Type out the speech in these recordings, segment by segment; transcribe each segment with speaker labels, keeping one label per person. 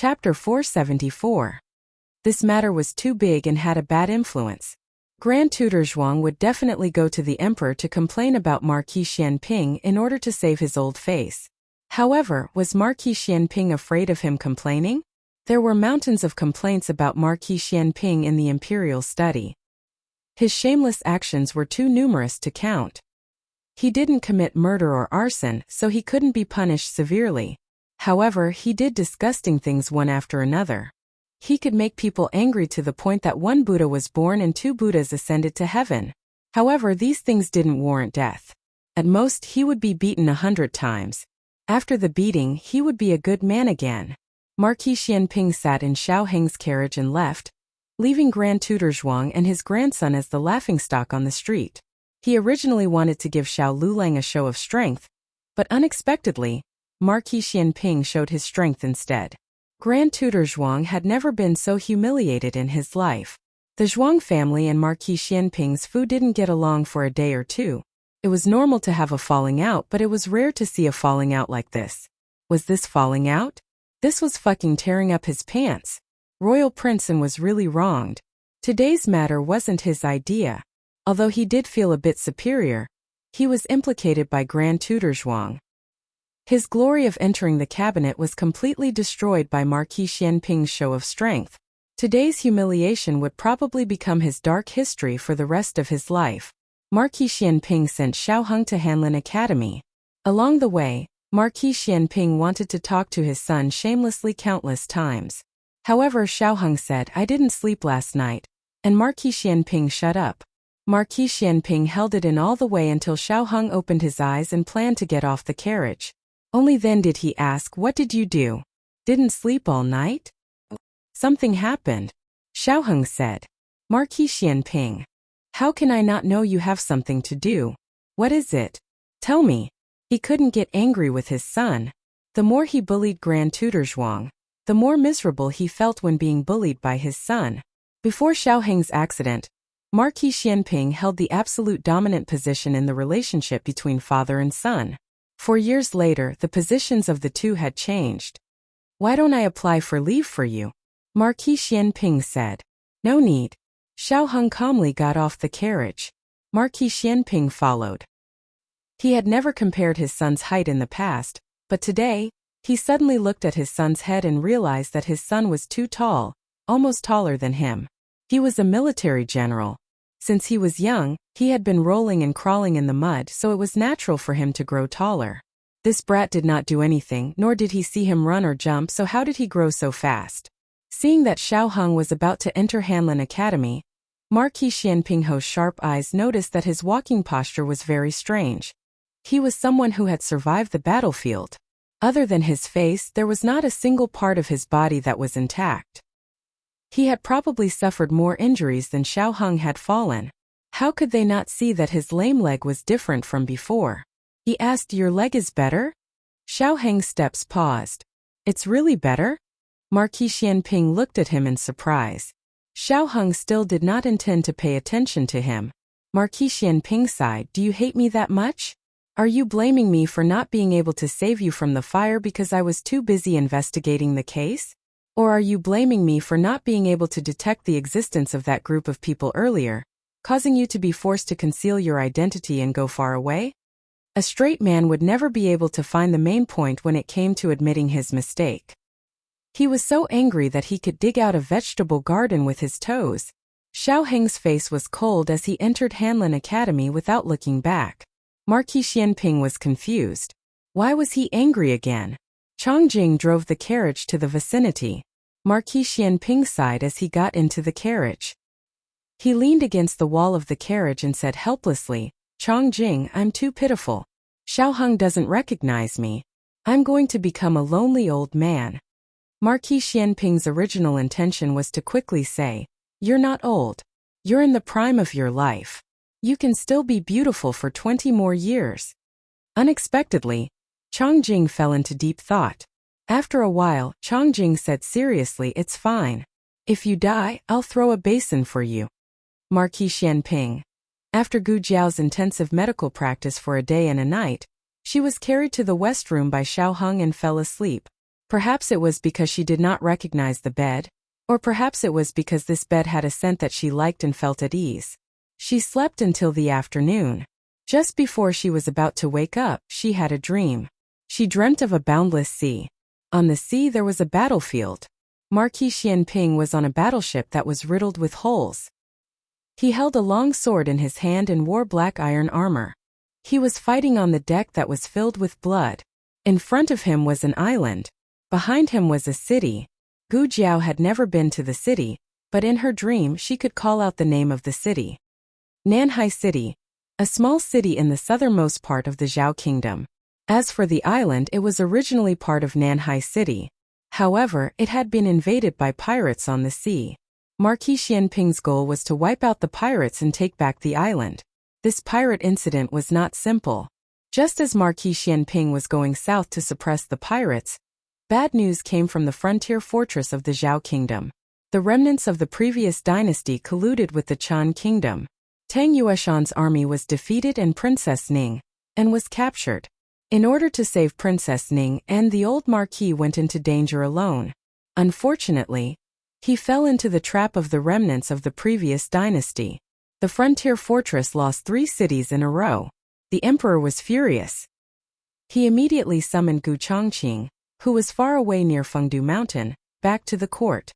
Speaker 1: Chapter 474. This matter was too big and had a bad influence. Grand Tutor Zhuang would definitely go to the emperor to complain about Marquis Xianping in order to save his old face. However, was Marquis Xianping afraid of him complaining? There were mountains of complaints about Marquis Xianping in the imperial study. His shameless actions were too numerous to count. He didn't commit murder or arson, so he couldn't be punished severely. However, he did disgusting things one after another. He could make people angry to the point that one Buddha was born and 2 Buddhas ascended to heaven. However, these things didn't warrant death. At most, he would be beaten 100 times. After the beating, he would be a good man again. Marquis Xianping sat in Xiao Heng's carriage and left, leaving Grand Tutor Zhuang and his grandson as the laughingstock on the street. He originally wanted to give Xiao Lulang a show of strength, but unexpectedly, Marquis Xianping showed his strength instead. Grand Tutor Zhuang had never been so humiliated in his life. The Zhuang family and Marquis Xianping's fu didn't get along for a day or two. It was normal to have a falling out, but it was rare to see a falling out like this. Was this falling out? This was fucking tearing up his pants. Royal Princeton was really wronged. Today's matter wasn't his idea. Although he did feel a bit superior, he was implicated by Grand Tutor Zhuang. His glory of entering the cabinet was completely destroyed by Marquis Xianping's show of strength. Today's humiliation would probably become his dark history for the rest of his life. Marquis Xianping sent Xiao Heng to Hanlin Academy. Along the way, Marquis Xianping wanted to talk to his son shamelessly countless times. However, Xiao Heng said, "I didn't sleep last night," and Marquis Xianping shut up. Marquis Xianping held it in all the way until Xiao Heng opened his eyes and planned to get off the carriage. Only then did he ask, "What did you do? Didn't sleep all night?" "Something happened," Xiao Heng said. "Marquis Xianping, how can I not know you have something to do? What is it? Tell me." He couldn't get angry with his son. The more he bullied Grand Tutor Zhuang, the more miserable he felt when being bullied by his son. Before Xiao Heng's accident, Marquis Xianping held the absolute dominant position in the relationship between father and son. 4 years later, the positions of the two had changed. "Why don't I apply for leave for you?" Marquis Xianping said. "No need." Xiao Heng calmly got off the carriage. Marquis Xianping followed. He had never compared his son's height in the past, but today, he suddenly looked at his son's head and realized that his son was too tall, almost taller than him. He was a military general. Since he was young, he had been rolling and crawling in the mud, so it was natural for him to grow taller. This brat did not do anything, nor did he see him run or jump, so how did he grow so fast? Seeing that Xiao Heng was about to enter Hanlin Academy, Marquis Xianping's sharp eyes noticed that his walking posture was very strange. He was someone who had survived the battlefield. Other than his face, there was not a single part of his body that was intact. He had probably suffered more injuries than Xiao Heng had fallen. How could they not see that his lame leg was different from before? He asked, "Your leg is better?" Xiao Heng's steps paused. "It's really better?" Marquis Xianping looked at him in surprise. Xiao Heng still did not intend to pay attention to him. Marquis Xianping sighed, "Do you hate me that much? Are you blaming me for not being able to save you from the fire because I was too busy investigating the case? Or are you blaming me for not being able to detect the existence of that group of people earlier, causing you to be forced to conceal your identity and go far away?" A straight man would never be able to find the main point when it came to admitting his mistake. He was so angry that he could dig out a vegetable garden with his toes. Xiao Heng's face was cold as he entered Hanlin Academy without looking back. Marquis Xianping was confused. Why was he angry again? Chongjing drove the carriage to the vicinity. Marquis Xianping sighed as he got into the carriage. He leaned against the wall of the carriage and said helplessly, "Chongjing, I'm too pitiful. Xiao Heng doesn't recognize me. I'm going to become a lonely old man." Marquis Xianping's original intention was to quickly say, "You're not old. You're in the prime of your life. You can still be beautiful for 20 more years." Unexpectedly, Chongjing fell into deep thought. After a while, Chongjing said seriously, "It's fine. If you die, I'll throw a basin for you." Marquis Xianping. After Gu Jiao's intensive medical practice for a day and a night, she was carried to the west room by Xiao Heng and fell asleep. Perhaps it was because she did not recognize the bed, or perhaps it was because this bed had a scent that she liked and felt at ease. She slept until the afternoon. Just before she was about to wake up, she had a dream. She dreamt of a boundless sea. On the sea there was a battlefield. Marquis Xianping was on a battleship that was riddled with holes. He held a long sword in his hand and wore black iron armor. He was fighting on the deck that was filled with blood. In front of him was an island. Behind him was a city. Gu Jiao had never been to the city, but in her dream she could call out the name of the city. Nanhai City, a small city in the southernmost part of the Zhao Kingdom. As for the island, it was originally part of Nanhai City. However, it had been invaded by pirates on the sea. Marquis Xianping's goal was to wipe out the pirates and take back the island. This pirate incident was not simple. Just as Marquis Xianping was going south to suppress the pirates, bad news came from the frontier fortress of the Zhao Kingdom. The remnants of the previous dynasty colluded with the Chan Kingdom. Tang Yueshan's army was defeated and Princess Ning was captured. In order to save Princess Ning, the old Marquis went into danger alone. Unfortunately, he fell into the trap of the remnants of the previous dynasty. The frontier fortress lost 3 cities in a row. The emperor was furious. He immediately summoned Gu Chongqing, who was far away near Fengdu Mountain, back to the court.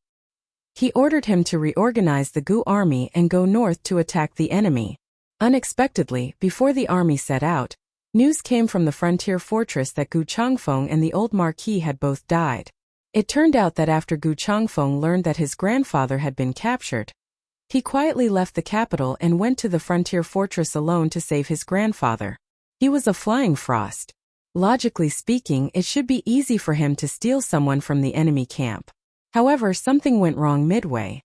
Speaker 1: He ordered him to reorganize the Gu army and go north to attack the enemy. Unexpectedly, before the army set out, news came from the frontier fortress that Gu Changfeng and the old Marquis had both died. It turned out that after Gu Changfeng learned that his grandfather had been captured, he quietly left the capital and went to the frontier fortress alone to save his grandfather. He was a flying frost. Logically speaking, it should be easy for him to steal someone from the enemy camp. However, something went wrong midway.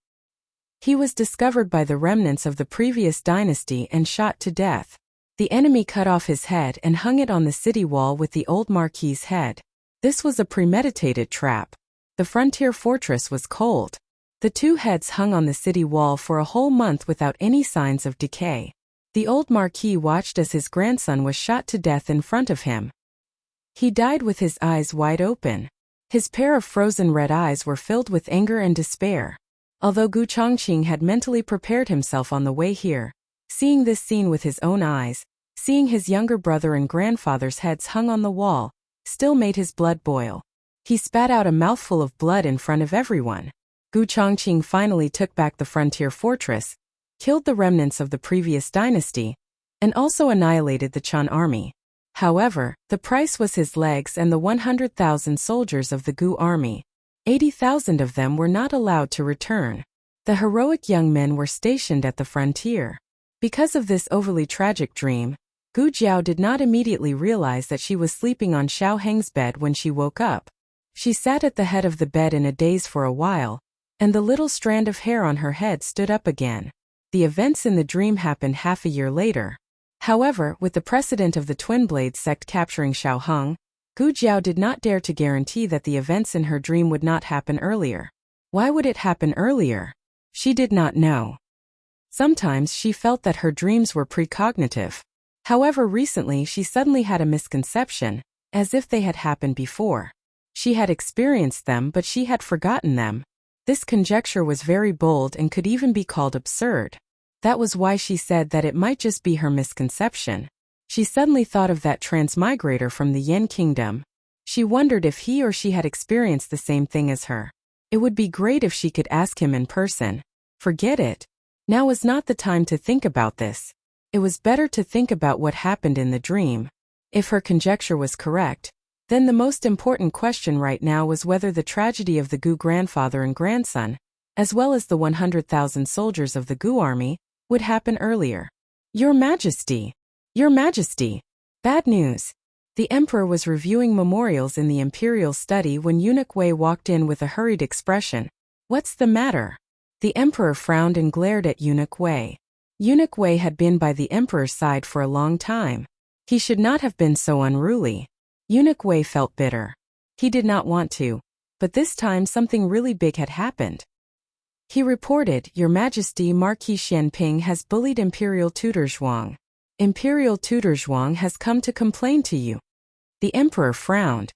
Speaker 1: He was discovered by the remnants of the previous dynasty and shot to death. The enemy cut off his head and hung it on the city wall with the old Marquis's head. This was a premeditated trap. The frontier fortress was cold. The 2 heads hung on the city wall for a whole month without any signs of decay. The old Marquis watched as his grandson was shot to death in front of him. He died with his eyes wide open. His pair of frozen red eyes were filled with anger and despair. Although Gu Chongqing had mentally prepared himself on the way here, seeing this scene with his own eyes, seeing his younger brother and grandfather's heads hung on the wall, still made his blood boil. He spat out a mouthful of blood in front of everyone. Gu Chongqing finally took back the frontier fortress, killed the remnants of the previous dynasty, and also annihilated the Chan army. However, the price was his legs and the 100,000 soldiers of the Gu army. 80,000 of them were not allowed to return. The heroic young men were stationed at the frontier. Because of this overly tragic dream, Gu Jiao did not immediately realize that she was sleeping on Xiao Heng's bed when she woke up. She sat at the head of the bed in a daze for a while, and the little strand of hair on her head stood up again. The events in the dream happened half a year later. However, with the precedent of the Twin Blade sect capturing Xiao Heng, Gu Jiao did not dare to guarantee that the events in her dream would not happen earlier. Why would it happen earlier? She did not know. Sometimes she felt that her dreams were precognitive. However, recently she suddenly had a misconception, as if they had happened before. She had experienced them, but she had forgotten them. This conjecture was very bold and could even be called absurd. That was why she said that it might just be her misconception. She suddenly thought of that transmigrator from the Yen Kingdom. She wondered if he or she had experienced the same thing as her. It would be great if she could ask him in person. Forget it. Now was not the time to think about this. It was better to think about what happened in the dream. If her conjecture was correct, then the most important question right now was whether the tragedy of the Gu grandfather and grandson, as well as the 100,000 soldiers of the Gu army, would happen earlier. Your Majesty! Your Majesty! Bad news! The emperor was reviewing memorials in the imperial study when Eunuch Wei walked in with a hurried expression. What's the matter? The emperor frowned and glared at Eunuch Wei. Eunuch Wei had been by the emperor's side for a long time. He should not have been so unruly. Eunuch Wei felt bitter. He did not want to, but this time something really big had happened. He reported, Your Majesty, Marquis Xianping has bullied Imperial Tutor Zhuang. Imperial Tutor Zhuang has come to complain to you. The emperor frowned.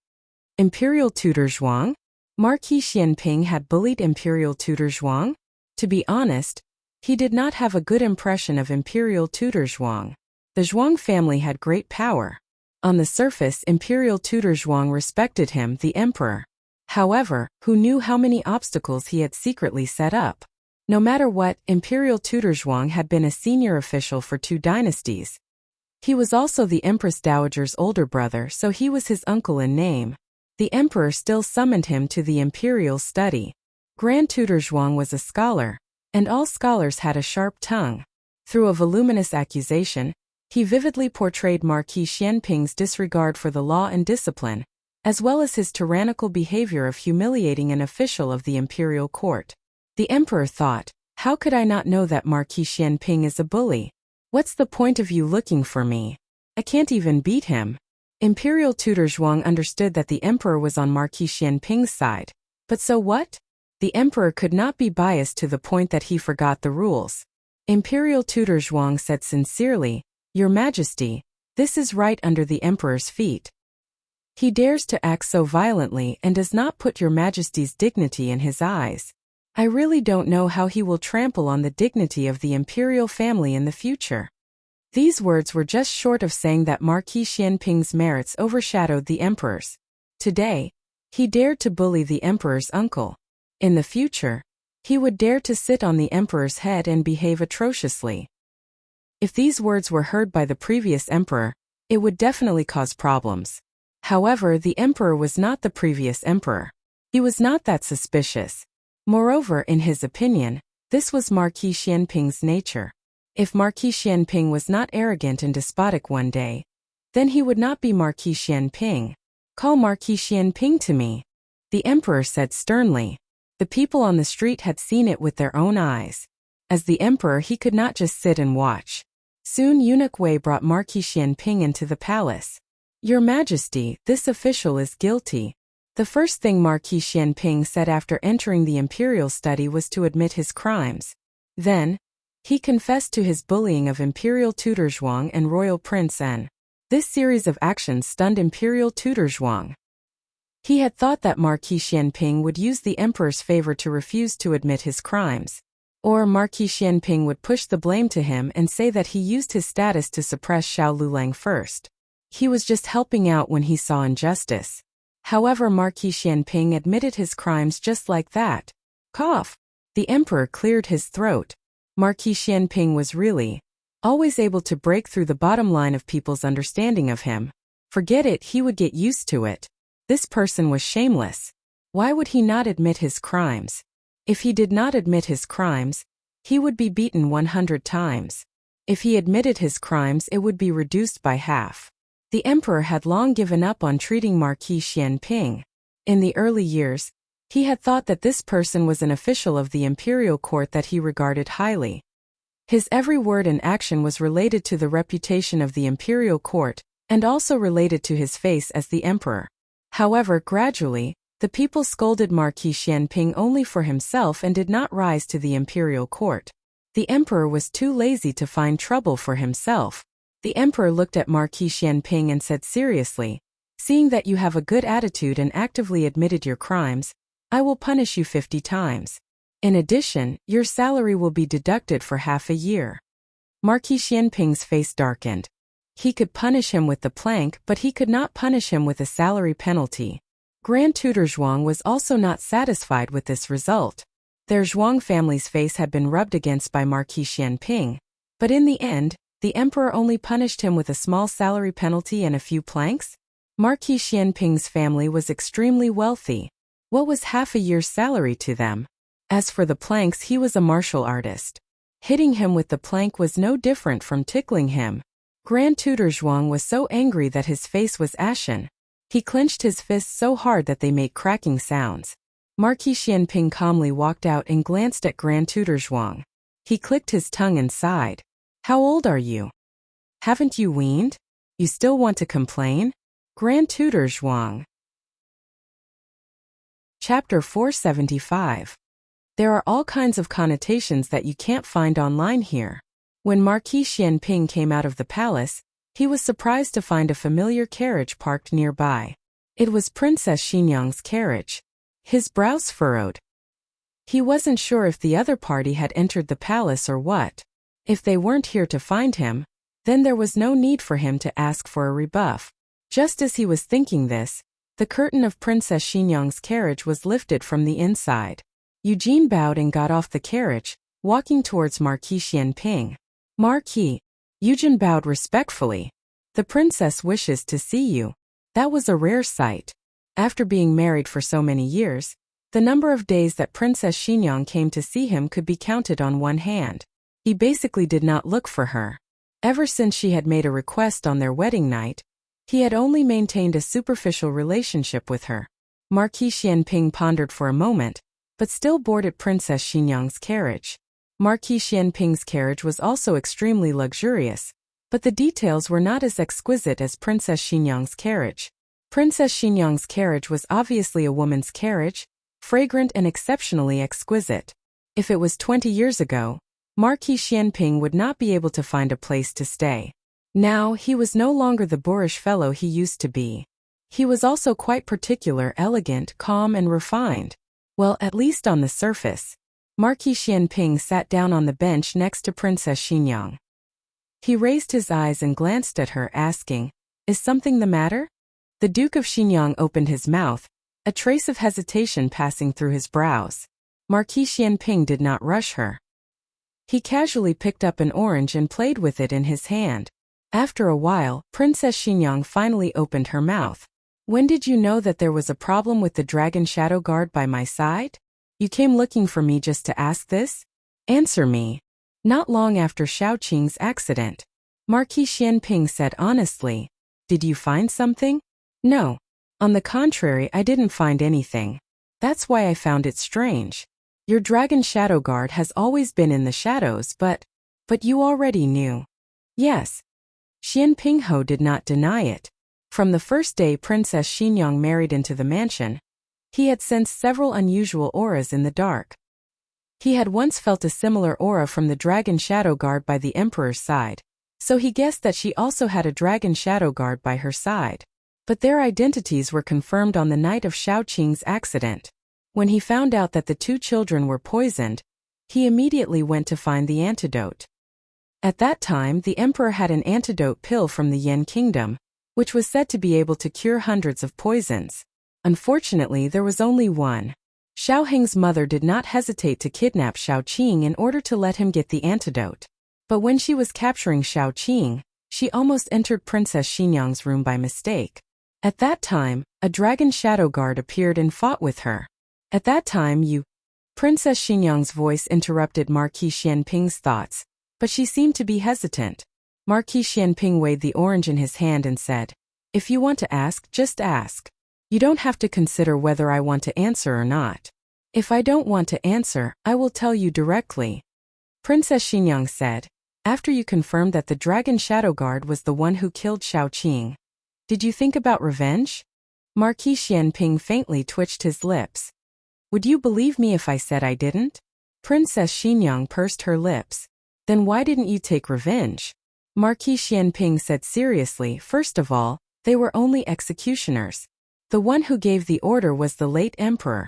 Speaker 1: Imperial tutor Zhuang? Marquis Xianping had bullied Imperial tutor Zhuang? To be honest, he did not have a good impression of Imperial tutor Zhuang. The Zhuang family had great power. On the surface, Imperial tutor Zhuang respected him, the emperor. However, who knew how many obstacles he had secretly set up? No matter what, Imperial tutor Zhuang had been a senior official for 2 dynasties. He was also the Empress Dowager's older brother, so he was his uncle in name. The emperor still summoned him to the imperial study. Grand Tutor Zhuang was a scholar, and all scholars had a sharp tongue. Through a voluminous accusation, he vividly portrayed Marquis Xianping's disregard for the law and discipline, as well as his tyrannical behavior of humiliating an official of the imperial court. The emperor thought, how could I not know that Marquis Xianping is a bully? What's the point of you looking for me? I can't even beat him. Imperial tutor Zhuang understood that the emperor was on Marquis Xianping's side. But so what? The emperor could not be biased to the point that he forgot the rules. Imperial tutor Zhuang said sincerely, Your Majesty, this is right under the emperor's feet. He dares to act so violently and does not put Your Majesty's dignity in his eyes. I really don't know how he will trample on the dignity of the imperial family in the future. These words were just short of saying that Marquis Xianping's merits overshadowed the emperor's. Today, he dared to bully the emperor's uncle. In the future, he would dare to sit on the emperor's head and behave atrociously. If these words were heard by the previous emperor, it would definitely cause problems. However, the emperor was not the previous emperor. He was not that suspicious. Moreover, in his opinion, this was Marquis Xianping's nature. If Marquis Xianping was not arrogant and despotic one day, then he would not be Marquis Xianping. Call Marquis Xianping to me, the emperor said sternly. The people on the street had seen it with their own eyes. As the emperor, he could not just sit and watch. Soon eunuch Wei brought Marquis Xianping into the palace. Your Majesty, this official is guilty. The first thing Marquis Xianping said after entering the imperial study was to admit his crimes. Then, he confessed to his bullying of Imperial tutor Zhuang and Royal Prince N. This series of actions stunned Imperial tutor Zhuang. He had thought that Marquis Xianping would use the emperor's favor to refuse to admit his crimes. Or Marquis Xianping would push the blame to him and say that he used his status to suppress Xiao Lulang first. He was just helping out when he saw injustice. However, Marquis Xianping admitted his crimes just like that. Cough. The emperor cleared his throat. Marquis Xianping was really always able to break through the bottom line of people's understanding of him. Forget it, he would get used to it. This person was shameless. Why would he not admit his crimes? If he did not admit his crimes, he would be beaten 100 times. If he admitted his crimes, it would be reduced by half. The emperor had long given up on treating Marquis Xianping. In the early years, he had thought that this person was an official of the imperial court that he regarded highly. His every word and action was related to the reputation of the imperial court, and also related to his face as the emperor. However, gradually, the people scolded Marquis Xianping only for himself and did not rise to the imperial court. The emperor was too lazy to find trouble for himself. The emperor looked at Marquis Xianping and said seriously, seeing that you have a good attitude and actively admitted your crimes, I will punish you 50 times. In addition, your salary will be deducted for half a year. Marquis Xianping's face darkened. He could punish him with the plank, but he could not punish him with a salary penalty. Grand Tutor Zhuang was also not satisfied with this result. Their Zhuang family's face had been rubbed against by Marquis Xianping. But in the end, the emperor only punished him with a small salary penalty and a few planks? Marquis Xianping's family was extremely wealthy. What was half a year's salary to them? As for the planks, he was a martial artist. Hitting him with the plank was no different from tickling him. Grand Tutor Zhuang was so angry that his face was ashen. He clenched his fists so hard that they made cracking sounds. Marquis Xianping calmly walked out and glanced at Grand Tutor Zhuang. He clicked his tongue and sighed. How old are you? Haven't you weaned? You still want to complain? Grand Tutor Zhuang. Chapter 475. There are all kinds of connotations that you can't find online here. When Marquis Xianping came out of the palace, he was surprised to find a familiar carriage parked nearby. It was Princess Xinyang's carriage. His brows furrowed. He wasn't sure if the other party had entered the palace or what. If they weren't here to find him, then there was no need for him to ask for a rebuff. Just as he was thinking this, the curtain of Princess Xinyang's carriage was lifted from the inside. Eugene bowed and got off the carriage, walking towards Marquis Xianping. Marquis. Eugene bowed respectfully. The princess wishes to see you. That was a rare sight. After being married for so many years, the number of days that Princess Xinyang came to see him could be counted on one hand. He basically did not look for her. Ever since she had made a request on their wedding night, he had only maintained a superficial relationship with her. Marquis Xianping pondered for a moment, but still boarded Princess Xinyang's carriage. Marquis Xianping's carriage was also extremely luxurious, but the details were not as exquisite as Princess Xinyang's carriage. Princess Xinyang's carriage was obviously a woman's carriage, fragrant and exceptionally exquisite. If it was 20 years ago, Marquis Xianping would not be able to find a place to stay. Now, he was no longer the boorish fellow he used to be. He was also quite particular, elegant, calm and refined. Well, at least on the surface. Marquis Xianping sat down on the bench next to Princess Xinyang. He raised his eyes and glanced at her, asking, "Is something the matter?" The Duke of Xinyang opened his mouth, a trace of hesitation passing through his brows. Marquis Xianping did not rush her. He casually picked up an orange and played with it in his hand. After a while, Princess Xinyang finally opened her mouth. "When did you know that there was a problem with the dragon shadow guard by my side? You came looking for me just to ask this? Answer me." "Not long after Xiaoqing's accident," Marquis Xianping said honestly. "Did you find something?" "No. On the contrary, I didn't find anything. That's why I found it strange. Your dragon shadow guard has always been in the shadows, but you already knew." "Yes." Xianping Ho did not deny it. From the first day Princess Xinyang married into the mansion, he had sensed several unusual auras in the dark. He had once felt a similar aura from the dragon shadow guard by the emperor's side, so he guessed that she also had a dragon shadow guard by her side. But their identities were confirmed on the night of Xiaoqing's accident. When he found out that the two children were poisoned, he immediately went to find the antidote. At that time, the emperor had an antidote pill from the Yan kingdom, which was said to be able to cure hundreds of poisons. Unfortunately, there was only one. Xiao Heng's mother did not hesitate to kidnap Xiaoqing in order to let him get the antidote. But when she was capturing Xiaoqing, she almost entered Princess Xinyang's room by mistake. At that time, a dragon shadow guard appeared and fought with her. "At that time Princess Xinyang's voice interrupted Marquis Xianping's thoughts, but she seemed to be hesitant. Marquis Xianping weighed the orange in his hand and said, "If you want to ask, just ask. You don't have to consider whether I want to answer or not. If I don't want to answer, I will tell you directly." Princess Xinyang said, "After you confirmed that the dragon shadow guard was the one who killed Xiaoqing, did you think about revenge?" Marquis Xianping faintly twitched his lips. "Would you believe me if I said I didn't?" Princess Xinyang pursed her lips. "Then why didn't you take revenge?" Marquis Xianping said seriously, "First of all, they were only executioners. The one who gave the order was the late emperor.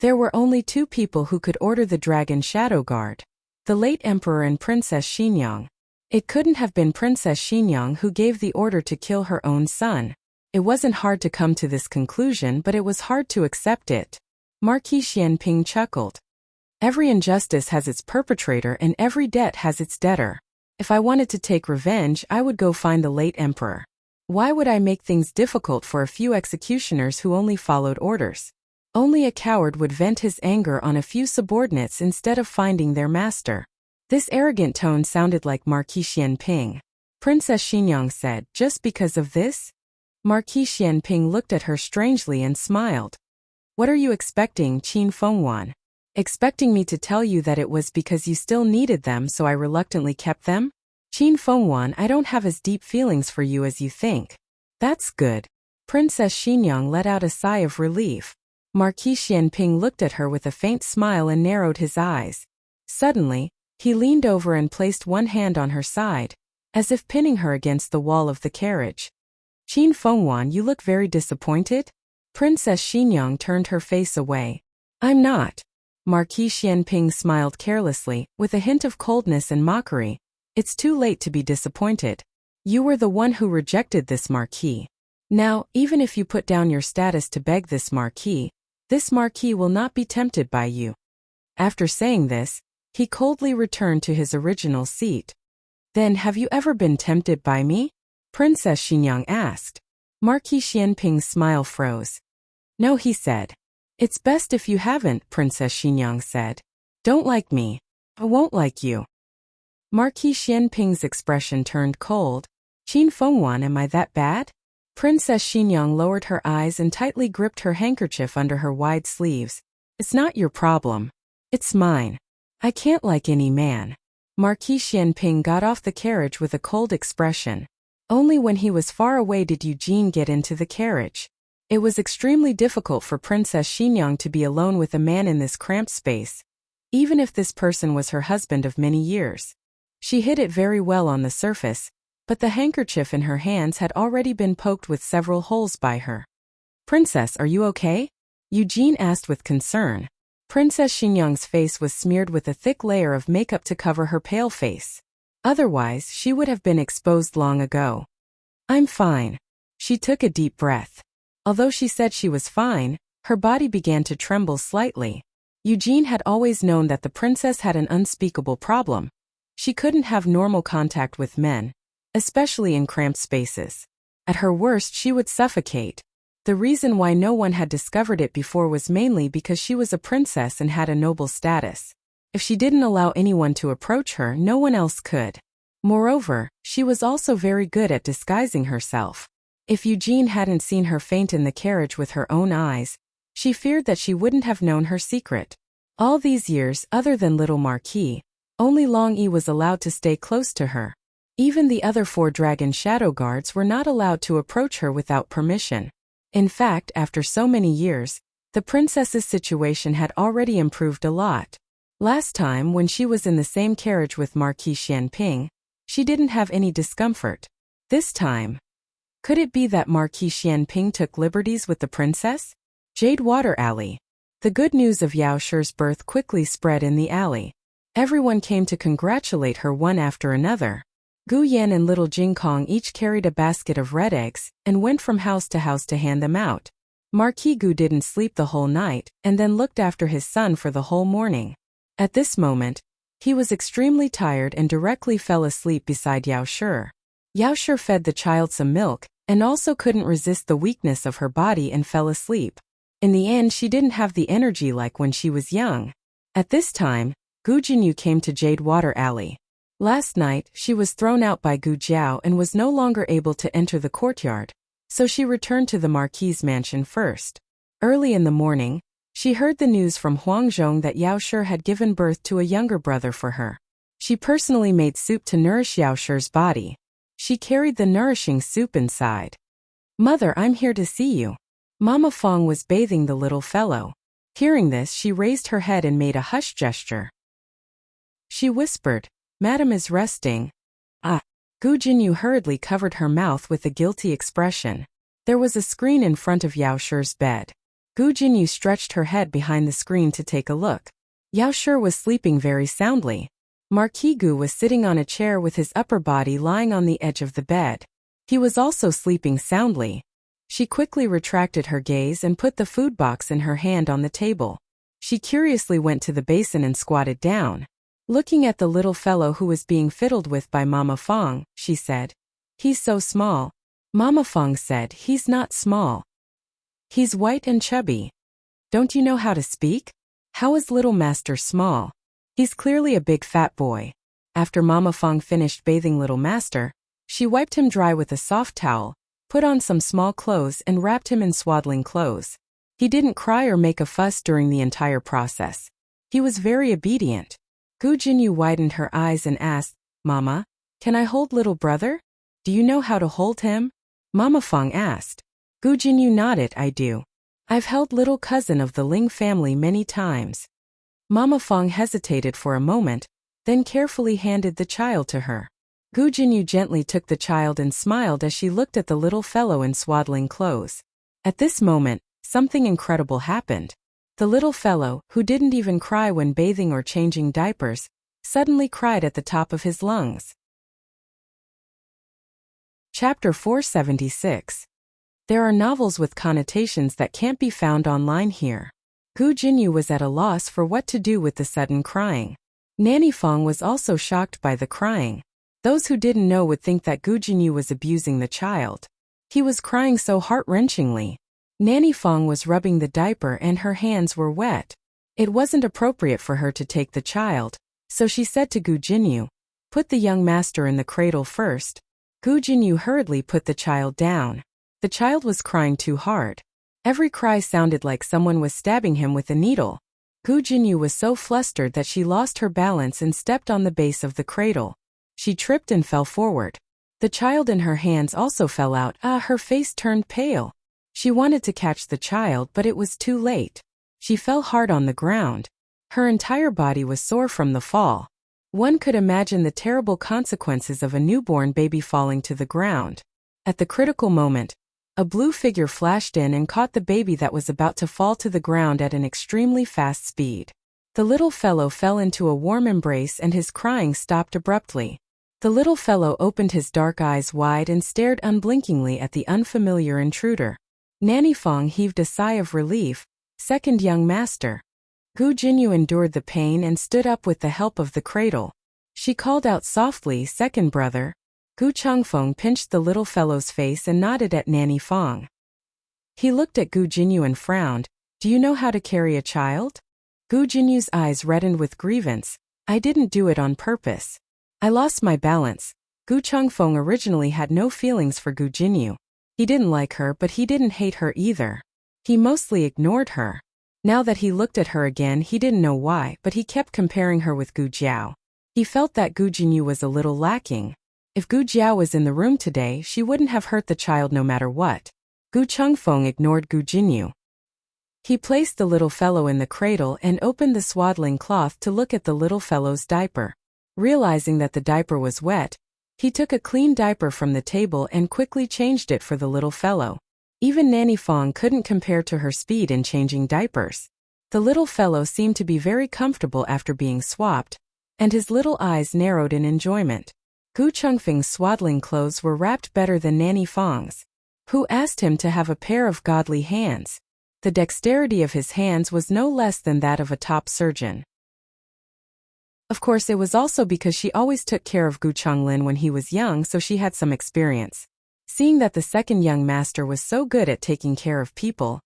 Speaker 1: There were only two people who could order the dragon shadow guard. The late emperor and Princess Xinyang. It couldn't have been Princess Xinyang who gave the order to kill her own son. It wasn't hard to come to this conclusion, but it was hard to accept it." Marquis Xianping chuckled. "Every injustice has its perpetrator and every debt has its debtor. If I wanted to take revenge, I would go find the late emperor. Why would I make things difficult for a few executioners who only followed orders? Only a coward would vent his anger on a few subordinates instead of finding their master." This arrogant tone sounded like Marquis Xianping. Princess Xinyang said, "Just because of this?" Marquis Xianping looked at her strangely and smiled. "What are you expecting, Qin Fengwan? Expecting me to tell you that it was because you still needed them so I reluctantly kept them? Qin Fengwan, I don't have as deep feelings for you as you think." "That's good." Princess Xinyang let out a sigh of relief. Marquis Xianping looked at her with a faint smile and narrowed his eyes. Suddenly, he leaned over and placed one hand on her side, as if pinning her against the wall of the carriage. "Qin Fengwan, you look very disappointed?" Princess Xinyang turned her face away. I'm not. Marquis Xianping smiled carelessly, with a hint of coldness and mockery. It's too late to be disappointed. You were the one who rejected this marquis. Now, even if you put down your status to beg this marquis will not be tempted by you. After saying this, he coldly returned to his original seat. Then have you ever been tempted by me? Princess Xinyang asked. Marquis Xianping's smile froze. No, he said. It's best if you haven't, Princess Xinyang said. Don't like me. I won't like you. Marquis Xianping's expression turned cold. Qin Fengwan, am I that bad? Princess Xinyang lowered her eyes and tightly gripped her handkerchief under her wide sleeves. It's not your problem. It's mine. I can't like any man. Marquis Xianping got off the carriage with a cold expression. Only when he was far away did Eugene get into the carriage. It was extremely difficult for Princess Xinyang to be alone with a man in this cramped space, even if this person was her husband of many years. She hid it very well on the surface, but the handkerchief in her hands had already been poked with several holes by her. Princess, are you okay? Eugene asked with concern. Princess Xinyang's face was smeared with a thick layer of makeup to cover her pale face. Otherwise, she would have been exposed long ago. I'm fine. She took a deep breath. Although she said she was fine, her body began to tremble slightly. Eugene had always known that the princess had an unspeakable problem. She couldn't have normal contact with men, especially in cramped spaces. At her worst, she would suffocate. The reason why no one had discovered it before was mainly because she was a princess and had a noble status. If she didn't allow anyone to approach her, no one else could. Moreover, she was also very good at disguising herself. If Eugene hadn't seen her faint in the carriage with her own eyes, she feared that she wouldn't have known her secret. All these years, other than little Marquis, only Long Yi was allowed to stay close to her. Even the other 4 dragon shadow guards were not allowed to approach her without permission. In fact, after so many years, the princess's situation had already improved a lot. Last time, when she was in the same carriage with Marquis Xianping, she didn't have any discomfort. This time, could it be that Marquis Xianping took liberties with the princess? Jade Water Alley. The good news of Yao Shi's birth quickly spread in the alley. Everyone came to congratulate her one after another. Gu Yan and little Jing Kong each carried a basket of red eggs and went from house to house to hand them out. Marquis Gu didn't sleep the whole night and then looked after his son for the whole morning. At this moment, he was extremely tired and directly fell asleep beside Yao Shi. Yao Shi fed the child some milk and also couldn't resist the weakness of her body and fell asleep. In the end, she didn't have the energy like when she was young. At this time, Gu Jinyu came to Jade Water Alley. Last night, she was thrown out by Gu Jiao and was no longer able to enter the courtyard, so she returned to the Marquis's mansion first. Early in the morning, she heard the news from Huangzhong that Yao Shi had given birth to a younger brother for her. She personally made soup to nourish Yao Shi's body. She carried the nourishing soup inside. Mother, I'm here to see you. Mama Fong was bathing the little fellow. Hearing this, she raised her head and made a hush gesture. She whispered, Madam is resting. Ah. Gu Jinyu hurriedly covered her mouth with a guilty expression. There was a screen in front of Yao Shi's bed. Gu Jinyu stretched her head behind the screen to take a look. Yao Shi was sleeping very soundly. Marquis Gu was sitting on a chair with his upper body lying on the edge of the bed. He was also sleeping soundly. She quickly retracted her gaze and put the food box in her hand on the table. She curiously went to the basin and squatted down. Looking at the little fellow who was being fiddled with by Mama Fong, she said, He's so small. Mama Fong said, He's not small. He's white and chubby. Don't you know how to speak? How is little master small? He's clearly a big fat boy. After Mama Fong finished bathing little master, she wiped him dry with a soft towel, put on some small clothes and wrapped him in swaddling clothes. He didn't cry or make a fuss during the entire process. He was very obedient. Gu Jinyu widened her eyes and asked, Mama, can I hold little brother? Do you know how to hold him? Mama Fong asked. Gu Jinyu nodded, I do. I've held little cousin of the Ling family many times. Mama Fong hesitated for a moment, then carefully handed the child to her. Gu Jinyu gently took the child and smiled as she looked at the little fellow in swaddling clothes. At this moment, something incredible happened. The little fellow, who didn't even cry when bathing or changing diapers, suddenly cried at the top of his lungs. Chapter 476. There are novels with connotations that can't be found online here. Gu Jinyu was at a loss for what to do with the sudden crying. Nanny Fong was also shocked by the crying. Those who didn't know would think that Gu Jinyu was abusing the child. He was crying so heart-wrenchingly. Nanny Fong was rubbing the diaper and her hands were wet. It wasn't appropriate for her to take the child, so she said to Gu Jinyu, "Put the young master in the cradle first." Gu Jinyu hurriedly put the child down. The child was crying too hard. Every cry sounded like someone was stabbing him with a needle. Gu Jinyu was so flustered that she lost her balance and stepped on the base of the cradle. She tripped and fell forward. The child in her hands also fell out. Her face turned pale. She wanted to catch the child, but it was too late. She fell hard on the ground. Her entire body was sore from the fall. One could imagine the terrible consequences of a newborn baby falling to the ground. At the critical moment, a blue figure flashed in and caught the baby that was about to fall to the ground at an extremely fast speed. The little fellow fell into a warm embrace and his crying stopped abruptly. The little fellow opened his dark eyes wide and stared unblinkingly at the unfamiliar intruder. Nanny Fong heaved a sigh of relief. Second young master. Gu Jinyu endured the pain and stood up with the help of the cradle. She called out softly, "Second brother." Gu Changfeng pinched the little fellow's face and nodded at Nanny Fong. He looked at Gu Jinyu and frowned. "Do you know how to carry a child?" Gu Jinyu's eyes reddened with grievance. "I didn't do it on purpose. I lost my balance." Gu Changfeng originally had no feelings for Gu Jinyu. He didn't like her, but he didn't hate her either. He mostly ignored her. Now that he looked at her again, he didn't know why, but he kept comparing her with Gu Jiao. He felt that Gu Jinyu was a little lacking. If Gu Jiao was in the room today, she wouldn't have hurt the child no matter what. Gu Changfeng ignored Gu Jinyu. He placed the little fellow in the cradle and opened the swaddling cloth to look at the little fellow's diaper. Realizing that the diaper was wet, he took a clean diaper from the table and quickly changed it for the little fellow. Even Nanny Fong couldn't compare to her speed in changing diapers. The little fellow seemed to be very comfortable after being swapped, and his little eyes narrowed in enjoyment. Gu Changfeng's swaddling clothes were wrapped better than Nanny Fong's. Who asked him to have a pair of godly hands? The dexterity of his hands was no less than that of a top surgeon. Of course, it was also because she always took care of Gu Changlin when he was young, so she had some experience. Seeing that the second young master was so good at taking care of people,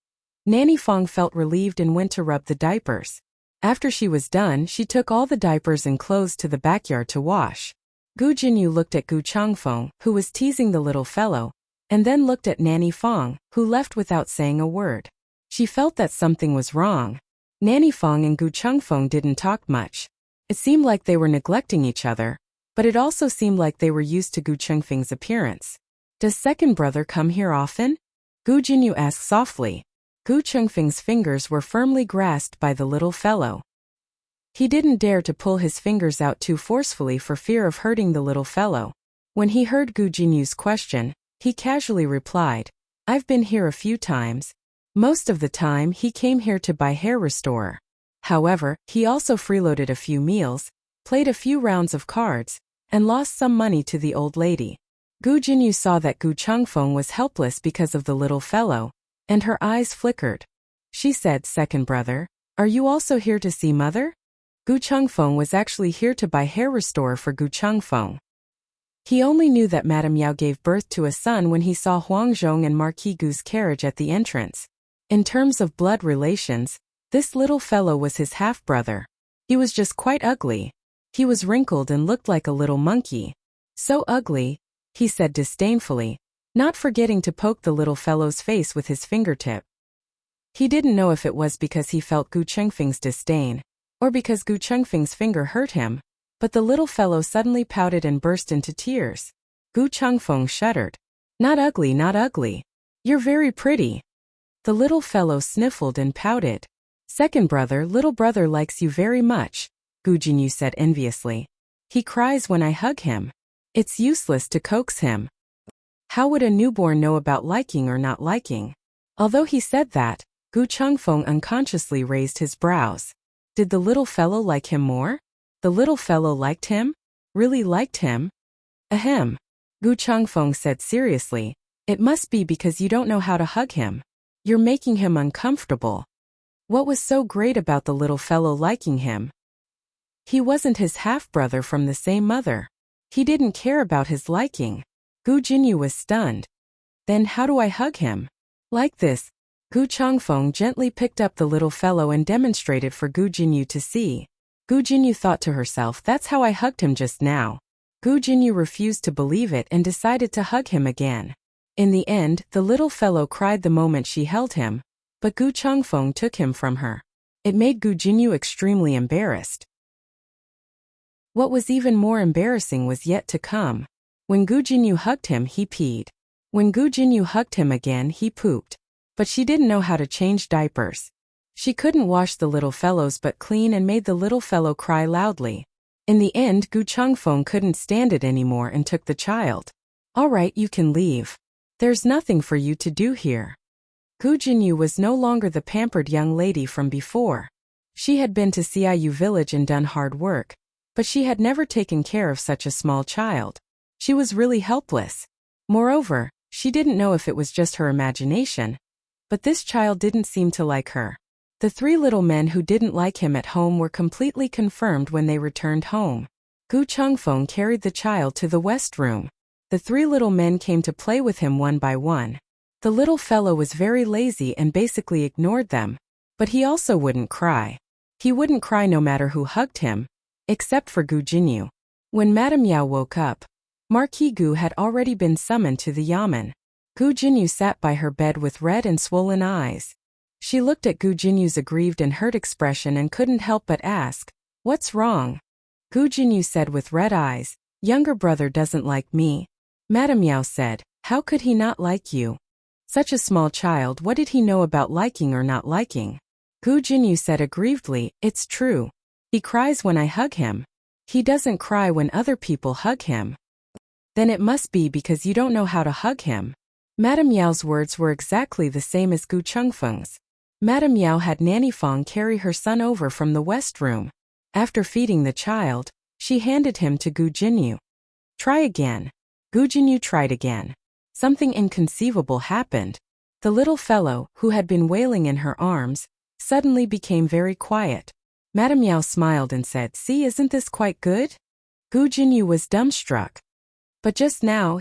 Speaker 1: Nanny Fong felt relieved and went to rub the diapers. After she was done, she took all the diapers and clothes to the backyard to wash. Gu Jinyu looked at Gu Changfeng, who was teasing the little fellow, and then looked at Nanny Fong, who left without saying a word. She felt that something was wrong. Nanny Fong and Gu Changfeng didn't talk much. It seemed like they were neglecting each other, but it also seemed like they were used to Gu Changfeng's appearance. "Does second brother come here often?" Gu Jinyu asked softly. Gu Changfeng's fingers were firmly grasped by the little fellow. He didn't dare to pull his fingers out too forcefully for fear of hurting the little fellow. When he heard Gu Jinyu's question, he casually replied, "I've been here a few times. Most of the time he came here to buy hair restorer. However, he also freeloaded a few meals, played a few rounds of cards, and lost some money to the old lady." Gu Jinyu saw that Gu Changfeng was helpless because of the little fellow, and her eyes flickered. She said, "Second brother, are you also here to see mother?" Gu Changfeng was actually here to buy hair restorer for Gu Changfeng. He only knew that Madame Yao gave birth to a son when he saw Huang Zhong and Marquis Gu's carriage at the entrance. In terms of blood relations, this little fellow was his half-brother. He was just quite ugly. He was wrinkled and looked like a little monkey. "So ugly," he said disdainfully, not forgetting to poke the little fellow's face with his fingertip. He didn't know if it was because he felt Gu Chengfeng's disdain, or because Gu Chengfeng's finger hurt him, but the little fellow suddenly pouted and burst into tears. Gu Chengfeng shuddered. "Not ugly, not ugly. You're very pretty." The little fellow sniffled and pouted. "Second brother, little brother likes you very much," Gu Jinyu said enviously. "He cries when I hug him. It's useless to coax him." How would a newborn know about liking or not liking? Although he said that, Gu Chengfeng unconsciously raised his brows. Did the little fellow like him more? The little fellow liked him? Really liked him? Ahem. Gu Chengfeng said seriously. It must be because you don't know how to hug him. You're making him uncomfortable. What was so great about the little fellow liking him? He wasn't his half-brother from the same mother. He didn't care about his liking. Gu Jinyu was stunned. Then how do I hug him? Like this. Gu Chengfeng gently picked up the little fellow and demonstrated for Gu Jinyu to see. Gu Jinyu thought to herself, that's how I hugged him just now. Gu Jinyu refused to believe it and decided to hug him again. In the end, the little fellow cried the moment she held him, but Gu Chengfeng took him from her. It made Gu Jinyu extremely embarrassed. What was even more embarrassing was yet to come. When Gu Jinyu hugged him, he peed. When Gu Jinyu hugged him again, he pooped. But she didn't know how to change diapers. She couldn't wash the little fellows but clean and made the little fellow cry loudly. In the end, Gu Chengfeng couldn't stand it anymore and took the child. All right, you can leave. There's nothing for you to do here. Gu Jinyu was no longer the pampered young lady from before. She had been to Xiaoyu village and done hard work, but she had never taken care of such a small child. She was really helpless. Moreover, she didn't know if it was just her imagination, but this child didn't seem to like her. The three little men who didn't like him at home were completely confirmed when they returned home. Gu Chengfeng carried the child to the west room. The three little men came to play with him one by one. The little fellow was very lazy and basically ignored them, but he also wouldn't cry. He wouldn't cry no matter who hugged him, except for Gu Jinyu. When Madame Yao woke up, Marquis Gu had already been summoned to the yamen. Gu Jinyu sat by her bed with red and swollen eyes. She looked at Gu Jinyu's aggrieved and hurt expression and couldn't help but ask, "What's wrong?" Gu Jinyu said with red eyes, "Younger brother doesn't like me." Madame Yao said, "How could he not like you? Such a small child, what did he know about liking or not liking?" Gu Jinyu said aggrievedly, "It's true. He cries when I hug him. He doesn't cry when other people hug him." "Then it must be because you don't know how to hug him." Madame Yao's words were exactly the same as Gu Chengfeng's. Madame Yao had Nanny Fong carry her son over from the west room. After feeding the child, she handed him to Gu Jinyu. "Try again." Gu Jinyu tried again. Something inconceivable happened. The little fellow, who had been wailing in her arms, suddenly became very quiet. Madame Yao smiled and said, "See, isn't this quite good?" Gu Jinyu was dumbstruck. "But just now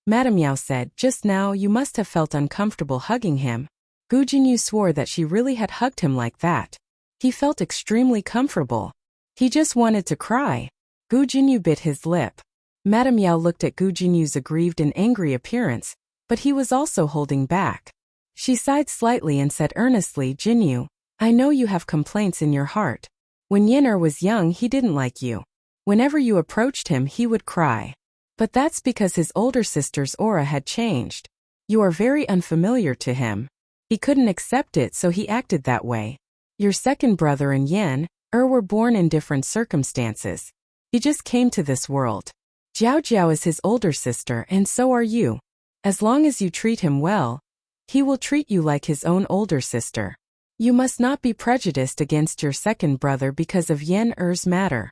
Speaker 1: Madame Yao said, "Just now you must have felt uncomfortable hugging him." Gu Jinyu swore that she really had hugged him like that. He felt extremely comfortable. He just wanted to cry. Gu Jinyu bit his lip. Madame Yao looked at Gu Jinyu's aggrieved and angry appearance, but he was also holding back. She sighed slightly and said earnestly, "Jinyu, I know you have complaints in your heart. When Yin'er was young, he didn't like you. Whenever you approached him, he would cry. But that's because his older sister's aura had changed. You are very unfamiliar to him. He couldn't accept it, so he acted that way. Your second brother and Yin'er were born in different circumstances. He just came to this world. Jiao Jiao is his older sister, and so are you. As long as you treat him well, he will treat you like his own older sister. You must not be prejudiced against your second brother because of Yin'er's matter."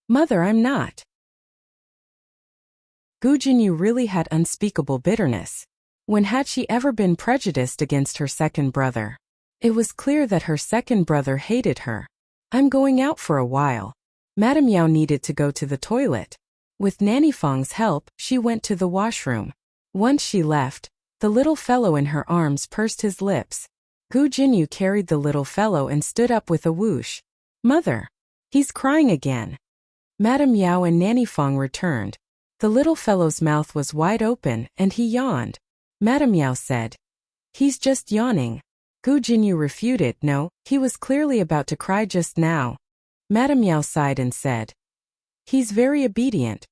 Speaker 1: "Mother, I'm not." Gu Jinyu really had unspeakable bitterness. When had she ever been prejudiced against her second brother? It was clear that her second brother hated her. "I'm going out for a while." Madame Yao needed to go to the toilet. With Nanny Fong's help, she went to the washroom. Once she left, the little fellow in her arms pursed his lips. Gu Jinyu carried the little fellow and stood up with a whoosh. "Mother! He's crying again." Madame Yao and Nanny Fong returned. The little fellow's mouth was wide open, and he yawned. Madame Yao said, "He's just yawning." Gu Jinyu refuted, "No, he was clearly about to cry just now." Madame Yao sighed and said, "He's very obedient."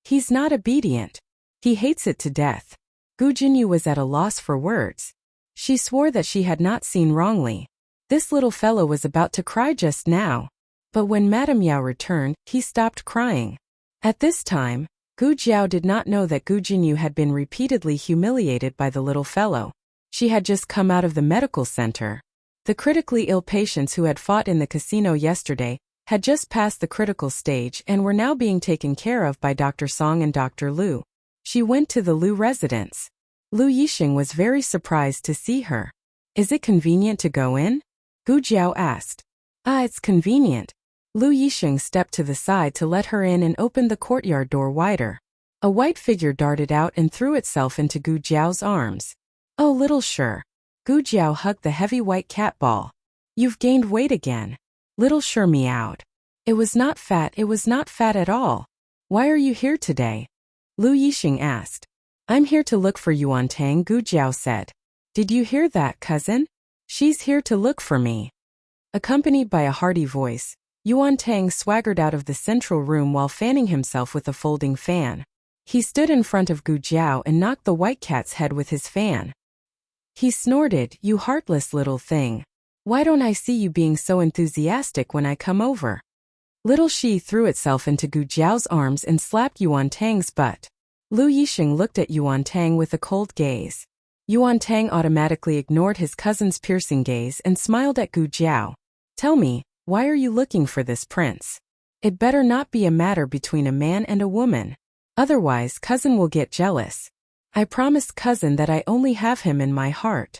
Speaker 1: "He's not obedient. He hates it to death." Gu Jinyu was at a loss for words. She swore that she had not seen wrongly. This little fellow was about to cry just now. But when Madame Yao returned, he stopped crying. At this time, Gu Jiao did not know that Gu Jinyu had been repeatedly humiliated by the little fellow. She had just come out of the medical center. The critically ill patients who had fought in the casino yesterday had just passed the critical stage and were now being taken care of by Dr. Song and Dr. Liu. She went to the Liu residence. Lu Yixing was very surprised to see her. Is it convenient to go in? Gu Jiao asked. It's convenient. Lu Yixing stepped to the side to let her in and opened the courtyard door wider. A white figure darted out and threw itself into Gu Jiao's arms. Oh, little Shi. Gu Jiao hugged the heavy white cat ball. You've gained weight again. Little Shi meowed. It was not fat at all. Why are you here today? Lu Yixing asked. I'm here to look for Yuan Tang, Gu Jiao said. Did you hear that, cousin? She's here to look for me. Accompanied by a hearty voice, Yuan Tang swaggered out of the central room while fanning himself with a folding fan. He stood in front of Gu Jiao and knocked the white cat's head with his fan. He snorted, You heartless little thing. Why don't I see you being so enthusiastic when I come over? Little Shi threw itself into Gu Jiao's arms and slapped Yuan Tang's butt. Lu Yixing looked at Yuan Tang with a cold gaze. Yuan Tang automatically ignored his cousin's piercing gaze and smiled at Gu Jiao. Tell me, why are you looking for this prince? It better not be a matter between a man and a woman. Otherwise, cousin will get jealous. I promised cousin that I only have him in my heart.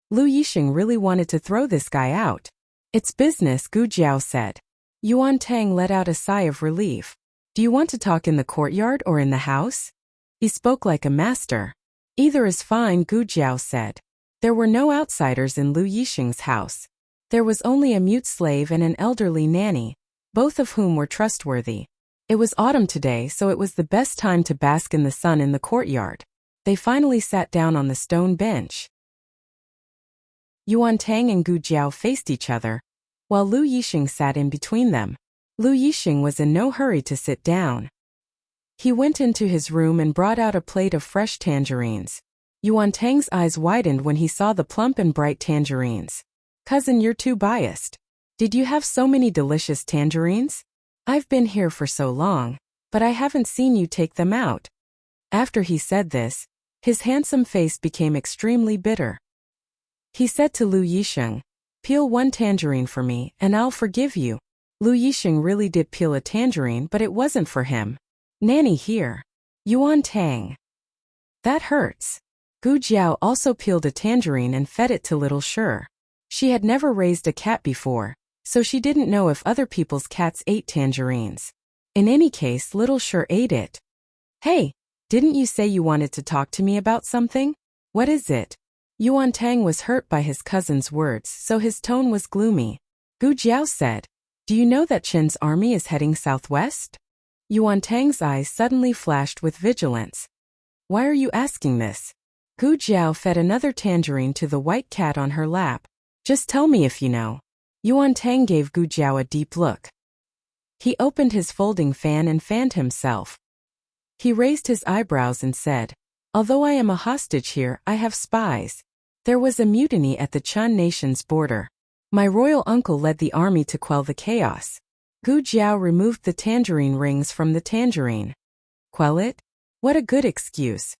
Speaker 1: Lu Yixing really wanted to throw this guy out. It's business, Gu Jiao said. Yuan Tang let out a sigh of relief. Do you want to talk in the courtyard or in the house? He spoke like a master. Either is fine, Gu Jiao said. There were no outsiders in Lu Yixing's house. There was only a mute slave and an elderly nanny, both of whom were trustworthy. It was autumn today, so it was the best time to bask in the sun in the courtyard. They finally sat down on the stone bench. Yuan Tang and Gu Jiao faced each other, while Lu Yixing sat in between them. Lu Yixing was in no hurry to sit down. He went into his room and brought out a plate of fresh tangerines. Yuan Tang's eyes widened when he saw the plump and bright tangerines. Cousin, you're too biased. Did you have so many delicious tangerines? I've been here for so long, but I haven't seen you take them out. After he said this, his handsome face became extremely bitter. He said to Lu Yixing, Peel one tangerine for me, and I'll forgive you. Lu Yixing really did peel a tangerine, but it wasn't for him. Nanny here. Yuan Tang. That hurts. Gu Jiao also peeled a tangerine and fed it to little Shi. She had never raised a cat before, so she didn't know if other people's cats ate tangerines. In any case, little Shi ate it. Hey, didn't you say you wanted to talk to me about something? What is it? Yuan Tang was hurt by his cousin's words, so his tone was gloomy. Gu Jiao said, Do you know that Qin's army is heading southwest? Yuan Tang's eyes suddenly flashed with vigilance. Why are you asking this? Gu Jiao fed another tangerine to the white cat on her lap. Just tell me if you know. Yuan Tang gave Gu Jiao a deep look. He opened his folding fan and fanned himself. He raised his eyebrows and said, Although I am a hostage here, I have spies. There was a mutiny at the Chun nation's border. My royal uncle led the army to quell the chaos. Gu Jiao removed the tangerine rings from the tangerine. Quell it? What a good excuse.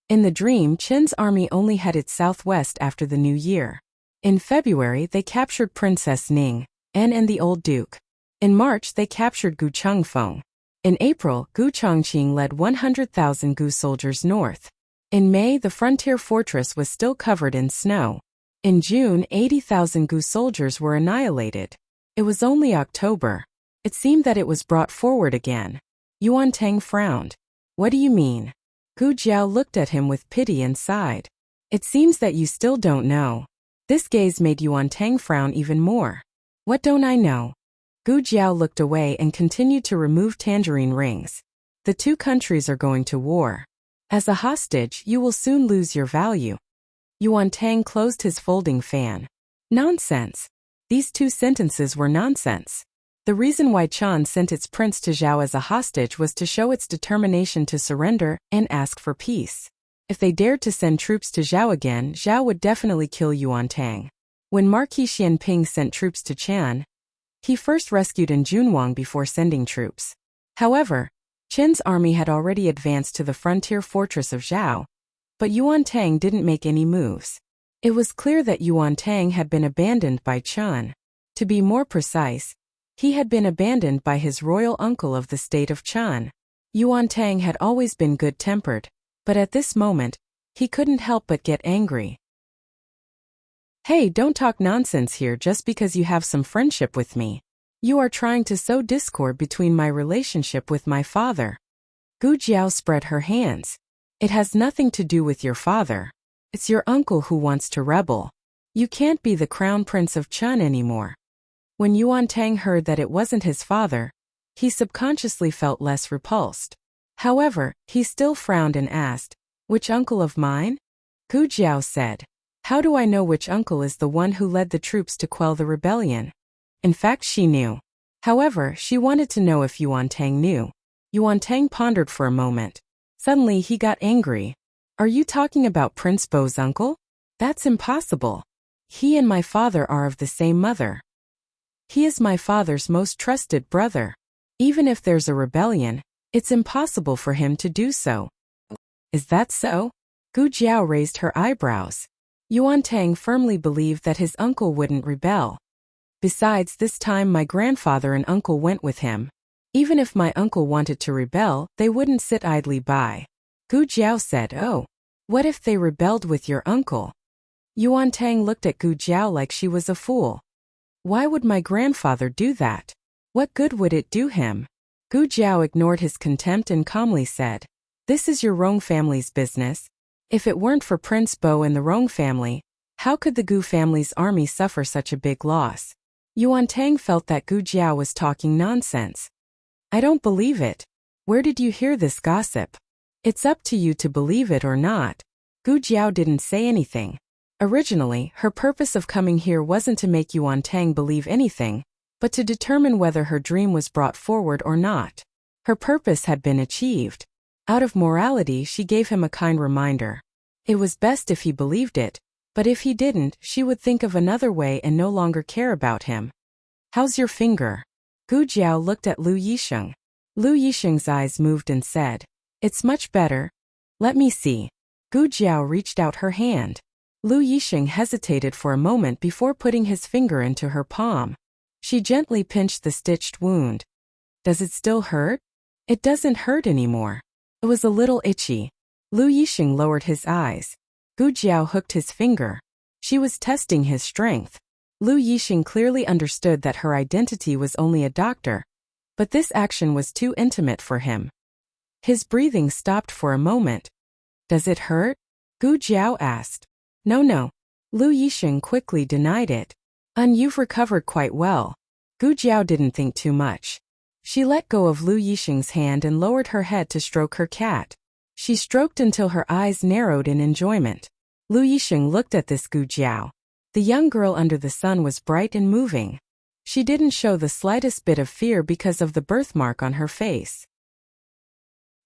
Speaker 1: In the dream, Qin's army only headed southwest after the new year. In February, they captured Princess Ning, and the old duke. In March, they captured Gu Chengfeng. In April, Gu Chongqing led 100,000 Gu soldiers north. In May, the frontier fortress was still covered in snow. In June, 80,000 Gu soldiers were annihilated. It was only October. It seemed that it was brought forward again. Yuan Tang frowned. What do you mean? Gu Jiao looked at him with pity and sighed. It seems that you still don't know. This gaze made Yuan Tang frown even more. What don't I know? Gu Jiao looked away and continued to remove tangerine rings. The two countries are going to war. As a hostage, you will soon lose your value. Yuan Tang closed his folding fan. Nonsense. These two sentences were nonsense. The reason why Chan sent its prince to Zhao as a hostage was to show its determination to surrender and ask for peace. If they dared to send troops to Zhao again, Zhao would definitely kill Yuan Tang. When Marquis Xianping sent troops to Chan, he first rescued in Junwang before sending troops. However, Qin's army had already advanced to the frontier fortress of Zhao, but Yuan Tang didn't make any moves. It was clear that Yuan Tang had been abandoned by Chun. To be more precise, he had been abandoned by his royal uncle of the state of Chun. Yuan Tang had always been good-tempered, but at this moment, he couldn't help but get angry. Hey, don't talk nonsense here just because you have some friendship with me. You are trying to sow discord between my relationship with my father. Gu Jiao spread her hands. It has nothing to do with your father. It's your uncle who wants to rebel. You can't be the crown prince of Chun anymore. When Yuan Tang heard that it wasn't his father, he subconsciously felt less repulsed. However, he still frowned and asked, "Which uncle of mine?" Gu Jiao said, "How do I know which uncle is the one who led the troops to quell the rebellion?" In fact, she knew. However, she wanted to know if Yuan Tang knew. Yuan Tang pondered for a moment. Suddenly he got angry. "Are you talking about Prince Bo's uncle? That's impossible. He and my father are of the same mother. He is my father's most trusted brother. Even if there's a rebellion, it's impossible for him to do so." "Is that so?" Gu Jiao raised her eyebrows. Yuan Tang firmly believed that his uncle wouldn't rebel. Besides, this time my grandfather and uncle went with him. Even if my uncle wanted to rebel, they wouldn't sit idly by. Gu Jiao said, "Oh, what if they rebelled with your uncle?" Yuan Tang looked at Gu Jiao like she was a fool. "Why would my grandfather do that? What good would it do him?" Gu Jiao ignored his contempt and calmly said, "This is your Rong family's business. If it weren't for Prince Bo and the Rong family, how could the Gu family's army suffer such a big loss?" Yuan Tang felt that Gu Jiao was talking nonsense. "I don't believe it. Where did you hear this gossip?" "It's up to you to believe it or not." Gu Jiao didn't say anything. Originally, her purpose of coming here wasn't to make Yuan Tang believe anything, but to determine whether her dream was brought forward or not. Her purpose had been achieved. Out of morality, she gave him a kind reminder. It was best if he believed it, but if he didn't, she would think of another way and no longer care about him. "How's your finger?" Gu Jiao looked at Lu Yisheng. Lu Yisheng's eyes moved and said, "It's much better. Let me see." Gu Jiao reached out her hand. Lu Yisheng hesitated for a moment before putting his finger into her palm. She gently pinched the stitched wound. "Does it still hurt?" "It doesn't hurt anymore. It was a little itchy." Lu Yisheng lowered his eyes. Gu Jiao hooked his finger. She was testing his strength. Lu Yisheng clearly understood that her identity was only a doctor, but this action was too intimate for him. His breathing stopped for a moment. "Does it hurt?" Gu Jiao asked. No. Lu Yisheng quickly denied it. You've recovered quite well." Gu Jiao didn't think too much. She let go of Lu Yisheng's hand and lowered her head to stroke her cat. She stroked until her eyes narrowed in enjoyment. Lu Yisheng looked at this Gu Jiao. The young girl under the sun was bright and moving. She didn't show the slightest bit of fear because of the birthmark on her face.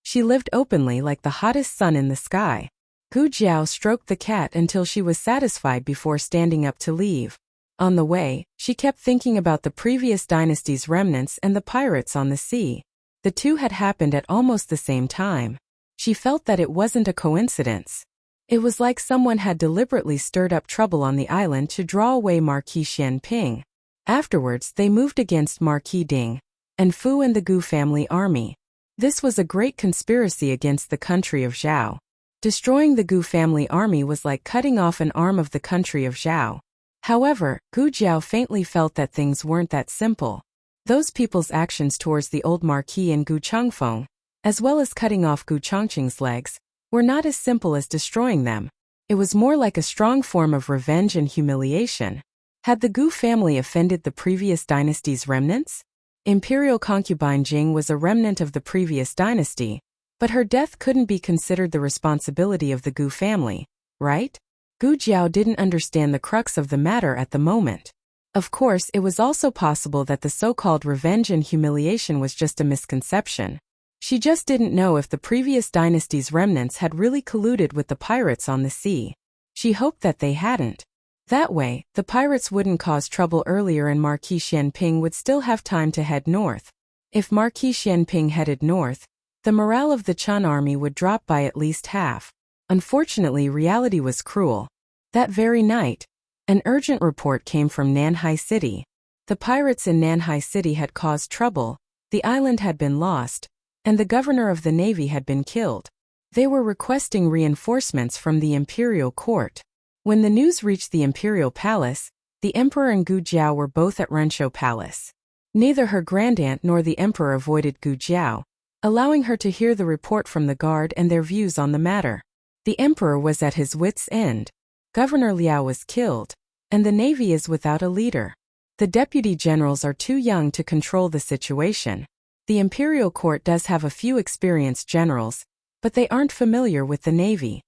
Speaker 1: She lived openly like the hottest sun in the sky. Gu Jiao stroked the cat until she was satisfied before standing up to leave. On the way, she kept thinking about the previous dynasty's remnants and the pirates on the sea. The two had happened at almost the same time. She felt that it wasn't a coincidence. It was like someone had deliberately stirred up trouble on the island to draw away Marquis Xianping. Afterwards, they moved against Marquis Ding and Fu and the Gu family army. This was a great conspiracy against the country of Zhao. Destroying the Gu family army was like cutting off an arm of the country of Zhao. However, Gu Jiao faintly felt that things weren't that simple. Those people's actions towards the old Marquis and Gu Changfeng, as well as cutting off Gu Changqing's legs, were not as simple as destroying them. It was more like a strong form of revenge and humiliation. Had the Gu family offended the previous dynasty's remnants? Imperial concubine Jing was a remnant of the previous dynasty, but her death couldn't be considered the responsibility of the Gu family, right? Gu Jiao didn't understand the crux of the matter at the moment. Of course, it was also possible that the so-called revenge and humiliation was just a misconception. She just didn't know if the previous dynasty's remnants had really colluded with the pirates on the sea. She hoped that they hadn't. That way, the pirates wouldn't cause trouble earlier and Marquis Xianping would still have time to head north. If Marquis Xianping headed north, the morale of the Chun army would drop by at least half. Unfortunately, reality was cruel. That very night, an urgent report came from Nanhai City. The pirates in Nanhai City had caused trouble, the island had been lost, and the governor of the navy had been killed. They were requesting reinforcements from the imperial court. When the news reached the imperial palace, the emperor and Gu Jiao were both at Rensho Palace. Neither her grandaunt nor the emperor avoided Gu Jiao, allowing her to hear the report from the guard and their views on the matter. The emperor was at his wits' end. Governor Liao was killed, and the navy is without a leader. The deputy generals are too young to control the situation. The imperial court does have a few experienced generals, but they aren't familiar with the navy.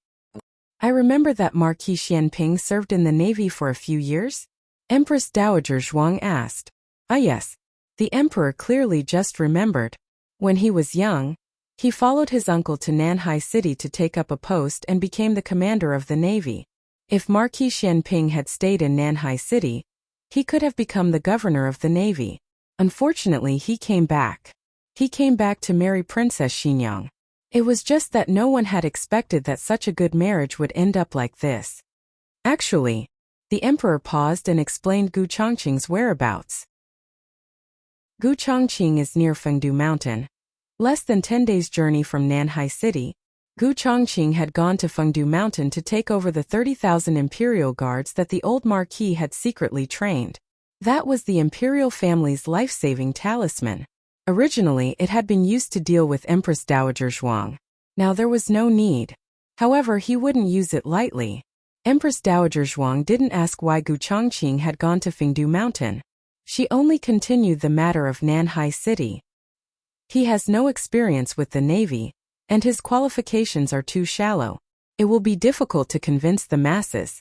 Speaker 1: I remember that Marquis Xianping served in the navy for a few years? Empress Dowager Zhuang asked. Ah yes. The emperor clearly just remembered. When he was young, he followed his uncle to Nanhai City to take up a post and became the commander of the navy. If Marquis Xianping had stayed in Nanhai City, he could have become the governor of the navy. Unfortunately, he came back. He came back to marry Princess Xinyang. It was just that no one had expected that such a good marriage would end up like this. Actually, the emperor paused and explained Gu Chongqing's whereabouts. Gu Chongqing is near Fengdu Mountain. Less than 10 days' journey from Nanhai City, Gu Chongqing had gone to Fengdu Mountain to take over the 30,000 imperial guards that the old marquis had secretly trained. That was the imperial family's life-saving talisman. Originally, it had been used to deal with Empress Dowager Zhuang. Now there was no need. However, he wouldn't use it lightly. Empress Dowager Zhuang didn't ask why Gu Chongqing had gone to Fengdu Mountain. She only continued the matter of Nanhai City. He has no experience with the navy, and his qualifications are too shallow. It will be difficult to convince the masses.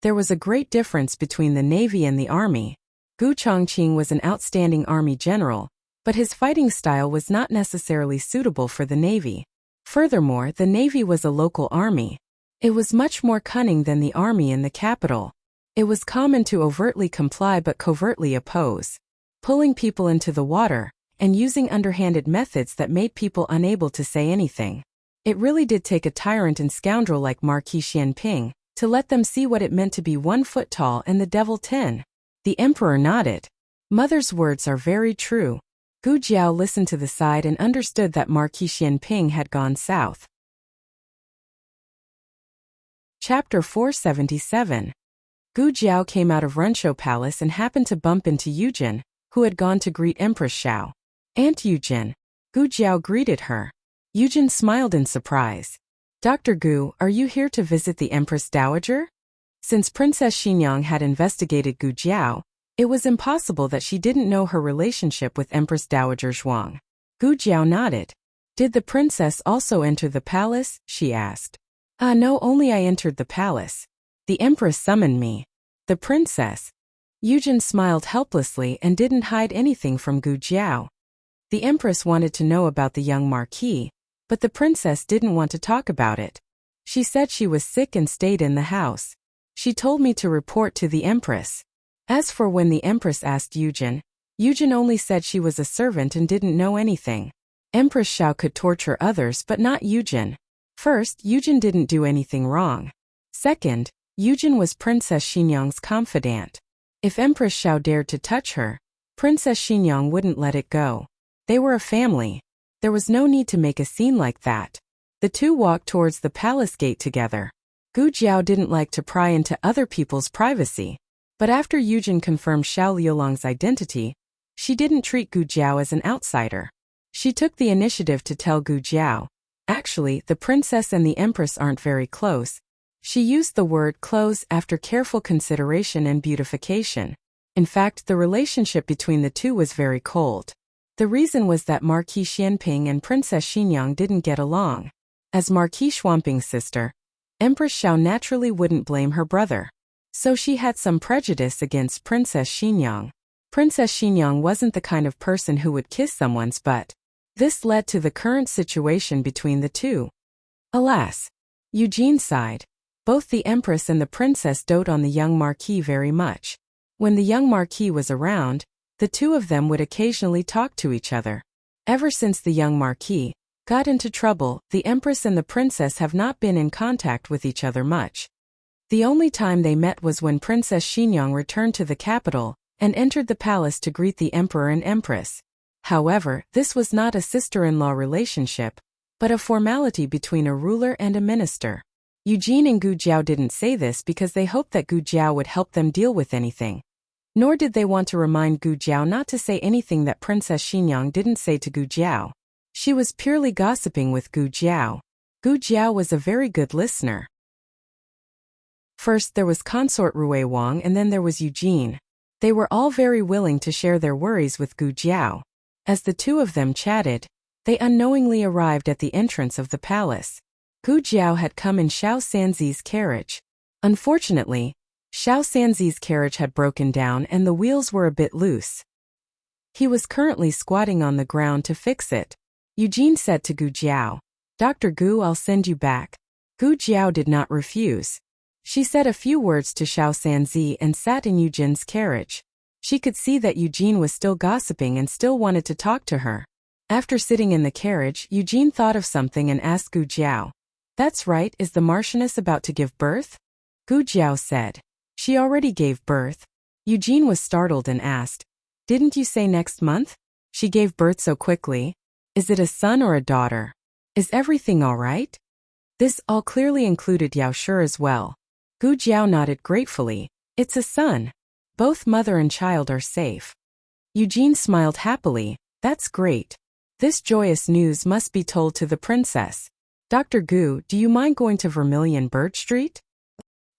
Speaker 1: There was a great difference between the navy and the army. Gu Chongqing was an outstanding army general, but his fighting style was not necessarily suitable for the navy. Furthermore, the navy was a local army. It was much more cunning than the army in the capital. It was common to overtly comply but covertly oppose, pulling people into the water, and using underhanded methods that made people unable to say anything. It really did take a tyrant and scoundrel like Marquis Xianping to let them see what it meant to be 1 foot tall and the devil 10. The emperor nodded. Mother's words are very true. Gu Jiao listened to the side and understood that Marquis Xianping had gone south. Chapter 477. Gu Jiao came out of Rensho Palace and happened to bump into Yujin, who had gone to greet Empress Xiao. Aunt Yujin. Gu Jiao greeted her. Yujin smiled in surprise. Dr. Gu, are you here to visit the Empress Dowager? Since Princess Xinyang had investigated Gu Jiao, it was impossible that she didn't know her relationship with Empress Dowager Zhuang. Gu Jiao nodded. Did the princess also enter the palace? She asked. No, only I entered the palace. The empress summoned me. The princess. Yujin smiled helplessly and didn't hide anything from Gu Jiao. The empress wanted to know about the young marquis, but the princess didn't want to talk about it. She said she was sick and stayed in the house. She told me to report to the empress. As for when the empress asked Yujin, Yujin only said she was a servant and didn't know anything. Empress Xiao could torture others but not Yujin. First, Yujin didn't do anything wrong. Second, Yujin was Princess Xinyang's confidant. If Empress Xiao dared to touch her, Princess Xinyang wouldn't let it go. They were a family. There was no need to make a scene like that. The two walked towards the palace gate together. Gu Jiao didn't like to pry into other people's privacy. But after Yujin confirmed Xiao Liulong's identity, she didn't treat Gu Jiao as an outsider. She took the initiative to tell Gu Jiao. Actually, the princess and the empress aren't very close. She used the word close after careful consideration and beautification. In fact, the relationship between the two was very cold. The reason was that Marquis Xianping and Princess Xinyang didn't get along. As Marquis Xuanping's sister, Empress Xiao naturally wouldn't blame her brother. So she had some prejudice against Princess Xinyang. Princess Xinyang wasn't the kind of person who would kiss someone's butt. This led to the current situation between the two. Alas, Eugene sighed. Both the empress and the princess dote on the young marquis very much. When the young marquis was around, the two of them would occasionally talk to each other. Ever since the young marquis got into trouble, the empress and the princess have not been in contact with each other much. The only time they met was when Princess Xinyang returned to the capital and entered the palace to greet the emperor and empress. However, this was not a sister-in-law relationship, but a formality between a ruler and a minister. Eugene and Gu Jiao didn't say this because they hoped that Gu Jiao would help them deal with anything. Nor did they want to remind Gu Jiao not to say anything that Princess Xinyang didn't say to Gu Jiao. She was purely gossiping with Gu Jiao. Gu Jiao was a very good listener. First there was Consort Rui Wang and then there was Eugene. They were all very willing to share their worries with Gu Jiao. As the two of them chatted, they unknowingly arrived at the entrance of the palace. Gu Jiao had come in Xiao Sanzi's carriage. Unfortunately, Xiao Sanzi's carriage had broken down and the wheels were a bit loose. He was currently squatting on the ground to fix it. Eugene said to Gu Jiao, "Dr. Gu, I'll send you back." Gu Jiao did not refuse. She said a few words to Xiao Sanzi and sat in Eugene's carriage. She could see that Eugene was still gossiping and still wanted to talk to her. After sitting in the carriage, Eugene thought of something and asked Gu Jiao, "That's right, is the Marchioness about to give birth?" Gu Jiao said, "She already gave birth." Eugene was startled and asked, "Didn't you say next month? She gave birth so quickly. Is it a son or a daughter? Is everything all right?" This all clearly included Yao Shi as well. Gu Jiao nodded gratefully. "It's a son. Both mother and child are safe." Eugene smiled happily. "That's great. This joyous news must be told to the princess. Dr. Gu, do you mind going to Vermilion Bird Street?"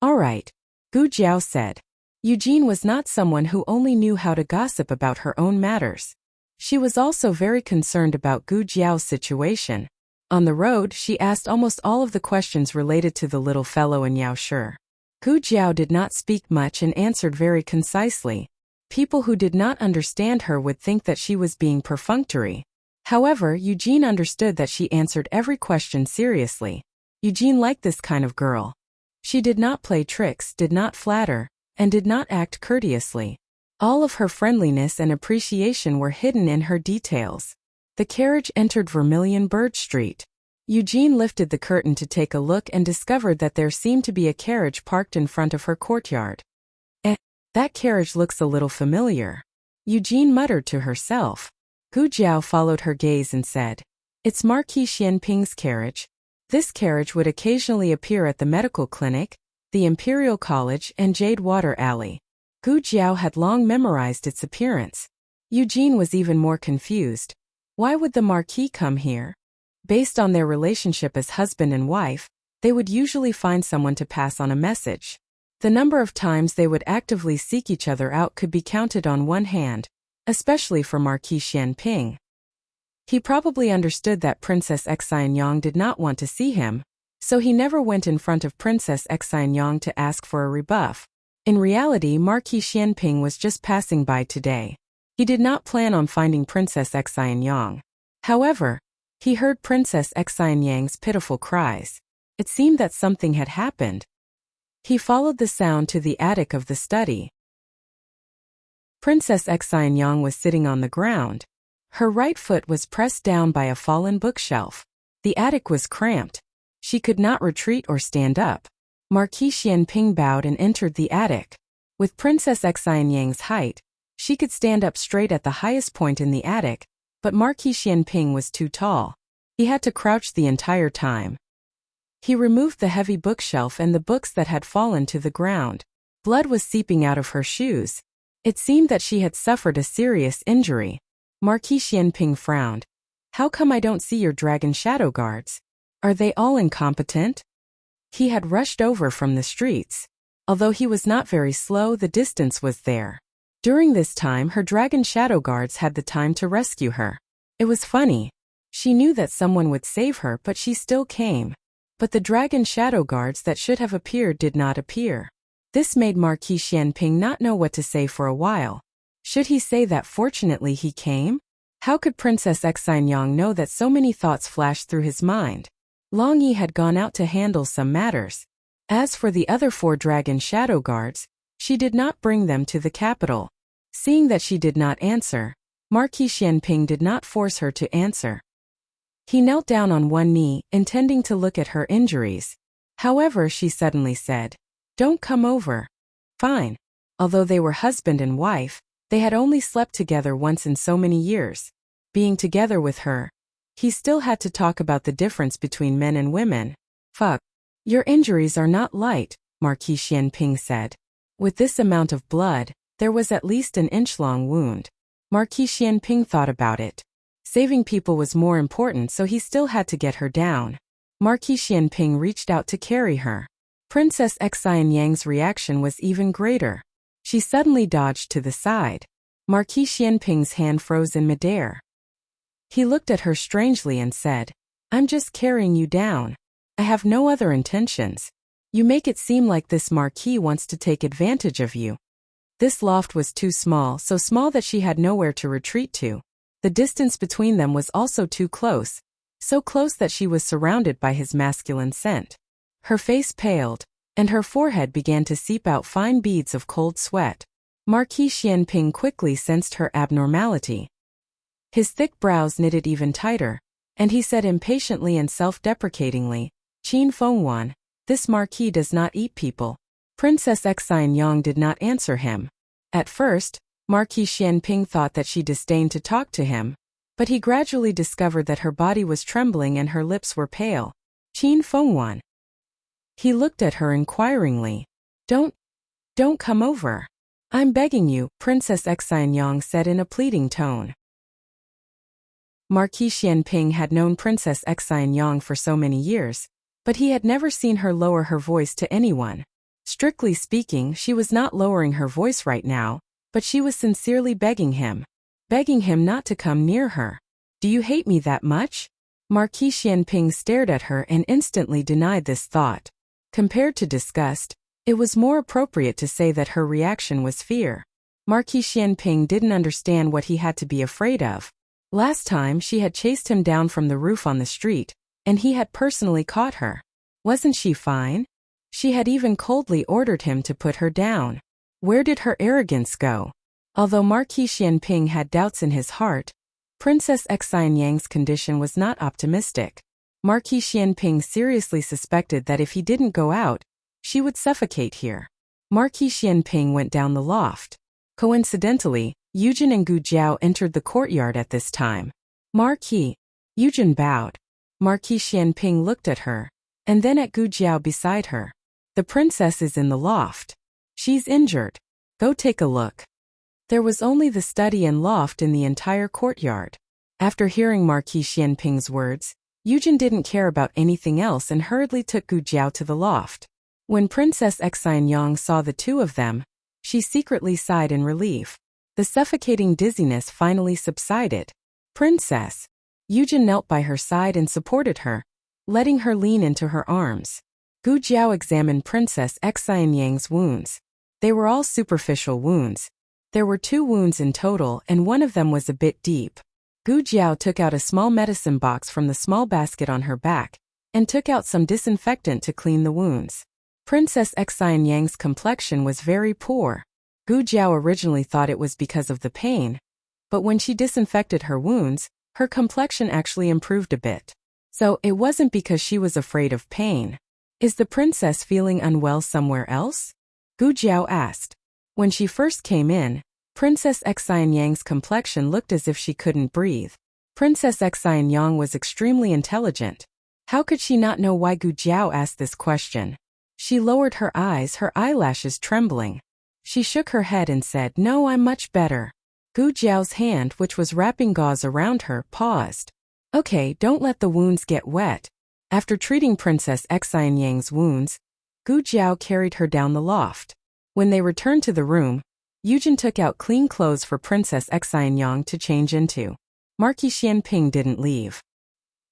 Speaker 1: "All right," Gu Jiao said. Eugene was not someone who only knew how to gossip about her own matters. She was also very concerned about Gu Jiao's situation. On the road, she asked almost all of the questions related to the little fellow and Yao Shi. Gu Jiao did not speak much and answered very concisely. People who did not understand her would think that she was being perfunctory. However, Eugene understood that she answered every question seriously. Eugene liked this kind of girl. She did not play tricks, did not flatter, and did not act courteously. All of her friendliness and appreciation were hidden in her details. The carriage entered Vermilion Bird Street. Eugene lifted the curtain to take a look and discovered that there seemed to be a carriage parked in front of her courtyard. That carriage looks a little familiar." Eugene muttered to herself. Gu Jiao followed her gaze and said, "It's Marquis Xianping's carriage. This carriage would occasionally appear at the medical clinic, the Imperial College, and Jade Water Alley." Gu Jiao had long memorized its appearance. Eugene was even more confused. Why would the Marquis come here? Based on their relationship as husband and wife, they would usually find someone to pass on a message. The number of times they would actively seek each other out could be counted on one hand, especially for Marquis Xianping. He probably understood that Princess Xianyang did not want to see him, so he never went in front of Princess Xianyang to ask for a rebuff. In reality, Marquis Xianping was just passing by today. He did not plan on finding Princess Xianyang. However, he heard Princess Xianyang's pitiful cries. It seemed that something had happened. He followed the sound to the attic of the study. Princess Xianyang was sitting on the ground. Her right foot was pressed down by a fallen bookshelf. The attic was cramped. She could not retreat or stand up. Marquis Xianping bowed and entered the attic. With Princess Xianyang's height, she could stand up straight at the highest point in the attic, but Marquis Xianping was too tall. He had to crouch the entire time. He removed the heavy bookshelf and the books that had fallen to the ground. Blood was seeping out of her shoes. It seemed that she had suffered a serious injury. Marquis Xianping frowned. "How come I don't see your dragon shadow guards? Are they all incompetent?" He had rushed over from the streets. Although he was not very slow, the distance was there. During this time, her dragon shadow guards had the time to rescue her. It was funny. She knew that someone would save her, but she still came. But the dragon shadow guards that should have appeared did not appear. This made Marquis Xianping not know what to say for a while. Should he say that fortunately he came? How could Princess Xianyang know that so many thoughts flashed through his mind? Long Yi had gone out to handle some matters. As for the other 4 dragon shadow guards, she did not bring them to the capital. Seeing that she did not answer, Marquis Xianping did not force her to answer. He knelt down on one knee, intending to look at her injuries. However, she suddenly said, Don't come over. Fine. Although they were husband and wife, they had only slept together once in so many years. Being together with her, he still had to talk about the difference between men and women. Fuck. Your injuries are not light, Marquis Xianping said. With this amount of blood, there was at least an inch-long wound. Marquis Xianping thought about it. Saving people was more important, so he still had to get her down. Marquis Xianping reached out to carry her. Princess Xianyang's reaction was even greater. She suddenly dodged to the side. Marquis Xianping's hand froze in midair. He looked at her strangely and said, I'm just carrying you down. I have no other intentions. You make it seem like this Marquis wants to take advantage of you. This loft was too small, so small that she had nowhere to retreat to. The distance between them was also too close, so close that she was surrounded by his masculine scent. Her face paled, and her forehead began to seep out fine beads of cold sweat. Marquis Xianping quickly sensed her abnormality. His thick brows knitted even tighter, and he said impatiently and self-deprecatingly, Qin Fengwan, this Marquis does not eat people. Princess Xianyang did not answer him. At first, Marquis Xianping thought that she disdained to talk to him, but he gradually discovered that her body was trembling and her lips were pale. Qin Fengwan. He looked at her inquiringly. Don't come over. I'm begging you, Princess Xianyang said in a pleading tone. Marquis Xianping had known Princess Xianyang for so many years, but he had never seen her lower her voice to anyone. Strictly speaking, she was not lowering her voice right now, but she was sincerely begging him not to come near her. Do you hate me that much? Marquis Xianping stared at her and instantly denied this thought. Compared to disgust, it was more appropriate to say that her reaction was fear. Marquis Xianping didn't understand what he had to be afraid of. Last time she had chased him down from the roof on the street, and he had personally caught her. Wasn't she fine? She had even coldly ordered him to put her down. Where did her arrogance go? Although Marquis Xianping had doubts in his heart, Princess Xianyang's condition was not optimistic. Marquis Xianping seriously suspected that if he didn't go out, she would suffocate here. Marquis Xianping went down the loft. Coincidentally, Yujin and Gu Jiao entered the courtyard at this time. Marquis. Yujin bowed. Marquis Xianping looked at her, and then at Gu Jiao beside her. The princess is in the loft. She's injured. Go take a look. There was only the study and loft in the entire courtyard. After hearing Marquis Xianping's words, Yujin didn't care about anything else and hurriedly took Gu Jiao to the loft. When Princess Xianyang saw the two of them, she secretly sighed in relief. The suffocating dizziness finally subsided. Princess. Yujin knelt by her side and supported her, letting her lean into her arms. Gu Jiao examined Princess Xianyang's wounds. They were all superficial wounds. There were 2 wounds in total and one of them was a bit deep. Gu Jiao took out a small medicine box from the small basket on her back, and took out some disinfectant to clean the wounds. Princess Xianyang's complexion was very poor. Gu Jiao originally thought it was because of the pain, but when she disinfected her wounds, her complexion actually improved a bit. So it wasn't because she was afraid of pain. Is the princess feeling unwell somewhere else? Gu Jiao asked. When she first came in, Princess Xianyang's complexion looked as if she couldn't breathe. Princess Xianyang was extremely intelligent. How could she not know why Gu Jiao asked this question? She lowered her eyes, her eyelashes trembling. She shook her head and said, No, I'm much better. Gu Jiao's hand, which was wrapping gauze around her, paused. Okay, don't let the wounds get wet. After treating Princess Xianyang's wounds, Gu Jiao carried her down the loft. When they returned to the room, Yujin took out clean clothes for Princess Xianyang to change into. Marquis Xianping didn't leave.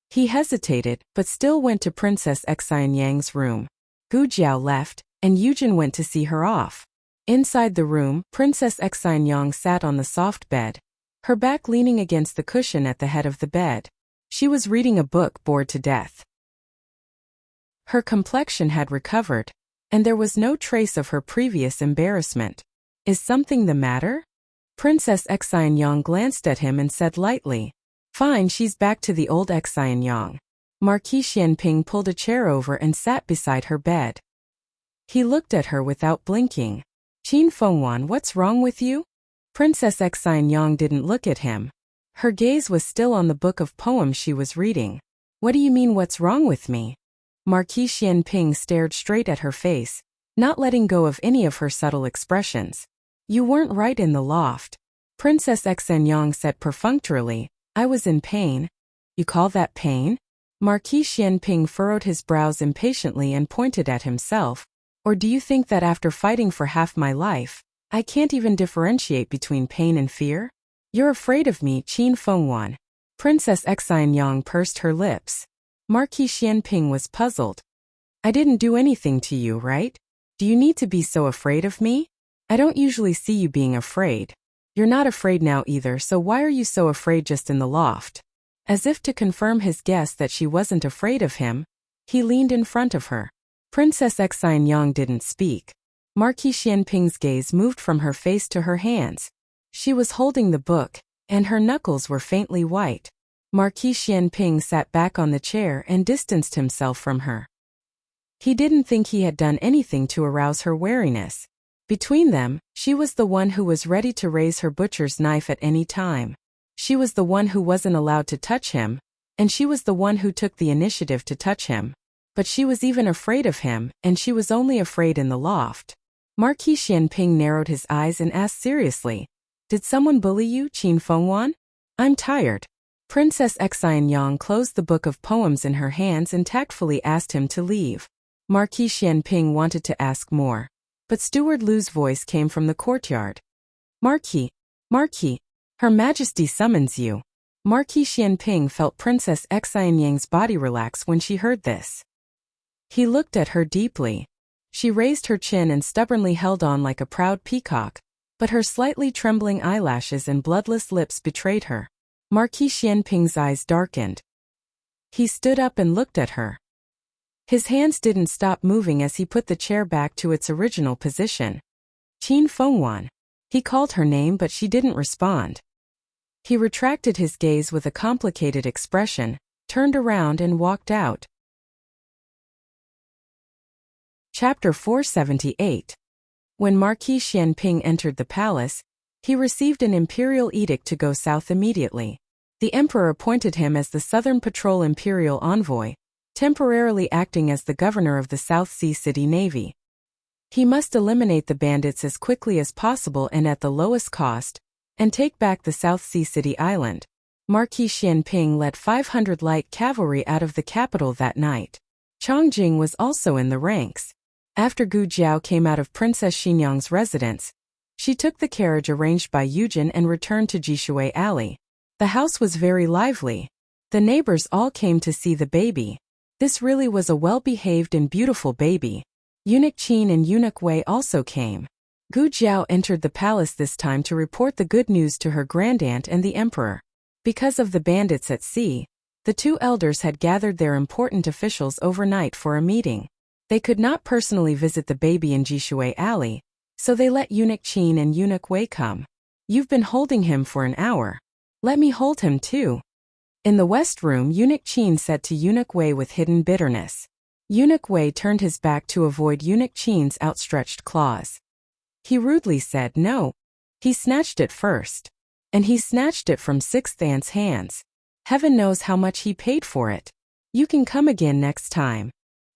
Speaker 1: He hesitated, but still went to Princess Xianyang's room. Gu Jiao left, and Yujin went to see her off. Inside the room, Princess Xianyang sat on the soft bed, her back leaning against the cushion at the head of the bed. She was reading a book, bored to death. Her complexion had recovered, and there was no trace of her previous embarrassment. Is something the matter? Princess Xianyang glanced at him and said lightly, Fine, she's back to the old Xianyang. Marquis Xianping pulled a chair over and sat beside her bed. He looked at her without blinking. Qin Fengwan, what's wrong with you? Princess Xianyang didn't look at him. Her gaze was still on the book of poems she was reading. What do you mean what's wrong with me? Marquis Xianping stared straight at her face, not letting go of any of her subtle expressions. You weren't right in the loft. Princess Xianyang said perfunctorily, I was in pain. You call that pain? Marquis Xianping furrowed his brows impatiently and pointed at himself. Or do you think that after fighting for half my life, I can't even differentiate between pain and fear? You're afraid of me, Qin Fengwan. Princess Xianyang pursed her lips. Marquis Xianping was puzzled. I didn't do anything to you, right? Do you need to be so afraid of me? I don't usually see you being afraid. You're not afraid now either, so why are you so afraid just in the loft? As if to confirm his guess that she wasn't afraid of him, he leaned in front of her. Princess Xianyang didn't speak. Marquis Xianping's gaze moved from her face to her hands. She was holding the book, and her knuckles were faintly white. Marquis Xianping sat back on the chair and distanced himself from her. He didn't think he had done anything to arouse her wariness. Between them, she was the one who was ready to raise her butcher's knife at any time. She was the one who wasn't allowed to touch him, and she was the one who took the initiative to touch him. But she was even afraid of him, and she was only afraid in the loft. Marquis Xianping narrowed his eyes and asked seriously, Did someone bully you, Qin Fengwan? I'm tired. Princess Xianyang closed the book of poems in her hands and tactfully asked him to leave. Marquis Xianping wanted to ask more, but Steward Lu's voice came from the courtyard. Marquis, Her Majesty summons you. Marquis Xianping felt Princess Xianyang's body relax when she heard this. He looked at her deeply. She raised her chin and stubbornly held on like a proud peacock, but her slightly trembling eyelashes and bloodless lips betrayed her. Marquis Xianping's eyes darkened. He stood up and looked at her. His hands didn't stop moving as he put the chair back to its original position. Qin Fengwan. He called her name but she didn't respond. He retracted his gaze with a complicated expression, turned around and walked out. Chapter 478. When Marquis Xianping entered the palace, he received an imperial edict to go south immediately. The emperor appointed him as the Southern Patrol Imperial Envoy, temporarily acting as the governor of the South Sea City Navy. He must eliminate the bandits as quickly as possible and at the lowest cost, and take back the South Sea City Island. Marquis Xianping led 500 light cavalry out of the capital that night. Chongjing was also in the ranks. After Gu Jiao came out of Princess Xinyang's residence, she took the carriage arranged by Yujin and returned to Jishui Alley. The house was very lively. The neighbors all came to see the baby. This really was a well-behaved and beautiful baby. Eunuch Qin and Eunuch Wei also came. Gu Jiao entered the palace this time to report the good news to her grandaunt and the emperor. Because of the bandits at sea, the two elders had gathered their important officials overnight for a meeting. They could not personally visit the baby in Jishui Alley, so they let Eunuch Qin and Eunuch Wei come. You've been holding him for an hour. Let me hold him too. In the west room, Eunuch Qin said to Eunuch Wei with hidden bitterness. Eunuch Wei turned his back to avoid Eunuch Qin's outstretched claws. He rudely said no. He snatched it first. And he snatched it from Sixth Aunt's hands. Heaven knows how much he paid for it. You can come again next time.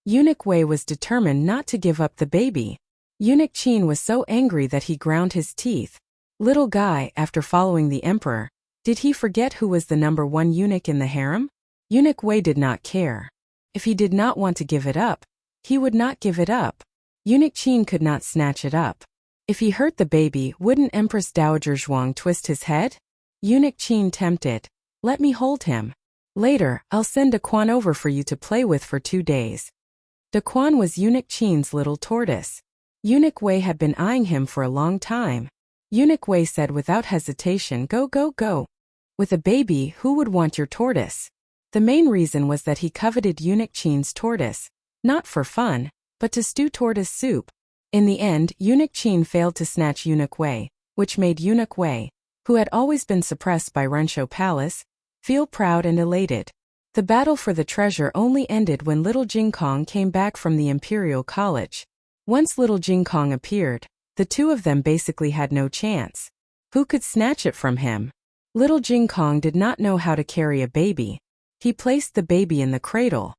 Speaker 1: Eunuch Wei was determined not to give up the baby. Eunuch Qin was so angry that he ground his teeth. Little guy, after following the emperor, did he forget who was the number one eunuch in the harem? Eunuch Wei did not care. If he did not want to give it up, he would not give it up. Eunuch Qin could not snatch it up. If he hurt the baby, wouldn't Empress Dowager Zhuang twist his head? Eunuch Qin tempted. Let me hold him. Later, I'll send Daquan over for you to play with for 2 days. Daquan was Eunuch Qin's little tortoise. Eunuch Wei had been eyeing him for a long time. Eunuch Wei said without hesitation, go, go, go. With a baby, who would want your tortoise? The main reason was that he coveted Eunuch Qin's tortoise, not for fun, but to stew tortoise soup. In the end, Eunuch Qin failed to snatch Eunuch Wei, which made Eunuch Wei, who had always been suppressed by Rensho Palace, feel proud and elated. The battle for the treasure only ended when little Jing Kong came back from the Imperial College. Once little Jing-Kong appeared, the two of them basically had no chance. Who could snatch it from him? Little Jing-Kong did not know how to carry a baby. He placed the baby in the cradle.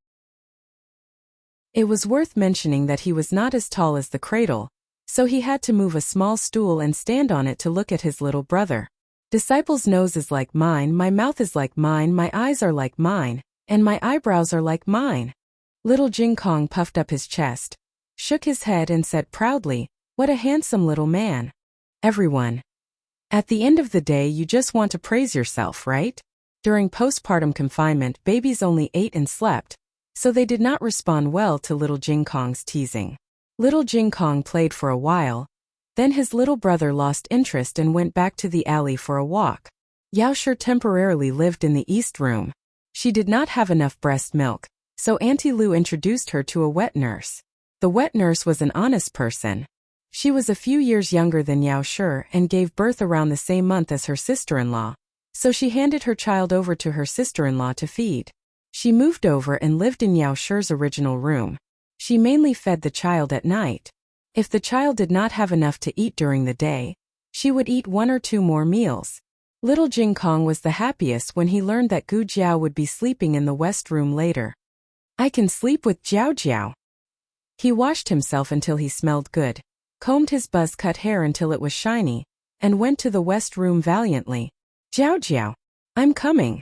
Speaker 1: It was worth mentioning that he was not as tall as the cradle, so he had to move a small stool and stand on it to look at his little brother. Disciple's nose is like mine, my mouth is like mine, my eyes are like mine, and my eyebrows are like mine. Little Jing-Kong puffed up his chest, shook his head and said proudly, "What a handsome little man." Everyone. At the end of the day you just want to praise yourself, right? During postpartum confinement, babies only ate and slept, so they did not respond well to little Jing-Kong's teasing. Little Jing-Kong played for a while, then his little brother lost interest and went back to the alley for a walk. Yao Shi temporarily lived in the east room. She did not have enough breast milk, so Auntie Lu introduced her to a wet nurse. The wet nurse was an honest person. She was a few years younger than Yao Shi and gave birth around the same month as her sister-in-law, so she handed her child over to her sister-in-law to feed. She moved over and lived in Yao Shi's original room. She mainly fed the child at night. If the child did not have enough to eat during the day, she would eat 1 or 2 more meals. Little Jing-Kong was the happiest when he learned that Gu Jiao would be sleeping in the west room later. I can sleep with Jiao Jiao. He washed himself until he smelled good, combed his buzz-cut hair until it was shiny, and went to the west room valiantly. Jiao Jiao, I'm coming.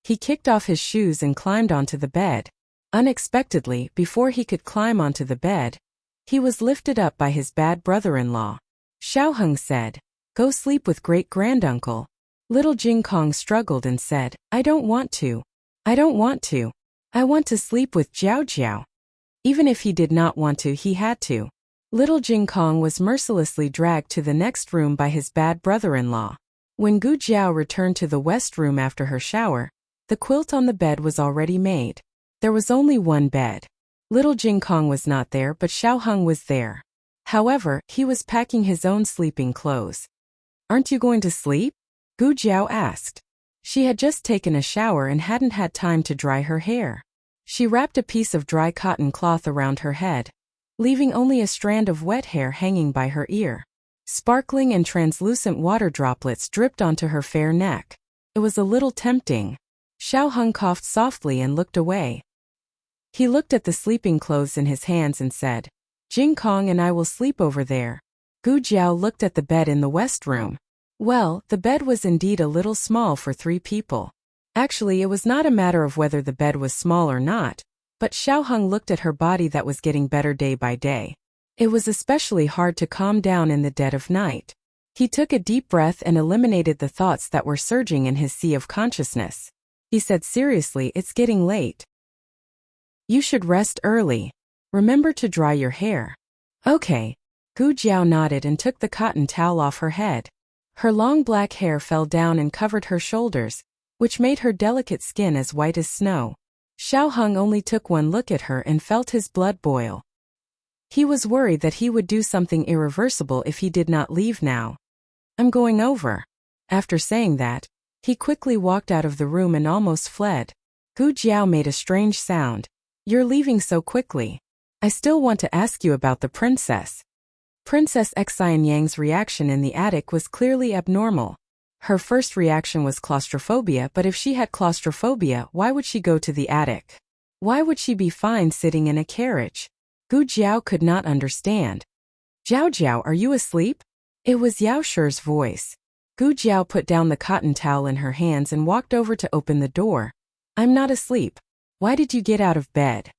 Speaker 1: He kicked off his shoes and climbed onto the bed. Unexpectedly, before he could climb onto the bed, he was lifted up by his bad brother-in-law. Xiaoheng said, "Go sleep with great-granduncle." Little Jing-Kong struggled and said, I don't want to. I don't want to. I want to sleep with Jiao Jiao. Even if he did not want to, he had to. Little Jing-Kong was mercilessly dragged to the next room by his bad brother-in-law. When Gu Jiao returned to the west room after her shower, the quilt on the bed was already made. There was only one bed. Little Jing-Kong was not there, but Xiaoheng was there. However, he was packing his own sleeping clothes. Aren't you going to sleep? Gu Jiao asked. She had just taken a shower and hadn't had time to dry her hair. She wrapped a piece of dry cotton cloth around her head, leaving only a strand of wet hair hanging by her ear. Sparkling and translucent water droplets dripped onto her fair neck. It was a little tempting. Xiaoheng coughed softly and looked away. He looked at the sleeping clothes in his hands and said, Jing-Kong and I will sleep over there. Gu Jiao looked at the bed in the west room. Well, the bed was indeed a little small for 3 people. Actually, it was not a matter of whether the bed was small or not, but Xiaoheng looked at her body that was getting better day by day. It was especially hard to calm down in the dead of night. He took a deep breath and eliminated the thoughts that were surging in his sea of consciousness. He said seriously, it's getting late. You should rest early. Remember to dry your hair. Okay. Gu Jiao nodded and took the cotton towel off her head. Her long black hair fell down and covered her shoulders, which made her delicate skin as white as snow. Xiaoheng only took one look at her and felt his blood boil. He was worried that he would do something irreversible if he did not leave now. I'm going over. After saying that, he quickly walked out of the room and almost fled. Gu Jiao made a strange sound. You're leaving so quickly. I still want to ask you about the princess. Princess Xian Yang's reaction in the attic was clearly abnormal. Her first reaction was claustrophobia, but if she had claustrophobia, why would she go to the attic? Why would she be fine sitting in a carriage? Gu Jiao could not understand. Jiao Jiao, are you asleep? It was Yao Shi's voice. Gu Jiao put down the cotton towel in her hands and walked over to open the door. I'm not asleep. Why did you get out of bed?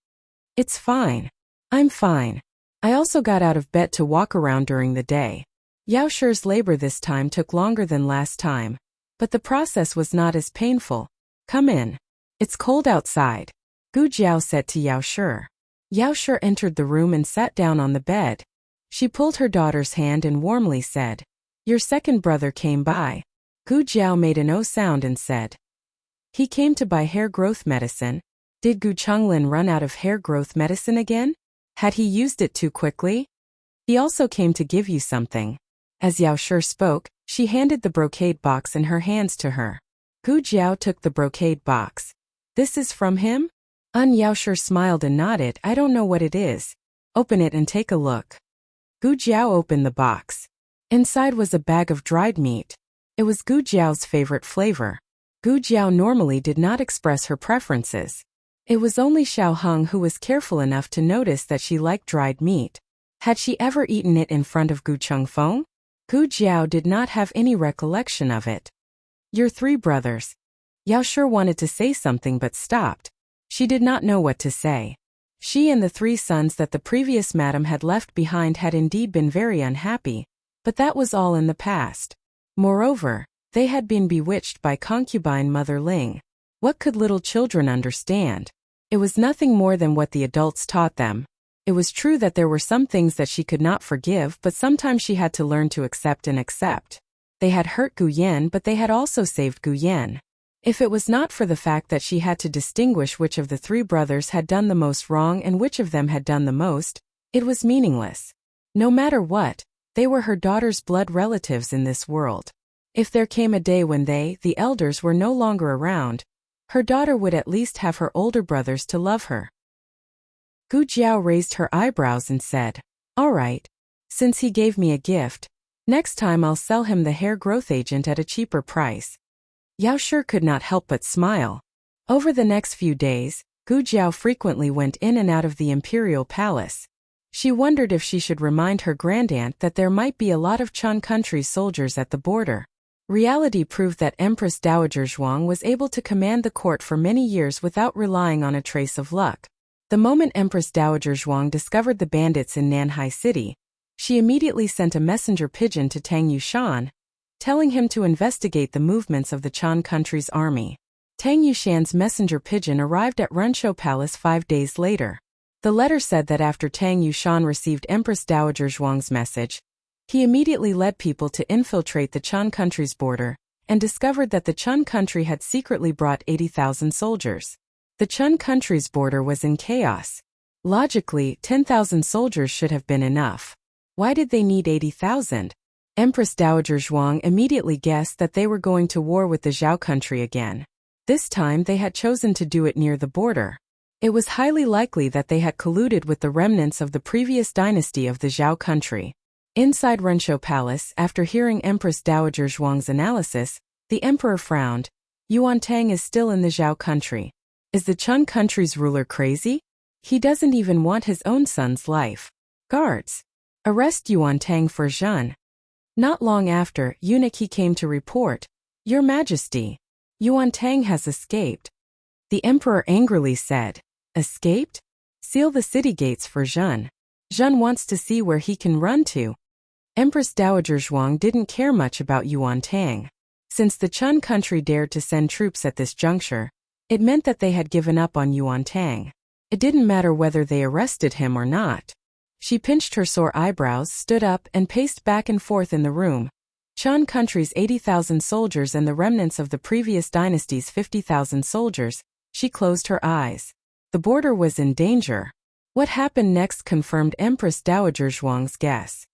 Speaker 1: It's fine. I'm fine. I also got out of bed to walk around during the day. Yao Shi's labor this time took longer than last time, but the process was not as painful. Come in. It's cold outside, Gu Jiao said to Yao Shi. Yao Shi entered the room and sat down on the bed. She pulled her daughter's hand and warmly said, Your second brother came by. Gu Jiao made an O sound and said, He came to buy hair growth medicine. Did Gu Chonglin run out of hair growth medicine again? Had he used it too quickly? He also came to give you something. As Yao Shi spoke, she handed the brocade box in her hands to her. Gu Jiao took the brocade box. This is from him? Yao Shi smiled and nodded. I don't know what it is. Open it and take a look. Gu Jiao opened the box. Inside was a bag of dried meat. It was Gu Jiao's favorite flavor. Gu Jiao normally did not express her preferences. It was only Xiao Heng who was careful enough to notice that she liked dried meat. Had she ever eaten it in front of Gu Chengfeng? Gu Jiao did not have any recollection of it. Your 3 brothers. Yao sure wanted to say something but stopped. She did not know what to say. She and the 3 sons that the previous madam had left behind had indeed been very unhappy, but that was all in the past. Moreover, they had been bewitched by concubine Mother Ling. What could little children understand? It was nothing more than what the adults taught them. It was true that there were some things that she could not forgive, but sometimes she had to learn to accept and accept. They had hurt Gu Yan, but they had also saved Gu Yan. If it was not for the fact that she had to distinguish which of the 3 brothers had done the most wrong and which of them had done the most, it was meaningless. No matter what, they were her daughter's blood relatives in this world. If there came a day when they, the elders, were no longer around, her daughter would at least have her older brothers to love her. Gu Jiao raised her eyebrows and said, "All right. Since he gave me a gift, next time I'll sell him the hair growth agent at a cheaper price." Yao sure could not help but smile. Over the next few days, Gu Jiao frequently went in and out of the imperial palace. She wondered if she should remind her grandaunt that there might be a lot of Chun country soldiers at the border. Reality proved that Empress Dowager Zhuang was able to command the court for many years without relying on a trace of luck. The moment Empress Dowager Zhuang discovered the bandits in Nanhai City, she immediately sent a messenger pigeon to Tang Yushan, telling him to investigate the movements of the Chun country's army. Tang Yushan's messenger pigeon arrived at Renshou Palace 5 days later. The letter said that after Tang Yushan received Empress Dowager Zhuang's message, he immediately led people to infiltrate the Chun country's border and discovered that the Chun country had secretly brought 80,000 soldiers. The Chun country's border was in chaos. Logically, 10,000 soldiers should have been enough. Why did they need 80,000? Empress Dowager Zhuang immediately guessed that they were going to war with the Zhao country again. This time they had chosen to do it near the border. It was highly likely that they had colluded with the remnants of the previous dynasty of the Zhao country. Inside Renshou Palace, after hearing Empress Dowager Zhuang's analysis, the emperor frowned. Yuan Tang is still in the Zhao country. Is the Chun country's ruler crazy? He doesn't even want his own son's life. Guards! Arrest Yuan Tang for Zhen. Not long after, eunuch he came to report, Your Majesty, Yuan Tang has escaped. The emperor angrily said, Escaped? Seal the city gates for Zhen. Zhen wants to see where he can run to. Empress Dowager Zhuang didn't care much about Yuan Tang. Since the Chun country dared to send troops at this juncture, it meant that they had given up on Yuan Tang. It didn't matter whether they arrested him or not. She pinched her sore eyebrows, stood up, and paced back and forth in the room. Chun country's 80,000 soldiers and the remnants of the previous dynasty's 50,000 soldiers. She closed her eyes. The border was in danger. What happened next confirmed Empress Dowager Zhuang's guess.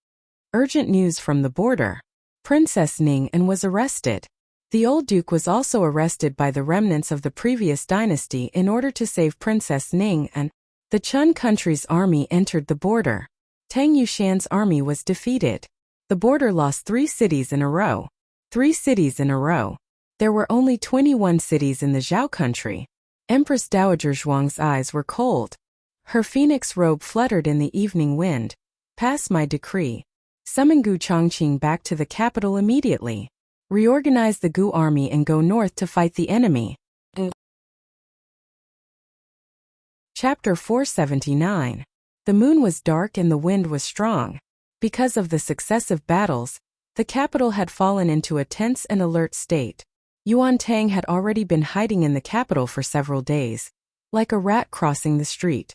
Speaker 1: Urgent news from the border. Princess Ning and was arrested. The old duke was also arrested by the remnants of the previous dynasty in order to save Princess Ning, and the Chun country's army entered the border. Tang Yushan's army was defeated. The border lost 3 cities in a row. 3 cities in a row. There were only 21 cities in the Zhao country. Empress Dowager Zhuang's eyes were cold. Her phoenix robe fluttered in the evening wind. Pass my decree. Summon Gu Chongqing back to the capital immediately. Reorganize the Gu army and go north to fight the enemy. Chapter 479. The moon was dark and the wind was strong. Because of the successive battles, the capital had fallen into a tense and alert state. Yuan Tang had already been hiding in the capital for several days, like a rat crossing the street.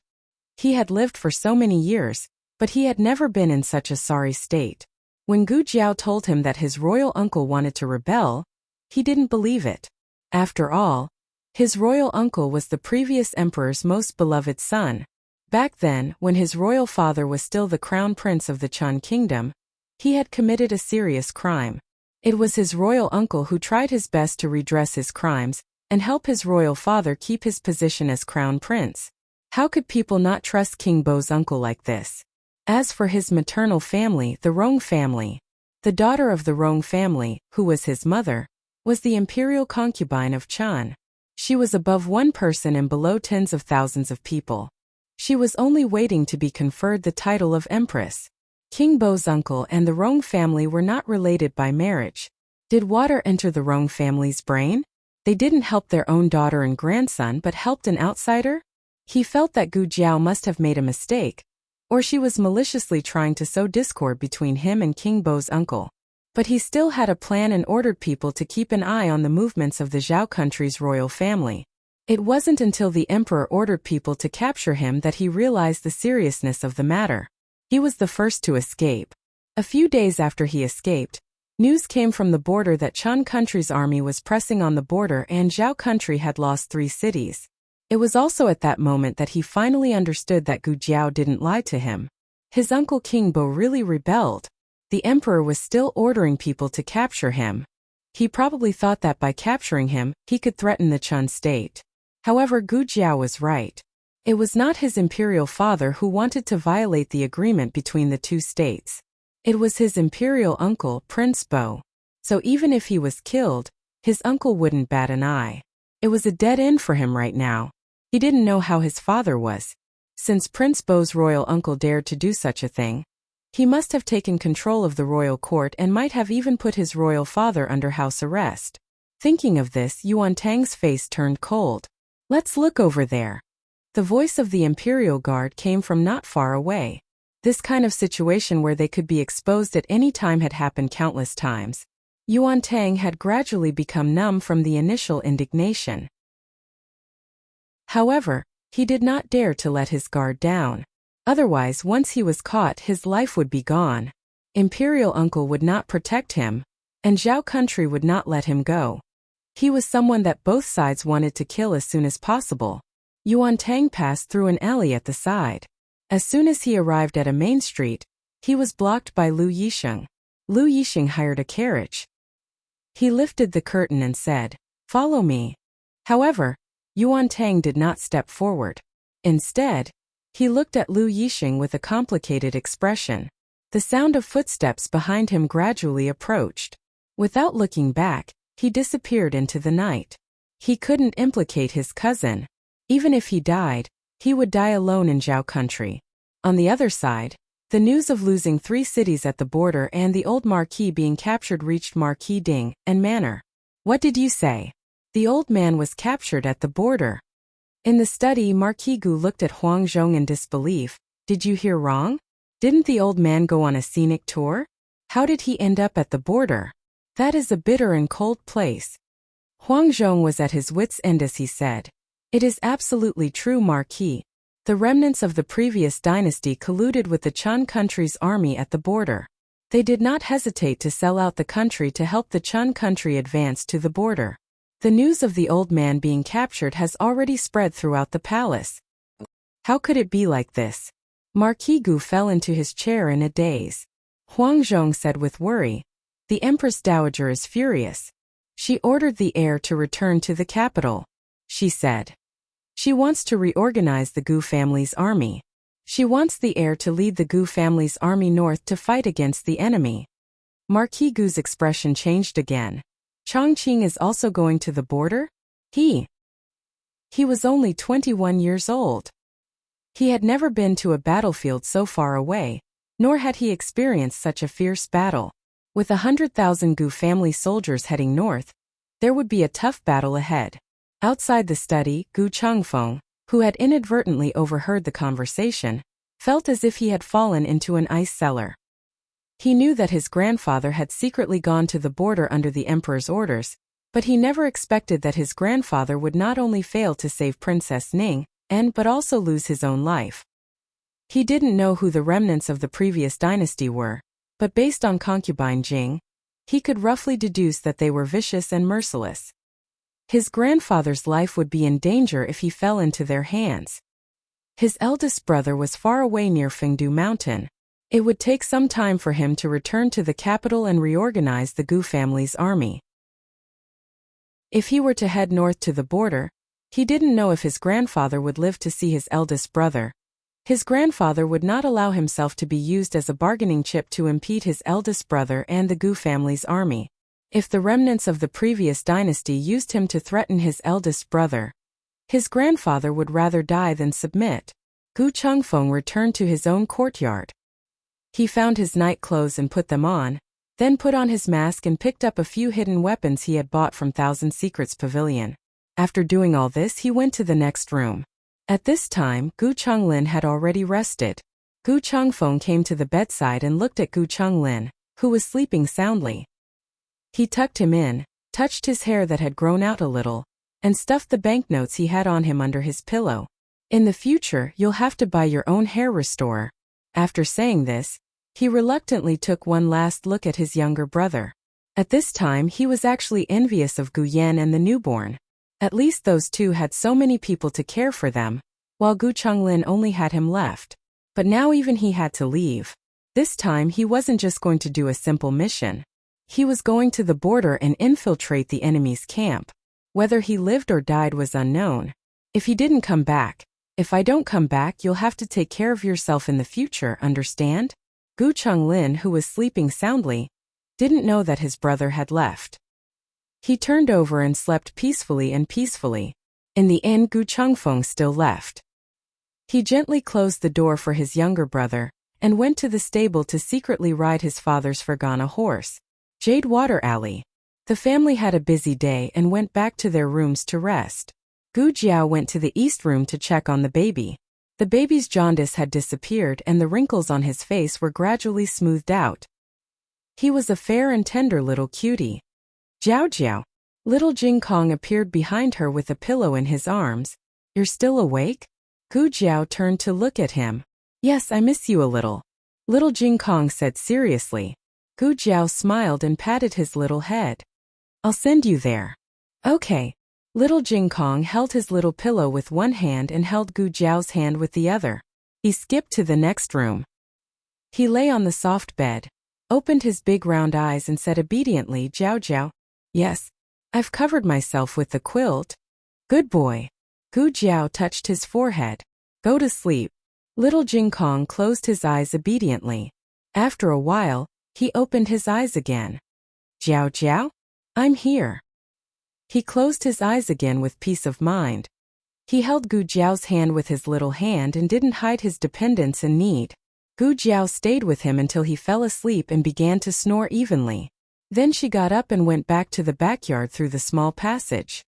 Speaker 1: He had lived for so many years, but he had never been in such a sorry state. When Gu Jiao told him that his royal uncle wanted to rebel, he didn't believe it. After all, his royal uncle was the previous emperor's most beloved son. Back then, when his royal father was still the crown prince of the Chun kingdom, he had committed a serious crime. It was his royal uncle who tried his best to redress his crimes and help his royal father keep his position as crown prince. How could people not trust King Bo's uncle like this? As for his maternal family, the Rong family, the daughter of the Rong family, who was his mother, was the imperial concubine of Chan. She was above one person and below tens of thousands of people. She was only waiting to be conferred the title of empress. King Bo's uncle and the Rong family were not related by marriage. Did water enter the Rong family's brain? They didn't help their own daughter and grandson but helped an outsider? He felt that Gu Jiao must have made a mistake, or she was maliciously trying to sow discord between him and King Bo's uncle. But he still had a plan and ordered people to keep an eye on the movements of the Zhao country's royal family. It wasn't until the emperor ordered people to capture him that he realized the seriousness of the matter. He was the first to escape. A few days after he escaped, news came from the border that Chan country's army was pressing on the border and Zhao country had lost 3 cities. It was also at that moment that he finally understood that Gu Jiao didn't lie to him. His uncle King Bo really rebelled. The emperor was still ordering people to capture him. He probably thought that by capturing him, he could threaten the Chun state. However, Gu Jiao was right. It was not his imperial father who wanted to violate the agreement between the 2 states. It was his imperial uncle, Prince Bo. So even if he was killed, his uncle wouldn't bat an eye. It was a dead end for him right now. He didn't know how his father was. Since Prince Bo's royal uncle dared to do such a thing, he must have taken control of the royal court and might have even put his royal father under house arrest. Thinking of this, Yuan Tang's face turned cold. Let's look over there. The voice of the imperial guard came from not far away. This kind of situation where they could be exposed at any time had happened countless times. Yuan Tang had gradually become numb from the initial indignation. However, he did not dare to let his guard down. Otherwise, once he was caught, his life would be gone. Imperial uncle would not protect him, and Zhao country would not let him go. He was someone that both sides wanted to kill as soon as possible. Yuan Tang passed through an alley at the side. As soon as he arrived at a main street, he was blocked by Lu Yisheng. Lu Yisheng hired a carriage. He lifted the curtain and said, "Follow me." However, Yuan Tang did not step forward. Instead, he looked at Lu Yisheng with a complicated expression. The sound of footsteps behind him gradually approached. Without looking back, he disappeared into the night. He couldn't implicate his cousin. Even if he died, he would die alone in Zhao country. On the other side, the news of losing 3 cities at the border and the old Marquis being captured reached Marquis Ding and Manor. "What did you say?" "The old man was captured at the border." In the study, Marquis Gu looked at Huang Zhong in disbelief. "Did you hear wrong? Didn't the old man go on a scenic tour? How did he end up at the border? That is a bitter and cold place." Huang Zhong was at his wits' end as he said, "It is absolutely true, Marquis. The remnants of the previous dynasty colluded with the Chun country's army at the border. They did not hesitate to sell out the country to help the Chun country advance to the border. The news of the old man being captured has already spread throughout the palace." How could it be like this? Marquis Gu fell into his chair in a daze. Huang Zhong said with worry, "The Empress Dowager is furious. She ordered the heir to return to the capital," she said. "She wants to reorganize the Gu family's army. She wants the heir to lead the Gu family's army north to fight against the enemy." Marquis Gu's expression changed again. "Chongqing is also going to the border?" He was only 21 years old. He had never been to a battlefield so far away, nor had he experienced such a fierce battle. With 100,000 Gu family soldiers heading north, there would be a tough battle ahead. Outside the study, Gu Changfeng, who had inadvertently overheard the conversation, felt as if he had fallen into an ice cellar. He knew that his grandfather had secretly gone to the border under the emperor's orders, but he never expected that his grandfather would not only fail to save Princess Ning, but also lose his own life. He didn't know who the remnants of the previous dynasty were, but based on concubine Jing, he could roughly deduce that they were vicious and merciless. His grandfather's life would be in danger if he fell into their hands. His eldest brother was far away near Fengdu Mountain. It would take some time for him to return to the capital and reorganize the Gu family's army. If he were to head north to the border, he didn't know if his grandfather would live to see his eldest brother. His grandfather would not allow himself to be used as a bargaining chip to impede his eldest brother and the Gu family's army. If the remnants of the previous dynasty used him to threaten his eldest brother, his grandfather would rather die than submit. Gu Chengfeng returned to his own courtyard. He found his night clothes and put them on, then put on his mask and picked up a few hidden weapons he had bought from Thousand Secrets Pavilion. After doing all this, he went to the next room. At this time, Gu Chonglin had already rested. Gu Chengfeng came to the bedside and looked at Gu Chonglin, who was sleeping soundly. He tucked him in, touched his hair that had grown out a little, and stuffed the banknotes he had on him under his pillow. In the future, you'll have to buy your own hair restorer. After saying this, he reluctantly took one last look at his younger brother. At this time, he was actually envious of Gu Yan and the newborn. At least those two had so many people to care for them, while Gu Chonglin only had him left. But now even he had to leave. This time he wasn't just going to do a simple mission. He was going to the border and infiltrate the enemy's camp. Whether he lived or died was unknown. If he didn't come back, if I don't come back, you'll have to take care of yourself in the future, understand? Gu Chonglin, who was sleeping soundly, didn't know that his brother had left. He turned over and slept peacefully. In the end, Gu Chengfeng still left. He gently closed the door for his younger brother, and went to the stable to secretly ride his father's Fergana horse. Jade Water Alley. The family had a busy day and went back to their rooms to rest. Gu Jiao went to the east room to check on the baby. The baby's jaundice had disappeared and the wrinkles on his face were gradually smoothed out. He was a fair and tender little cutie. Jiao Jiao. Little Jing Kong appeared behind her with a pillow in his arms. You're still awake? Gu Jiao turned to look at him. Yes, I miss you a little. Little Jing Kong said seriously. Gu Jiao smiled and patted his little head. I'll send you there. Okay. Little Jing Kong held his little pillow with one hand and held Gu Jiao's hand with the other. He skipped to the next room. He lay on the soft bed, opened his big round eyes and said obediently, Jiao Jiao. Yes, I've covered myself with the quilt. Good boy. Gu Jiao touched his forehead. Go to sleep. Little Jing Kong closed his eyes obediently. After a while, he opened his eyes again. Jiao Jiao? I'm here. He closed his eyes again with peace of mind. He held Gu Jiao's hand with his little hand and didn't hide his dependence and need. Gu Jiao stayed with him until he fell asleep and began to snore evenly. Then she got up and went back to the backyard through the small passage.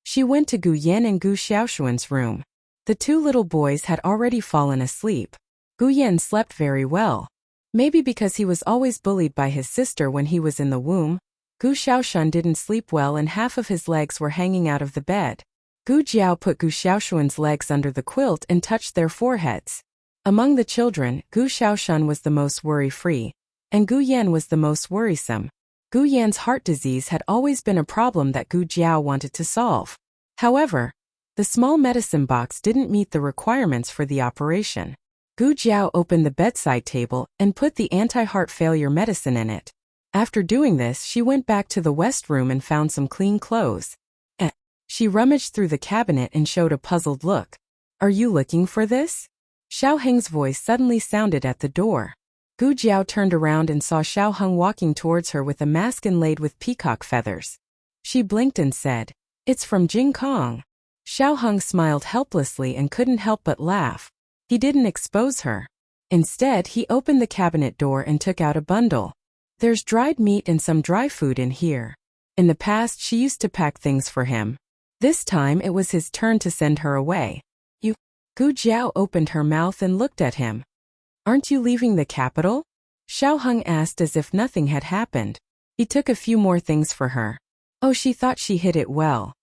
Speaker 1: She went to Gu Yan and Gu Xiaoshuan's room. The two little boys had already fallen asleep. Gu Yan slept very well. Maybe because he was always bullied by his sister when he was in the womb, Gu Xiaoshuan didn't sleep well and half of his legs were hanging out of the bed. Gu Jiao put Gu Xiaoshuan's legs under the quilt and touched their foreheads. Among the children, Gu Xiaoshuan was the most worry-free, and Gu Yan was the most worrisome. Gu Yan's heart disease had always been a problem that Gu Jiao wanted to solve. However, the small medicine box didn't meet the requirements for the operation. Gu Jiao opened the bedside table and put the anti-heart failure medicine in it. After doing this, she went back to the west room and found some clean clothes. She rummaged through the cabinet and showed a puzzled look. Are you looking for this? Xiao Heng's voice suddenly sounded at the door. Gu Jiao turned around and saw Xiao Heng walking towards her with a mask inlaid with peacock feathers. She blinked and said, It's from Jing Kong. Xiao Heng smiled helplessly and couldn't help but laugh. He didn't expose her. Instead, he opened the cabinet door and took out a bundle. There's dried meat and some dry food in here. In the past, she used to pack things for him. This time, it was his turn to send her away. You? Gu Jiao opened her mouth and looked at him. Aren't you leaving the capital? Xiao Heng asked as if nothing had happened. He took a few more things for her. Oh, she thought she hid it well.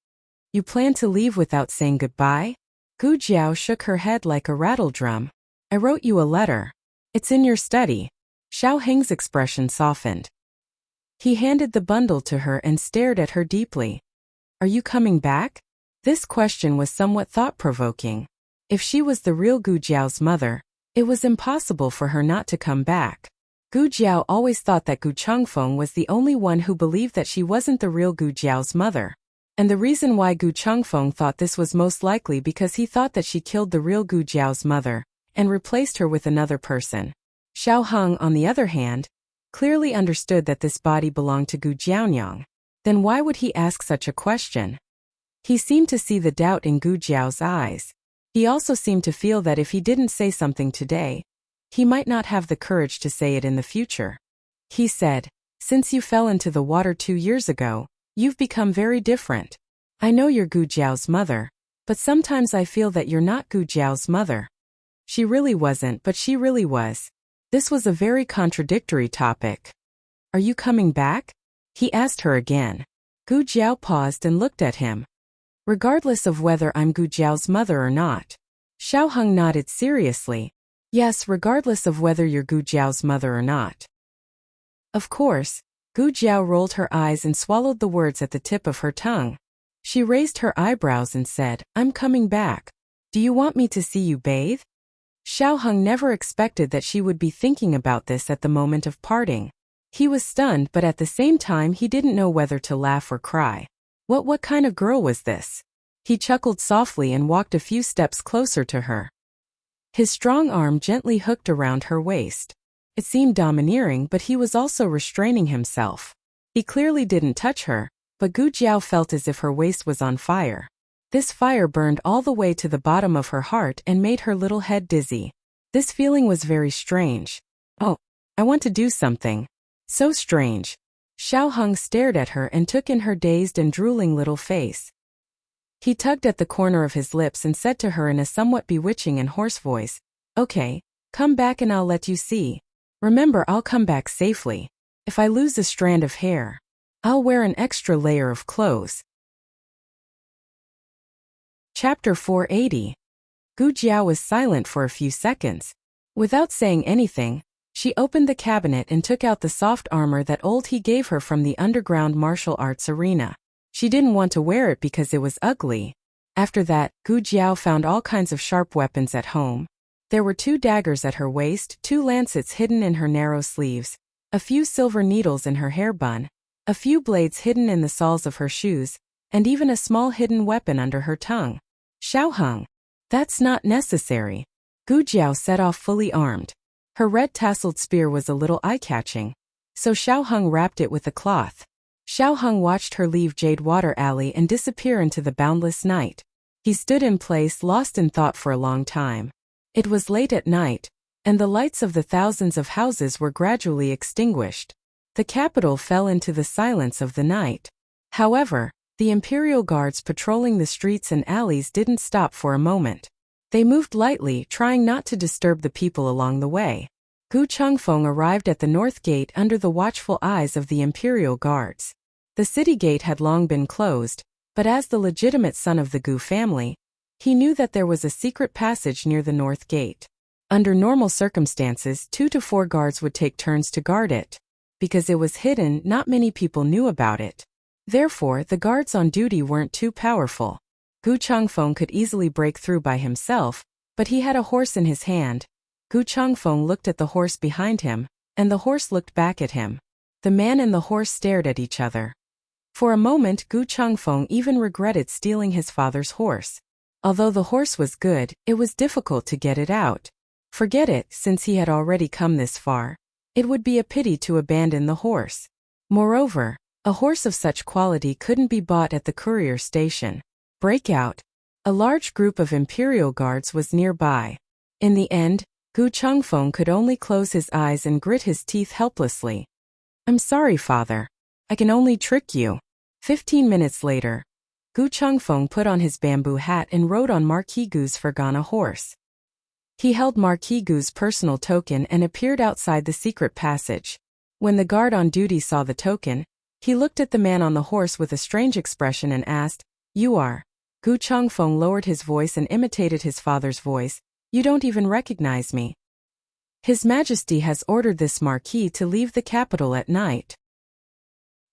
Speaker 1: You plan to leave without saying goodbye? Gu Jiao shook her head like a rattle drum. I wrote you a letter. It's in your study. Xiao Heng's expression softened. He handed the bundle to her and stared at her deeply. Are you coming back? This question was somewhat thought-provoking. If she was the real Gu Jiao's mother, it was impossible for her not to come back. Gu Jiao always thought that Gu Chengfeng was the only one who believed that she wasn't the real Gu Jiao's mother. And the reason why Gu Chengfeng thought this was most likely because he thought that she killed the real Gu Jiao's mother and replaced her with another person. Xiao Heng, on the other hand, clearly understood that this body belonged to Gu Jianyang. Then why would he ask such a question? He seemed to see the doubt in Gu Jiao's eyes. He also seemed to feel that if he didn't say something today, he might not have the courage to say it in the future. He said, "Since you fell into the water 2 years ago, you've become very different. I know you're Gu Jiao's mother, but sometimes I feel that you're not Gu Jiao's mother." She really wasn't, but she really was. This was a very contradictory topic. "Are you coming back?" he asked her again. Gu Jiao paused and looked at him. "Regardless of whether I'm Gu Jiao's mother or not." Xiao Heng nodded seriously. "Yes, regardless of whether you're Gu Jiao's mother or not." Of course. Gu Jiao rolled her eyes and swallowed the words at the tip of her tongue. She raised her eyebrows and said, "I'm coming back. Do you want me to see you bathe?" Xiao Heng never expected that she would be thinking about this at the moment of parting. He was stunned, but at the same time he didn't know whether to laugh or cry. What kind of girl was this? He chuckled softly and walked a few steps closer to her. His strong arm gently hooked around her waist. It seemed domineering, but he was also restraining himself. He clearly didn't touch her, but Gu Jiao felt as if her waist was on fire. This fire burned all the way to the bottom of her heart and made her little head dizzy. This feeling was very strange. "Oh, I want to do something." "So strange." Xiao Heng stared at her and took in her dazed and drooling little face. He tugged at the corner of his lips and said to her in a somewhat bewitching and hoarse voice, "Okay, come back and I'll let you see. Remember, I'll come back safely. If I lose a strand of hair, I'll wear an extra layer of clothes." Chapter 480. Gu Jiao was silent for a few seconds. Without saying anything, she opened the cabinet and took out the soft armor that old he gave her from the underground martial arts arena. She didn't want to wear it because it was ugly. After that, Gu Jiao found all kinds of sharp weapons at home. There were 2 daggers at her waist, 2 lancets hidden in her narrow sleeves, a few silver needles in her hair bun, a few blades hidden in the soles of her shoes, and even a small hidden weapon under her tongue. "Xiao Heng, that's not necessary." Gu Jiao set off fully armed. Her red tasseled spear was a little eye-catching, so Xiao Heng wrapped it with a cloth. Xiao Heng watched her leave Jade Water Alley and disappear into the boundless night. He stood in place, lost in thought for a long time. It was late at night, and the lights of the thousands of houses were gradually extinguished. The capital fell into the silence of the night. However, the imperial guards patrolling the streets and alleys didn't stop for a moment. They moved lightly, trying not to disturb the people along the way. Gu Chengfeng arrived at the north gate under the watchful eyes of the imperial guards. The city gate had long been closed, but as the legitimate son of the Gu family, he knew that there was a secret passage near the north gate. Under normal circumstances, 2 to 4 guards would take turns to guard it. Because it was hidden, not many people knew about it. Therefore, the guards on duty weren't too powerful. Gu Chengfeng could easily break through by himself, but he had a horse in his hand. Gu Chengfeng looked at the horse behind him, and the horse looked back at him. The man and the horse stared at each other. For a moment, Gu Chengfeng even regretted stealing his father's horse. Although the horse was good, it was difficult to get it out. Forget it, since he had already come this far. It would be a pity to abandon the horse. Moreover, a horse of such quality couldn't be bought at the courier station. Breakout. A large group of imperial guards was nearby. In the end, Gu Chengfeng could only close his eyes and grit his teeth helplessly. "I'm sorry, father. I can only trick you." 15 minutes later, Gu Chengfeng put on his bamboo hat and rode on Marquis Gu's Fergana horse. He held Marquis Gu's personal token and appeared outside the secret passage. When the guard on duty saw the token, he looked at the man on the horse with a strange expression and asked, "You are?" Gu Chengfeng lowered his voice and imitated his father's voice. "You don't even recognize me." "His Majesty has ordered this Marquis to leave the capital at night.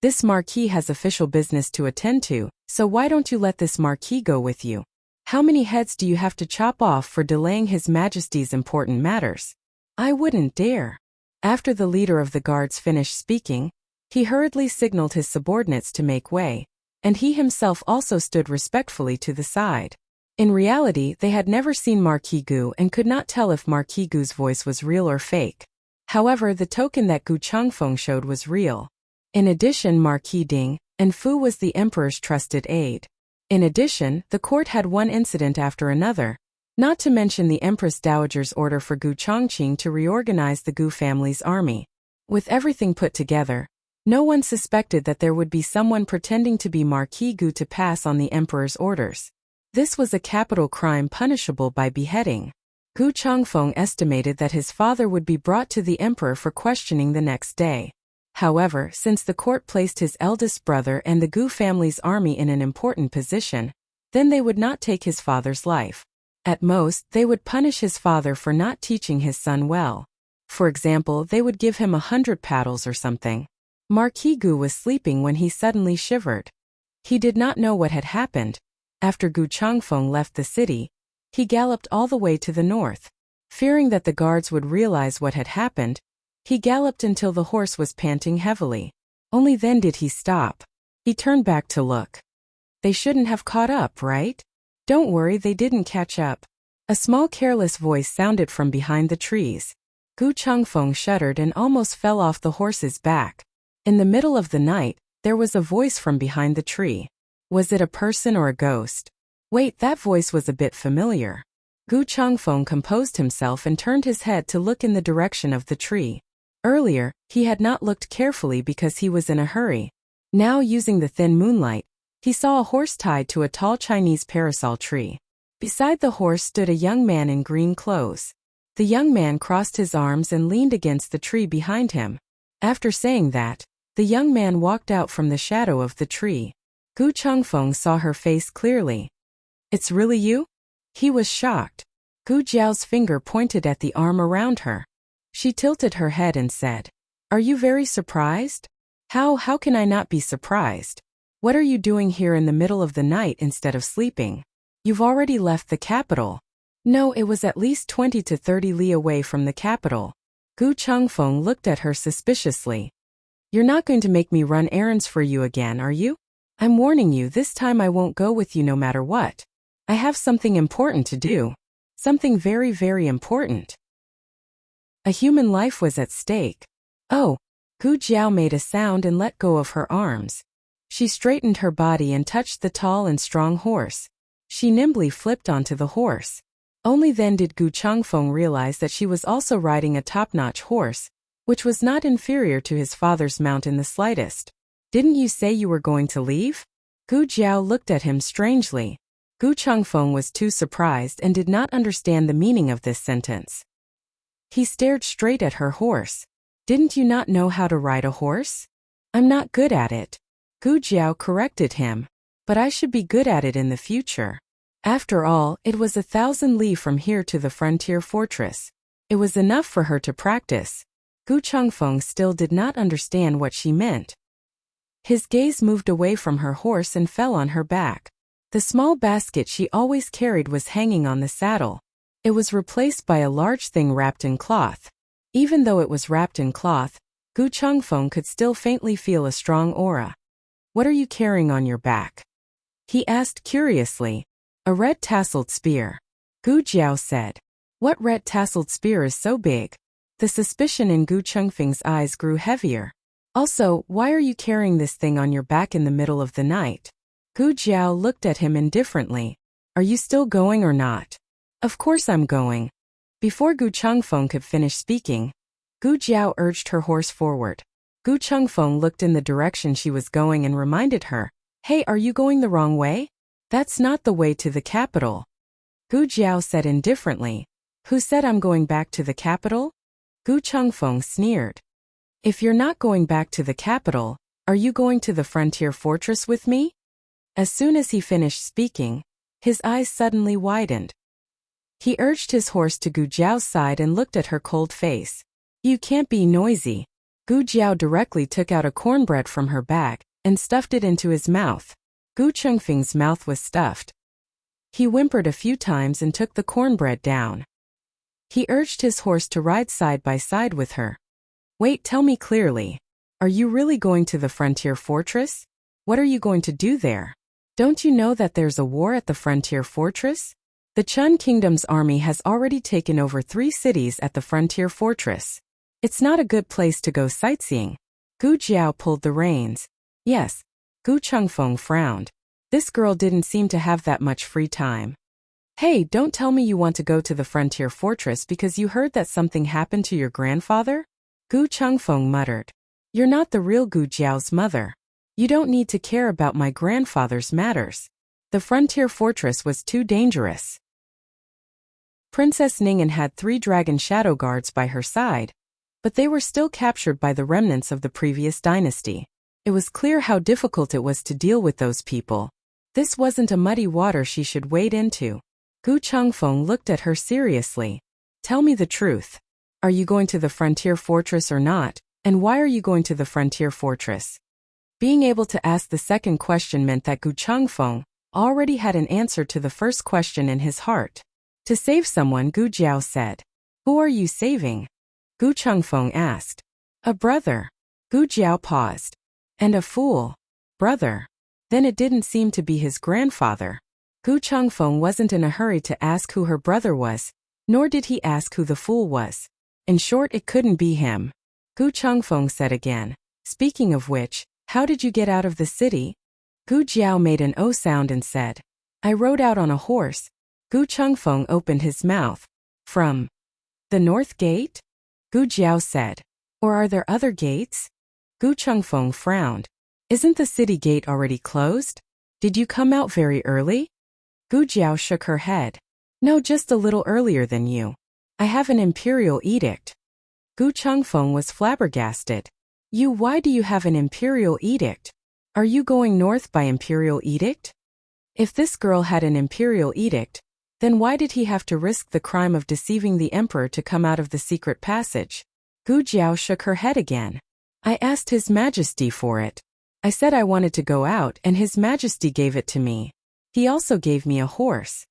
Speaker 1: This Marquis has official business to attend to, so why don't you let this Marquis go with you? How many heads do you have to chop off for delaying His Majesty's important matters?" "I wouldn't dare." After the leader of the guards finished speaking, he hurriedly signaled his subordinates to make way, and he himself also stood respectfully to the side. In reality, they had never seen Marquis Gu and could not tell if Marquis Gu's voice was real or fake. However, the token that Gu Changfeng showed was real. In addition, Marquis Ding and Fu was the emperor's trusted aide. In addition, the court had one incident after another, not to mention the Empress Dowager's order for Gu Chongqing to reorganize the Gu family's army. With everything put together, no one suspected that there would be someone pretending to be Marquis Gu to pass on the emperor's orders. This was a capital crime punishable by beheading. Gu Changfeng estimated that his father would be brought to the emperor for questioning the next day. However, since the court placed his eldest brother and the Gu family's army in an important position, then they would not take his father's life. At most, they would punish his father for not teaching his son well. For example, they would give him 100 paddles or something. Marquis Gu was sleeping when he suddenly shivered. He did not know what had happened. After Gu Changfeng left the city, he galloped all the way to the north. Fearing that the guards would realize what had happened, he galloped until the horse was panting heavily. Only then did he stop. He turned back to look. They shouldn't have caught up, right? Don't worry, they didn't catch up. A small careless voice sounded from behind the trees. Gu Changfeng shuddered and almost fell off the horse's back. In the middle of the night, there was a voice from behind the tree. Was it a person or a ghost? Wait, that voice was a bit familiar. Gu Changfeng composed himself and turned his head to look in the direction of the tree. Earlier, he had not looked carefully because he was in a hurry. Now, using the thin moonlight, he saw a horse tied to a tall Chinese parasol tree. Beside the horse stood a young man in green clothes. The young man crossed his arms and leaned against the tree behind him. After saying that, the young man walked out from the shadow of the tree. Gu Changfeng saw her face clearly. It's really you? He was shocked. Gu Jiao's finger pointed at the arm around her. She tilted her head and said, "Are you very surprised?" How can I not be surprised? What are you doing here in the middle of the night instead of sleeping? You've already left the capital. No, it was at least 20 to 30 li away from the capital. Gu Changfeng looked at her suspiciously. You're not going to make me run errands for you again, are you? I'm warning you, this time I won't go with you no matter what. I have something important to do. Something very, very important. A human life was at stake. Oh, Gu Jiao made a sound and let go of her arms. She straightened her body and touched the tall and strong horse. She nimbly flipped onto the horse. Only then did Gu Changfeng realize that she was also riding a top-notch horse, which was not inferior to his father's mount in the slightest. Didn't you say you were going to leave? Gu Jiao looked at him strangely. Gu Changfeng was too surprised and did not understand the meaning of this sentence. He stared straight at her horse. Didn't you not know how to ride a horse? I'm not good at it. Gu Jiao corrected him. But I should be good at it in the future. After all, it was 1,000 li from here to the frontier fortress. It was enough for her to practice. Gu Changfeng still did not understand what she meant. His gaze moved away from her horse and fell on her back. The small basket she always carried was hanging on the saddle. It was replaced by a large thing wrapped in cloth. Even though it was wrapped in cloth, Gu Changfeng could still faintly feel a strong aura. What are you carrying on your back? He asked curiously. A red tasseled spear. Gu Jiao said. What red tasseled spear is so big? The suspicion in Gu Changfeng's eyes grew heavier. Also, why are you carrying this thing on your back in the middle of the night? Gu Jiao looked at him indifferently. Are you still going or not? Of course I'm going. Before Gu Changfeng could finish speaking, Gu Jiao urged her horse forward. Gu Changfeng looked in the direction she was going and reminded her, Hey, are you going the wrong way? That's not the way to the capital. Gu Jiao said indifferently. Who said I'm going back to the capital? Gu Changfeng sneered. If you're not going back to the capital, are you going to the frontier fortress with me? As soon as he finished speaking, his eyes suddenly widened. He urged his horse to Gu Jiao's side and looked at her cold face. You can't be noisy. Gu Jiao directly took out a cornbread from her bag and stuffed it into his mouth. Gu Chengfeng's mouth was stuffed. He whimpered a few times and took the cornbread down. He urged his horse to ride side by side with her. Wait, tell me clearly. Are you really going to the frontier fortress? What are you going to do there? Don't you know that there's a war at the frontier fortress? The Chun Kingdom's army has already taken over 3 cities at the frontier fortress. It's not a good place to go sightseeing. Gu Jiao pulled the reins. Yes. Gu Chengfeng frowned. This girl didn't seem to have that much free time. Hey, don't tell me you want to go to the frontier fortress because you heard that something happened to your grandfather? Gu Chengfeng muttered. You're not the real Gu Jiao's mother. You don't need to care about my grandfather's matters. The frontier fortress was too dangerous. Princess Ning'an had 3 dragon shadow guards by her side, but they were still captured by the remnants of the previous dynasty. It was clear how difficult it was to deal with those people. This wasn't a muddy water she should wade into. Gu Chengfeng looked at her seriously. Tell me the truth. Are you going to the frontier fortress or not, and why are you going to the frontier fortress? Being able to ask the second question meant that Gu Chengfeng already had an answer to the first question in his heart. To save someone, Gu Jiao said. Who are you saving? Gu Chengfeng asked. A brother. Gu Jiao paused. And a fool. Brother. Then it didn't seem to be his grandfather. Gu Chengfeng wasn't in a hurry to ask who her brother was, nor did he ask who the fool was. In short, it couldn't be him. Gu Chengfeng said again. Speaking of which, how did you get out of the city? Gu Jiao made an O sound and said. I rode out on a horse. Gu Chengfeng opened his mouth. From the north gate? Gu Jiao said. Or are there other gates? Gu Chengfeng frowned. Isn't the city gate already closed? Did you come out very early? Gu Jiao shook her head. No, just a little earlier than you. I have an imperial edict. Gu Chengfeng was flabbergasted. Why do you have an imperial edict? Are you going north by imperial edict? If this girl had an imperial edict, then why did he have to risk the crime of deceiving the emperor to come out of the secret passage? Gu Jiao shook her head again. I asked His Majesty for it. I said I wanted to go out and His Majesty gave it to me. He also gave me a horse.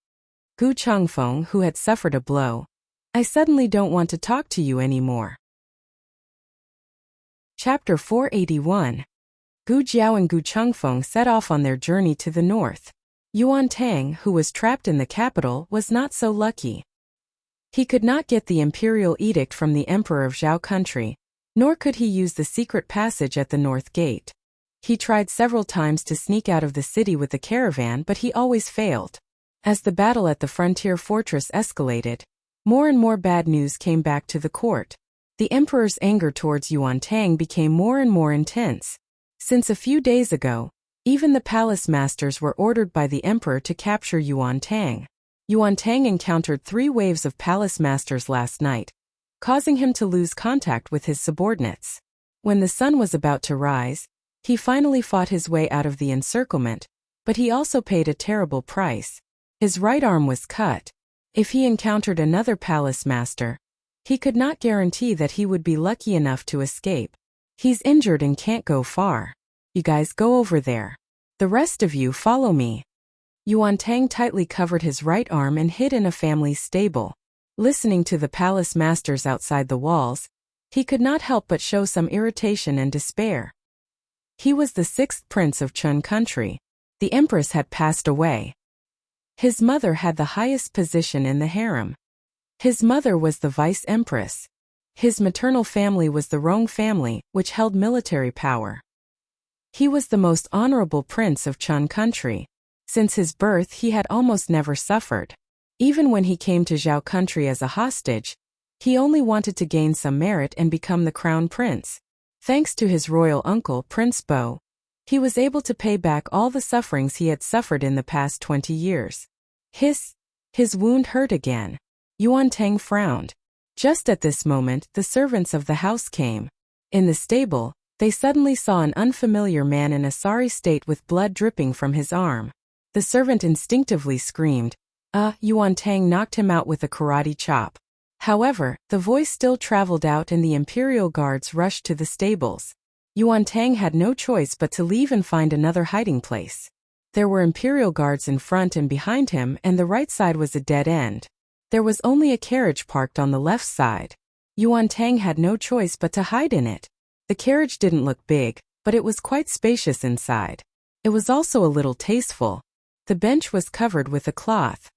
Speaker 1: Gu Chengfeng, who had suffered a blow. I suddenly don't want to talk to you anymore. Chapter 481. Gu Jiao and Gu Chengfeng set off on their journey to the north. Yuan Tang, who was trapped in the capital, was not so lucky. He could not get the imperial edict from the emperor of Zhao country, nor could he use the secret passage at the north gate. He tried several times to sneak out of the city with the caravan, but he always failed. As the battle at the frontier fortress escalated, more and more bad news came back to the court. The emperor's anger towards Yuan Tang became more and more intense. Since a few days ago, even the palace masters were ordered by the emperor to capture Yuan Tang. Yuan Tang encountered 3 waves of palace masters last night, causing him to lose contact with his subordinates. When the sun was about to rise, he finally fought his way out of the encirclement, but he also paid a terrible price. His right arm was cut. If he encountered another palace master, he could not guarantee that he would be lucky enough to escape. He's injured and can't go far. You guys go over there. The rest of you follow me. Yuan Tang tightly covered his right arm and hid in a family's stable. Listening to the palace masters outside the walls, he could not help but show some irritation and despair. He was the 6th prince of Chun country. The empress had passed away. His mother had the highest position in the harem. His mother was the vice empress. His maternal family was the Rong family, which held military power. He was the most honorable prince of Chun country. Since his birth he had almost never suffered. Even when he came to Zhao country as a hostage, he only wanted to gain some merit and become the crown prince. Thanks to his royal uncle Prince Bo, he was able to pay back all the sufferings he had suffered in the past 20 years. His wound hurt again. Yuan Tang frowned. Just at this moment, the servants of the house came. In the stable, they suddenly saw an unfamiliar man in a sorry state with blood dripping from his arm. The servant instinctively screamed. Yuan Tang knocked him out with a karate chop. However, the voice still traveled out and the imperial guards rushed to the stables. Yuan Tang had no choice but to leave and find another hiding place. There were imperial guards in front and behind him, and the right side was a dead end. There was only a carriage parked on the left side. Yuan Tang had no choice but to hide in it. The carriage didn't look big, but it was quite spacious inside. It was also a little tasteful. The bench was covered with a cloth.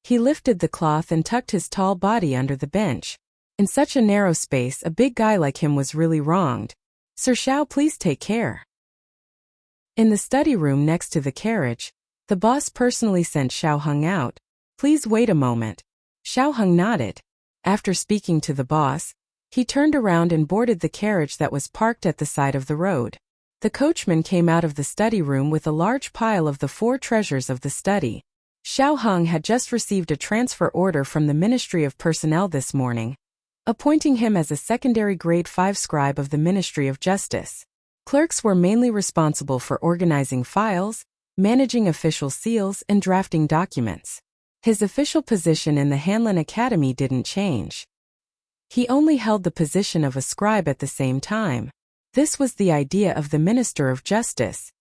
Speaker 1: He lifted the cloth and tucked his tall body under the bench. In such a narrow space, a big guy like him was really wronged. "Sir Xiao, please take care." In the study room next to the carriage, the boss personally sent Xiao Heng out. "Please wait a moment." Xiao Heng nodded. After speaking to the boss, he turned around and boarded the carriage that was parked at the side of the road. The coachman came out of the study room with a large pile of the 4 treasures of the study. Xiao Heng had just received a transfer order from the Ministry of Personnel this morning, appointing him as a secondary grade 5 scribe of the Ministry of Justice. Clerks were mainly responsible for organizing files, managing official seals, and drafting documents. His official position in the Hanlin Academy didn't change. He only held the position of a scribe at the same time. This was the idea of the Minister of Justice.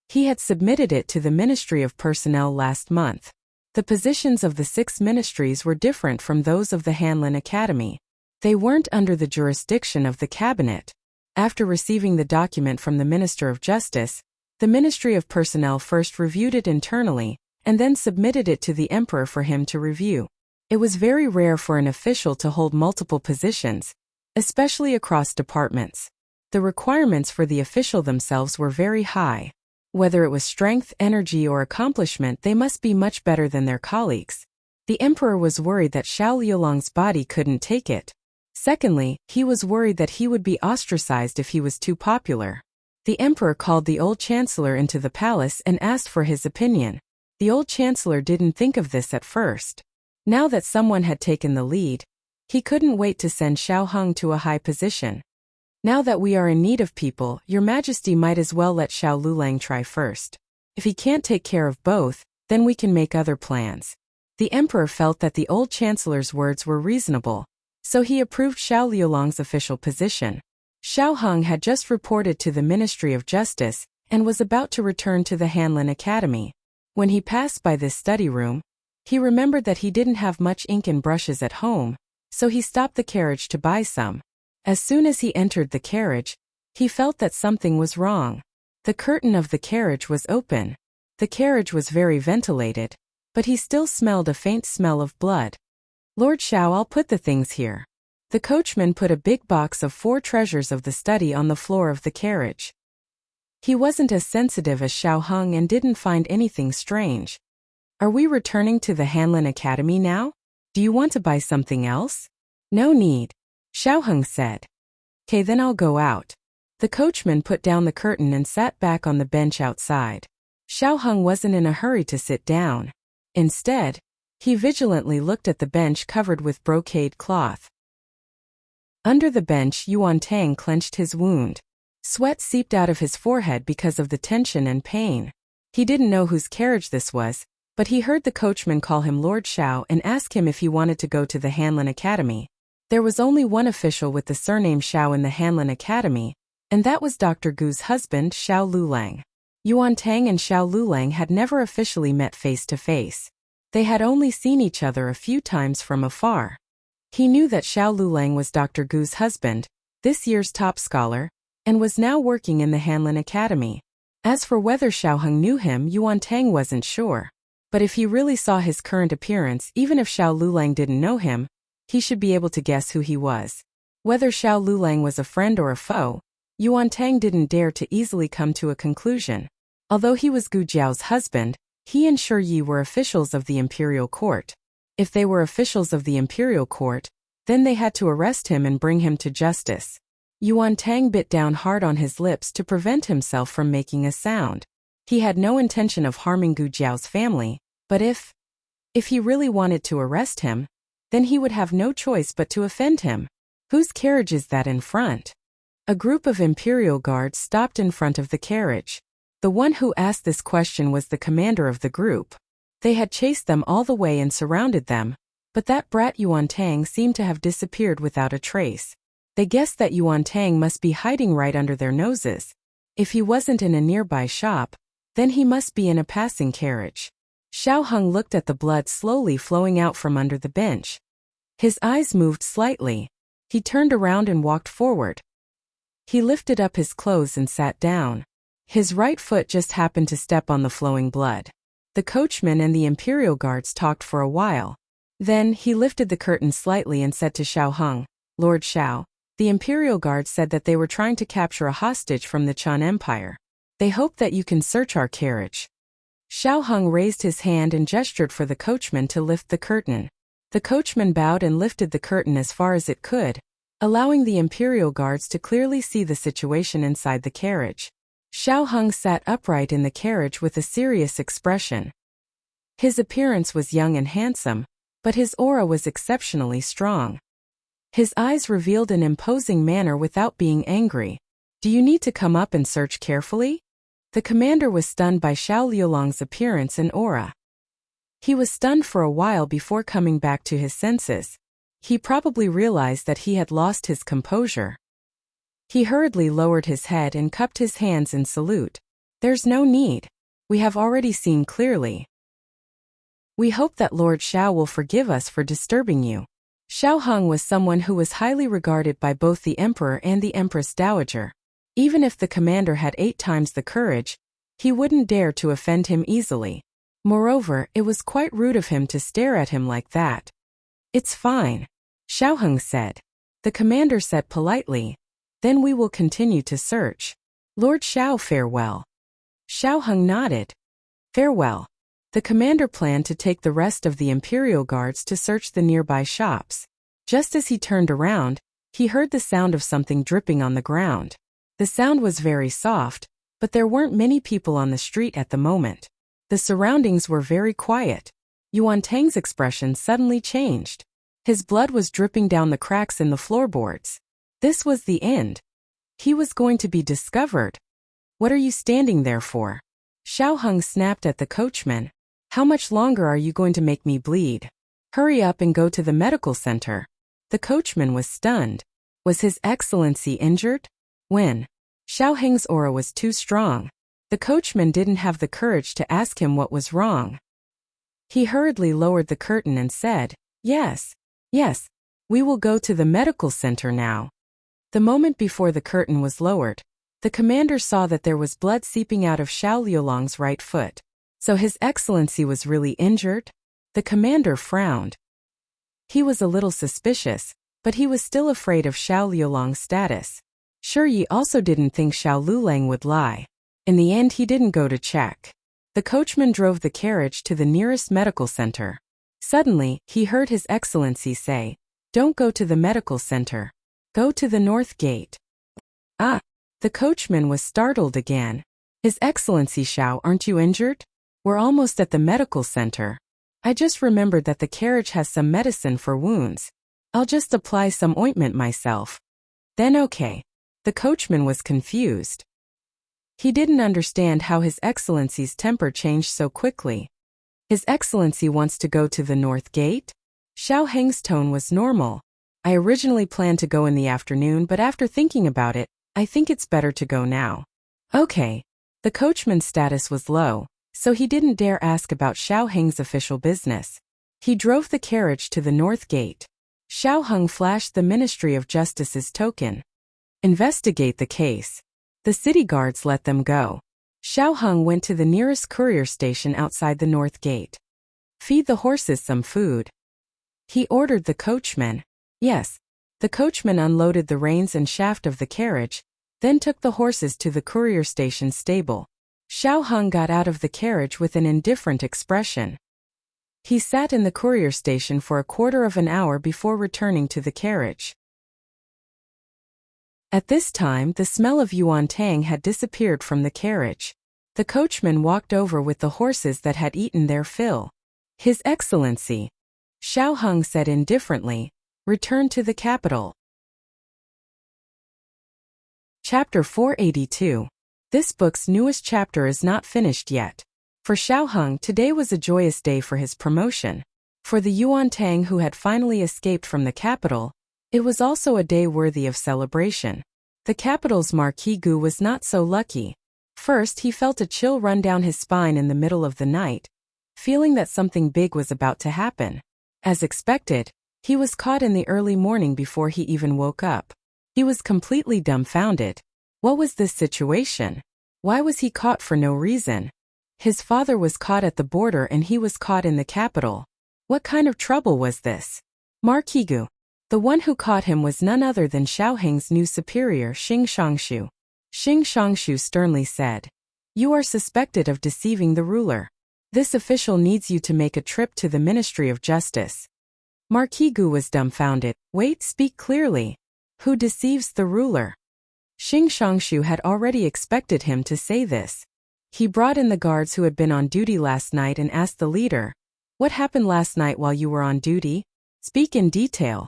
Speaker 1: He had submitted it to the Ministry of Personnel last month. The positions of the 6 ministries were different from those of the Hanlin Academy. They weren't under the jurisdiction of the cabinet. After receiving the document from the Minister of Justice, the Ministry of Personnel first reviewed it internally, and then submitted it to the Emperor for him to review. It was very rare for an official to hold multiple positions, especially across departments. The requirements for the official themselves were very high. Whether it was strength, energy, or accomplishment, they must be much better than their colleagues. The Emperor was worried that Xiao Liulong's body couldn't take it. Secondly, he was worried that he would be ostracized if he was too popular. The Emperor called the old Chancellor into the palace and asked for his opinion. The old Chancellor didn't think of this at first. Now that someone had taken the lead, he couldn't wait to send Xiao Heng to a high position. "Now that we are in need of people, Your Majesty might as well let Xiao Lulang try first. If he can't take care of both, then we can make other plans." The Emperor felt that the old Chancellor's words were reasonable, so he approved Xiao Liulong's official position. Xiao Heng had just reported to the Ministry of Justice and was about to return to the Hanlin Academy. When he passed by this study room, he remembered that he didn't have much ink and brushes at home, so he stopped the carriage to buy some. As soon as he entered the carriage, he felt that something was wrong. The curtain of the carriage was open. The carriage was very ventilated, but he still smelled a faint smell of blood. "Lord Xiao, I'll put the things here." The coachman put a big box of 4 treasures of the study on the floor of the carriage. He wasn't as sensitive as Xiao Heng and didn't find anything strange. "Are we returning to the Hanlin Academy now? Do you want to buy something else?" "No need," Xiao Heng said. "Okay, then I'll go out." The coachman put down the curtain and sat back on the bench outside. Xiao Heng wasn't in a hurry to sit down. Instead, he vigilantly looked at the bench covered with brocade cloth. Under the bench, Yuan Tang clenched his wound. Sweat seeped out of his forehead because of the tension and pain. He didn't know whose carriage this was, but he heard the coachman call him Lord Xiao and ask him if he wanted to go to the Hanlin Academy. There was only one official with the surname Xiao in the Hanlin Academy, and that was Dr. Gu's husband, Xiao Lulang. Yuan Tang and Xiao Lulang had never officially met face to face. They had only seen each other a few times from afar. He knew that Xiao Lulang was Dr. Gu's husband, this year's top scholar, and was now working in the Hanlin Academy. As for whether Xiao Heng knew him, Yuan Tang wasn't sure. But if he really saw his current appearance, even if Xiao Lulang didn't know him, he should be able to guess who he was. Whether Xiao Lulang was a friend or a foe, Yuan Tang didn't dare to easily come to a conclusion. Although he was Gu Jiao's husband, he and Shi Yi were officials of the imperial court. If they were officials of the imperial court, then they had to arrest him and bring him to justice. Yuan Tang bit down hard on his lips to prevent himself from making a sound. He had no intention of harming Gu Jiao's family, but if he really wanted to arrest him, then he would have no choice but to offend him. Whose carriage is that in front? A group of imperial guards stopped in front of the carriage. The one who asked this question was the commander of the group. They had chased them all the way and surrounded them, but that brat Yuan Tang seemed to have disappeared without a trace. They guessed that Yuan Tang must be hiding right under their noses. If he wasn't in a nearby shop, then he must be in a passing carriage. Xiao Heng looked at the blood slowly flowing out from under the bench. His eyes moved slightly. He turned around and walked forward. He lifted up his clothes and sat down. His right foot just happened to step on the flowing blood. The coachman and the imperial guards talked for a while. Then, he lifted the curtain slightly and said to Xiao Hung, "Lord Xiao, the imperial guards said that they were trying to capture a hostage from the Chan Empire. They hope that you can search our carriage." Xiao Hung raised his hand and gestured for the coachman to lift the curtain. The coachman bowed and lifted the curtain as far as it could, allowing the imperial guards to clearly see the situation inside the carriage. Xiao Hung sat upright in the carriage with a serious expression. His appearance was young and handsome, but his aura was exceptionally strong. His eyes revealed an imposing manner without being angry. "Do you need to come up and search carefully?" The commander was stunned by Xiao Liulong's appearance and aura. He was stunned for a while before coming back to his senses. He probably realized that he had lost his composure. He hurriedly lowered his head and cupped his hands in salute. "There's no need. We have already seen clearly. We hope that Lord Xiao will forgive us for disturbing you." Xiao Hung was someone who was highly regarded by both the emperor and the empress dowager. Even if the commander had 8 times the courage, he wouldn't dare to offend him easily. Moreover, it was quite rude of him to stare at him like that. "It's fine," Xiao Hung said. The commander said politely, "Then we will continue to search. Lord Xiao, farewell." Xiao Hung nodded. "Farewell." The commander planned to take the rest of the imperial guards to search the nearby shops. Just as he turned around, he heard the sound of something dripping on the ground. The sound was very soft, but there weren't many people on the street at the moment. The surroundings were very quiet. Yuan Tang's expression suddenly changed. His blood was dripping down the cracks in the floorboards. This was the end. He was going to be discovered. "What are you standing there for?" Xiao Hung snapped at the coachman. "How much longer are you going to make me bleed? Hurry up and go to the medical center." The coachman was stunned. Was His Excellency injured? When? Xiao Heng's aura was too strong. The coachman didn't have the courage to ask him what was wrong. He hurriedly lowered the curtain and said, Yes, we will go to the medical center now." The moment before the curtain was lowered, the commander saw that there was blood seeping out of Xiao Liulong's right foot. So His Excellency was really injured? The commander frowned. He was a little suspicious, but he was still afraid of Xiao Liulong's status. Sure, Yi also didn't think Xiao Lulang would lie. In the end, he didn't go to check. The coachman drove the carriage to the nearest medical center. Suddenly, he heard His Excellency say, "Don't go to the medical center. Go to the north gate." "Ah!" The coachman was startled again. "His Excellency Xiao, aren't you injured? We're almost at the medical center. I just remembered that the carriage has some medicine for wounds. I'll just apply some ointment myself." "Then okay." The coachman was confused. He didn't understand how His Excellency's temper changed so quickly. His Excellency wants to go to the north gate? Xiao Heng's tone was normal. "I originally planned to go in the afternoon, but after thinking about it, I think it's better to go now." "Okay." The coachman's status was low, so he didn't dare ask about Xiao Heng's official business. He drove the carriage to the north gate. Xiao Hung flashed the Ministry of Justice's token. "Investigate the case." The city guards let them go. Xiao Hung went to the nearest courier station outside the north gate. "Feed the horses some food," he ordered the coachman. "Yes." The coachman unloaded the reins and shaft of the carriage, then took the horses to the courier station stable. Xiao Hung got out of the carriage with an indifferent expression. He sat in the courier station for a quarter of an hour before returning to the carriage. At this time, the smell of Yuan Tang had disappeared from the carriage. The coachman walked over with the horses that had eaten their fill. "His Excellency," Xiao Hung said indifferently, "return to the capital." Chapter 482. This book's newest chapter is not finished yet. For Xiao Hung, today was a joyous day for his promotion. For the Yuan Tang who had finally escaped from the capital, it was also a day worthy of celebration. The capital's Marquis Gu was not so lucky. First, he felt a chill run down his spine in the middle of the night, feeling that something big was about to happen. As expected, he was caught in the early morning before he even woke up. He was completely dumbfounded. What was this situation? Why was he caught for no reason? His father was caught at the border and he was caught in the capital. What kind of trouble was this? Marquis Gu. The one who caught him was none other than Xiaoheng's new superior Xing Shangshu. Xing Shangshu sternly said, "You are suspected of deceiving the ruler. This official needs you to make a trip to the Ministry of Justice." Marquis Gu was dumbfounded. Wait, speak clearly. Who deceives the ruler? Xing Shangshu had already expected him to say this. He brought in the guards who had been on duty last night and asked the leader, "What happened last night while you were on duty? Speak in detail."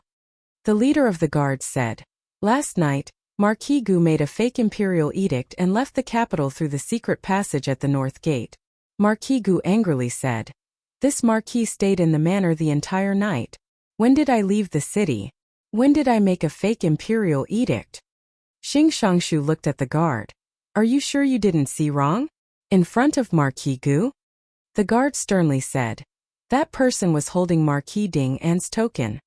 Speaker 1: The leader of the guards said, "Last night, Marquis Gu made a fake imperial edict and left the capital through the secret passage at the north gate." Marquis Gu angrily said, "This marquis stayed in the manor the entire night. When did I leave the city? When did I make a fake imperial edict?" Xing Shangshu looked at the guard. "Are you sure you didn't see wrong? In front of Marquis Gu?" The guard sternly said, "That person was holding Marquis Ding An's token."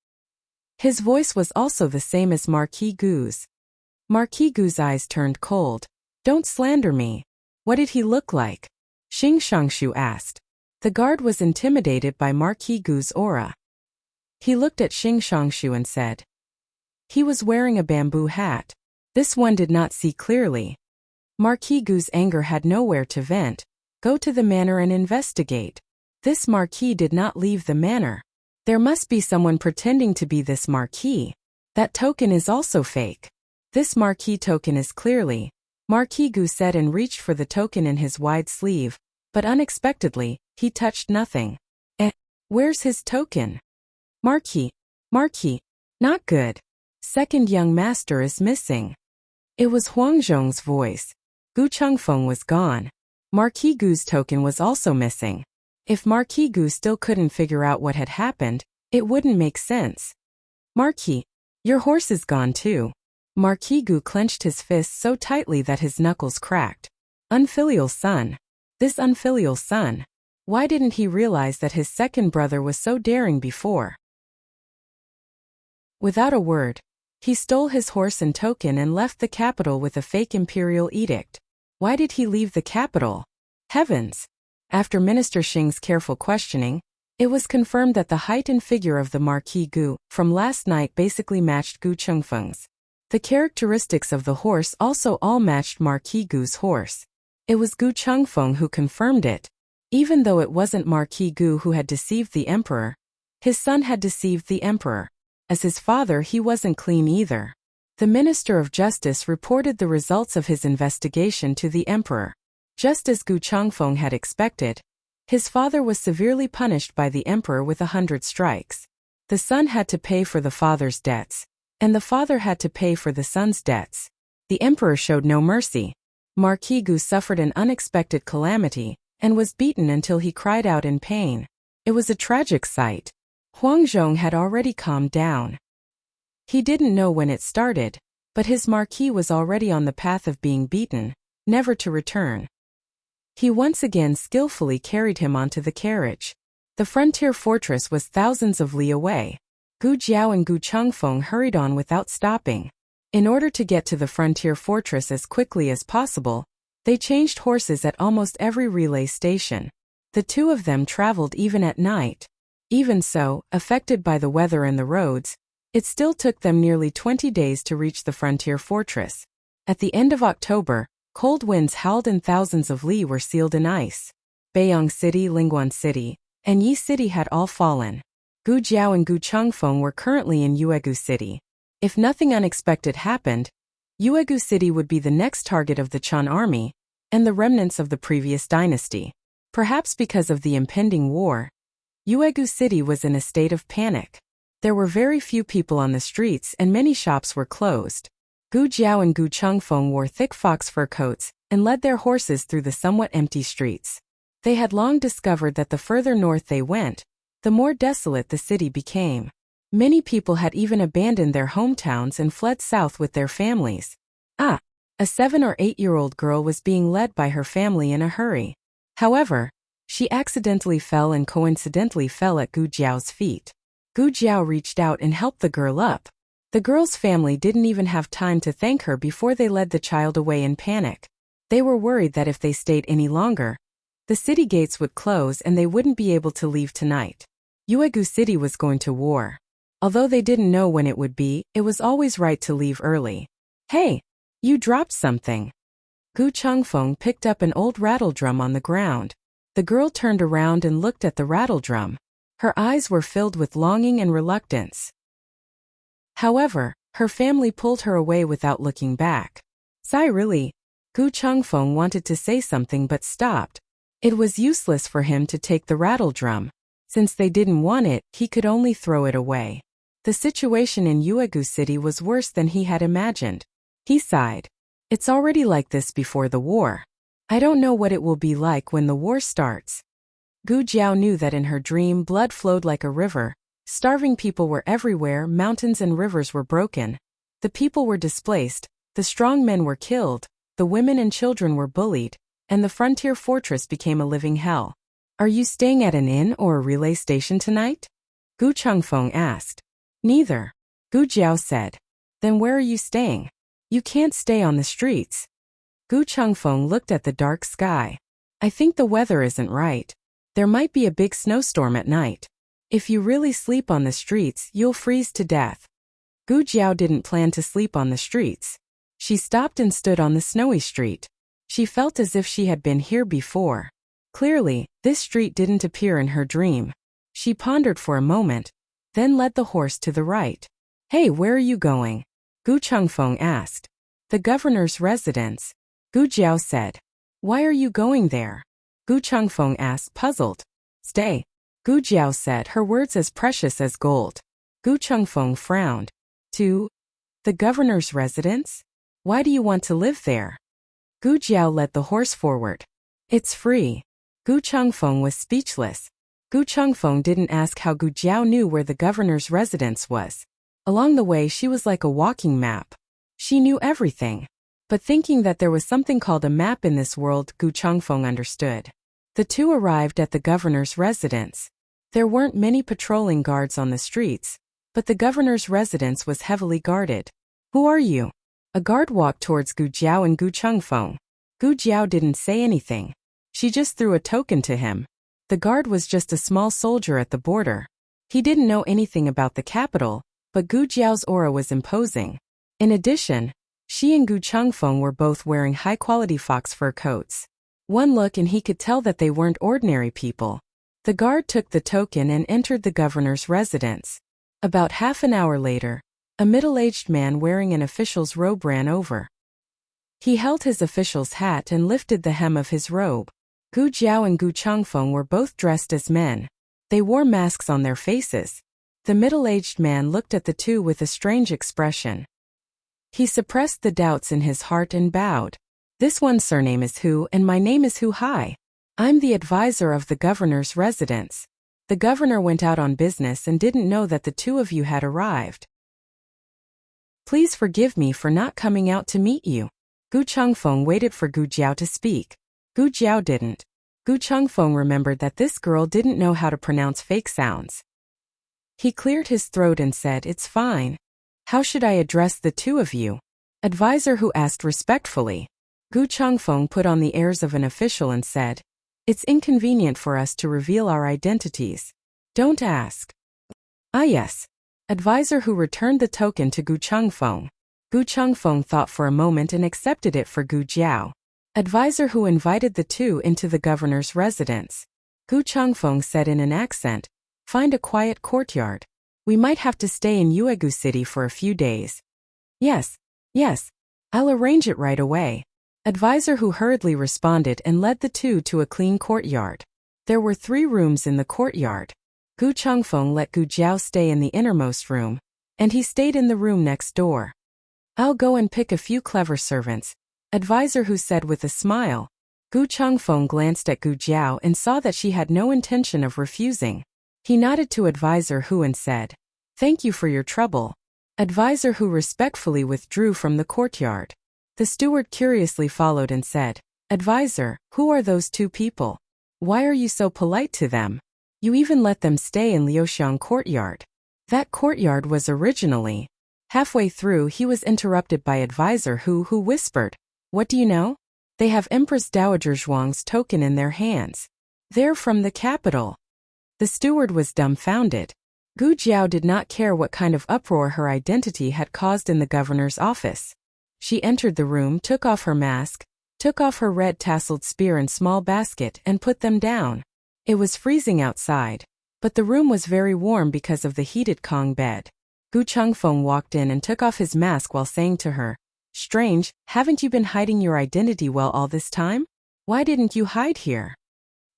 Speaker 1: His voice was also the same as Marquis Gu's. Marquis Gu's eyes turned cold. "Don't slander me. What did he look like?" Xing Shangshu asked. The guard was intimidated by Marquis Gu's aura. He looked at Xing Shangshu and said, "He was wearing a bamboo hat." This one did not see clearly. Marquis Gu's anger had nowhere to vent. Go to the manor and investigate. This marquis did not leave the manor. There must be someone pretending to be this marquis. That token is also fake. This marquis token is clearly. Marquis Gu said and reached for the token in his wide sleeve, but unexpectedly, he touched nothing. Where's his token? Marquis, not good. Second young master is missing. It was Huang Zhong's voice. Gu Chengfeng was gone. Marquis Gu's token was also missing. If Marquis Gu still couldn't figure out what had happened, it wouldn't make sense. "Marquis, your horse is gone too." Marquis Gu clenched his fists so tightly that his knuckles cracked. Unfilial son. This unfilial son. Why didn't he realize that his second brother was so daring before? Without a word, he stole his horse and token and left the capital with a fake imperial edict. Why did he leave the capital? Heavens! After Minister Xing's careful questioning, it was confirmed that the height and figure of the Marquis Gu from last night basically matched Gu Chengfeng's. The characteristics of the horse also all matched Marquis Gu's horse. It was Gu Chengfeng who confirmed it. Even though it wasn't Marquis Gu who had deceived the emperor, his son had deceived the emperor. As his father, he wasn't clean either. The Minister of Justice reported the results of his investigation to the emperor. Just as Gu Chengfeng had expected, his father was severely punished by the emperor with 100 strikes. The son had to pay for the father's debts, and the father had to pay for the son's debts. The emperor showed no mercy. Marquis Gu suffered an unexpected calamity, and was beaten until he cried out in pain. It was a tragic sight. Huang Zhong had already calmed down. He didn't know when it started, but his marquis was already on the path of being beaten, never to return. He once again skillfully carried him onto the carriage. The frontier fortress was thousands of li away. Gu Jiao and Gu Chengfeng hurried on without stopping. In order to get to the frontier fortress as quickly as possible, they changed horses at almost every relay station. The two of them traveled even at night. Even so, affected by the weather and the roads, it still took them nearly 20 days to reach the frontier fortress. At the end of October, cold winds howled and thousands of li were sealed in ice. Beiyang City, Lingguan City, and Yi City had all fallen. Gu Jiao and Gu Chengfeng were currently in Yuegu City. If nothing unexpected happened, Yuegu City would be the next target of the Chan army, and the remnants of the previous dynasty. Perhaps because of the impending war, Yuegu City was in a state of panic. There were very few people on the streets and many shops were closed. Gu Jiao and Gu Chengfeng wore thick fox fur coats and led their horses through the somewhat empty streets. They had long discovered that the further north they went, the more desolate the city became. Many people had even abandoned their hometowns and fled south with their families. A 7 or 8-year-old girl was being led by her family in a hurry. However, she accidentally fell and coincidentally fell at Gu Jiao's feet. Gu Jiao reached out and helped the girl up. The girl's family didn't even have time to thank her before they led the child away in panic. They were worried that if they stayed any longer, the city gates would close and they wouldn't be able to leave tonight. Yuegu City was going to war. Although they didn't know when it would be, it was always right to leave early. Hey, you dropped something. Gu Changfeng picked up an old rattledrum on the ground. The girl turned around and looked at the rattledrum. Her eyes were filled with longing and reluctance. However, her family pulled her away without looking back. Sigh really. Gu Changfeng wanted to say something but stopped. It was useless for him to take the rattledrum. Since they didn't want it, he could only throw it away. The situation in Yuegu City was worse than he had imagined. He sighed. It's already like this before the war. I don't know what it will be like when the war starts. Gu Jiao knew that in her dream blood flowed like a river. Starving people were everywhere, mountains and rivers were broken. The people were displaced, the strong men were killed, the women and children were bullied, and the frontier fortress became a living hell. Are you staying at an inn or a relay station tonight? Gu Changfeng asked. Neither. Gu Jiao said. Then where are you staying? You can't stay on the streets. Gu Changfeng looked at the dark sky. I think the weather isn't right. There might be a big snowstorm at night. If you really sleep on the streets, you'll freeze to death. Gu Jiao didn't plan to sleep on the streets. She stopped and stood on the snowy street. She felt as if she had been here before. Clearly, this street didn't appear in her dream. She pondered for a moment, then led the horse to the right. Hey, where are you going? Gu Changfeng asked. The governor's residence. Gu Jiao said. Why are you going there? Gu Changfeng asked, puzzled. Stay. Gu Jiao said, her words as precious as gold. Gu Changfeng frowned. To the governor's residence? Why do you want to live there? Gu Jiao led the horse forward. It's free. Gu Changfeng was speechless. Gu Changfeng didn't ask how Gu Jiao knew where the governor's residence was. Along the way she was like a walking map. She knew everything. But thinking that there was something called a map in this world, Gu Changfeng understood. The two arrived at the governor's residence. There weren't many patrolling guards on the streets, but the governor's residence was heavily guarded. Who are you? A guard walked towards Gu Jiao and Gu Changfeng. Gu Jiao didn't say anything. She just threw a token to him. The guard was just a small soldier at the border. He didn't know anything about the capital, but Gu Jiao's aura was imposing. In addition, she and Gu Changfeng were both wearing high-quality fox fur coats. One look and he could tell that they weren't ordinary people. The guard took the token and entered the governor's residence. About half an hour later, a middle-aged man wearing an official's robe ran over. He held his official's hat and lifted the hem of his robe. Gu Jiao and Gu Changfeng were both dressed as men. They wore masks on their faces. The middle-aged man looked at the two with a strange expression. He suppressed the doubts in his heart and bowed. This one's surname is Hu and my name is Hu Hai. I'm the advisor of the governor's residence. The governor went out on business and didn't know that the two of you had arrived. Please forgive me for not coming out to meet you. Gu Changfeng waited for Gu Jiao to speak. Gu Jiao didn't. Gu Changfeng remembered that this girl didn't know how to pronounce fake sounds. He cleared his throat and said, it's fine. How should I address the two of you? Advisor Hu asked respectfully. Gu Changfeng put on the airs of an official and said, it's inconvenient for us to reveal our identities. Don't ask. Ah yes. Advisor Hu returned the token to Gu Changfeng. Gu Changfeng thought for a moment and accepted it for Gu Jiao. Advisor Hu invited the two into the governor's residence. Gu Changfeng said in an accent, find a quiet courtyard. We might have to stay in Yuegu City for a few days. Yes. I'll arrange it right away. Advisor Hu hurriedly responded and led the two to a clean courtyard. There were 3 rooms in the courtyard. Gu Changfeng let Gu Jiao stay in the innermost room, and he stayed in the room next door. I'll go and pick a few clever servants, Advisor Hu said with a smile. Gu Changfeng glanced at Gu Jiao and saw that she had no intention of refusing. He nodded to Advisor Hu and said, thank you for your trouble. Advisor Hu respectfully withdrew from the courtyard. The steward curiously followed and said, Advisor, who are those 2 people? Why are you so polite to them? You even let them stay in Liuxiang courtyard. That courtyard was originally. Halfway through he was interrupted by Advisor Hu whispered, what do you know? They have Empress Dowager Zhuang's token in their hands. They're from the capital. The steward was dumbfounded. Gu Jiao did not care what kind of uproar her identity had caused in the governor's office. She entered the room, took off her mask, took off her red tasseled spear and small basket and put them down. It was freezing outside, but the room was very warm because of the heated Kong bed. Gu Chengfeng walked in and took off his mask while saying to her, "Strange, haven't you been hiding your identity well all this time? Why didn't you hide here?"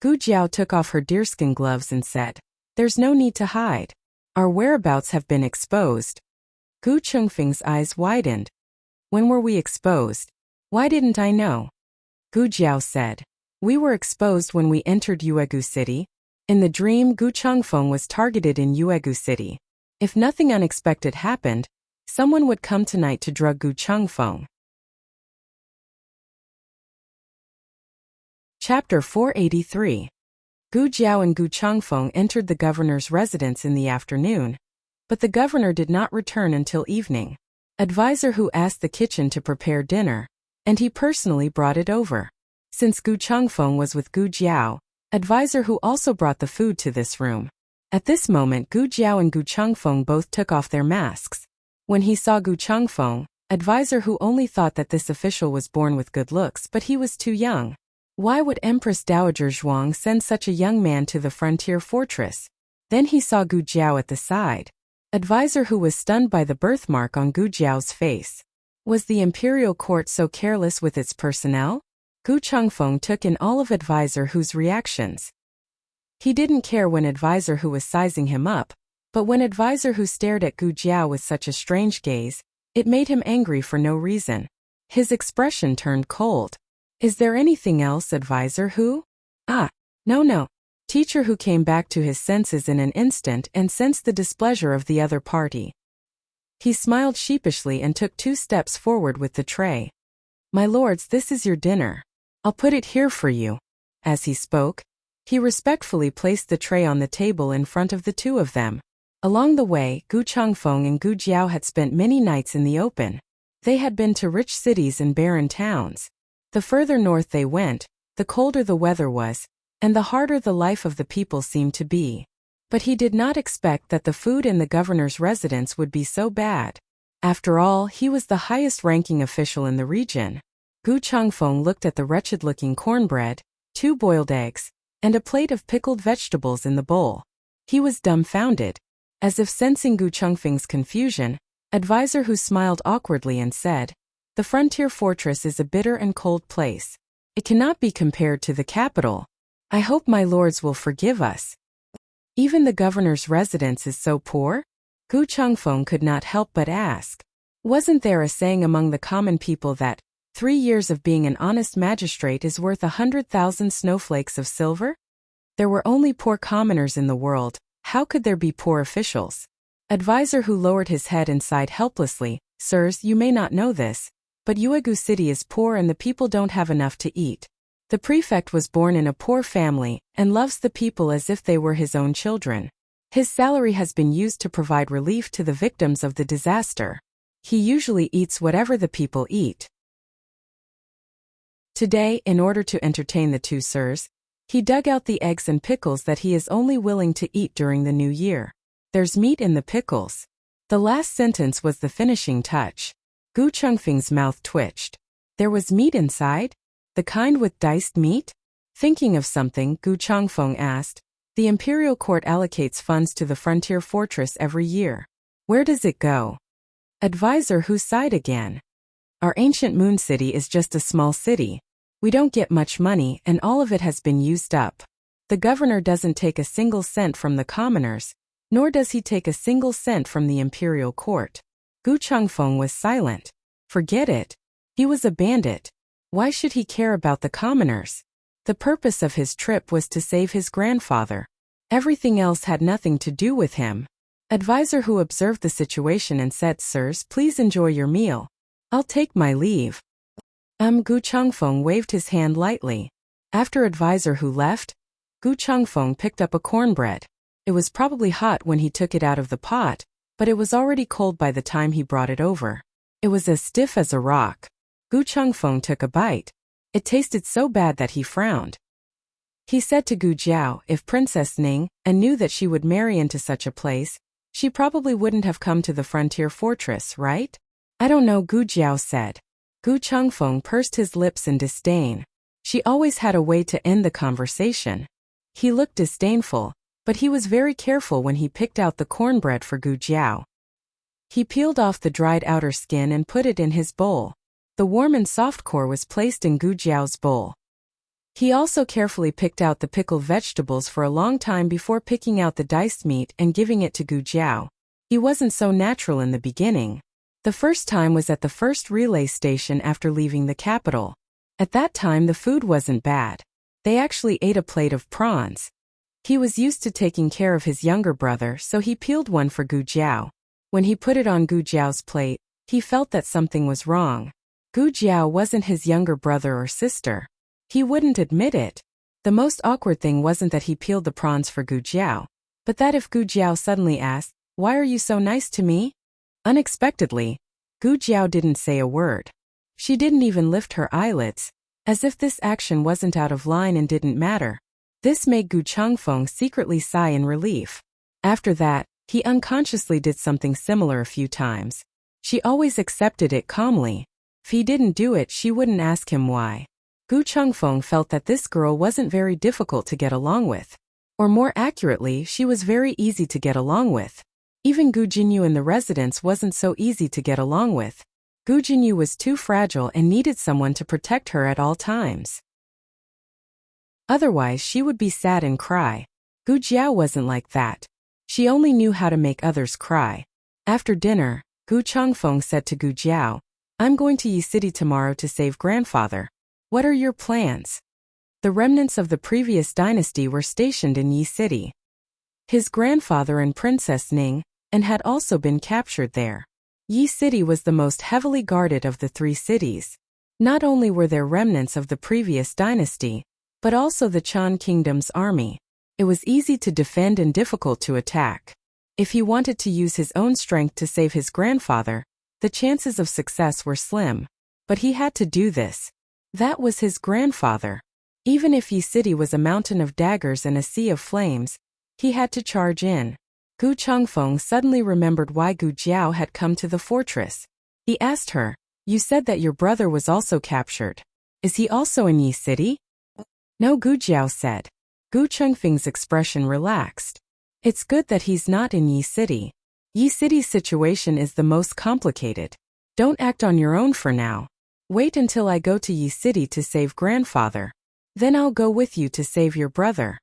Speaker 1: Gu Jiao took off her deerskin gloves and said, "There's no need to hide. Our whereabouts have been exposed." Gu Chengfeng's eyes widened. "When were we exposed? Why didn't I know?" Gu Jiao said, "We were exposed when we entered Yuegu City." In the dream, Gu Chengfeng was targeted in Yuegu City. If nothing unexpected happened, someone would come tonight to drug Gu Chengfeng. Chapter 483. Gu Jiao and Gu Chengfeng entered the governor's residence in the afternoon, but the governor did not return until evening. Advisor Hu asked the kitchen to prepare dinner, and he personally brought it over. Since Gu Chengfeng was with Gu Jiao, Advisor Hu also brought the food to this room. At this moment, Gu Jiao and Gu Chengfeng both took off their masks. When he saw Gu Chengfeng, Advisor Hu only thought that this official was born with good looks, but he was too young. Why would Empress Dowager Zhuang send such a young man to the frontier fortress? Then he saw Gu Jiao at the side. Advisor Hu was stunned by the birthmark on Gu Jiao's face. Was the imperial court so careless with its personnel? Gu Chengfeng took in all of Advisor Hu's reactions. He didn't care when Advisor Hu was sizing him up, but when Advisor Hu stared at Gu Jiao with such a strange gaze, it made him angry for no reason. His expression turned cold. "Is there anything else, Advisor Hu?" No. Teacher Hu came back to his senses in an instant and sensed the displeasure of the other party. He smiled sheepishly and took 2 steps forward with the tray. "My lords, this is your dinner. I'll put it here for you." As he spoke, he respectfully placed the tray on the table in front of the two of them. Along the way, Gu Chengfeng and Gu Jiao had spent many nights in the open. They had been to rich cities and barren towns. The further north they went, the colder the weather was, and the harder the life of the people seemed to be. But he did not expect that the food in the governor's residence would be so bad. After all, he was the highest-ranking official in the region. Gu Chengfeng looked at the wretched-looking cornbread, 2 boiled eggs, and a plate of pickled vegetables in the bowl. He was dumbfounded. As if sensing Gu Chengfeng's confusion, Advisor Hu smiled awkwardly and said, "The frontier fortress is a bitter and cold place. It cannot be compared to the capital. I hope my lords will forgive us." Even the governor's residence is so poor? Gu Chengfeng could not help but ask. Wasn't there a saying among the common people that 3 years of being an honest magistrate is worth 100,000 snowflakes of silver? There were only poor commoners in the world. How could there be poor officials? Advisor Hu lowered his head and sighed helplessly. "Sirs, you may not know this, but Yuegu City is poor and the people don't have enough to eat. The prefect was born in a poor family and loves the people as if they were his own children. His salary has been used to provide relief to the victims of the disaster. He usually eats whatever the people eat. Today, in order to entertain the 2 sirs, he dug out the eggs and pickles that he is only willing to eat during the new year. There's meat in the pickles." The last sentence was the finishing touch. Gu Chengfeng's mouth twitched. There was meat inside? The kind with diced meat? Thinking of something, Gu Chengfeng asked, "The imperial court allocates funds to the frontier fortress every year. Where does it go?" Advisor Hu sighed again. "Our ancient moon city is just a small city. We don't get much money and all of it has been used up. The governor doesn't take a single cent from the commoners, nor does he take a single cent from the imperial court." Gu Chengfeng was silent. Forget it. He was a bandit. Why should he care about the commoners? The purpose of his trip was to save his grandfather. Everything else had nothing to do with him. Advisor Hu observed the situation and said, "Sirs, please enjoy your meal. I'll take my leave." Gu Chengfeng waved his hand lightly. After Advisor Hu left, Gu Chengfeng picked up a cornbread. It was probably hot when he took it out of the pot, but it was already cold by the time he brought it over. It was as stiff as a rock. Gu Chengfeng took a bite. It tasted so bad that he frowned. He said to Gu Jiao, if Princess Ning knew that she would marry into such a place, she probably wouldn't have come to the frontier fortress, right? I don't know, Gu Jiao said. Gu Chengfeng pursed his lips in disdain. She always had a way to end the conversation. He looked disdainful, but he was very careful when he picked out the cornbread for Gu Jiao. He peeled off the dried outer skin and put it in his bowl. The warm and soft core was placed in Gu Jiao's bowl. He also carefully picked out the pickled vegetables for a long time before picking out the diced meat and giving it to Gu Jiao. He wasn't so natural in the beginning. The first time was at the first relay station after leaving the capital. At that time the food wasn't bad. They actually ate a plate of prawns. He was used to taking care of his younger brother, so he peeled one for Gu Jiao. When he put it on Gu Jiao's plate, he felt that something was wrong. Gu Jiao wasn't his younger brother or sister. He wouldn't admit it. The most awkward thing wasn't that he peeled the prawns for Gu Jiao, but that if Gu Jiao suddenly asked, "Why are you so nice to me?" Unexpectedly, Gu Jiao didn't say a word. She didn't even lift her eyelids, as if this action wasn't out of line and didn't matter. This made Gu Chengfeng secretly sigh in relief. After that, he unconsciously did something similar a few times. She always accepted it calmly. If he didn't do it, she wouldn't ask him why. Gu Chengfeng felt that this girl wasn't very difficult to get along with. Or more accurately, she was very easy to get along with. Even Gu Jinyu in the residence wasn't so easy to get along with. Gu Jinyu was too fragile and needed someone to protect her at all times. Otherwise, she would be sad and cry. Gu Jiao wasn't like that. She only knew how to make others cry. After dinner, Gu Chengfeng said to Gu Jiao, "I'm going to Yi City tomorrow to save grandfather. What are your plans?" The remnants of the previous dynasty were stationed in Yi City. His grandfather and Princess Ning had also been captured there. Yi City was the most heavily guarded of the three cities. Not only were there remnants of the previous dynasty, but also the Chan Kingdom's army. It was easy to defend and difficult to attack. If he wanted to use his own strength to save his grandfather, the chances of success were slim. But he had to do this. That was his grandfather. Even if Yi City was a mountain of daggers and a sea of flames, he had to charge in. Gu Chengfeng suddenly remembered why Gu Jiao had come to the fortress. He asked her, "You said that your brother was also captured. Is he also in Yi City?" "No," Gu Jiao said. Gu Chengfeng's expression relaxed. "It's good that he's not in Yi City. Yi City's situation is the most complicated. Don't act on your own for now. Wait until I go to Yi City to save grandfather. Then I'll go with you to save your brother."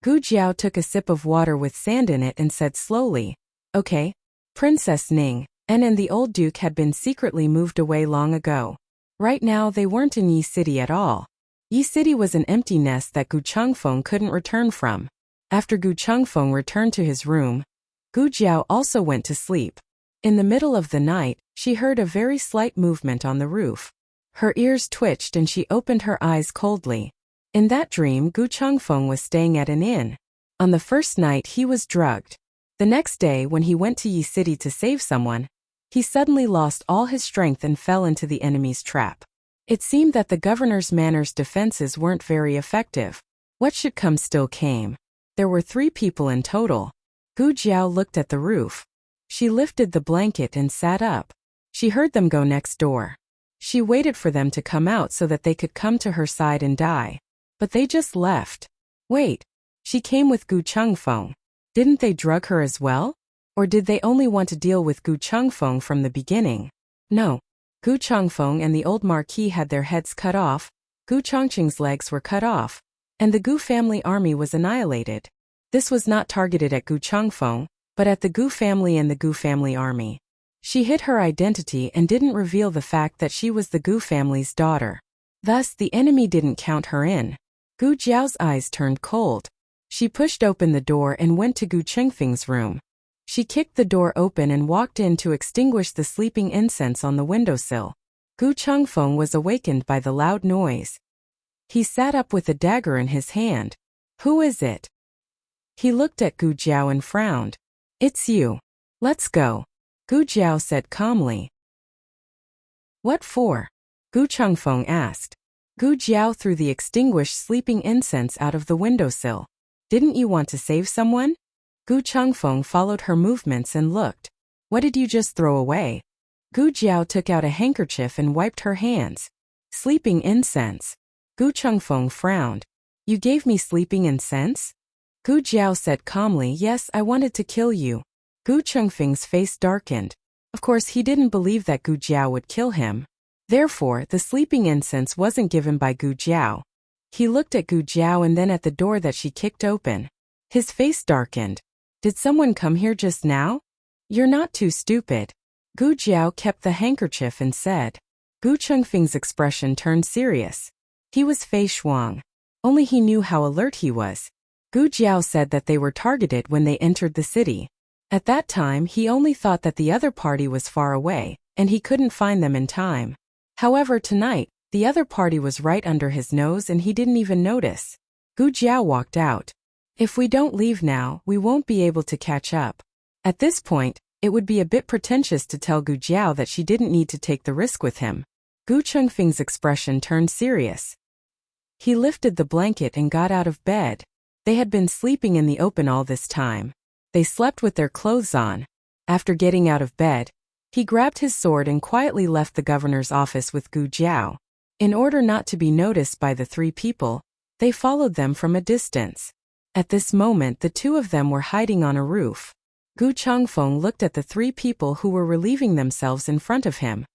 Speaker 1: Gu Jiao took a sip of water with sand in it and said slowly, "Okay." Princess Ning and the old duke had been secretly moved away long ago. Right now they weren't in Yi City at all. Yi City was an empty nest that Gu Chengfeng couldn't return from. After Gu Chengfeng returned to his room, Gu Jiao also went to sleep. In the middle of the night, she heard a very slight movement on the roof. Her ears twitched and she opened her eyes coldly. In that dream, Gu Chengfeng was staying at an inn. On the first night, he was drugged. The next day, when he went to Yi City to save someone, he suddenly lost all his strength and fell into the enemy's trap. It seemed that the governor's manor's defenses weren't very effective. What should come still came. There were 3 people in total. Gu Jiao looked at the roof. She lifted the blanket and sat up. She heard them go next door. She waited for them to come out so that they could come to her side and die. But they just left. Wait. She came with Gu Chengfeng. Didn't they drug her as well? Or did they only want to deal with Gu Chengfeng from the beginning? No. Gu Chengfeng and the old marquis had their heads cut off, Gu Chongqing's legs were cut off, and the Gu family army was annihilated. This was not targeted at Gu Chengfeng, but at the Gu family and the Gu family army. She hid her identity and didn't reveal the fact that she was the Gu family's daughter. Thus, the enemy didn't count her in. Gu Jiao's eyes turned cold. She pushed open the door and went to Gu Chengfeng's room. She kicked the door open and walked in to extinguish the sleeping incense on the windowsill. Gu Chengfeng was awakened by the loud noise. He sat up with a dagger in his hand. "Who is it?" He looked at Gu Jiao and frowned. "It's you. Let's go," Gu Jiao said calmly. "What for?" Gu Chengfeng asked. Gu Jiao threw the extinguished sleeping incense out of the windowsill. Didn't you want to save someone? Gu Chengfeng followed her movements and looked. What did you just throw away? Gu Jiao took out a handkerchief and wiped her hands. Sleeping incense. Gu Chengfeng frowned. You gave me sleeping incense? Gu Jiao said calmly, yes, I wanted to kill you. Gu Chengfeng's face darkened. Of course he didn't believe that Gu Jiao would kill him. Therefore, the sleeping incense wasn't given by Gu Jiao. He looked at Gu Jiao and then at the door that she kicked open. His face darkened. Did someone come here just now? You're not too stupid. Gu Jiao kept the handkerchief and said. Gu Chengfeng's expression turned serious. He was Fei Shuang. Only he knew how alert he was. Gu Jiao said that they were targeted when they entered the city. At that time he only thought that the other party was far away, and he couldn't find them in time. However, tonight, the other party was right under his nose and he didn't even notice. Gu Jiao walked out. If we don't leave now, we won't be able to catch up. At this point, it would be a bit pretentious to tell Gu Jiao that she didn't need to take the risk with him. Gu Chengfeng's expression turned serious. He lifted the blanket and got out of bed. They had been sleeping in the open all this time. They slept with their clothes on. After getting out of bed, he grabbed his sword and quietly left the governor's office with Gu Jiao. In order not to be noticed by the three people, they followed them from a distance. At this moment the two of them were hiding on a roof. Gu Chengfeng looked at the three people who were relieving themselves in front of him.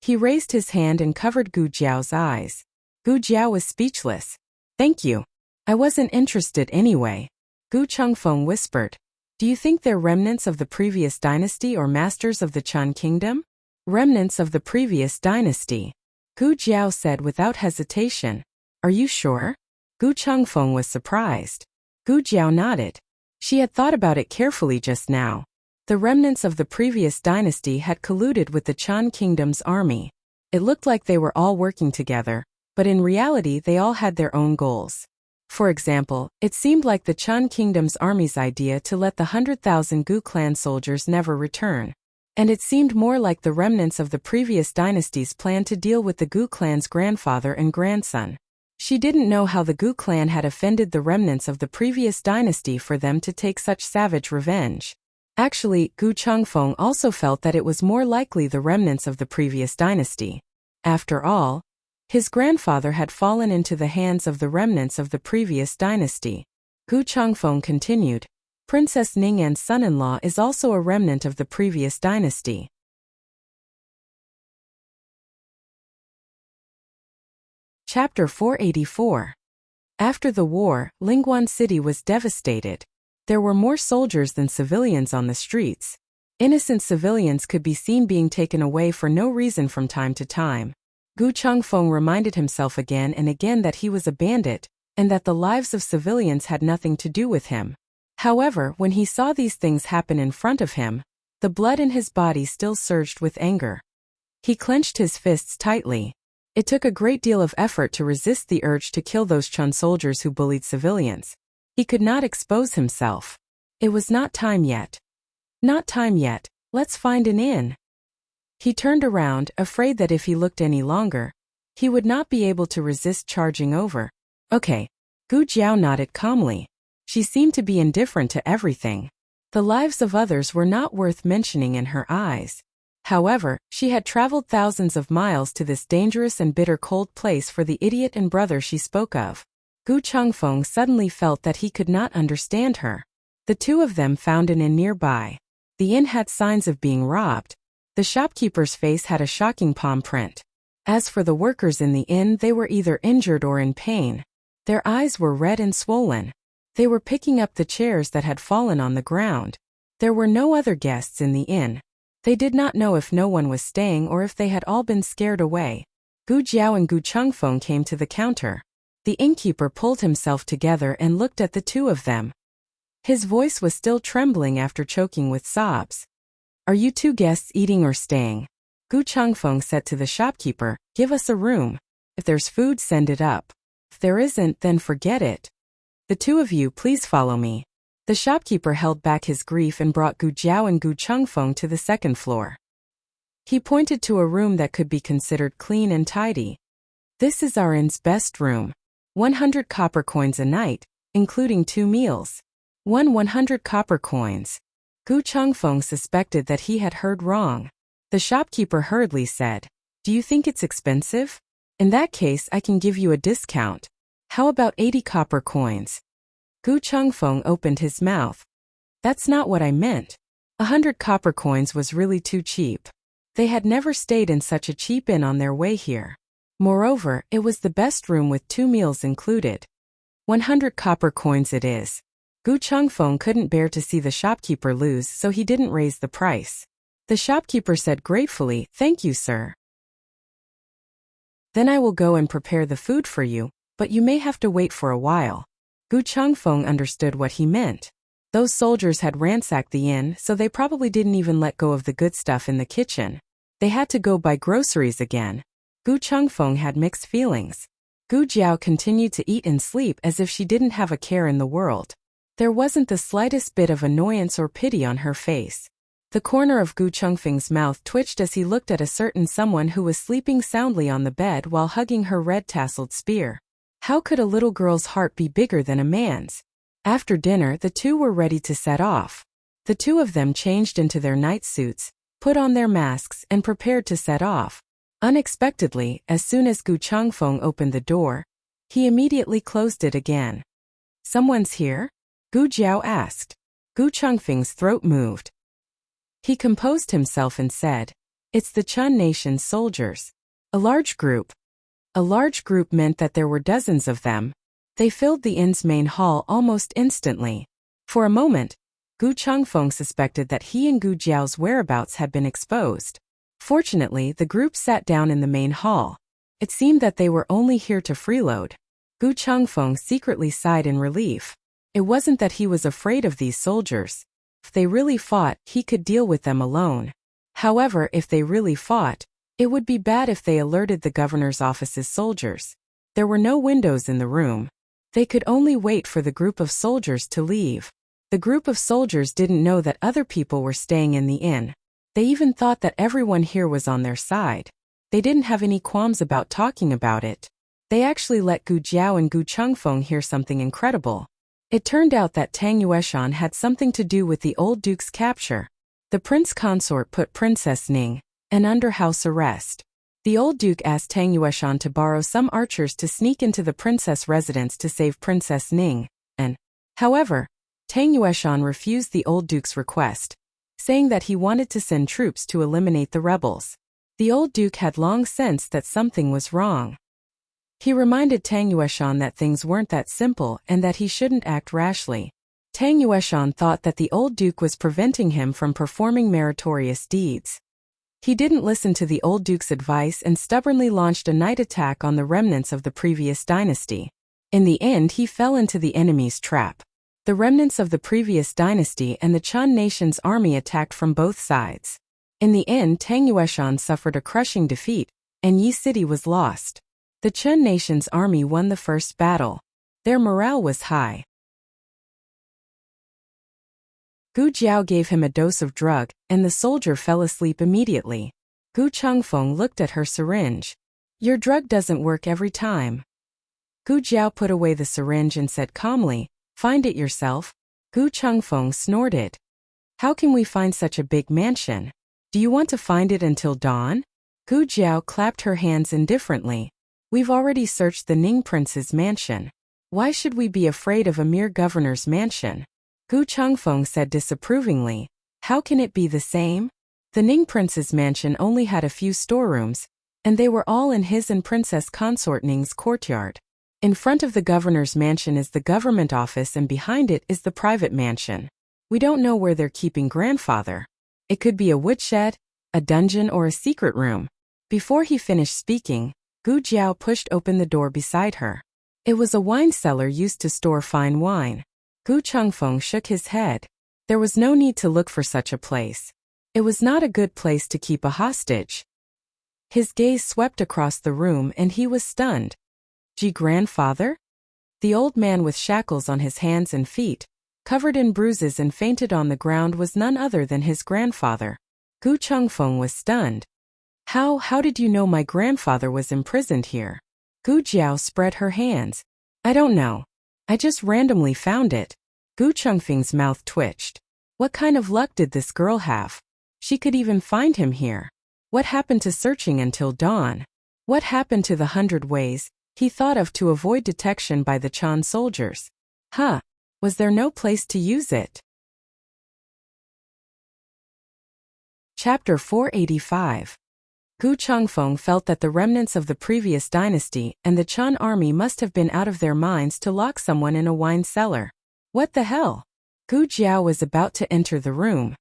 Speaker 1: He raised his hand and covered Gu Jiao's eyes. Gu Jiao was speechless. Thank you. I wasn't interested anyway. Gu Chengfeng whispered. Do you think they're remnants of the previous dynasty or masters of the Chan kingdom? Remnants of the previous dynasty. Gu Jiao said without hesitation. Are you sure? Gu Chengfeng was surprised. Gu Jiao nodded. She had thought about it carefully just now. The remnants of the previous dynasty had colluded with the Chan kingdom's army. It looked like they were all working together, but in reality they all had their own goals. For example, it seemed like the Chan kingdom's army's idea to let the 100,000 Gu clan soldiers never return. And it seemed more like the remnants of the previous dynasty's plan to deal with the Gu clan's grandfather and grandson. She didn't know how the Gu clan had offended the remnants of the previous dynasty for them to take such savage revenge. Actually, Gu Chengfeng also felt that it was more likely the remnants of the previous dynasty. After all, his grandfather had fallen into the hands of the remnants of the previous dynasty. Gu Chengfeng continued. Princess Ning'an's son-in-law is also a remnant of the previous dynasty. Chapter 484. After the war, Lingguan City was devastated. There were more soldiers than civilians on the streets. Innocent civilians could be seen being taken away for no reason from time to time. Gu Chengfeng reminded himself again and again that he was a bandit, and that the lives of civilians had nothing to do with him. However, when he saw these things happen in front of him, the blood in his body still surged with anger. He clenched his fists tightly. It took a great deal of effort to resist the urge to kill those Chun soldiers who bullied civilians. He could not expose himself. It was not time yet. Not time yet, let's find an inn. He turned around, afraid that if he looked any longer, he would not be able to resist charging over. Okay. Gu Jiao nodded calmly. She seemed to be indifferent to everything. The lives of others were not worth mentioning in her eyes. However, she had traveled thousands of miles to this dangerous and bitter cold place for the idiot and brother she spoke of. Gu Chengfeng suddenly felt that he could not understand her. The two of them found an inn nearby. The inn had signs of being robbed. The shopkeeper's face had a shocking palm print. As for the workers in the inn, they were either injured or in pain. Their eyes were red and swollen. They were picking up the chairs that had fallen on the ground. There were no other guests in the inn. They did not know if no one was staying or if they had all been scared away. Gu Jiao and Gu Chengfeng came to the counter. The innkeeper pulled himself together and looked at the two of them. His voice was still trembling after choking with sobs. Are you two guests eating or staying? Gu Chengfeng said to the shopkeeper, give us a room. If there's food, send it up. If there isn't, then forget it. The two of you, please follow me. The shopkeeper held back his grief and brought Gu Jiao and Gu Chengfeng to the second floor. He pointed to a room that could be considered clean and tidy. This is our inn's best room. 100 copper coins a night, including 2 meals. 100 copper coins. Gu Chengfeng suspected that he had heard wrong. The shopkeeper hurriedly said, "Do you think it's expensive? In that case, I can give you a discount. How about 80 copper coins?" Gu Chengfeng opened his mouth. "That's not what I meant. 100 copper coins was really too cheap." They had never stayed in such a cheap inn on their way here. Moreover, it was the best room with 2 meals included. 100 copper coins it is. Gu Chengfeng couldn't bear to see the shopkeeper lose, so he didn't raise the price. The shopkeeper said gratefully, "Thank you, sir. Then I will go and prepare the food for you, but you may have to wait for a while." Gu Chengfeng understood what he meant. Those soldiers had ransacked the inn, so they probably didn't even let go of the good stuff in the kitchen. They had to go buy groceries again. Gu Chengfeng had mixed feelings. Gu Jiao continued to eat and sleep as if she didn't have a care in the world. There wasn't the slightest bit of annoyance or pity on her face. The corner of Gu Chengfeng's mouth twitched as he looked at a certain someone who was sleeping soundly on the bed while hugging her red-tasseled spear. How could a little girl's heart be bigger than a man's? After dinner, the two were ready to set off. The two of them changed into their night suits, put on their masks, and prepared to set off. Unexpectedly, as soon as Gu Chengfeng opened the door, he immediately closed it again. "Someone's here?" Gu Jiao asked. Gu Chengfeng's throat moved. He composed himself and said, "It's the Chun Nation's soldiers." A large group. A large group meant that there were dozens of them. They filled the inn's main hall almost instantly. For a moment, Gu Chengfeng suspected that he and Gu Jiao's whereabouts had been exposed. Fortunately, the group sat down in the main hall. It seemed that they were only here to freeload. Gu Chengfeng secretly sighed in relief. It wasn't that he was afraid of these soldiers. If they really fought, he could deal with them alone. However, if they really fought, it would be bad if they alerted the governor's office's soldiers. There were no windows in the room. They could only wait for the group of soldiers to leave. The group of soldiers didn't know that other people were staying in the inn. They even thought that everyone here was on their side. They didn't have any qualms about talking about it. They actually let Gu Jiao and Gu Chengfeng hear something incredible. It turned out that Tang Yueshan had something to do with the old duke's capture. The prince consort put Princess Ning under house arrest. The old duke asked Tang Yueshan to borrow some archers to sneak into the princess residence to save Princess Ning. However, Tang Yueshan refused the old duke's request, saying that he wanted to send troops to eliminate the rebels. The old duke had long sensed that something was wrong. He reminded Tang Yueshan that things weren't that simple and that he shouldn't act rashly. Tang Yueshan thought that the old duke was preventing him from performing meritorious deeds. He didn't listen to the old duke's advice and stubbornly launched a night attack on the remnants of the previous dynasty. In the end, he fell into the enemy's trap. The remnants of the previous dynasty and the Chun Nation's army attacked from both sides. In the end, Tang Yueshan suffered a crushing defeat, and Yi City was lost. The Chun Nation's army won the first battle. Their morale was high. Gu Jiao gave him a dose of drug, and the soldier fell asleep immediately. Gu Chengfeng looked at her syringe. "Your drug doesn't work every time." Gu Jiao put away the syringe and said calmly, "Find it yourself." Gu Chengfeng snorted. "How can we find such a big mansion? Do you want to find it until dawn?" Gu Jiao clapped her hands indifferently. "We've already searched the Ning prince's mansion. Why should we be afraid of a mere governor's mansion?" Gu Chengfeng said disapprovingly, "How can it be the same? The Ning prince's mansion only had a few storerooms, and they were all in his and Princess Consort Ning's courtyard. In front of the governor's mansion is the government office and behind it is the private mansion. We don't know where they're keeping grandfather. It could be a woodshed, a dungeon, or a secret room." Before he finished speaking, Gu Jiao pushed open the door beside her. It was a wine cellar used to store fine wine. Gu Chengfeng shook his head. There was no need to look for such a place. It was not a good place to keep a hostage. His gaze swept across the room and he was stunned. Grandfather? The old man with shackles on his hands and feet, covered in bruises and fainted on the ground, was none other than his grandfather. Gu Chengfeng was stunned. How did you know my grandfather was imprisoned here?" Gu Jiao spread her hands. I don't know. I just randomly found it. Gu Chengfeng's mouth twitched. What kind of luck did this girl have? She could even find him here. What happened to searching until dawn? What happened to the 100 ways he thought of to avoid detection by the Chan soldiers? Was there no place to use it? Chapter 485. Gu Chengfeng felt that the remnants of the previous dynasty and the Chan army must have been out of their minds to lock someone in a wine cellar. What the hell? Gu Jiao was about to enter the room.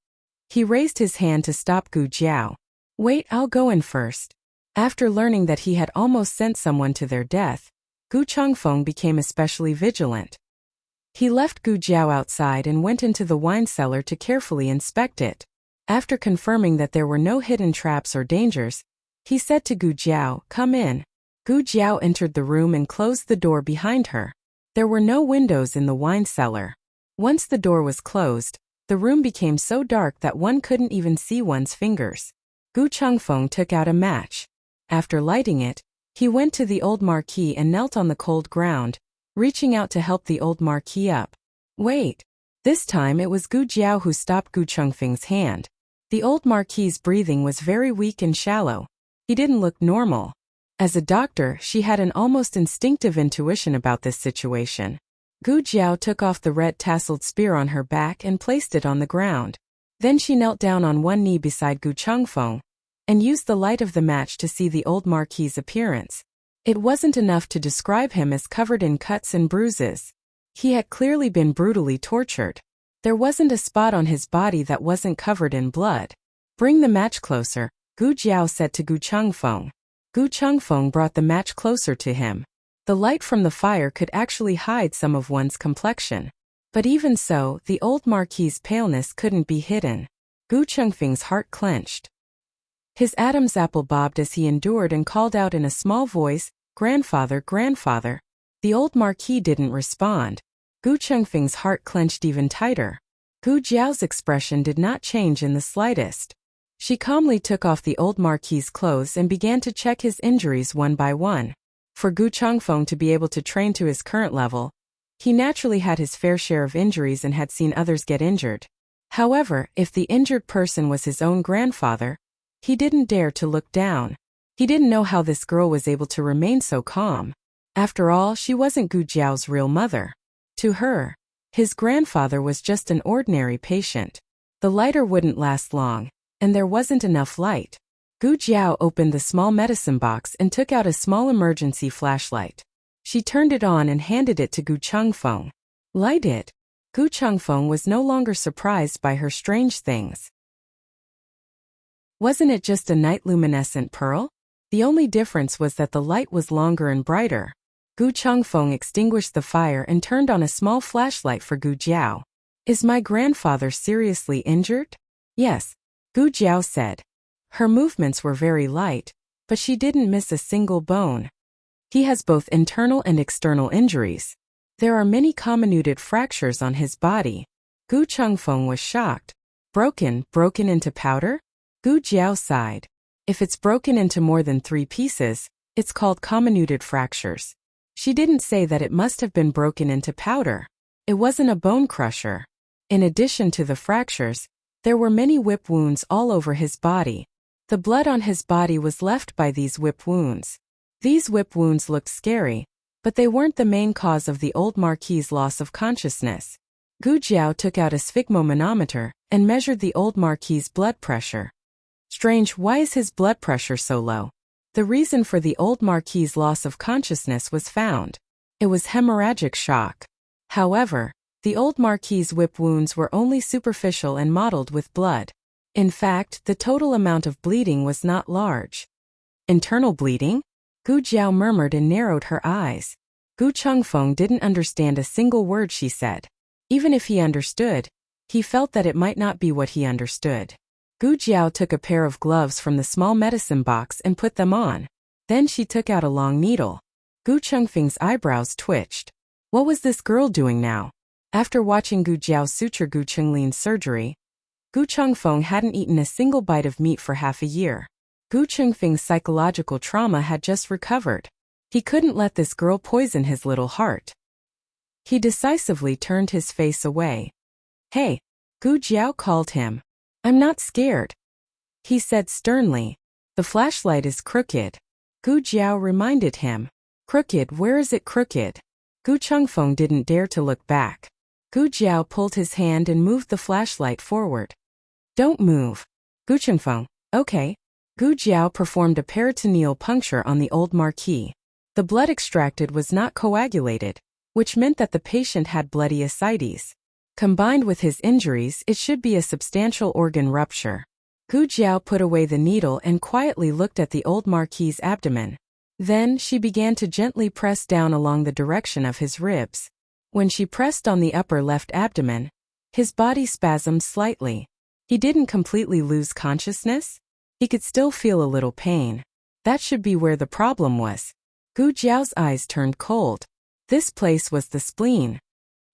Speaker 1: He raised his hand to stop Gu Jiao. Wait, I'll go in first. After learning that he had almost sent someone to their death, Gu Chengfeng became especially vigilant. He left Gu Jiao outside and went into the wine cellar to carefully inspect it. After confirming that there were no hidden traps or dangers, he said to Gu Jiao, "Come in." Gu Jiao entered the room and closed the door behind her. There were no windows in the wine cellar. Once the door was closed, the room became so dark that one couldn't even see one's fingers. Gu Chengfeng took out a match. After lighting it, he went to the old marquee and knelt on the cold ground, reaching out to help the old marquee up. Wait. This time it was Gu Jiao who stopped Gu Chengfeng's hand. The old marquis's breathing was very weak and shallow. He didn't look normal. As a doctor, she had an almost instinctive intuition about this situation. Gu Jiao took off the red tasseled spear on her back and placed it on the ground. Then she knelt down on one knee beside Gu Chengfeng and used the light of the match to see the old marquis's appearance. It wasn't enough to describe him as covered in cuts and bruises. He had clearly been brutally tortured. There wasn't a spot on his body that wasn't covered in blood. Bring the match closer, Gu Jiao said to Gu Chengfeng. Gu Chengfeng brought the match closer to him. The light from the fire could actually hide some of one's complexion. But even so, the old marquis's paleness couldn't be hidden. Gu Chengfeng's heart clenched. His Adam's apple bobbed as he endured and called out in a small voice, "Grandfather, grandfather." The old marquis didn't respond. Gu Chengfeng's heart clenched even tighter. Gu Jiao's expression did not change in the slightest. She calmly took off the old marquis's clothes and began to check his injuries one by one. For Gu Chengfeng to be able to train to his current level, he naturally had his fair share of injuries and had seen others get injured. However, if the injured person was his own grandfather, he didn't dare to look down. He didn't know how this girl was able to remain so calm. After all, she wasn't Gu Jiao's real mother. To her, his grandfather was just an ordinary patient. The lighter wouldn't last long, and there wasn't enough light. Gu Jiao opened the small medicine box and took out a small emergency flashlight. She turned it on and handed it to Gu Chengfeng. Light it. Gu Chengfeng was no longer surprised by her strange things. Wasn't it just a night luminescent pearl? The only difference was that the light was longer and brighter. Gu Chengfeng extinguished the fire and turned on a small flashlight for Gu Jiao. Is my grandfather seriously injured? Yes, Gu Jiao said. Her movements were very light, but she didn't miss a single bone. He has both internal and external injuries. There are many comminuted fractures on his body. Gu Chengfeng was shocked. Broken into powder? Gu Jiao sighed. If it's broken into more than 3 pieces, it's called comminuted fractures. She didn't say that it must have been broken into powder. It wasn't a bone crusher. In addition to the fractures, there were many whip wounds all over his body. The blood on his body was left by these whip wounds. These whip wounds looked scary, but they weren't the main cause of the old marquis's loss of consciousness. Gu Jiao took out a sphygmomanometer and measured the old marquis's blood pressure. Strange, why is his blood pressure so low? The reason for the old marquis's loss of consciousness was found. It was hemorrhagic shock. However, the old marquis's whip wounds were only superficial and mottled with blood. In fact, the total amount of bleeding was not large. Internal bleeding? Gu Jiao murmured and narrowed her eyes. Gu Chengfeng didn't understand a single word she said. Even if he understood, he felt that it might not be what he understood. Gu Jiao took a pair of gloves from the small medicine box and put them on. Then she took out a long needle. Gu Chengfeng's eyebrows twitched. What was this girl doing now? After watching Gu Jiao suture Gu Chenglin's surgery, Gu Chengfeng hadn't eaten a single bite of meat for half a year. Gu Chengfeng's psychological trauma had just recovered. He couldn't let this girl poison his little heart. He decisively turned his face away. Hey, Gu Jiao called him. I'm not scared, he said sternly. The flashlight is crooked. Gu Jiao reminded him. Crooked, where is it crooked? Gu Chengfeng didn't dare to look back. Gu Jiao pulled his hand and moved the flashlight forward. Don't move. Gu Chengfeng, okay. Gu Jiao performed a peritoneal puncture on the old marquis. The blood extracted was not coagulated, which meant that the patient had bloody ascites. Combined with his injuries, it should be a substantial organ rupture. Gu Jiao put away the needle and quietly looked at the old marquis's abdomen. Then she began to gently press down along the direction of his ribs. When she pressed on the upper left abdomen, his body spasmed slightly. He didn't completely lose consciousness. He could still feel a little pain. That should be where the problem was. Gu Jiao's eyes turned cold. This place was the spleen.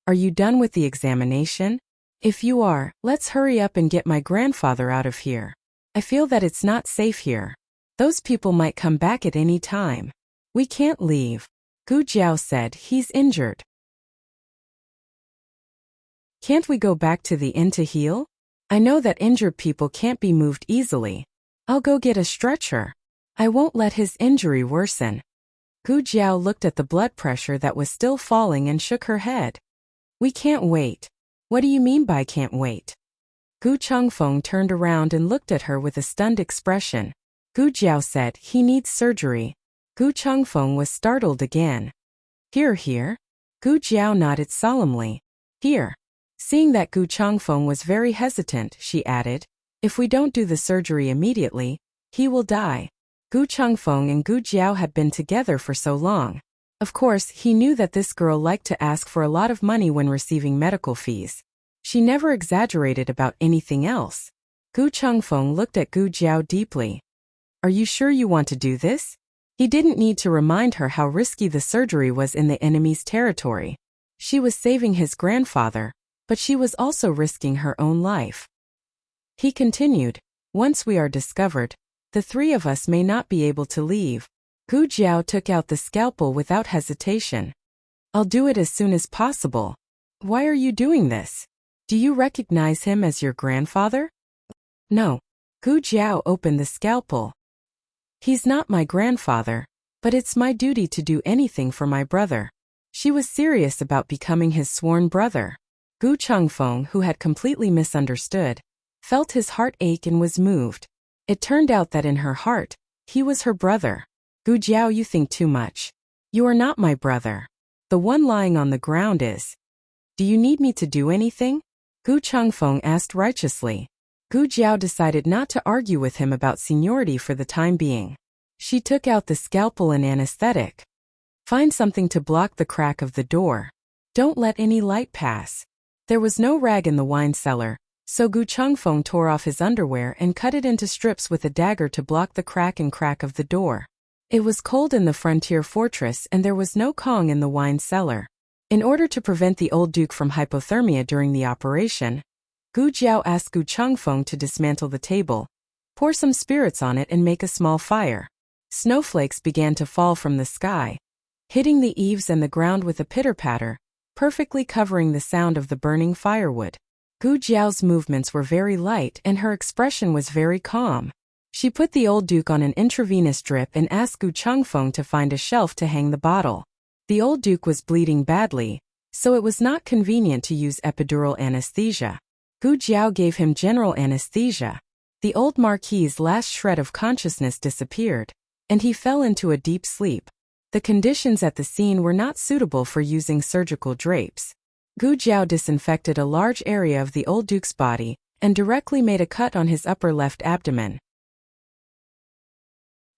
Speaker 1: Are you done with the examination? If you are, let's hurry up and get my grandfather out of here. I feel that it's not safe here. Those people might come back at any time. We can't leave. Gu Jiao said. He's injured. Can't we go back to the inn to heal? I know that injured people can't be moved easily. I'll go get a stretcher. I won't let his injury worsen. Gu Jiao looked at the blood pressure that was still falling and shook her head. We can't wait. What do you mean by can't wait? Gu Chengfeng turned around and looked at her with a stunned expression. Gu Jiao said, he needs surgery. Gu Chengfeng was startled again. Here. Gu Jiao nodded solemnly. Here. Seeing that Gu Chengfeng was very hesitant, she added, if we don't do the surgery immediately, he will die. Gu Chengfeng and Gu Jiao had been together for so long. Of course, he knew that this girl liked to ask for a lot of money when receiving medical fees. She never exaggerated about anything else. Gu Chengfeng looked at Gu Jiao deeply. Are you sure you want to do this? He didn't need to remind her how risky the surgery was in the enemy's territory. She was saving his grandfather, but she was also risking her own life. He continued, once we are discovered, the three of us may not be able to leave. Gu Jiao took out the scalpel without hesitation. I'll do it as soon as possible. Why are you doing this? Do you recognize him as your grandfather? No. Gu Jiao opened the scalpel. He's not my grandfather, but it's my duty to do anything for my brother. She was serious about becoming his sworn brother. Gu Chengfeng, who had completely misunderstood, felt his heart ache and was moved. It turned out that in her heart, he was her brother. Gu Jiao, you think too much. You are not my brother. The one lying on the ground is. Do you need me to do anything? Gu Chengfeng asked righteously. Gu Jiao decided not to argue with him about seniority for the time being. She took out the scalpel and anesthetic. Find something to block the crack of the door. Don't let any light pass. There was no rag in the wine cellar, so Gu Chengfeng tore off his underwear and cut it into strips with a dagger to block the crack of the door. It was cold in the frontier fortress and there was no Kong in the wine cellar. In order to prevent the old duke from hypothermia during the operation, Gu Jiao asked Gu Chengfeng to dismantle the table, pour some spirits on it and make a small fire. Snowflakes began to fall from the sky, hitting the eaves and the ground with a pitter-patter, perfectly covering the sound of the burning firewood. Gu Jiao's movements were very light and her expression was very calm. She put the old duke on an intravenous drip and asked Gu Chengfeng to find a shelf to hang the bottle. The old duke was bleeding badly, so it was not convenient to use epidural anesthesia. Gu Jiao gave him general anesthesia. The old marquis's last shred of consciousness disappeared, and he fell into a deep sleep. The conditions at the scene were not suitable for using surgical drapes. Gu Jiao disinfected a large area of the old duke's body and directly made a cut on his upper left abdomen.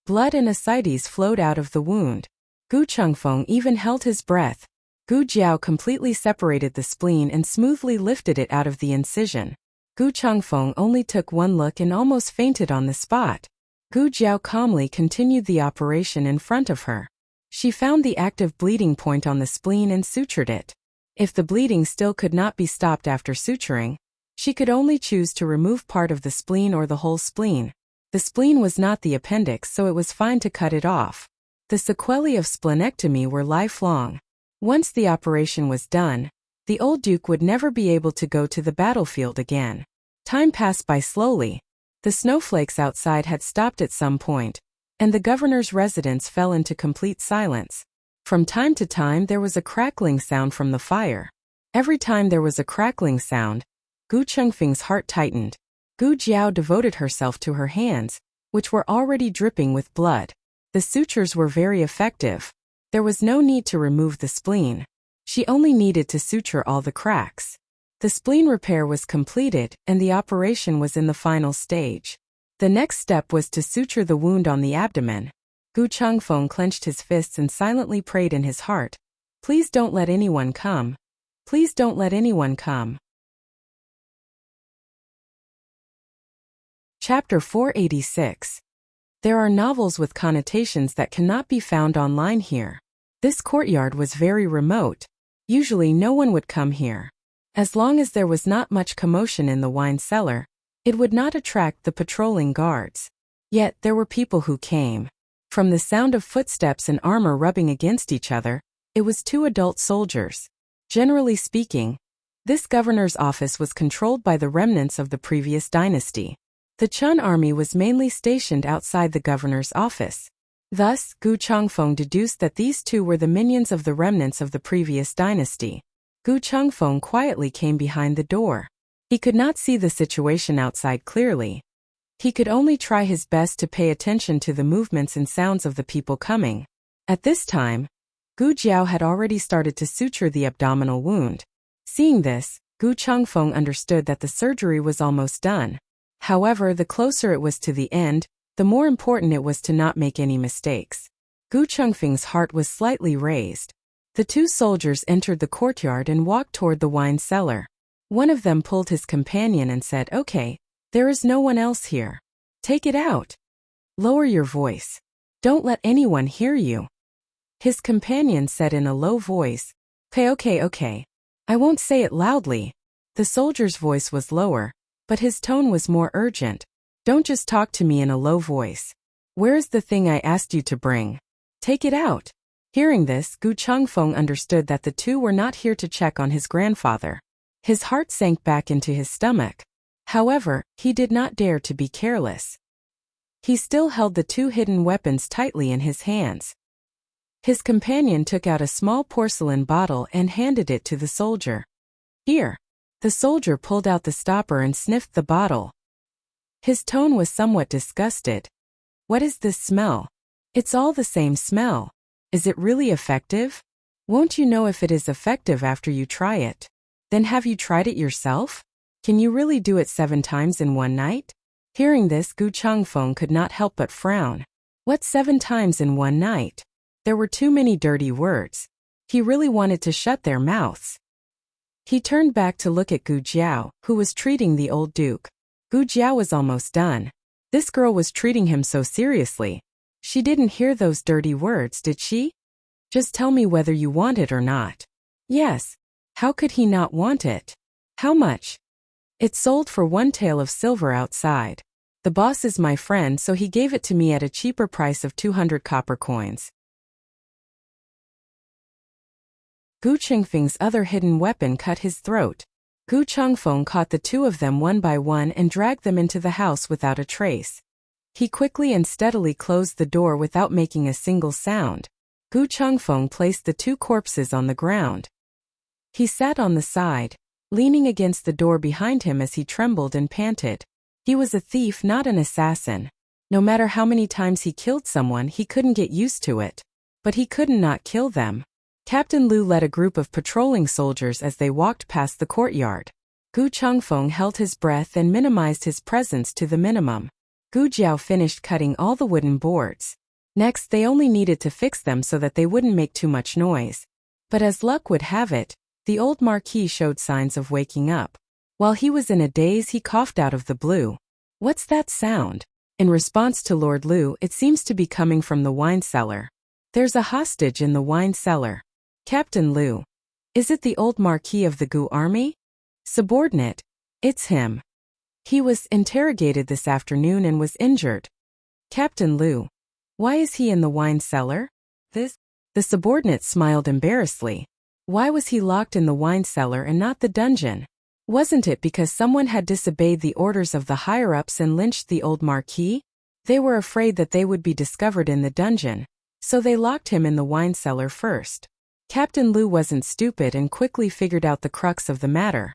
Speaker 1: Blood and ascites flowed out of the wound. Gu Chengfeng even held his breath. Gu Jiao completely separated the spleen and smoothly lifted it out of the incision. Gu Chengfeng only took one look and almost fainted on the spot. Gu Jiao calmly continued the operation in front of her. She found the active bleeding point on the spleen and sutured it. If the bleeding still could not be stopped after suturing, she could only choose to remove part of the spleen or the whole spleen. The spleen was not the appendix, so it was fine to cut it off. The sequelae of splenectomy were lifelong. Once the operation was done, the old duke would never be able to go to the battlefield again. Time passed by slowly. The snowflakes outside had stopped at some point, and the governor's residence fell into complete silence. From time to time there was a crackling sound from the fire. Every time there was a crackling sound, Gu Chengfeng's heart tightened. Gu Jiao devoted herself to her hands, which were already dripping with blood. The sutures were very effective. There was no need to remove the spleen. She only needed to suture all the cracks. The spleen repair was completed, and the operation was in the final stage. The next step was to suture the wound on the abdomen. Gu Chengfeng clenched his fists and silently prayed in his heart, "Please don't let anyone come. Please don't let anyone come." Chapter 486. There are novels with connotations that cannot be found online here. This courtyard was very remote. Usually no one would come here. As long as there was not much commotion in the wine cellar, it would not attract the patrolling guards. Yet there were people who came. From the sound of footsteps and armor rubbing against each other, it was two adult soldiers. Generally speaking, this governor's office was controlled by the remnants of the previous dynasty. The Chun army was mainly stationed outside the governor's office. Thus, Gu Chengfeng deduced that these two were the minions of the remnants of the previous dynasty. Gu Chengfeng quietly came behind the door. He could not see the situation outside clearly. He could only try his best to pay attention to the movements and sounds of the people coming. At this time, Gu Jiao had already started to suture the abdominal wound. Seeing this, Gu Chengfeng understood that the surgery was almost done. However, the closer it was to the end, the more important it was to not make any mistakes. Gu Chengfeng's heart was slightly raised. The two soldiers entered the courtyard and walked toward the wine cellar. One of them pulled his companion and said, "Okay, there is no one else here. Take it out. Lower your voice. Don't let anyone hear you." His companion said in a low voice, Okay. I won't say it loudly." The soldier's voice was lower, but his tone was more urgent. "Don't just talk to me in a low voice. Where is the thing I asked you to bring? Take it out." Hearing this, Gu Chengfeng understood that the two were not here to check on his grandfather. His heart sank back into his stomach. However, he did not dare to be careless. He still held the two hidden weapons tightly in his hands. His companion took out a small porcelain bottle and handed it to the soldier. "Here." The soldier pulled out the stopper and sniffed the bottle. His tone was somewhat disgusted. "What is this smell? It's all the same smell. Is it really effective? Won't you know if it is effective after you try it? Then have you tried it yourself? Can you really do it 7 times in one night?" Hearing this, Gu Chengfeng could not help but frown. What 7 times in one night? There were too many dirty words. He really wanted to shut their mouths. He turned back to look at Gu Jiao, who was treating the old duke. Gu Jiao was almost done. This girl was treating him so seriously. She didn't hear those dirty words, did she? "Just tell me whether you want it or not." Yes. How could he not want it? "How much?" "It sold for 1 tael of silver outside. The boss is my friend, so he gave it to me at a cheaper price of 200 copper coins. Gu Chengfeng's other hidden weapon cut his throat. Gu Chengfeng caught the two of them one by one and dragged them into the house without a trace. He quickly and steadily closed the door without making a single sound. Gu Chengfeng placed the 2 corpses on the ground. He sat on the side, leaning against the door behind him as he trembled and panted. He was a thief, not an assassin. No matter how many times he killed someone, he couldn't get used to it. But he couldn't not kill them. Captain Lu led a group of patrolling soldiers as they walked past the courtyard. Gu Chengfeng held his breath and minimized his presence to the minimum. Gu Jiao finished cutting all the wooden boards. Next, they only needed to fix them so that they wouldn't make too much noise. But as luck would have it, the old marquis showed signs of waking up. While he was in a daze, he coughed out of the blue. "What's that sound?" In response to Lord Lu, "It seems to be coming from the wine cellar. There's a hostage in the wine cellar." "Captain Lu. Is it the old marquis of the Gu army?" "Subordinate. It's him. He was interrogated this afternoon and was injured." "Captain Lu. Why is he in the wine cellar?" this? The subordinate smiled embarrassedly. Why was he locked in the wine cellar and not the dungeon? Wasn't it because someone had disobeyed the orders of the higher-ups and lynched the old Marquis? They were afraid that they would be discovered in the dungeon, so they locked him in the wine cellar first. Captain Lu wasn't stupid and quickly figured out the crux of the matter.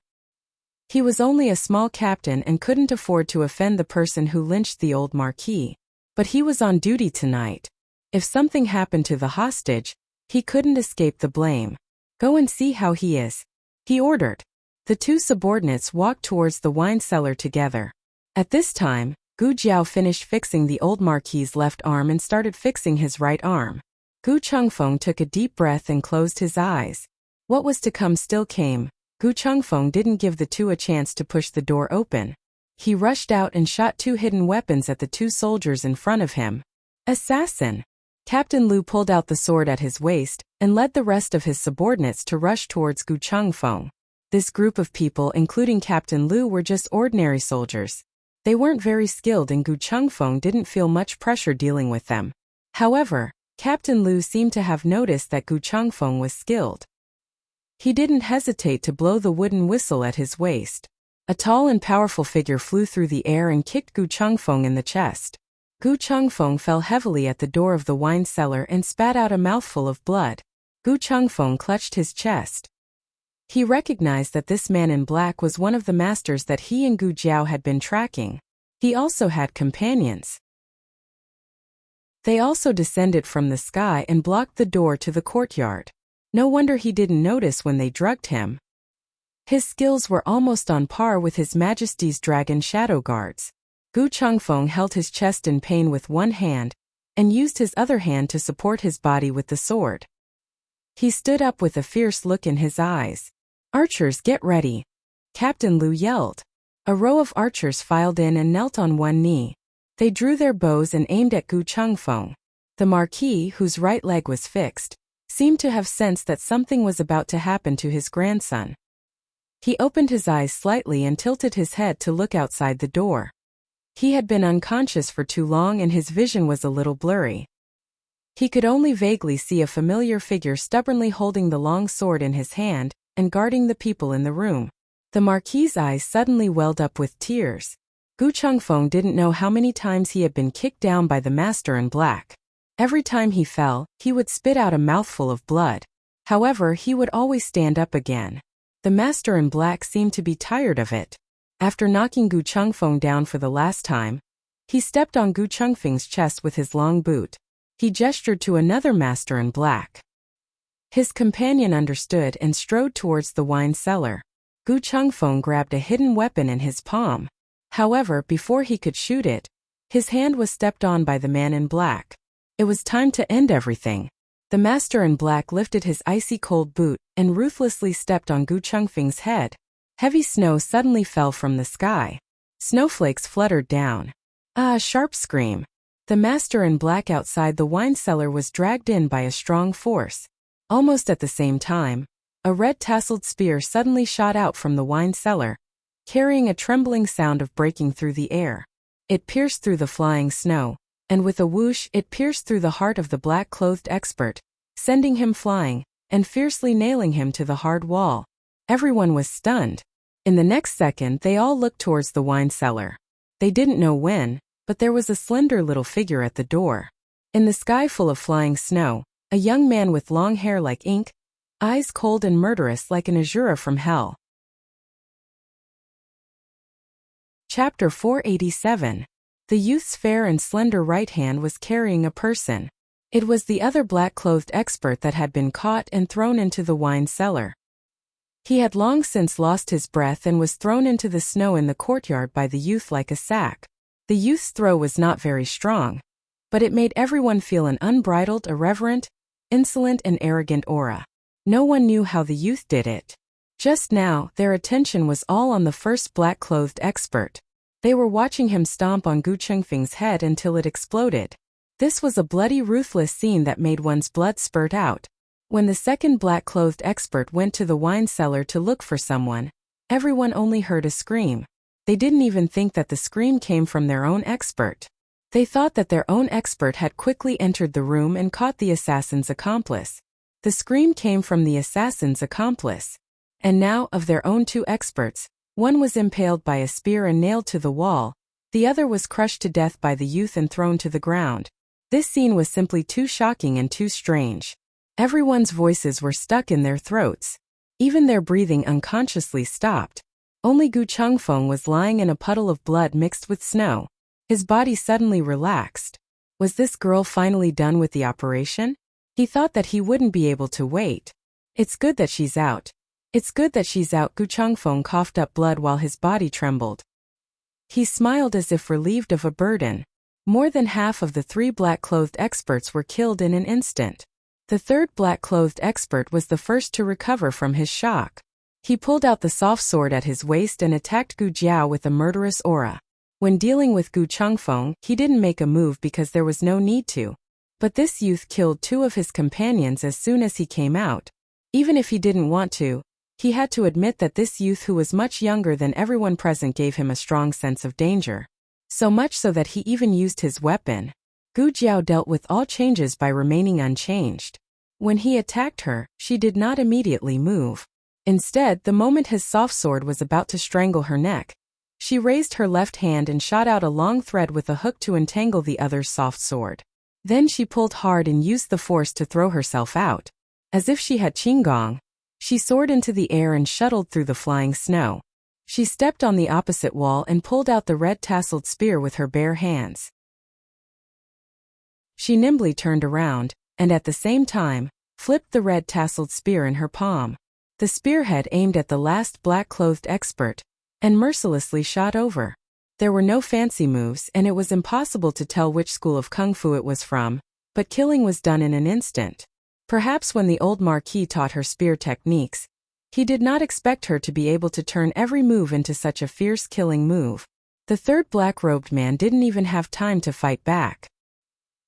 Speaker 1: He was only a small captain and couldn't afford to offend the person who lynched the old Marquis. But he was on duty tonight. If something happened to the hostage, he couldn't escape the blame. Go and see how he is, he ordered. The two subordinates walked towards the wine cellar together. At this time, Gu Jiao finished fixing the old Marquis's left arm and started fixing his right arm. Gu Chengfeng took a deep breath and closed his eyes. What was to come still came. Gu Chengfeng didn't give the two a chance to push the door open. He rushed out and shot two hidden weapons at the two soldiers in front of him. Assassin! Captain Lu pulled out the sword at his waist and led the rest of his subordinates to rush towards Gu Chengfeng. This group of people, including Captain Lu, were just ordinary soldiers. They weren't very skilled and Gu Chengfeng didn't feel much pressure dealing with them. However, Captain Lu seemed to have noticed that Gu Chengfeng was skilled. He didn't hesitate to blow the wooden whistle at his waist. A tall and powerful figure flew through the air and kicked Gu Chengfeng in the chest. Gu Chengfeng fell heavily at the door of the wine cellar and spat out a mouthful of blood. Gu Chengfeng clutched his chest. He recognized that this man in black was one of the masters that he and Gu Jiao had been tracking. He also had companions. They also descended from the sky and blocked the door to the courtyard. No wonder he didn't notice when they drugged him. His skills were almost on par with His Majesty's Dragon Shadow Guards. Gu Chengfeng held his chest in pain with one hand, and used his other hand to support his body with the sword. He stood up with a fierce look in his eyes. Archers, get ready! Captain Lu yelled. A row of archers filed in and knelt on one knee. They drew their bows and aimed at Gu Chengfeng. The Marquis, whose right leg was fixed, seemed to have sensed that something was about to happen to his grandson. He opened his eyes slightly and tilted his head to look outside the door. He had been unconscious for too long and his vision was a little blurry. He could only vaguely see a familiar figure stubbornly holding the long sword in his hand and guarding the people in the room. The Marquis's eyes suddenly welled up with tears. Gu Chengfeng didn't know how many times he had been kicked down by the master in black. Every time he fell, he would spit out a mouthful of blood. However, he would always stand up again. The master in black seemed to be tired of it. After knocking Gu Chengfeng down for the last time, he stepped on Gu Chengfeng's chest with his long boot. He gestured to another master in black. His companion understood and strode towards the wine cellar. Gu Chengfeng grabbed a hidden weapon in his palm. However, before he could shoot it, his hand was stepped on by the man in black. It was time to end everything. The master in black lifted his icy cold boot and ruthlessly stepped on Gu Chengfeng's head. Heavy snow suddenly fell from the sky. Snowflakes fluttered down. Ah, a sharp scream. The master in black outside the wine cellar was dragged in by a strong force. Almost at the same time, a red-tasseled spear suddenly shot out from the wine cellar, carrying a trembling sound of breaking through the air. It pierced through the flying snow, and with a whoosh it pierced through the heart of the black-clothed expert, sending him flying, and fiercely nailing him to the hard wall. Everyone was stunned. In the next second they all looked towards the wine cellar. They didn't know when, but there was a slender little figure at the door. In the sky full of flying snow, a young man with long hair like ink, eyes cold and murderous like an Azura from hell. Chapter 487. The youth's fair and slender right hand was carrying a person. It was the other black-clothed expert that had been caught and thrown into the wine cellar. He had long since lost his breath and was thrown into the snow in the courtyard by the youth like a sack. The youth's throw was not very strong, but it made everyone feel an unbridled, irreverent, insolent and arrogant aura. No one knew how the youth did it. Just now, their attention was all on the first black-clothed expert. They were watching him stomp on Gu Chengfeng's head until it exploded. This was a bloody, ruthless scene that made one's blood spurt out. When the second black-clothed expert went to the wine cellar to look for someone, everyone only heard a scream. They didn't even think that the scream came from their own expert. They thought that their own expert had quickly entered the room and caught the assassin's accomplice. The scream came from the assassin's accomplice. And now, of their own two experts, one was impaled by a spear and nailed to the wall, the other was crushed to death by the youth and thrown to the ground. This scene was simply too shocking and too strange. Everyone's voices were stuck in their throats. Even their breathing unconsciously stopped. Only Gu Chengfeng was lying in a puddle of blood mixed with snow. His body suddenly relaxed. Was this girl finally done with the operation? He thought that he wouldn't be able to wait. It's good that she's out. It's good that she's out. Gu Chengfeng coughed up blood while his body trembled. He smiled as if relieved of a burden. More than half of the 3 black-clothed experts were killed in an instant. The third black-clothed expert was the first to recover from his shock. He pulled out the soft sword at his waist and attacked Gu Jiao with a murderous aura. When dealing with Gu Chengfeng, he didn't make a move because there was no need to. But this youth killed 2 of his companions as soon as he came out. Even if he didn't want to, he had to admit that this youth who was much younger than everyone present gave him a strong sense of danger. So much so that he even used his weapon. Gu Jiao dealt with all changes by remaining unchanged. When he attacked her, she did not immediately move. Instead, the moment his soft sword was about to strangle her neck, she raised her left hand and shot out a long thread with a hook to entangle the other's soft sword. Then she pulled hard and used the force to throw herself out. As if she had qinggong, she soared into the air and shuttled through the flying snow. She stepped on the opposite wall and pulled out the red-tasseled spear with her bare hands. She nimbly turned around, and at the same time, flipped the red-tasseled spear in her palm. The spearhead aimed at the last black-clothed expert, and mercilessly shot over. There were no fancy moves and it was impossible to tell which school of kung fu it was from, but killing was done in an instant. Perhaps when the old Marquis taught her spear techniques, he did not expect her to be able to turn every move into such a fierce killing move. The third black-robed man didn't even have time to fight back.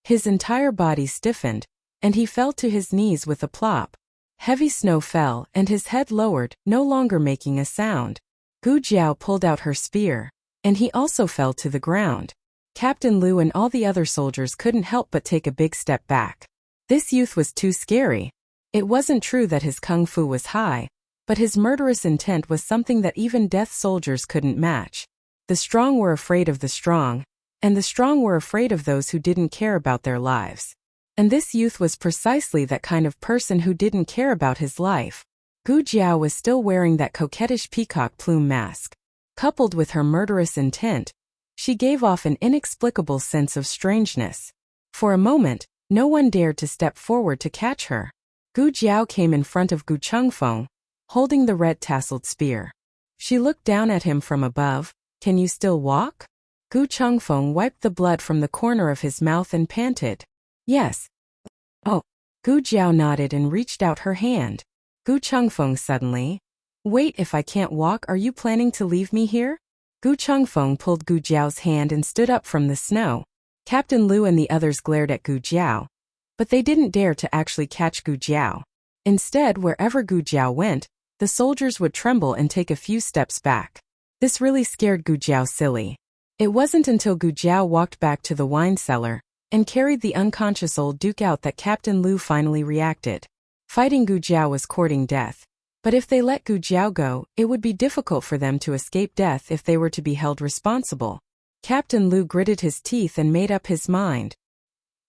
Speaker 1: His entire body stiffened, and he fell to his knees with a plop. Heavy snow fell and his head lowered, no longer making a sound. Gu Jiao pulled out her spear, and he also fell to the ground. Captain Liu and all the other soldiers couldn't help but take a big step back. This youth was too scary. It wasn't true that his kung fu was high, but his murderous intent was something that even death soldiers couldn't match. The strong were afraid of the strong, and the strong were afraid of those who didn't care about their lives. And this youth was precisely that kind of person who didn't care about his life. Gu Jiao was still wearing that coquettish peacock plume mask. Coupled with her murderous intent, she gave off an inexplicable sense of strangeness. For a moment, no one dared to step forward to catch her. Gu Jiao came in front of Gu Chengfeng, holding the red-tasseled spear. She looked down at him from above. "Can you still walk?" Gu Chengfeng wiped the blood from the corner of his mouth and panted. "Yes." "Oh." Gu Jiao nodded and reached out her hand. Gu Chengfeng suddenly. "Wait, if I can't walk, are you planning to leave me here?" Gu Chengfeng pulled Gu Jiao's hand and stood up from the snow. Captain Liu and the others glared at Gu Jiao, but they didn't dare to actually catch Gu Jiao. Instead, wherever Gu Jiao went, the soldiers would tremble and take a few steps back. This really scared Gu Jiao silly. It wasn't until Gu Jiao walked back to the wine cellar and carried the unconscious old duke out that Captain Liu finally reacted. Fighting Gu Jiao was courting death. But if they let Gu Jiao go, it would be difficult for them to escape death if they were to be held responsible. Captain Liu gritted his teeth and made up his mind.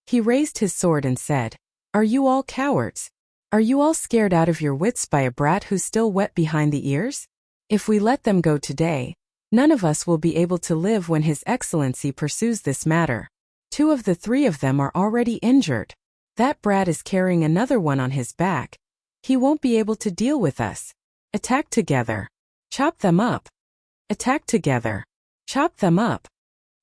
Speaker 1: He raised his sword and said, "Are you all cowards? Are you all scared out of your wits by a brat who's still wet behind the ears? If we let them go today, none of us will be able to live when His Excellency pursues this matter. 2 of the 3 of them are already injured. That brat is carrying another one on his back. He won't be able to deal with us. Attack together. Chop them up. Attack together. Chop them up."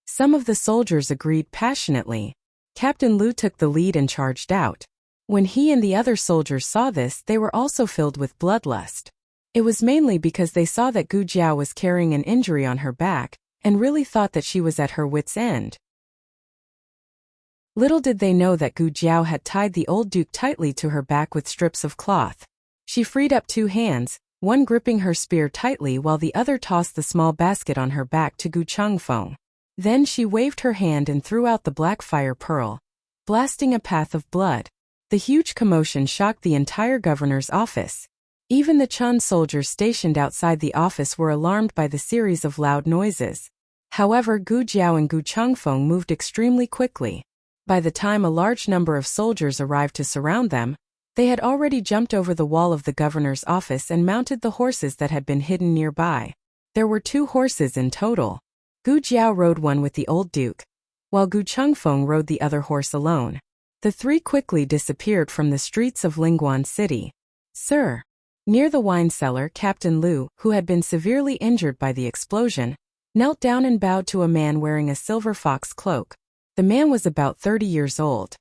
Speaker 1: Some of the soldiers agreed passionately. Captain Liu took the lead and charged out. When he and the other soldiers saw this, they were also filled with bloodlust. It was mainly because they saw that Gu Jiao was carrying an injury on her back, and really thought that she was at her wit's end. Little did they know that Gu Jiao had tied the old duke tightly to her back with strips of cloth. She freed up 2 hands, one gripping her spear tightly while the other tossed the small basket on her back to Gu Chengfeng. Then she waved her hand and threw out the black fire pearl, blasting a path of blood. The huge commotion shocked the entire governor's office. Even the Chun soldiers stationed outside the office were alarmed by the series of loud noises. However, Gu Jiao and Gu Chengfeng moved extremely quickly. By the time a large number of soldiers arrived to surround them, they had already jumped over the wall of the governor's office and mounted the horses that had been hidden nearby. There were 2 horses in total. Gu Jiao rode one with the old duke, while Gu Chengfeng rode the other horse alone. The 3 quickly disappeared from the streets of Lingguan City. Sir. Near the wine cellar, Captain Liu, who had been severely injured by the explosion, knelt down and bowed to a man wearing a silver fox cloak. The man was about 30 years old.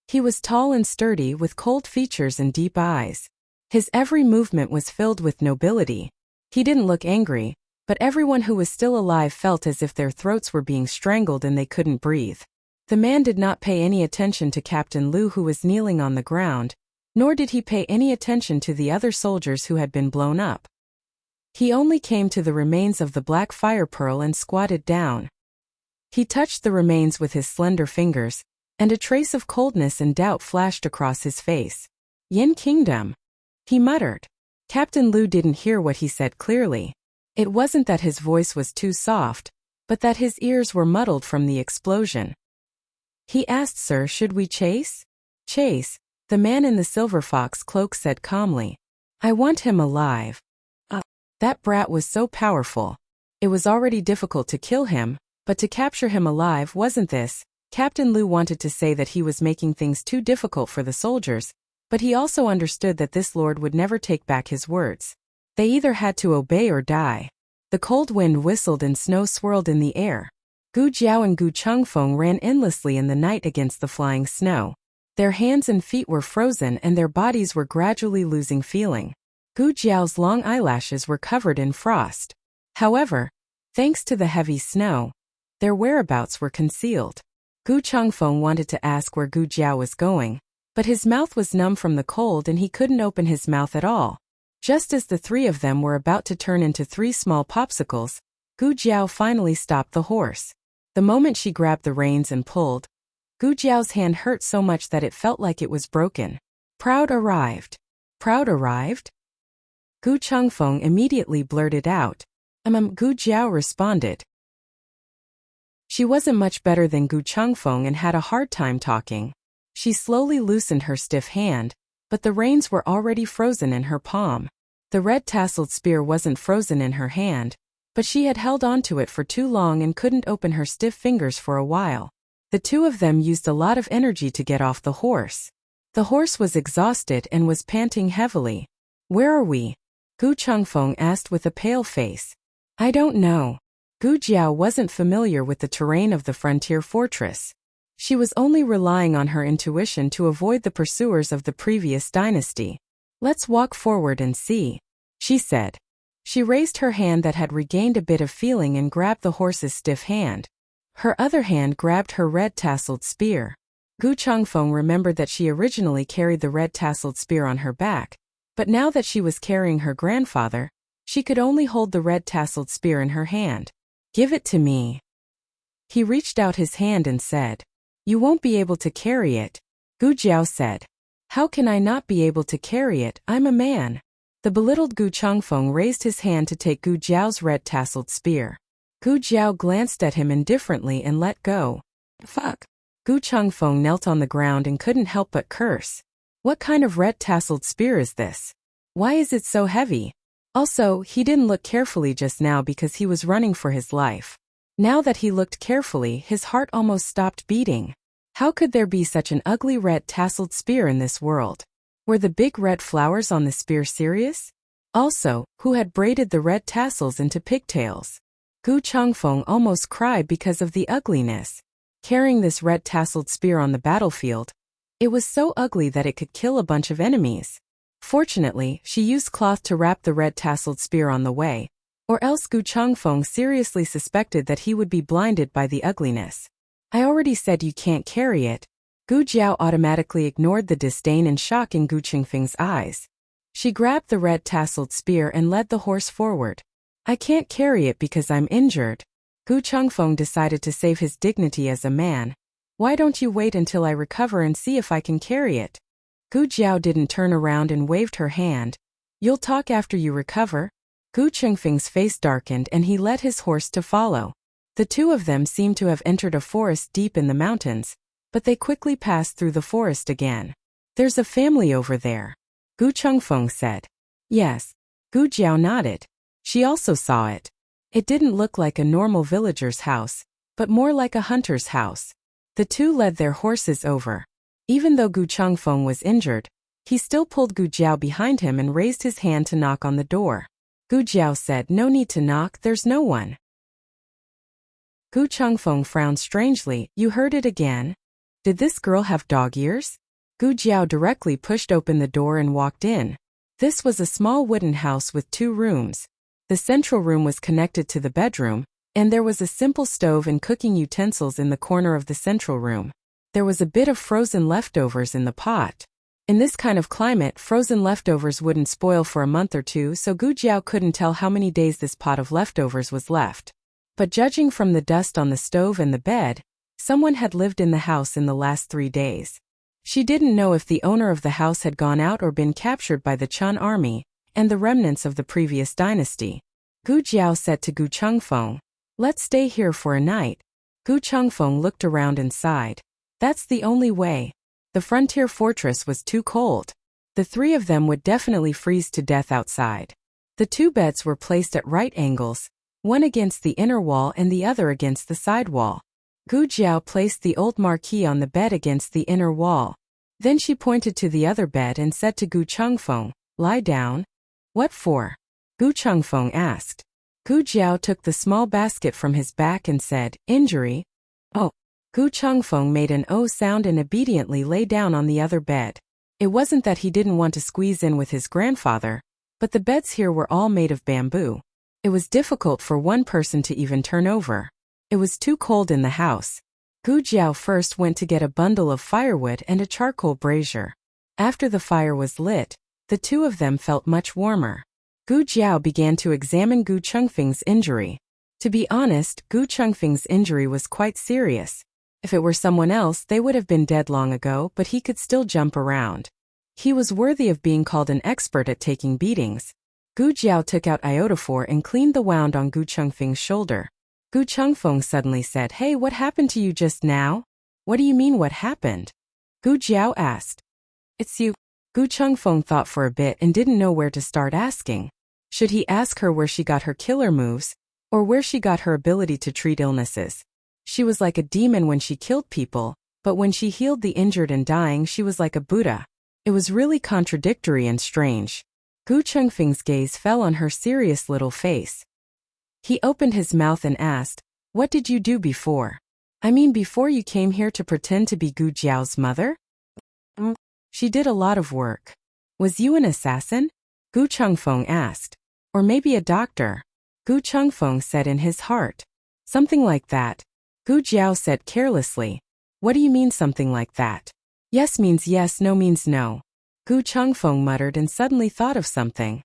Speaker 1: He was tall and sturdy with cold features and deep eyes. His every movement was filled with nobility. He didn't look angry, but everyone who was still alive felt as if their throats were being strangled and they couldn't breathe. The man did not pay any attention to Captain Liu, who was kneeling on the ground, nor did he pay any attention to the other soldiers who had been blown up. He only came to the remains of the black fire pearl and squatted down. He touched the remains with his slender fingers, and a trace of coldness and doubt flashed across his face. Yin Kingdom, he muttered. Captain Liu didn't hear what he said clearly. It wasn't that his voice was too soft, but that his ears were muddled from the explosion. He asked, "Sir, should we chase?" "Chase," the man in the silver fox cloak said calmly. "I want him alive." That brat was so powerful. It was already difficult to kill him, but to capture him alive wasn't this. Captain Liu wanted to say that he was making things too difficult for the soldiers, but he also understood that this lord would never take back his words. They either had to obey or die. The cold wind whistled and snow swirled in the air. Gu Jiao and Gu Chengfeng ran endlessly in the night against the flying snow. Their hands and feet were frozen and their bodies were gradually losing feeling. Gu Jiao's long eyelashes were covered in frost. However, thanks to the heavy snow, their whereabouts were concealed. Gu Chengfeng wanted to ask where Gu Jiao was going, but his mouth was numb from the cold and he couldn't open his mouth at all. Just as the 3 of them were about to turn into 3 small popsicles, Gu Jiao finally stopped the horse. The moment she grabbed the reins and pulled, Gu Jiao's hand hurt so much that it felt like it was broken. Proud arrived. Proud arrived? Gu Chengfeng immediately blurted out. Gu Jiao responded. She wasn't much better than Gu Chengfeng and had a hard time talking. She slowly loosened her stiff hand, but the reins were already frozen in her palm. The red-tasseled spear wasn't frozen in her hand, but she had held onto it for too long and couldn't open her stiff fingers for a while. The 2 of them used a lot of energy to get off the horse. The horse was exhausted and was panting heavily. "Where are we?" Gu Chengfeng asked with a pale face. "I don't know." Gu Jiao wasn't familiar with the terrain of the frontier fortress. She was only relying on her intuition to avoid the pursuers of the previous dynasty. "Let's walk forward and see," she said. She raised her hand that had regained a bit of feeling and grabbed the horse's stiff hand. Her other hand grabbed her red-tasseled spear. Gu Chengfeng remembered that she originally carried the red-tasseled spear on her back, but now that she was carrying her grandfather, she could only hold the red-tasseled spear in her hand. "Give it to me." He reached out his hand and said. "You won't be able to carry it," Gu Jiao said. "How can I not be able to carry it? I'm a man." The belittled Gu Chengfeng raised his hand to take Gu Jiao's red-tasseled spear. Gu Jiao glanced at him indifferently and let go. "Fuck." Gu Chengfeng knelt on the ground and couldn't help but curse. What kind of red-tasseled spear is this? Why is it so heavy? Also, he didn't look carefully just now because he was running for his life. Now that he looked carefully, his heart almost stopped beating. How could there be such an ugly red-tasseled spear in this world? Were the big red flowers on the spear serious? Also, who had braided the red tassels into pigtails? Gu Chengfeng almost cried because of the ugliness. Carrying this red-tasseled spear on the battlefield, it was so ugly that it could kill a bunch of enemies. Fortunately, she used cloth to wrap the red-tasseled spear on the way, or else Gu Chengfeng seriously suspected that he would be blinded by the ugliness. "I already said you can't carry it." Gu Jiao automatically ignored the disdain and shock in Gu Chengfeng's eyes. She grabbed the red-tasseled spear and led the horse forward. "I can't carry it because I'm injured." Gu Chengfeng decided to save his dignity as a man. Why don't you wait until I recover and see if I can carry it? Gu Jiao didn't turn around and waved her hand. You'll talk after you recover? Gu Chengfeng's face darkened and he led his horse to follow. The two of them seemed to have entered a forest deep in the mountains, but they quickly passed through the forest again. There's a family over there, Gu Chengfeng said. Yes. Gu Jiao nodded. She also saw it. It didn't look like a normal villager's house, but more like a hunter's house. The two led their horses over. Even though Gu Chengfeng was injured, he still pulled Gu Jiao behind him and raised his hand to knock on the door. Gu Jiao said, "No need to knock, there's no one." Gu Chengfeng frowned strangely. You heard it again? Did this girl have dog ears? Gu Jiao directly pushed open the door and walked in. This was a small wooden house with 2 rooms. The central room was connected to the bedroom, and there was a simple stove and cooking utensils in the corner of the central room. There was a bit of frozen leftovers in the pot. In this kind of climate, frozen leftovers wouldn't spoil for a month or two, so Gu Jiao couldn't tell how many days this pot of leftovers was left. But judging from the dust on the stove and the bed, someone had lived in the house in the last 3 days. She didn't know if the owner of the house had gone out or been captured by the Chun army and the remnants of the previous dynasty. Gu Jiao said to Gu Chengfeng, "Let's stay here for a night." Gu Chengfeng looked around and sighed. That's the only way. The frontier fortress was too cold. The 3 of them would definitely freeze to death outside. The 2 beds were placed at right angles, one against the inner wall and the other against the side wall. Gu Jiao placed the old marquee on the bed against the inner wall. Then she pointed to the other bed and said to Gu Chengfeng, "Lie down." What for? Gu Chengfeng asked. Gu Jiao took the small basket from his back and said, "Injury?" Oh. Gu Chengfeng made an "oh" sound and obediently lay down on the other bed. It wasn't that he didn't want to squeeze in with his grandfather, but the beds here were all made of bamboo. It was difficult for one person to even turn over. It was too cold in the house. Gu Jiao first went to get a bundle of firewood and a charcoal brazier. After the fire was lit, the 2 of them felt much warmer. Gu Jiao began to examine Gu Chengfeng's injury. To be honest, Gu Chengfeng's injury was quite serious. If it were someone else, they would have been dead long ago, but he could still jump around. He was worthy of being called an expert at taking beatings. Gu Jiao took out iodophor and cleaned the wound on Gu Chengfeng's shoulder. Gu Chengfeng suddenly said, "Hey, what happened to you just now?" "What do you mean what happened?" Gu Jiao asked. "It's you." Gu Chengfeng thought for a bit and didn't know where to start asking. Should he ask her where she got her killer moves, or where she got her ability to treat illnesses? She was like a demon when she killed people, but when she healed the injured and dying, she was like a Buddha. It was really contradictory and strange. Gu Chengfeng's gaze fell on her serious little face. He opened his mouth and asked, "What did you do before? I mean before you came here to pretend to be Gu Jiao's mother?" She did a lot of work. "Was you an assassin?" Gu Chengfeng asked. "Or maybe a doctor?" Gu Chengfeng said in his heart. "Something like that." Gu Jiao said carelessly. "What do you mean something like that?" "Yes means yes, no means no." Gu Chengfeng muttered and suddenly thought of something.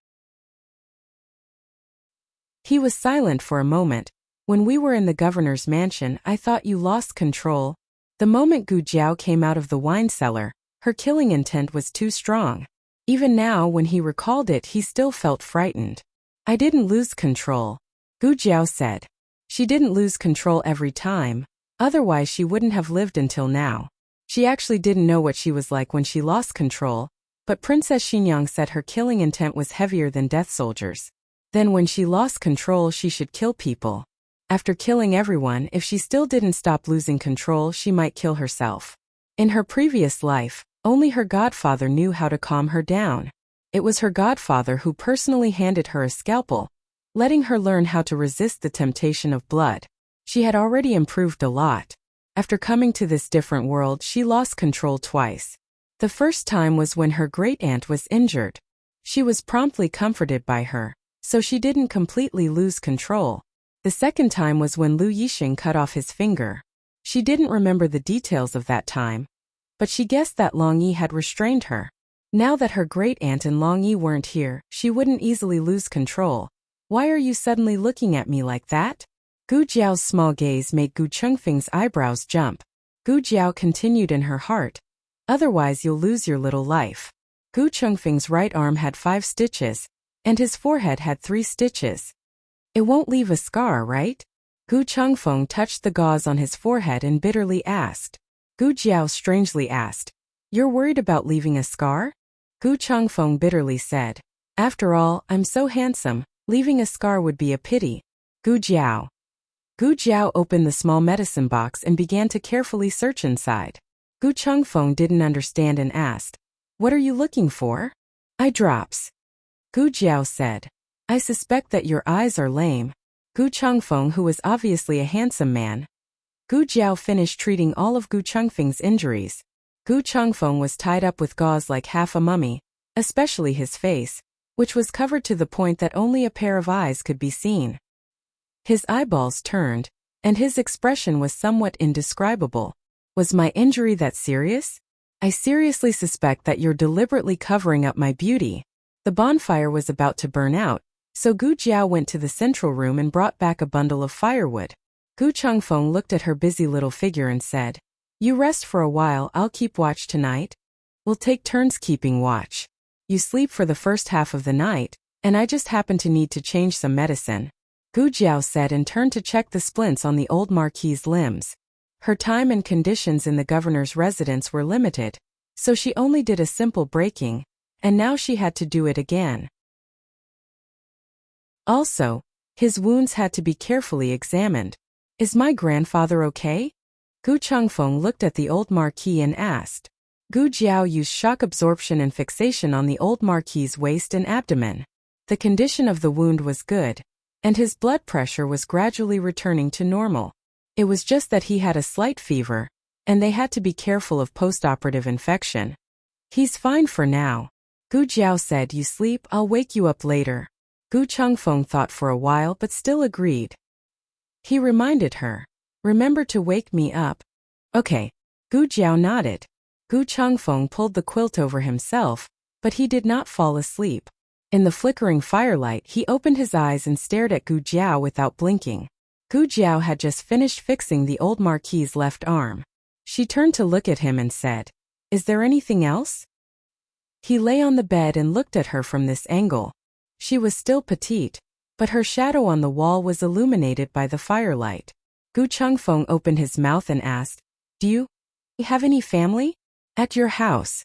Speaker 1: He was silent for a moment. "When we were in the governor's mansion, I thought you lost control." The moment Gu Jiao came out of the wine cellar, her killing intent was too strong. Even now, when he recalled it, he still felt frightened. "I didn't lose control," Gu Jiao said. She didn't lose control every time. Otherwise, she wouldn't have lived until now. She actually didn't know what she was like when she lost control, but Princess Xinyang said her killing intent was heavier than death soldiers. Then when she lost control, she should kill people. After killing everyone, if she still didn't stop losing control, she might kill herself. In her previous life, only her godfather knew how to calm her down. It was her godfather who personally handed her a scalpel, letting her learn how to resist the temptation of blood. She had already improved a lot. After coming to this different world, she lost control twice. The first time was when her great-aunt was injured. She was promptly comforted by her, so she didn't completely lose control. The second time was when Lu Yixing cut off his finger. She didn't remember the details of that time, but she guessed that Long Yi had restrained her. Now that her great-aunt and Long Yi weren't here, she wouldn't easily lose control. "Why are you suddenly looking at me like that?" Gu Jiao's small gaze made Gu Chengfeng's eyebrows jump. Gu Jiao continued in her heart. Otherwise you'll lose your little life. Gu Chengfeng's right arm had 5 stitches, and his forehead had 3 stitches. It won't leave a scar, right? Gu Chengfeng touched the gauze on his forehead and bitterly asked. Gu Jiao strangely asked, "You're worried about leaving a scar?" Gu Chengfeng bitterly said, "After all, I'm so handsome, leaving a scar would be a pity." Gu Jiao. Gu Jiao opened the small medicine box and began to carefully search inside. Gu Chengfeng didn't understand and asked, "What are you looking for?" "Eye drops." Gu Jiao said, "I suspect that your eyes are lame." Gu Chengfeng, who was obviously a handsome man. Gu Jiao finished treating all of Gu Chengfeng's injuries. Gu Chengfeng was tied up with gauze like half a mummy, especially his face, which was covered to the point that only a pair of eyes could be seen. His eyeballs turned, and his expression was somewhat indescribable. "Was my injury that serious? I seriously suspect that you're deliberately covering up my beauty." The bonfire was about to burn out, so Gu Jiao went to the central room and brought back a bundle of firewood. Gu Chengfeng looked at her busy little figure and said, "You rest for a while, I'll keep watch tonight. We'll take turns keeping watch. You sleep for the first half of the night, and I just happen to need to change some medicine." Gu Jiao said and turned to check the splints on the old marquis's limbs. Her time and conditions in the governor's residence were limited, so she only did a simple breaking, and now she had to do it again. Also, his wounds had to be carefully examined. "Is my grandfather okay?" Gu Chengfeng looked at the old marquis and asked. Gu Jiao used shock absorption and fixation on the old marquis's waist and abdomen. The condition of the wound was good, and his blood pressure was gradually returning to normal. It was just that he had a slight fever, and they had to be careful of postoperative infection. "He's fine for now." Gu Jiao said, "You sleep, I'll wake you up later." Gu Chengfeng thought for a while but still agreed. He reminded her, "Remember to wake me up." "Okay." Gu Jiao nodded. Gu Chengfeng pulled the quilt over himself, but he did not fall asleep. In the flickering firelight, he opened his eyes and stared at Gu Jiao without blinking. Gu Jiao had just finished fixing the old marquis's left arm. She turned to look at him and said, "Is there anything else?" He lay on the bed and looked at her from this angle. She was still petite, but her shadow on the wall was illuminated by the firelight. Gu Chengfeng opened his mouth and asked, "Do you have any family at your house?"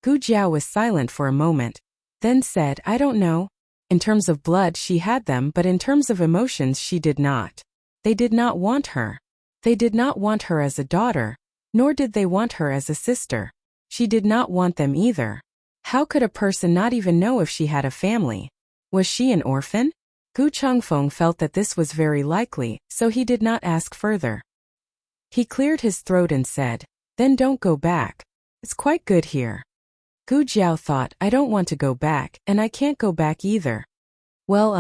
Speaker 1: Gu Jiao was silent for a moment, then said, "I don't know. In terms of blood she had them, but in terms of emotions she did not. They did not want her. They did not want her as a daughter, nor did they want her as a sister. She did not want them either. How could a person not even know if she had a family? Was she an orphan?" Gu Chengfeng felt that this was very likely, so he did not ask further. He cleared his throat and said, "Then don't go back. It's quite good here." Gu Jiao thought, "I don't want to go back, and I can't go back either." "Well,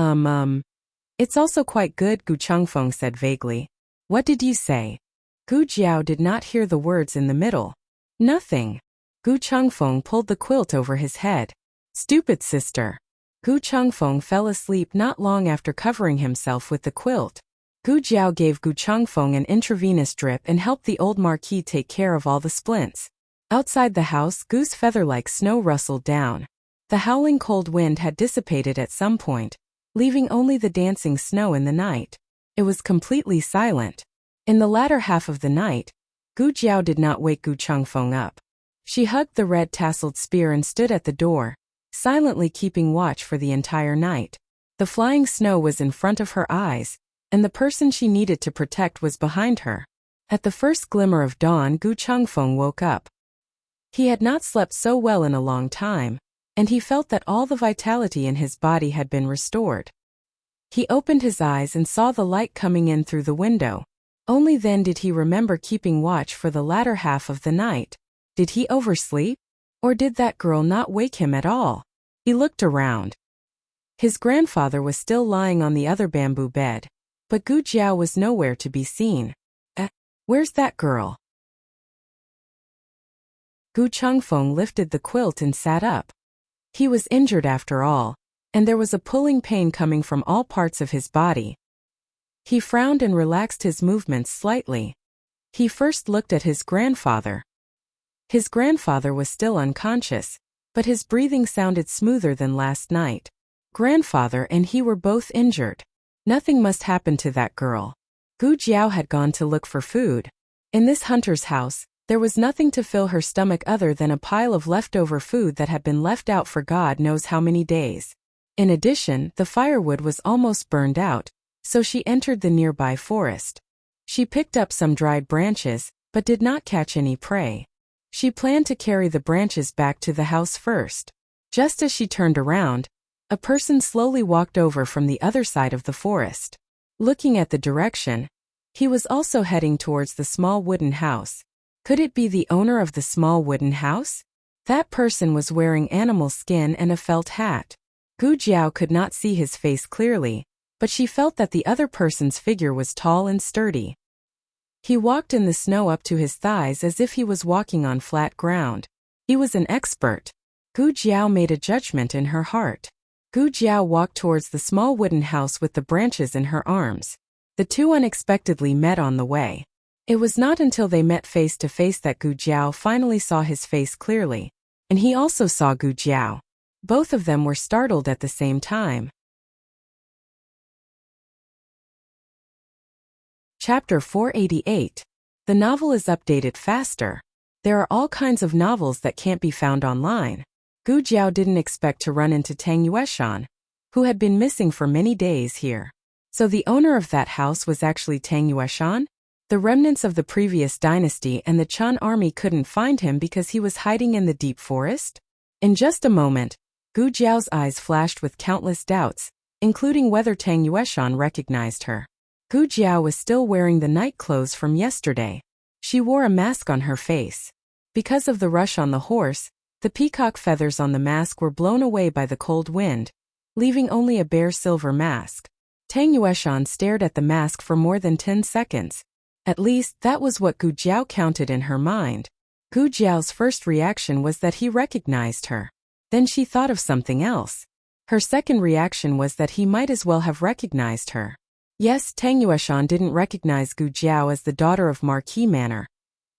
Speaker 1: it's also quite good," Gu Chengfeng said vaguely. "What did you say?" Gu Jiao did not hear the words in the middle. "Nothing." Gu Chengfeng pulled the quilt over his head. "Stupid sister." Gu Chengfeng fell asleep not long after covering himself with the quilt. Gu Jiao gave Gu Chengfeng an intravenous drip and helped the old marquis take care of all the splints. Outside the house, goose feather-like snow rustled down. The howling cold wind had dissipated at some point, leaving only the dancing snow in the night. It was completely silent. In the latter half of the night, Gu Jiao did not wake Gu Chengfeng up. She hugged the red-tasseled spear and stood at the door, silently keeping watch for the entire night. The flying snow was in front of her eyes, and the person she needed to protect was behind her. At the first glimmer of dawn, Gu Chengfeng woke up. He had not slept so well in a long time, and he felt that all the vitality in his body had been restored. He opened his eyes and saw the light coming in through the window. Only then did he remember keeping watch for the latter half of the night. Did he oversleep? Or did that girl not wake him at all? He looked around. His grandfather was still lying on the other bamboo bed, but Gu Jiao was nowhere to be seen. Where's that girl? Gu Chengfeng lifted the quilt and sat up. He was injured after all, and there was a pulling pain coming from all parts of his body. He frowned and relaxed his movements slightly. He first looked at his grandfather. His grandfather was still unconscious, but his breathing sounded smoother than last night. Grandfather and he were both injured. Nothing must happen to that girl. Gu Jiao had gone to look for food. In this hunter's house, there was nothing to fill her stomach other than a pile of leftover food that had been left out for God knows how many days. In addition, the firewood was almost burned out, so she entered the nearby forest. She picked up some dried branches, but did not catch any prey. She planned to carry the branches back to the house first. Just as she turned around, a person slowly walked over from the other side of the forest. Looking at the direction, he was also heading towards the small wooden house. Could it be the owner of the small wooden house? That person was wearing animal skin and a felt hat. Gu Jiao could not see his face clearly, but she felt that the other person's figure was tall and sturdy. He walked in the snow up to his thighs as if he was walking on flat ground. He was an expert. Gu Jiao made a judgment in her heart. Gu Jiao walked towards the small wooden house with the branches in her arms. The two unexpectedly met on the way. It was not until they met face to face that Gu Jiao finally saw his face clearly, and he also saw Gu Jiao. Both of them were startled at the same time. Chapter 488. The novel is updated faster. There are all kinds of novels that can't be found online. Gu Jiao didn't expect to run into Tang Yueshan, who had been missing for many days here. So the owner of that house was actually Tang Yueshan? The remnants of the previous dynasty and the Chan army couldn't find him because he was hiding in the deep forest? In just a moment, Gu Jiao's eyes flashed with countless doubts, including whether Tang Yueshan recognized her. Gu Jiao was still wearing the night clothes from yesterday. She wore a mask on her face. Because of the rush on the horse, the peacock feathers on the mask were blown away by the cold wind, leaving only a bare silver mask. Tang Yueshan stared at the mask for more than 10 seconds. At least, that was what Gu Jiao counted in her mind. Gu Jiao's first reaction was that he recognized her. Then she thought of something else. Her second reaction was that he might as well have recognized her. Yes, Tang Yueshan didn't recognize Gu Jiao as the daughter of Marquis Manor,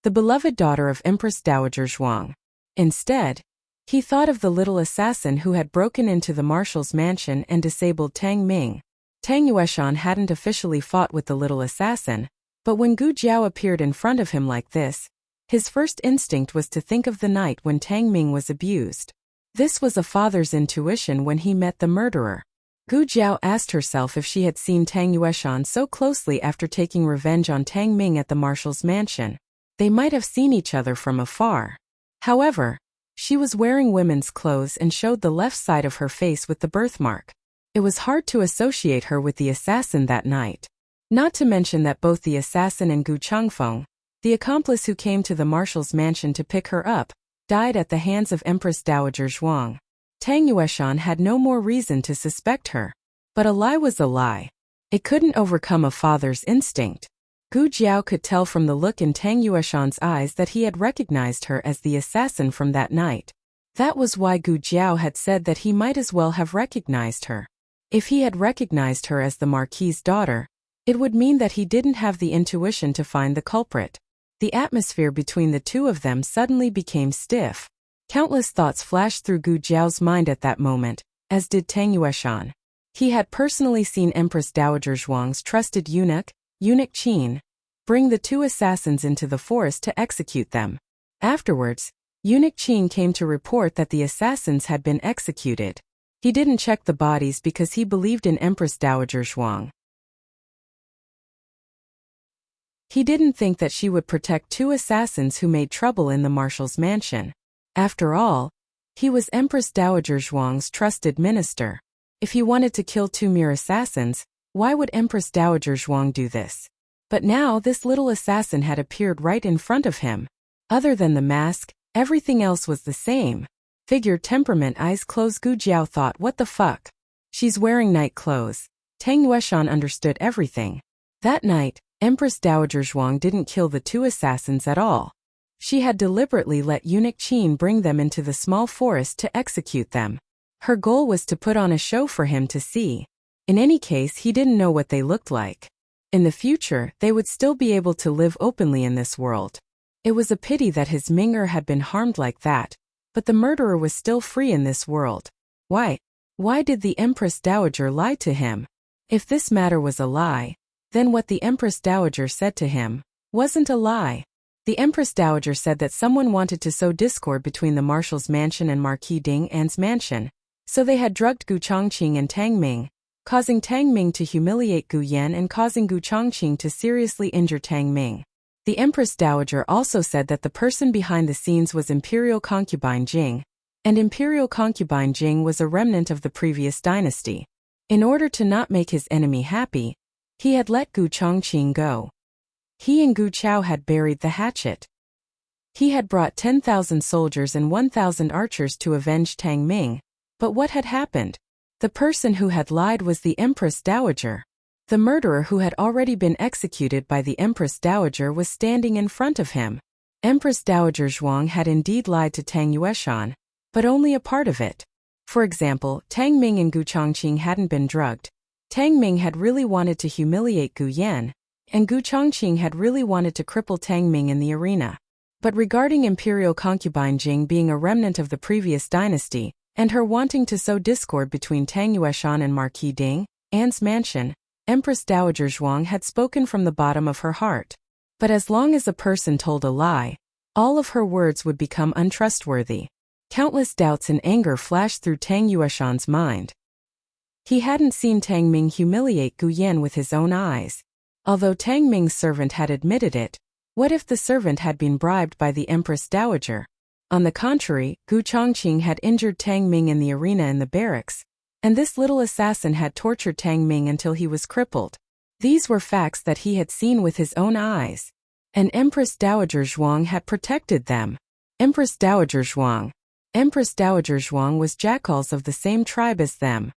Speaker 1: the beloved daughter of Empress Dowager Zhuang. Instead, he thought of the little assassin who had broken into the marshal's mansion and disabled Tang Ming. Tang Yueshan hadn't officially fought with the little assassin, but when Gu Jiao appeared in front of him like this, his first instinct was to think of the night when Tang Ming was abused. This was a father's intuition when he met the murderer. Gu Jiao asked herself if she had seen Tang Yueshan so closely after taking revenge on Tang Ming at the marshal's mansion. They might have seen each other from afar. However, she was wearing women's clothes and showed the left side of her face with the birthmark. It was hard to associate her with the assassin that night. Not to mention that both the assassin and Gu Changfeng, the accomplice who came to the marshal's mansion to pick her up, died at the hands of Empress Dowager Zhuang. Tang Yueshan had no more reason to suspect her. But a lie was a lie. It couldn't overcome a father's instinct. Gu Jiao could tell from the look in Tang Yueshan's eyes that he had recognized her as the assassin from that night. That was why Gu Jiao had said that he might as well have recognized her. If he had recognized her as the Marquis's daughter, it would mean that he didn't have the intuition to find the culprit. The atmosphere between the two of them suddenly became stiff. Countless thoughts flashed through Gu Jiao's mind at that moment, as did Tang Yueshan. He had personally seen Empress Dowager Zhuang's trusted eunuch, Eunuch Qin, bring the two assassins into the forest to execute them. Afterwards, Eunuch Qin came to report that the assassins had been executed. He didn't check the bodies because he believed in Empress Dowager Zhuang. He didn't think that she would protect two assassins who made trouble in the marshal's mansion. After all, he was Empress Dowager Zhuang's trusted minister. If he wanted to kill two mere assassins, why would Empress Dowager Zhuang do this? But now this little assassin had appeared right in front of him. Other than the mask, everything else was the same. Figure temperament eyes closed. Gu Jiao thought, what the fuck? She's wearing night clothes. Tang Yueshan understood everything. That night, Empress Dowager Zhuang didn't kill the two assassins at all. She had deliberately let Eunuch Qin bring them into the small forest to execute them. Her goal was to put on a show for him to see. In any case, he didn't know what they looked like. In the future, they would still be able to live openly in this world. It was a pity that his Ming'er had been harmed like that, but the murderer was still free in this world. Why? Why did the Empress Dowager lie to him? If this matter was a lie, then what the Empress Dowager said to him wasn't a lie. The Empress Dowager said that someone wanted to sow discord between the Marshal's mansion and Marquis Ding An's mansion, so they had drugged Gu Chongqing and Tang Ming, causing Tang Ming to humiliate Gu Yan and causing Gu Chongqing to seriously injure Tang Ming. The Empress Dowager also said that the person behind the scenes was Imperial Concubine Jing, and Imperial Concubine Jing was a remnant of the previous dynasty. In order to not make his enemy happy, he had let Gu Chongqing go. He and Gu Chao had buried the hatchet. He had brought 10,000 soldiers and 1,000 archers to avenge Tang Ming, but what had happened? The person who had lied was the Empress Dowager. The murderer who had already been executed by the Empress Dowager was standing in front of him. Empress Dowager Zhuang had indeed lied to Tang Yueshan, but only a part of it. For example, Tang Ming and Gu Chongqing hadn't been drugged. Tang Ming had really wanted to humiliate Gu Yan, and Gu Chongqing had really wanted to cripple Tang Ming in the arena. But regarding Imperial Concubine Jing being a remnant of the previous dynasty, and her wanting to sow discord between Tang Yueshan and Marquis Ding An's mansion, Empress Dowager Zhuang had spoken from the bottom of her heart. But as long as a person told a lie, all of her words would become untrustworthy. Countless doubts and anger flashed through Tang Yueshan's mind. He hadn't seen Tang Ming humiliate Gu Yan with his own eyes. Although Tang Ming's servant had admitted it, what if the servant had been bribed by the Empress Dowager? On the contrary, Gu Chongqing had injured Tang Ming in the arena in the barracks, and this little assassin had tortured Tang Ming until he was crippled. These were facts that he had seen with his own eyes. And Empress Dowager Zhuang had protected them. Empress Dowager Zhuang. Empress Dowager Zhuang was jackals of the same tribe as them.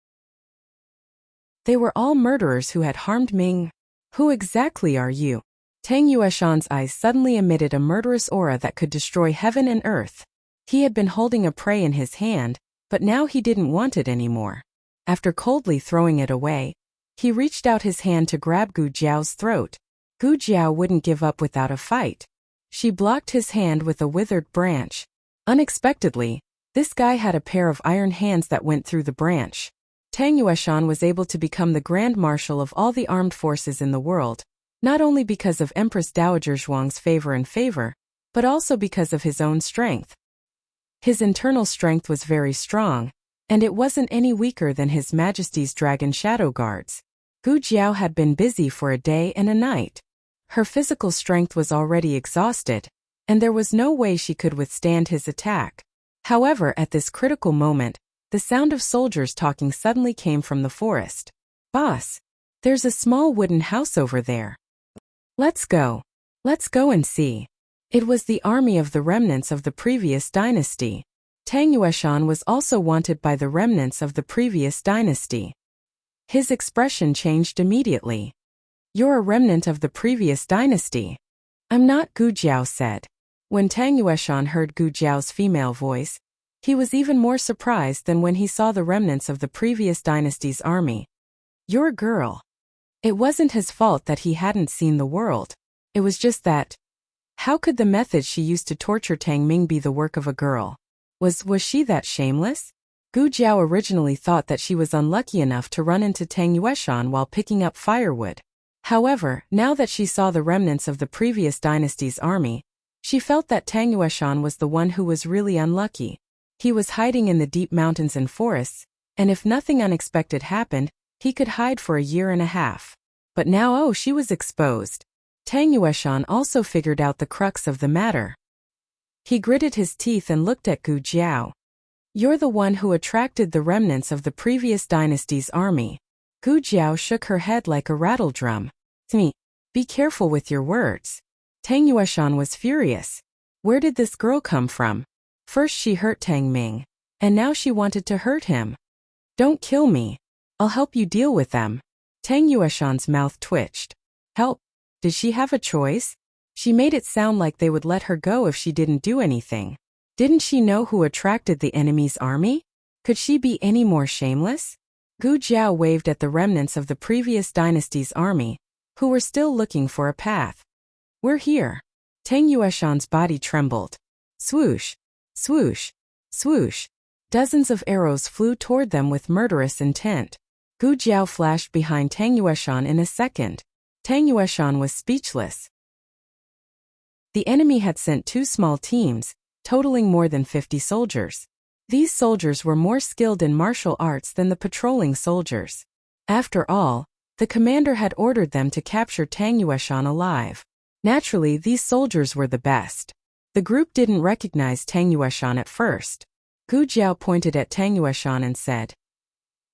Speaker 1: They were all murderers who had harmed Ming. Who exactly are you? Tang Yueshan's eyes suddenly emitted a murderous aura that could destroy heaven and earth. He had been holding a prey in his hand, but now he didn't want it anymore. After coldly throwing it away, he reached out his hand to grab Gu Jiao's throat. Gu Jiao wouldn't give up without a fight. She blocked his hand with a withered branch. Unexpectedly, this guy had a pair of iron hands that went through the branch. Tang Yueshan was able to become the Grand Marshal of all the armed forces in the world, not only because of Empress Dowager Zhuang's favor, but also because of his own strength. His internal strength was very strong, and it wasn't any weaker than His Majesty's Dragon Shadow Guards. Gu Jiao had been busy for a day and a night. Her physical strength was already exhausted, and there was no way she could withstand his attack. However, at this critical moment, the sound of soldiers talking suddenly came from the forest. "Boss, there's a small wooden house over there. Let's go. Let's go and see." It was the army of the remnants of the previous dynasty. Tang Yueshan was also wanted by the remnants of the previous dynasty. His expression changed immediately. "You're a remnant of the previous dynasty." "I'm not," Gu Jiao said. When Tang Yueshan heard Gu Jiao's female voice, he was even more surprised than when he saw the remnants of the previous dynasty's army. "You're a girl." It wasn't his fault that he hadn't seen the world. It was just that. How could the method she used to torture Tang Ming be the work of a girl? Was she that shameless? Gu Jiao originally thought that she was unlucky enough to run into Tang Yueshan while picking up firewood. However, now that she saw the remnants of the previous dynasty's army, she felt that Tang Yueshan was the one who was really unlucky. He was hiding in the deep mountains and forests, and if nothing unexpected happened, he could hide for a year and a half. But now she was exposed. Tang Yueshan also figured out the crux of the matter. He gritted his teeth and looked at Gu Jiao. "You're the one who attracted the remnants of the previous dynasty's army." Gu Jiao shook her head like a rattle drum. "Me, be careful with your words." Tang Yueshan was furious. Where did this girl come from? First she hurt Tang Ming, and now she wanted to hurt him. "Don't kill me. I'll help you deal with them." Tang Yueshan's mouth twitched. "Help? Did she have a choice? She made it sound like they would let her go if she didn't do anything. Didn't she know who attracted the enemy's army? Could she be any more shameless?" Gu Jiao waved at the remnants of the previous dynasty's army, who were still looking for a path. "We're here." Tang Yueshan's body trembled. Swoosh, swoosh, swoosh. Dozens of arrows flew toward them with murderous intent. Gu Jiao flashed behind Tang Yueshan in a second. Tang Yueshan was speechless. The enemy had sent 2 small teams, totaling more than 50 soldiers. These soldiers were more skilled in martial arts than the patrolling soldiers. After all, the commander had ordered them to capture Tang Yueshan alive. Naturally, these soldiers were the best. The group didn't recognize Tang Yueshan at first. Gu Jiao pointed at Tang Yueshan and said,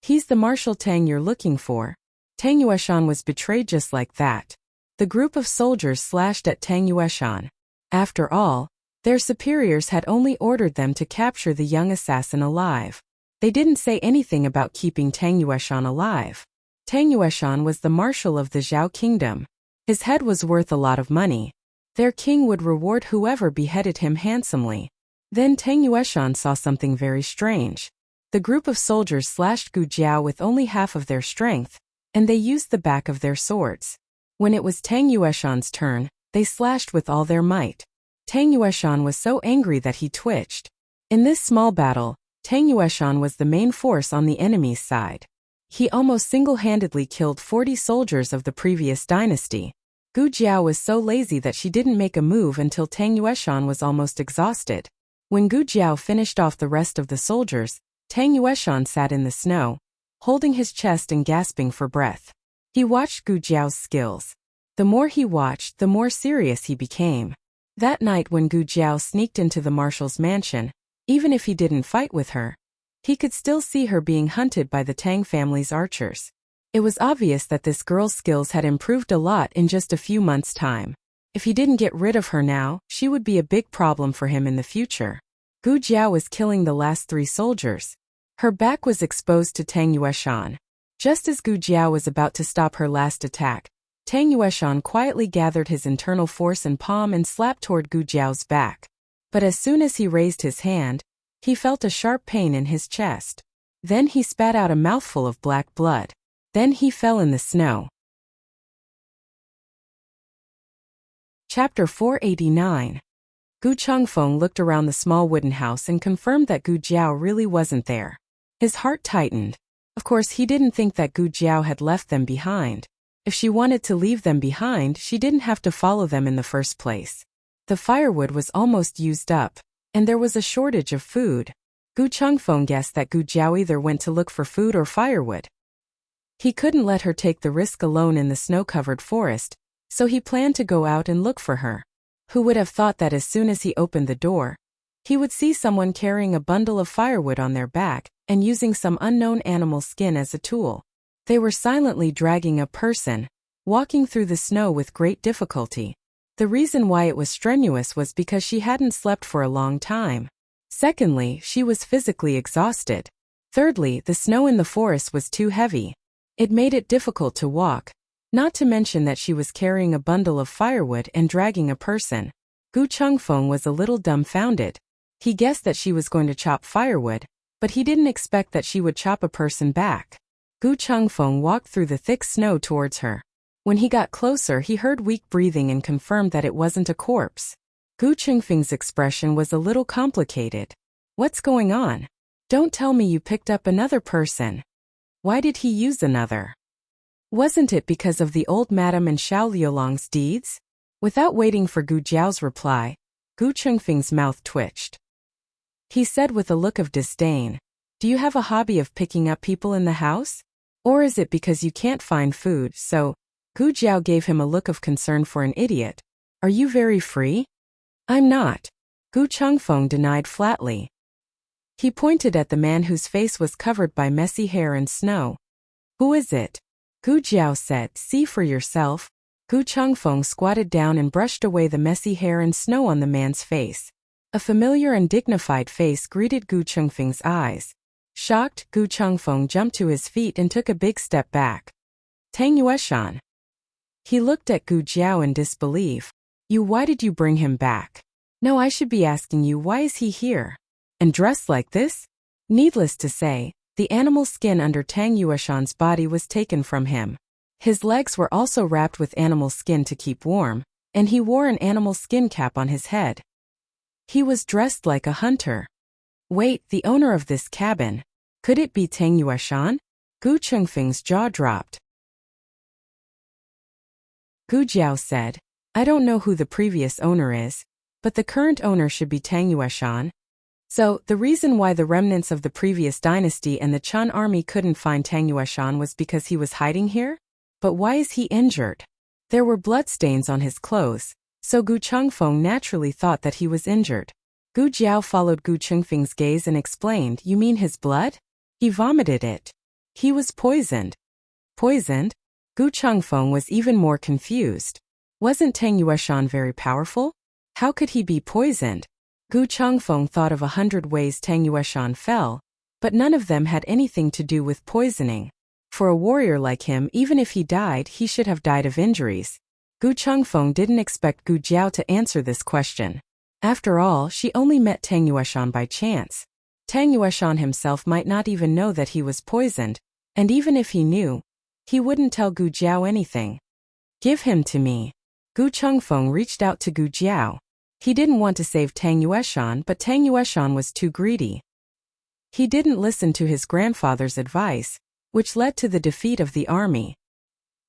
Speaker 1: "He's the Marshal Tang you're looking for." Tang Yueshan was betrayed just like that. The group of soldiers slashed at Tang Yueshan. After all, their superiors had only ordered them to capture the young assassin alive. They didn't say anything about keeping Tang Yueshan alive. Tang Yueshan was the marshal of the Zhao kingdom. His head was worth a lot of money. Their king would reward whoever beheaded him handsomely. Then Tang Yueshan saw something very strange. The group of soldiers slashed Gu Jiao with only half of their strength, and they used the back of their swords. When it was Tang Yueshan's turn, they slashed with all their might. Tang Yueshan was so angry that he twitched. In this small battle, Tang Yueshan was the main force on the enemy's side. He almost single-handedly killed 40 soldiers of the previous dynasty. Gu Jiao was so lazy that she didn't make a move until Tang Yueshan was almost exhausted. When Gu Jiao finished off the rest of the soldiers, Tang Yueshan sat in the snow, holding his chest and gasping for breath. He watched Gu Jiao's skills. The more he watched, the more serious he became. That night when Gu Jiao sneaked into the marshal's mansion, even if he didn't fight with her, he could still see her being hunted by the Tang family's archers. It was obvious that this girl's skills had improved a lot in just a few months' time. If he didn't get rid of her now, she would be a big problem for him in the future. Gu Jiao was killing the last 3 soldiers. Her back was exposed to Tang Yueshan. Just as Gu Jiao was about to stop her last attack, Tang Yueshan quietly gathered his internal force and palm and slapped toward Gu Jiao's back. But as soon as he raised his hand, he felt a sharp pain in his chest. Then he spat out a mouthful of black blood. Then he fell in the snow. Chapter 489. Gu Chengfeng looked around the small wooden house and confirmed that Gu Jiao really wasn't there. His heart tightened. Of course, he didn't think that Gu Jiao had left them behind. If she wanted to leave them behind, she didn't have to follow them in the first place. The firewood was almost used up, and there was a shortage of food. Gu Chengfeng guessed that Gu Jiao either went to look for food or firewood. He couldn't let her take the risk alone in the snow-covered forest, so he planned to go out and look for her. Who would have thought that as soon as he opened the door, he would see someone carrying a bundle of firewood on their back and using some unknown animal skin as a tool. They were silently dragging a person, walking through the snow with great difficulty. The reason why it was strenuous was because she hadn't slept for a long time. Secondly, she was physically exhausted. Thirdly, the snow in the forest was too heavy. It made it difficult to walk, not to mention that she was carrying a bundle of firewood and dragging a person. Gu Chengfeng was a little dumbfounded. He guessed that she was going to chop firewood, but he didn't expect that she would chop a person back. Gu Chengfeng walked through the thick snow towards her. When he got closer, he heard weak breathing and confirmed that it wasn't a corpse. Gu Chengfeng's expression was a little complicated. "What's going on? Don't tell me you picked up another person. Why did he use another? Wasn't it because of the old madam and Xiao Liulong's deeds?" Without waiting for Gu Jiao's reply, Gu Chengfeng's mouth twitched. He said with a look of disdain, "Do you have a hobby of picking up people in the house? Or is it because you can't find food, so?" Gu Jiao gave him a look of concern for an idiot. "Are you very free?" "I'm not," Gu Chengfeng denied flatly. He pointed at the man whose face was covered by messy hair and snow. "Who is it?" Gu Jiao said, "See for yourself." Gu Chengfeng squatted down and brushed away the messy hair and snow on the man's face. A familiar and dignified face greeted Gu Chengfeng's eyes. Shocked, Gu Chengfeng jumped to his feet and took a big step back. "Tang Yueshan." He looked at Gu Jiao in disbelief. Why did you bring him back?" "No, I should be asking you, why is he here? And dressed like this?" Needless to say, the animal skin under Tang Yueshan's body was taken from him. His legs were also wrapped with animal skin to keep warm, and he wore an animal skin cap on his head. He was dressed like a hunter. Wait, the owner of this cabin. Could it be Tang Yueshan? Gu Chengfeng's jaw dropped. Gu Jiao said, I don't know who the previous owner is, but the current owner should be Tang Yueshan. So, the reason why the remnants of the previous dynasty and the Chun army couldn't find Tang Yueshan was because he was hiding here? But why is he injured? There were bloodstains on his clothes, so Gu Chengfeng naturally thought that he was injured. Gu Jiao followed Gu Chengfeng's gaze and explained, You mean his blood? He vomited it. He was poisoned. Poisoned? Gu Chengfeng was even more confused. Wasn't Tang Yueshan very powerful? How could he be poisoned? Gu Chengfeng thought of 100 ways Tang Yueshan fell, but none of them had anything to do with poisoning. For a warrior like him, even if he died, he should have died of injuries. Gu Chengfeng didn't expect Gu Jiao to answer this question. After all, she only met Tang Yueshan by chance. Tang Yueshan himself might not even know that he was poisoned, and even if he knew, he wouldn't tell Gu Jiao anything. Give him to me. Gu Chengfeng reached out to Gu Jiao. He didn't want to save Tang Yueshan, but Tang Yueshan was too greedy. He didn't listen to his grandfather's advice, which led to the defeat of the army.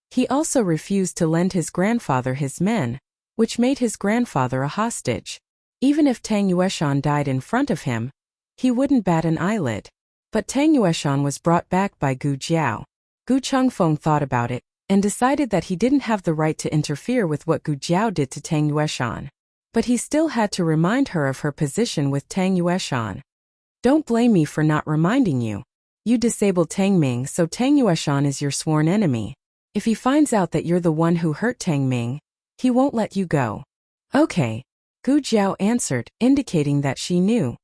Speaker 1: He also refused to lend his grandfather his men, which made his grandfather a hostage. Even if Tang Yueshan died in front of him, he wouldn't bat an eyelid. But Tang Yueshan was brought back by Gu Jiao. Gu Chengfeng thought about it, and decided that he didn't have the right to interfere with what Gu Jiao did to Tang Yueshan. But he still had to remind her of her position with Tang Yueshan. Don't blame me for not reminding you. You disabled Tang Ming, so Tang Yueshan is your sworn enemy. If he finds out that you're the one who hurt Tang Ming, he won't let you go. Okay, Gu Jiao answered, indicating that she knew.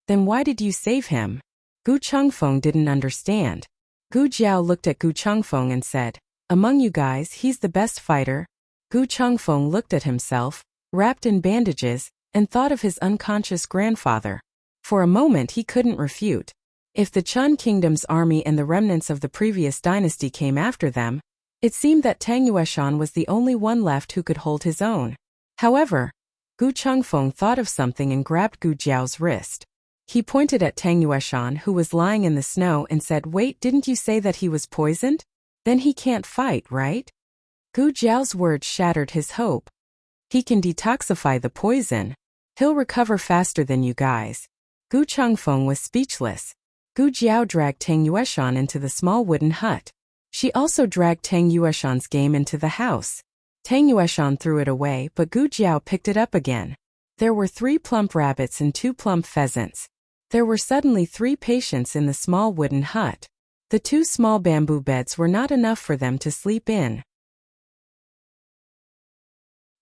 Speaker 1: Then why did you save him? Gu Chengfeng didn't understand. Gu Jiao looked at Gu Chengfeng and said, Among you guys, he's the best fighter. Gu Chengfeng looked at himself, wrapped in bandages, and thought of his unconscious grandfather. For a moment he couldn't refute. If the Chun Kingdom's army and the remnants of the previous dynasty came after them, it seemed that Tang Yueshan was the only one left who could hold his own. However, Gu Chengfeng thought of something and grabbed Gu Jiao's wrist. He pointed at Tang Yueshan, who was lying in the snow, and said, Wait, didn't you say that he was poisoned? Then he can't fight, right? Gu Jiao's words shattered his hope. He can detoxify the poison. He'll recover faster than you guys. Gu Chengfeng was speechless. Gu Jiao dragged Tang Yueshan into the small wooden hut. She also dragged Tang Yueshan's game into the house. Tang Yueshan threw it away, but Gu Jiao picked it up again. There were 3 plump rabbits and 2 plump pheasants. There were suddenly 3 patients in the small wooden hut. The 2 small bamboo beds were not enough for them to sleep in.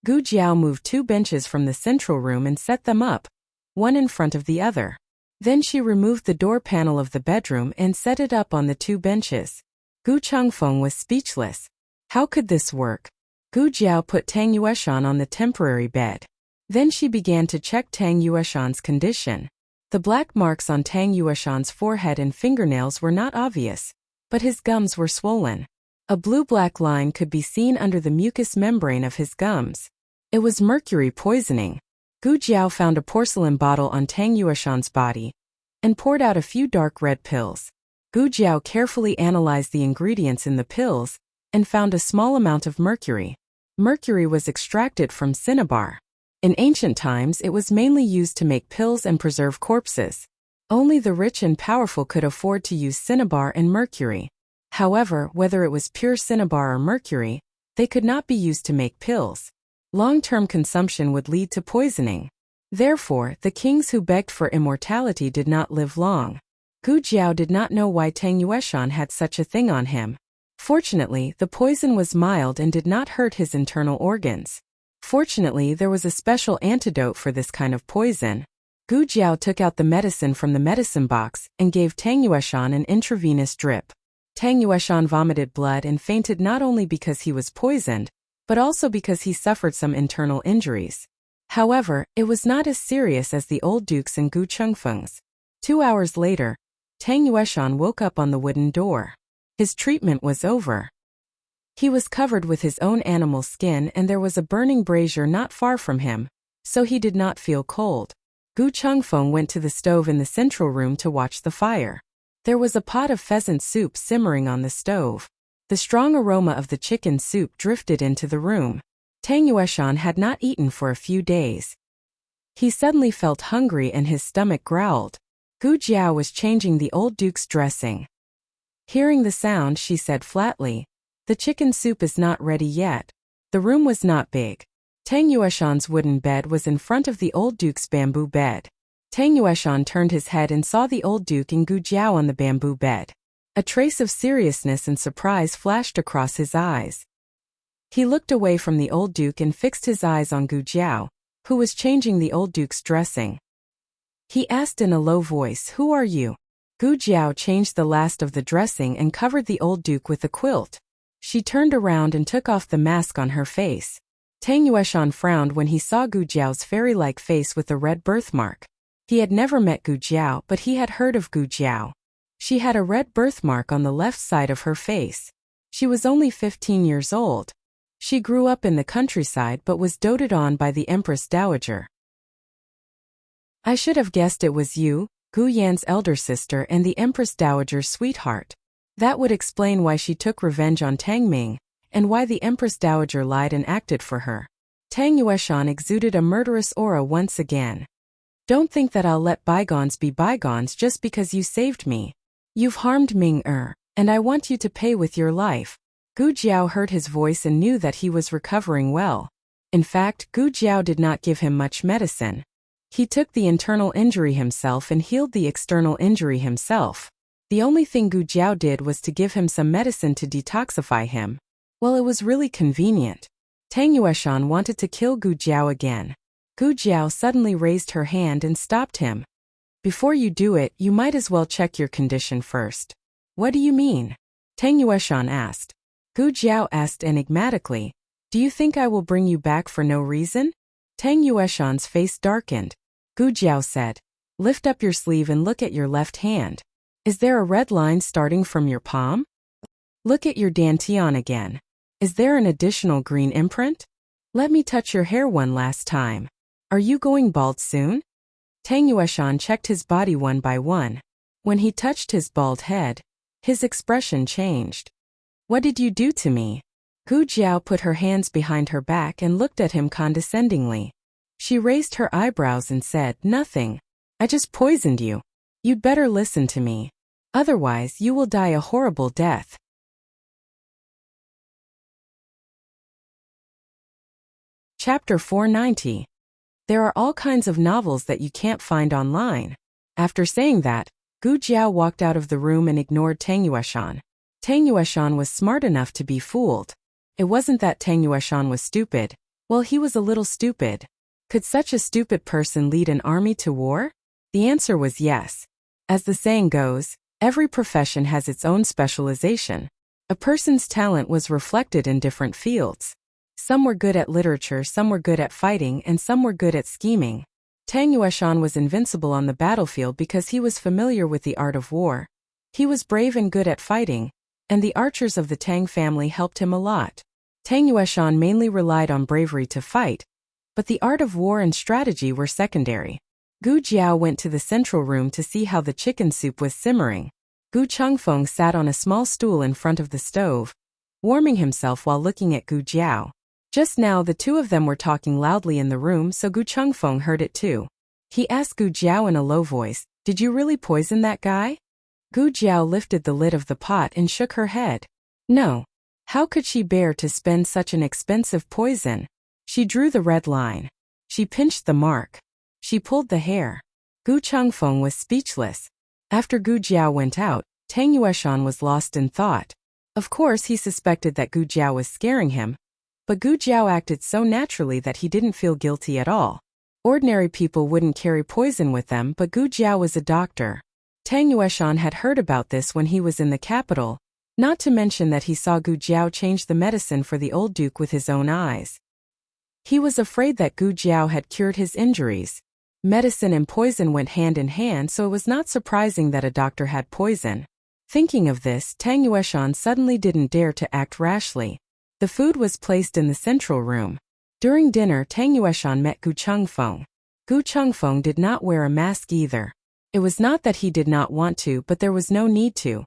Speaker 1: Gu Jiao moved 2 benches from the central room and set them up, one in front of the other. Then she removed the door panel of the bedroom and set it up on the 2 benches. Gu Chengfeng was speechless. How could this work? Gu Jiao put Tang Yueshan on the temporary bed. Then she began to check Tang Yueshan's condition. The black marks on Tang Yueshan's forehead and fingernails were not obvious, but his gums were swollen. A blue-black line could be seen under the mucous membrane of his gums. It was mercury poisoning. Gu Jiao found a porcelain bottle on Tang Yueshan's body and poured out a few dark red pills. Gu Jiao carefully analyzed the ingredients in the pills and found a small amount of mercury. Mercury was extracted from cinnabar. In ancient times, it was mainly used to make pills and preserve corpses. Only the rich and powerful could afford to use cinnabar and mercury. However, whether it was pure cinnabar or mercury, they could not be used to make pills. Long-term consumption would lead to poisoning. Therefore, the kings who begged for immortality did not live long. Gu Jiao did not know why Tang Yueshan had such a thing on him. Fortunately, the poison was mild and did not hurt his internal organs. Fortunately, there was a special antidote for this kind of poison. Gu Jiao took out the medicine from the medicine box and gave Tang Yueshan an intravenous drip. Tang Yueshan vomited blood and fainted not only because he was poisoned, but also because he suffered some internal injuries. However, it was not as serious as the old dukes and Gu Chengfeng's. 2 hours later, Tang Yueshan woke up on the wooden door. His treatment was over. He was covered with his own animal skin and there was a burning brazier not far from him, so he did not feel cold. Gu Chengfeng went to the stove in the central room to watch the fire. There was a pot of pheasant soup simmering on the stove. The strong aroma of the chicken soup drifted into the room. Tang Yueshan had not eaten for a few days. He suddenly felt hungry and his stomach growled. Gu Jiao was changing the old duke's dressing. Hearing the sound, she said flatly, "The chicken soup is not ready yet." The room was not big. Tang Yueshan's wooden bed was in front of the old duke's bamboo bed. Tang Yueshan turned his head and saw the old duke and Gu Jiao on the bamboo bed. A trace of seriousness and surprise flashed across his eyes. He looked away from the old duke and fixed his eyes on Gu Jiao, who was changing the old duke's dressing. He asked in a low voice, "Who are you?" Gu Jiao changed the last of the dressing and covered the old duke with a quilt. She turned around and took off the mask on her face. Tang Yueshan frowned when he saw Gu Jiao's fairy-like face with a red birthmark. He had never met Gu Jiao, but he had heard of Gu Jiao. She had a red birthmark on the left side of her face. She was only 15 years old. She grew up in the countryside but was doted on by the Empress Dowager. "I should have guessed it was you, Gu Yan's elder sister and the Empress Dowager's sweetheart. That would explain why she took revenge on Tang Ming, and why the Empress Dowager lied and acted for her." Tang Yueshan exuded a murderous aura once again. "Don't think that I'll let bygones be bygones just because you saved me. You've harmed Ming-er, and I want you to pay with your life." Gu Jiao heard his voice and knew that he was recovering well. In fact, Gu Jiao did not give him much medicine. He took the internal injury himself and healed the external injury himself. The only thing Gu Jiao did was to give him some medicine to detoxify him. Well, it was really convenient. Tang Yueshan wanted to kill Gu Jiao again. Gu Jiao suddenly raised her hand and stopped him. "Before you do it, you might as well check your condition first." "What do you mean?" Tang Yueshan asked. Gu Jiao asked enigmatically, "Do you think I will bring you back for no reason?" Tang Yueshan's face darkened. Gu Jiao said, "Lift up your sleeve and look at your left hand. Is there a red line starting from your palm? Look at your dantian again. Is there an additional green imprint? Let me touch your hair one last time. Are you going bald soon?" Tang Yueshan checked his body one by one. When he touched his bald head, his expression changed. "What did you do to me?" Gu Jiao put her hands behind her back and looked at him condescendingly. She raised her eyebrows and said, "Nothing. I just poisoned you. You'd better listen to me. Otherwise, you will die a horrible death." Chapter 490. There are all kinds of novels that you can't find online. After saying that, Gu Jiao walked out of the room and ignored Tang Yueshan. Tang Yueshan was smart enough to be fooled. It wasn't that Tang Yueshan was stupid. Well, he was a little stupid. Could such a stupid person lead an army to war? The answer was yes. As the saying goes, every profession has its own specialization. A person's talent was reflected in different fields. Some were good at literature, some were good at fighting, and some were good at scheming. Tang Yueshan was invincible on the battlefield because he was familiar with the art of war. He was brave and good at fighting, and the archers of the Tang family helped him a lot. Tang Yueshan mainly relied on bravery to fight, but the art of war and strategy were secondary. Gu Jiao went to the central room to see how the chicken soup was simmering. Gu Chengfeng sat on a small stool in front of the stove, warming himself while looking at Gu Jiao. Just now the two of them were talking loudly in the room, so Gu Chengfeng heard it too. He asked Gu Jiao in a low voice, "Did you really poison that guy?" Gu Jiao lifted the lid of the pot and shook her head. No. How could she bear to spend such an expensive poison? She drew the red line. She pinched the mark. She pulled the hair. Gu Chengfeng was speechless. After Gu Jiao went out, Tang Yueshan was lost in thought. Of course he suspected that Gu Jiao was scaring him, but Gu Jiao acted so naturally that he didn't feel guilty at all. Ordinary people wouldn't carry poison with them, but Gu Jiao was a doctor. Tang Yueshan had heard about this when he was in the capital, not to mention that he saw Gu Jiao change the medicine for the old duke with his own eyes. He was afraid that Gu Jiao had cured his injuries. Medicine and poison went hand in hand, so it was not surprising that a doctor had poison. Thinking of this, Tang Yueshan suddenly didn't dare to act rashly. The food was placed in the central room. During dinner, Tang Yueshan met Gu Chengfeng. Gu Chengfeng did not wear a mask either. It was not that he did not want to, but there was no need to.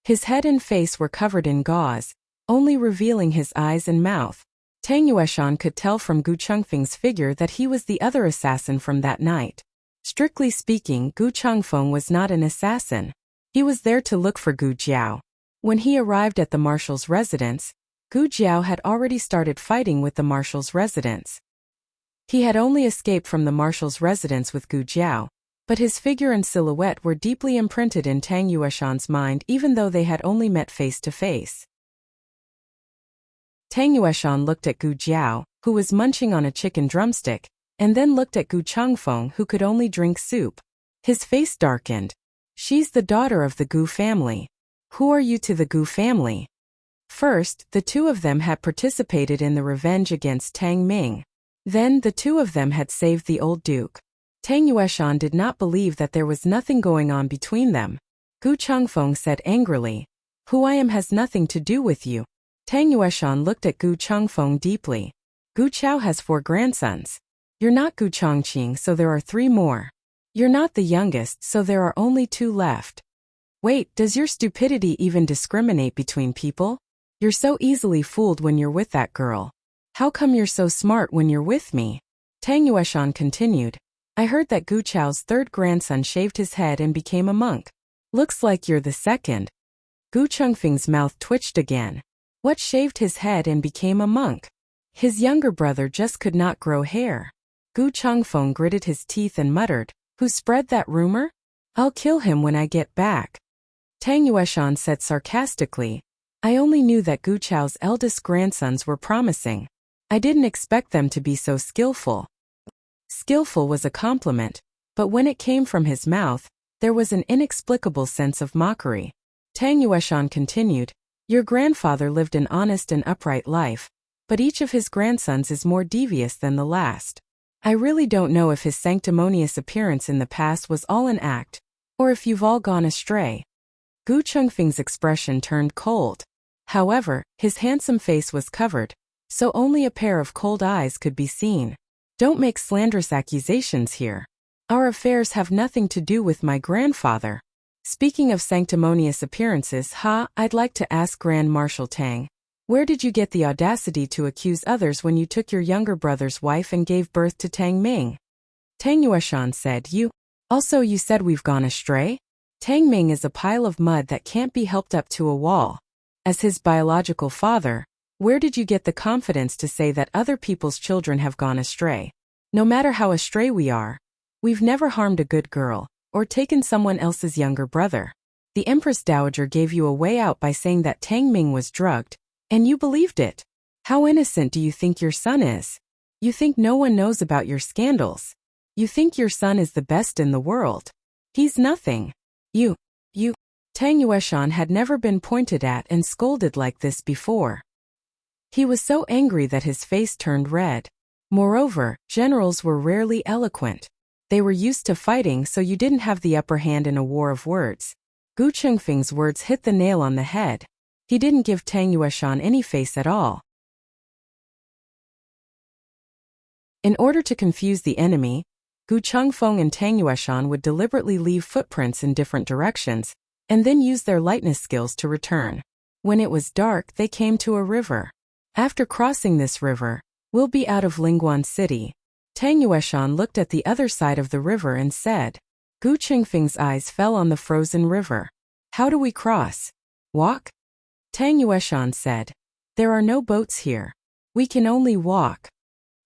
Speaker 1: His head and face were covered in gauze, only revealing his eyes and mouth. Tang Yueshan could tell from Gu Chengfeng's figure that he was the other assassin from that night. Strictly speaking, Gu Chengfeng was not an assassin. He was there to look for Gu Jiao. When he arrived at the marshal's residence, Gu Jiao had already started fighting with the marshal's residence. He had only escaped from the marshal's residence with Gu Jiao, but his figure and silhouette were deeply imprinted in Tang Yueshan's mind even though they had only met face to face. Tang Yueshan looked at Gu Jiao, who was munching on a chicken drumstick, and then looked at Gu Chengfeng, who could only drink soup. His face darkened. She's the daughter of the Gu family. Who are you to the Gu family? First, the two of them had participated in the revenge against Tang Ming. Then, the two of them had saved the old duke. Tang Yueshan did not believe that there was nothing going on between them. Gu Chengfeng said angrily, "Who I am has nothing to do with you." Tang Yueshan looked at Gu Chengfeng deeply. Gu Chao has 4 grandsons. You're not Gu Chongqing, so there are 3 more. You're not the youngest, so there are only 2 left. Wait, does your stupidity even discriminate between people? You're so easily fooled when you're with that girl. How come you're so smart when you're with me? Tang Yueshan continued. I heard that Gu Chao's 3rd grandson shaved his head and became a monk. Looks like you're the 2nd. Gu Chengfeng's mouth twitched again. What shaved his head and became a monk? His younger brother just could not grow hair. Gu Chengfeng gritted his teeth and muttered, Who spread that rumor? I'll kill him when I get back. Tang Yueshan said sarcastically, I only knew that Gu Chao's eldest grandsons were promising. I didn't expect them to be so skillful. Skillful was a compliment, but when it came from his mouth, there was an inexplicable sense of mockery. Tang Yueshan continued, Your grandfather lived an honest and upright life, but each of his grandsons is more devious than the last. I really don't know if his sanctimonious appearance in the past was all an act, or if you've all gone astray. Gu Chengfeng's expression turned cold. However, his handsome face was covered, so only a pair of cold eyes could be seen. Don't make slanderous accusations here. Our affairs have nothing to do with my grandfather. Speaking of sanctimonious appearances, I'd like to ask Grand Marshal Tang, where did you get the audacity to accuse others when you took your younger brother's wife and gave birth to Tang Ming? Tang Yueshan said, You said we've gone astray? Tang Ming is a pile of mud that can't be helped up to a wall. As his biological father, where did you get the confidence to say that other people's children have gone astray? No matter how astray we are, we've never harmed a good girl, or taken someone else's younger brother. The Empress Dowager gave you a way out by saying that Tang Ming was drugged, and you believed it. How innocent do you think your son is? You think no one knows about your scandals. You think your son is the best in the world. He's nothing. You. Tang Yueshan had never been pointed at and scolded like this before. He was so angry that his face turned red. Moreover, generals were rarely eloquent. They were used to fighting, so you didn't have the upper hand in a war of words. Gu Chengfeng's words hit the nail on the head. He didn't give Tang Yueshan any face at all. In order to confuse the enemy, Gu Chengfeng and Tang Yueshan would deliberately leave footprints in different directions, and then use their lightness skills to return. When it was dark, they came to a river. After crossing this river, we'll be out of Lingguan City. Tang Yueshan looked at the other side of the river and said. Gu Chengfeng's eyes fell on the frozen river. How do we cross? Walk? Tang Yueshan said. There are no boats here. We can only walk.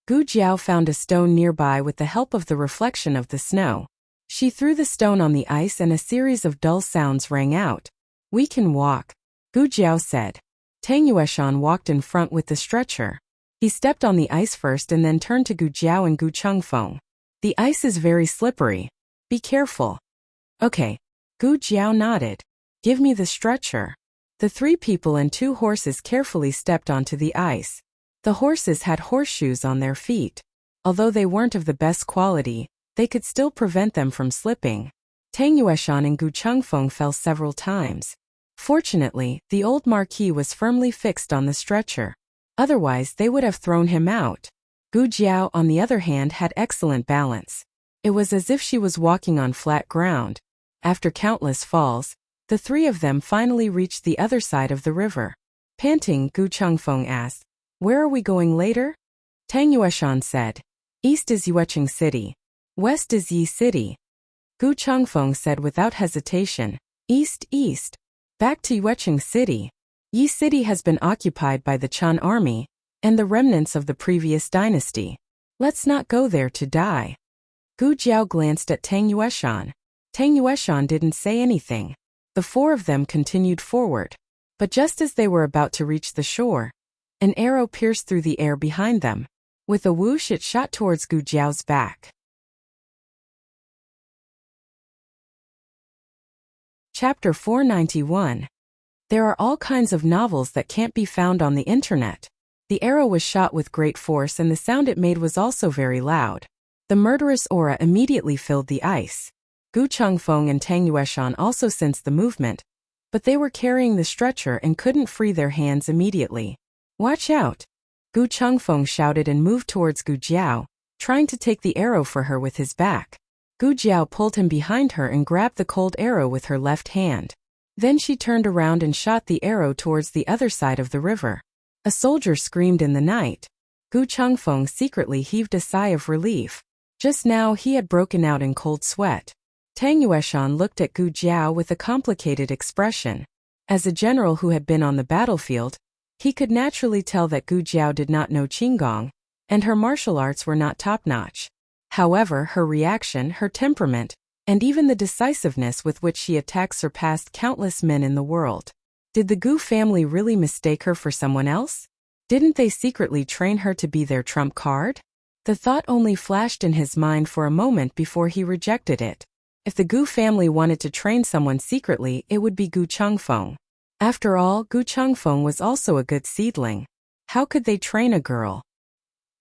Speaker 1: Gu Jiao found a stone nearby with the help of the reflection of the snow. She threw the stone on the ice and a series of dull sounds rang out. We can walk, Gu Jiao said. Tang Yueshan walked in front with the stretcher. He stepped on the ice first and then turned to Gu Jiao and Gu Chengfeng. The ice is very slippery. Be careful. Okay. Gu Jiao nodded. Give me the stretcher. The 3 people and 2 horses carefully stepped onto the ice. The horses had horseshoes on their feet. Although they weren't of the best quality, they could still prevent them from slipping. Tang Yueshan and Gu Chengfeng fell several times. Fortunately, the old marquis was firmly fixed on the stretcher. Otherwise, they would have thrown him out. Gu Jiao, on the other hand, had excellent balance. It was as if she was walking on flat ground. After countless falls, the three of them finally reached the other side of the river. Panting, Gu Chengfeng asked, "Where are we going later?" Tang Yueshan said, "East is Yueching City. West is Yi City." Gu Chengfeng said without hesitation, "East, east. Back to Yueching City. Yi City has been occupied by the Chan army and the remnants of the previous dynasty. Let's not go there to die." Gu Jiao glanced at Tang Yueshan. Tang Yueshan didn't say anything. The four of them continued forward. But just as they were about to reach the shore, an arrow pierced through the air behind them. With a whoosh, it shot towards Gu Jiao's back. Chapter 491. There are all kinds of novels that can't be found on the internet. The arrow was shot with great force and the sound it made was also very loud. The murderous aura immediately filled the ice. Gu Chengfeng and Tang Yueshan also sensed the movement, but they were carrying the stretcher and couldn't free their hands immediately. "Watch out!" Gu Chengfeng shouted and moved towards Gu Jiao, trying to take the arrow for her with his back. Gu Jiao pulled him behind her and grabbed the cold arrow with her left hand. Then she turned around and shot the arrow towards the other side of the river. A soldier screamed in the night. Gu Chengfeng secretly heaved a sigh of relief. Just now he had broken out in cold sweat. Tang Yueshan looked at Gu Jiao with a complicated expression. As a general who had been on the battlefield, he could naturally tell that Gu Jiao did not know Qinggong, and her martial arts were not top-notch. However, her reaction, her temperament, and even the decisiveness with which she attacked surpassed countless men in the world. Did the Gu family really mistake her for someone else? Didn't they secretly train her to be their trump card? The thought only flashed in his mind for a moment before he rejected it. If the Gu family wanted to train someone secretly, it would be Gu Chengfeng. After all, Gu Chengfeng was also a good seedling. How could they train a girl?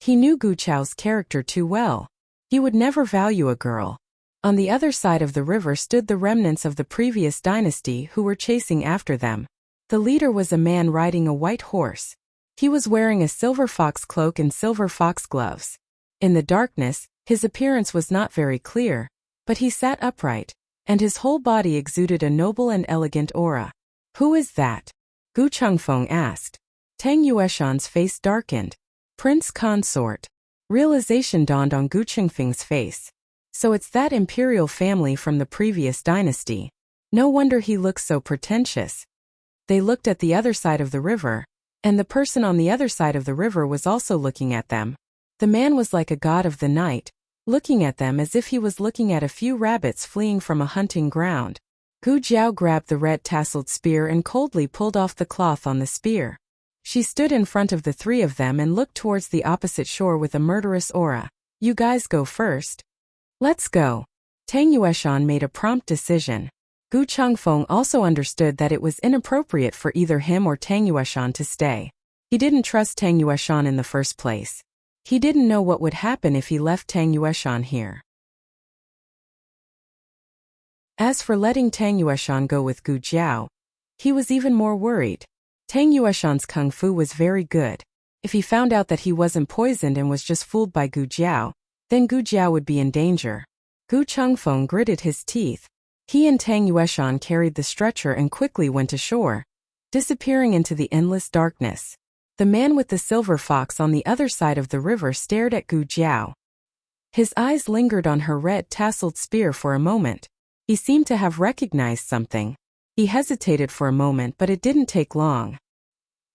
Speaker 1: He knew Gu Chao's character too well. He would never value a girl. On the other side of the river stood the remnants of the previous dynasty who were chasing after them. The leader was a man riding a white horse. He was wearing a silver fox cloak and silver fox gloves. In the darkness, his appearance was not very clear, but he sat upright, and his whole body exuded a noble and elegant aura. "Who is that?" Gu Chengfeng asked. Tang Yueshan's face darkened. "Prince Consort." Realization dawned on Gu Chengfeng's face. So it's that imperial family from the previous dynasty. No wonder he looks so pretentious. They looked at the other side of the river, and the person on the other side of the river was also looking at them. The man was like a god of the night, looking at them as if he was looking at a few rabbits fleeing from a hunting ground. Gu Jiao grabbed the red tasseled spear and coldly pulled off the cloth on the spear. She stood in front of the three of them and looked towards the opposite shore with a murderous aura. "You guys go first." "Let's go." Tang Yueshan made a prompt decision. Gu Chengfeng also understood that it was inappropriate for either him or Tang Yueshan to stay. He didn't trust Tang Yueshan in the first place. He didn't know what would happen if he left Tang Yueshan here. As for letting Tang Yueshan go with Gu Jiao, he was even more worried. Tang Yueshan's kung fu was very good. If he found out that he wasn't poisoned and was just fooled by Gu Jiao, then Gu Jiao would be in danger. Gu Chengfeng gritted his teeth. He and Tang Yueshan carried the stretcher and quickly went ashore, disappearing into the endless darkness. The man with the silver fox on the other side of the river stared at Gu Jiao. His eyes lingered on her red tasseled spear for a moment. He seemed to have recognized something. He hesitated for a moment, but it didn't take long.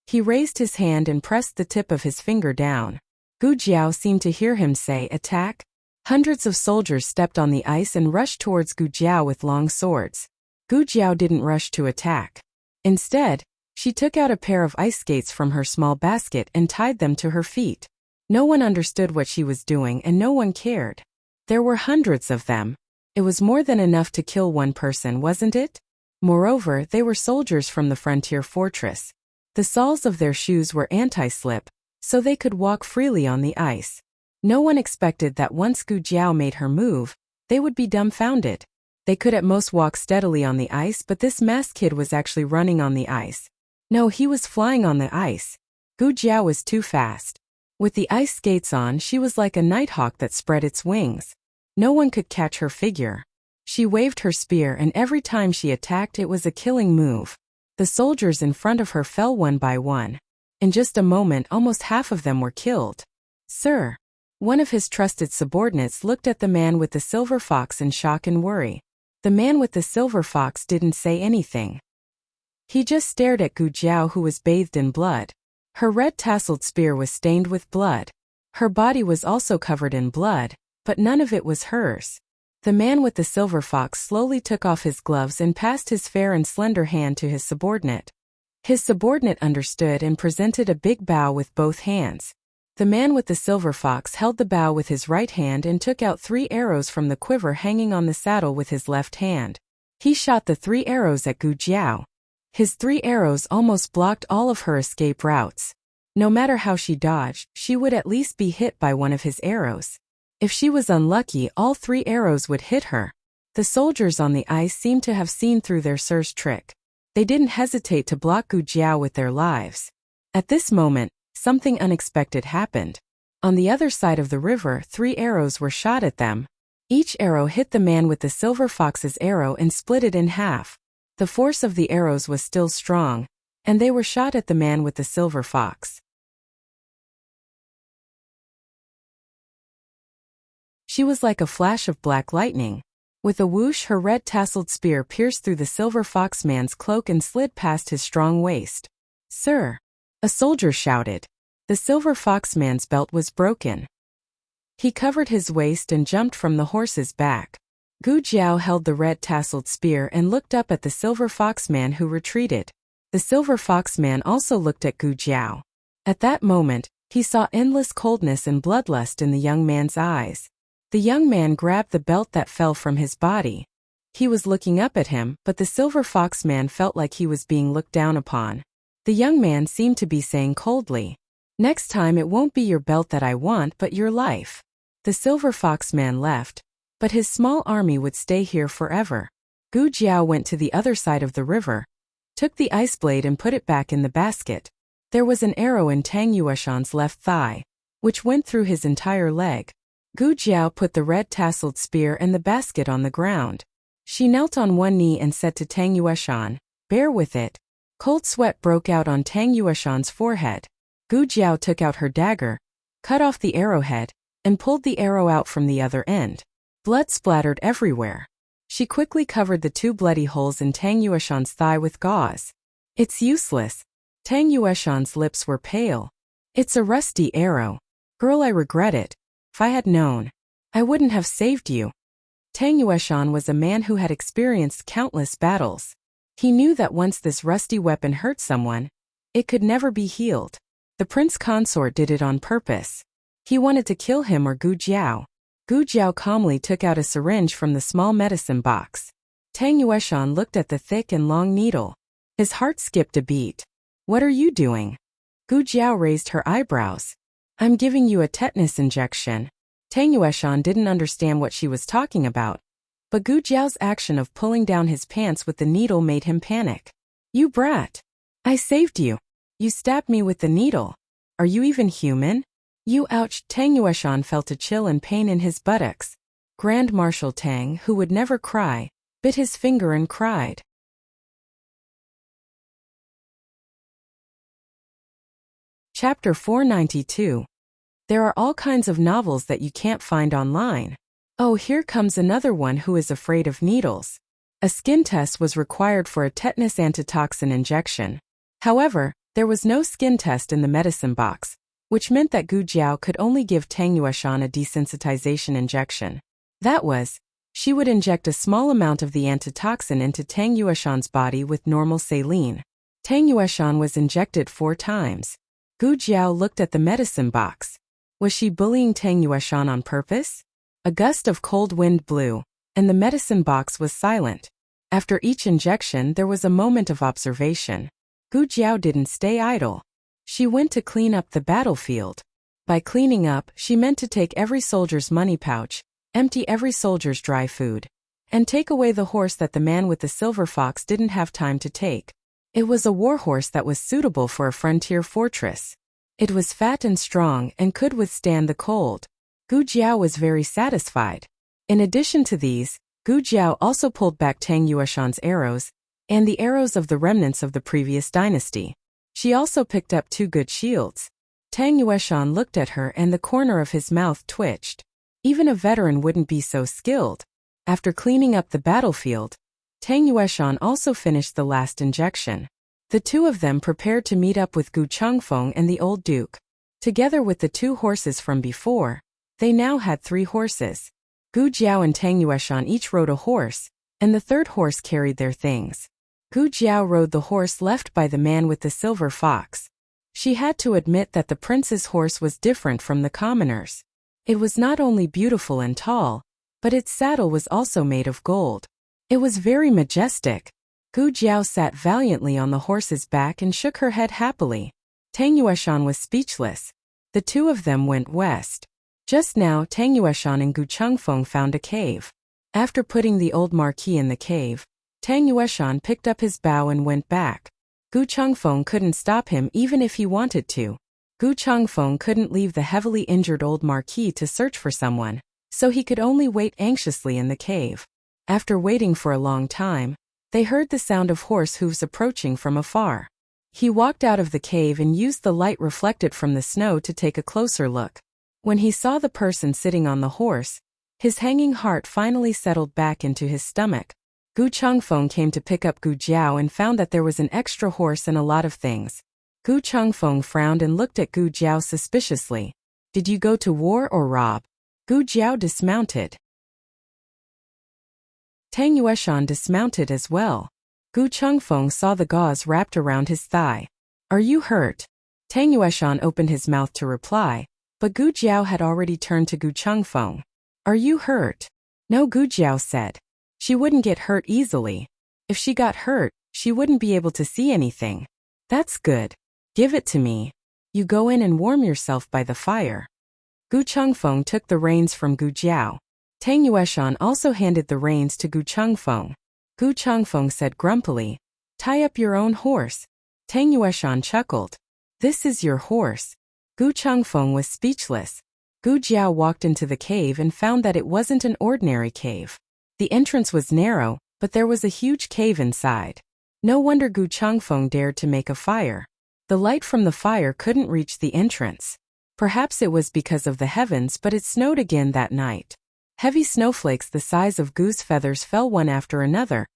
Speaker 1: He raised his hand and pressed the tip of his finger down. Gu Jiao seemed to hear him say, "Attack." Hundreds of soldiers stepped on the ice and rushed towards Gu Jiao with long swords. Gu Jiao didn't rush to attack. Instead, she took out a pair of ice skates from her small basket and tied them to her feet. No one understood what she was doing and no one cared. There were hundreds of them. It was more than enough to kill one person, wasn't it? Moreover, they were soldiers from the frontier fortress. The soles of their shoes were anti-slip, so they could walk freely on the ice. No one expected that once Gu Jiao made her move, they would be dumbfounded. They could at most walk steadily on the ice, but this masked kid was actually running on the ice. No, he was flying on the ice. Gu Jiao was too fast. With the ice skates on, she was like a nighthawk that spread its wings. No one could catch her figure. She waved her spear, and every time she attacked, it was a killing move. The soldiers in front of her fell one by one. In just a moment, almost half of them were killed. "Sir." One of his trusted subordinates looked at the man with the silver fox in shock and worry. The man with the silver fox didn't say anything. He just stared at Gu Jiao, who was bathed in blood. Her red-tasseled spear was stained with blood. Her body was also covered in blood, but none of it was hers. The man with the silver fox slowly took off his gloves and passed his fair and slender hand to his subordinate. His subordinate understood and presented a big bow with both hands. The man with the silver fox held the bow with his right hand and took out 3 arrows from the quiver hanging on the saddle with his left hand. He shot the 3 arrows at Gu Jiao. His 3 arrows almost blocked all of her escape routes. No matter how she dodged, she would at least be hit by one of his arrows. If she was unlucky, all 3 arrows would hit her. The soldiers on the ice seemed to have seen through their sir's trick. They didn't hesitate to block Gu Jiao with their lives. At this moment, something unexpected happened. On the other side of the river, 3 arrows were shot at them. Each arrow hit the man with the silver fox's arrow and split it in half. The force of the arrows was still strong, and they were shot at the man with the silver fox. She was like a flash of black lightning. With a whoosh, her red-tasseled spear pierced through the silver fox man's cloak and slid past his strong waist. "Sir!" a soldier shouted. The silver fox man's belt was broken. He covered his waist and jumped from the horse's back. Gu Jiao held the red-tasseled spear and looked up at the silver fox man, who retreated. The silver fox man also looked at Gu Jiao. At that moment, he saw endless coldness and bloodlust in the young man's eyes. The young man grabbed the belt that fell from his body. He was looking up at him, but the silver fox man felt like he was being looked down upon. The young man seemed to be saying coldly, "Next time it won't be your belt that I want, but your life." The silver fox man left, but his small army would stay here forever. Gu Jiao went to the other side of the river, took the ice blade and put it back in the basket. There was an arrow in Tang Yueshan's left thigh, which went through his entire leg. Gu Jiao put the red-tasseled spear and the basket on the ground. She knelt on one knee and said to Tang Yueshan, "Bear with it." Cold sweat broke out on Tang Yueshan's forehead. Gu Jiao took out her dagger, cut off the arrowhead, and pulled the arrow out from the other end. Blood splattered everywhere. She quickly covered the 2 bloody holes in Tang Yueshan's thigh with gauze. "It's useless." Tang Yueshan's lips were pale. "It's a rusty arrow. Girl, I regret it. If I had known, I wouldn't have saved you." Tang Yueshan was a man who had experienced countless battles. He knew that once this rusty weapon hurt someone, it could never be healed. The prince consort did it on purpose. He wanted to kill him or Gu Jiao. Gu Jiao calmly took out a syringe from the small medicine box. Tang Yueshan looked at the thick and long needle. His heart skipped a beat. "What are you doing?" Gu Jiao raised her eyebrows. "I'm giving you a tetanus injection." Tang Yueshan didn't understand what she was talking about, but Gu Jiao's action of pulling down his pants with the needle made him panic. "You brat! I saved you. You stabbed me with the needle. Are you even human?" "You ouch!" Tang Yueshan felt a chill and pain in his buttocks. Grand Marshal Tang, who would never cry, bit his finger and cried. Chapter 492. There are all kinds of novels that you can't find online. Oh, here comes another one who is afraid of needles. A skin test was required for a tetanus antitoxin injection. However, there was no skin test in the medicine box, which meant that Gu Jiao could only give Tang Yueshan a desensitization injection. That was, she would inject a small amount of the antitoxin into Tang Yueshan's body with normal saline. Tang Yueshan was injected 4 times. Gu Jiao looked at the medicine box. Was she bullying Tang Yueshan on purpose? A gust of cold wind blew, and the medicine box was silent. After each injection, there was a moment of observation. Gu Jiao didn't stay idle. She went to clean up the battlefield. By cleaning up, she meant to take every soldier's money pouch, empty every soldier's dry food, and take away the horse that the man with the silver fox didn't have time to take. It was a war horse that was suitable for a frontier fortress. It was fat and strong and could withstand the cold. Gu Jiao was very satisfied. In addition to these, Gu Jiao also pulled back Tang Yueshan's arrows, and the arrows of the remnants of the previous dynasty. She also picked up 2 good shields. Tang Yueshan looked at her and the corner of his mouth twitched. Even a veteran wouldn't be so skilled. After cleaning up the battlefield, Tang Yueshan also finished the last injection. The 2 of them prepared to meet up with Gu Chengfeng and the old duke. Together with the 2 horses from before, they now had 3 horses. Gu Jiao and Tang Yueshan each rode a horse, and the 3rd horse carried their things. Gu Jiao rode the horse left by the man with the silver fox. She had to admit that the prince's horse was different from the commoners. It was not only beautiful and tall, but its saddle was also made of gold. It was very majestic. Gu Jiao sat valiantly on the horse's back and shook her head happily. Tang Yueshan was speechless. The 2 of them went west. Just now Tang Yueshan and Gu Chengfeng found a cave. After putting the old marquis in the cave, Tang Yueshan picked up his bow and went back. Gu Chengfeng couldn't stop him even if he wanted to. Gu Chengfeng couldn't leave the heavily injured old marquis to search for someone, so he could only wait anxiously in the cave. After waiting for a long time, they heard the sound of horse hooves approaching from afar. He walked out of the cave and used the light reflected from the snow to take a closer look. When he saw the person sitting on the horse, his hanging heart finally settled back into his stomach. Gu Chengfeng came to pick up Gu Jiao and found that there was an extra horse and a lot of things. Gu Chengfeng frowned and looked at Gu Jiao suspiciously. Did you go to war or rob? Gu Jiao dismounted. Tang Yueshan dismounted as well. Gu Chengfeng saw the gauze wrapped around his thigh. Are you hurt? Tang Yueshan opened his mouth to reply, but Gu Jiao had already turned to Gu Chengfeng. Are you hurt? No, Gu Jiao said. She wouldn't get hurt easily. If she got hurt, she wouldn't be able to see anything. That's good. Give it to me. You go in and warm yourself by the fire. Gu Chengfeng took the reins from Gu Jiao. Tang Yueshan also handed the reins to Gu Chengfeng. Gu Chengfeng said grumpily, tie up your own horse. Tang Yueshan chuckled. This is your horse. Gu Chengfeng was speechless. Gu Jiao walked into the cave and found that it wasn't an ordinary cave. The entrance was narrow, but there was a huge cave inside. No wonder Gu Chengfeng dared to make a fire. The light from the fire couldn't reach the entrance. Perhaps it was because of the heavens, but it snowed again that night. Heavy snowflakes the size of goose feathers fell one after another,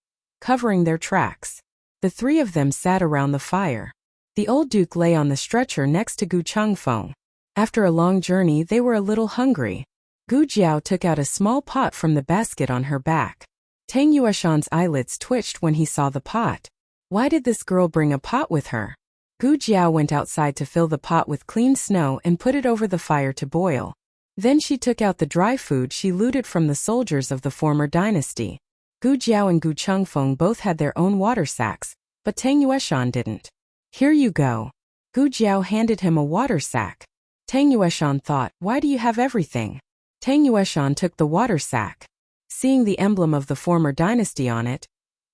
Speaker 1: covering their tracks. The 3 of them sat around the fire. The old duke lay on the stretcher next to Gu Chengfeng. After a long journey they were a little hungry. Gu Jiao took out a small pot from the basket on her back. Tang Yueshan's eyelids twitched when he saw the pot. Why did this girl bring a pot with her? Gu Jiao went outside to fill the pot with clean snow and put it over the fire to boil. Then she took out the dry food she looted from the soldiers of the former dynasty. Gu Jiao and Gu Chengfeng both had their own water sacks, but Tang Yueshan didn't. Here you go. Gu Jiao handed him a water sack. Tang Yueshan thought, why do you have everything? Tang Yueshan took the water sack. Seeing the emblem of the former dynasty on it,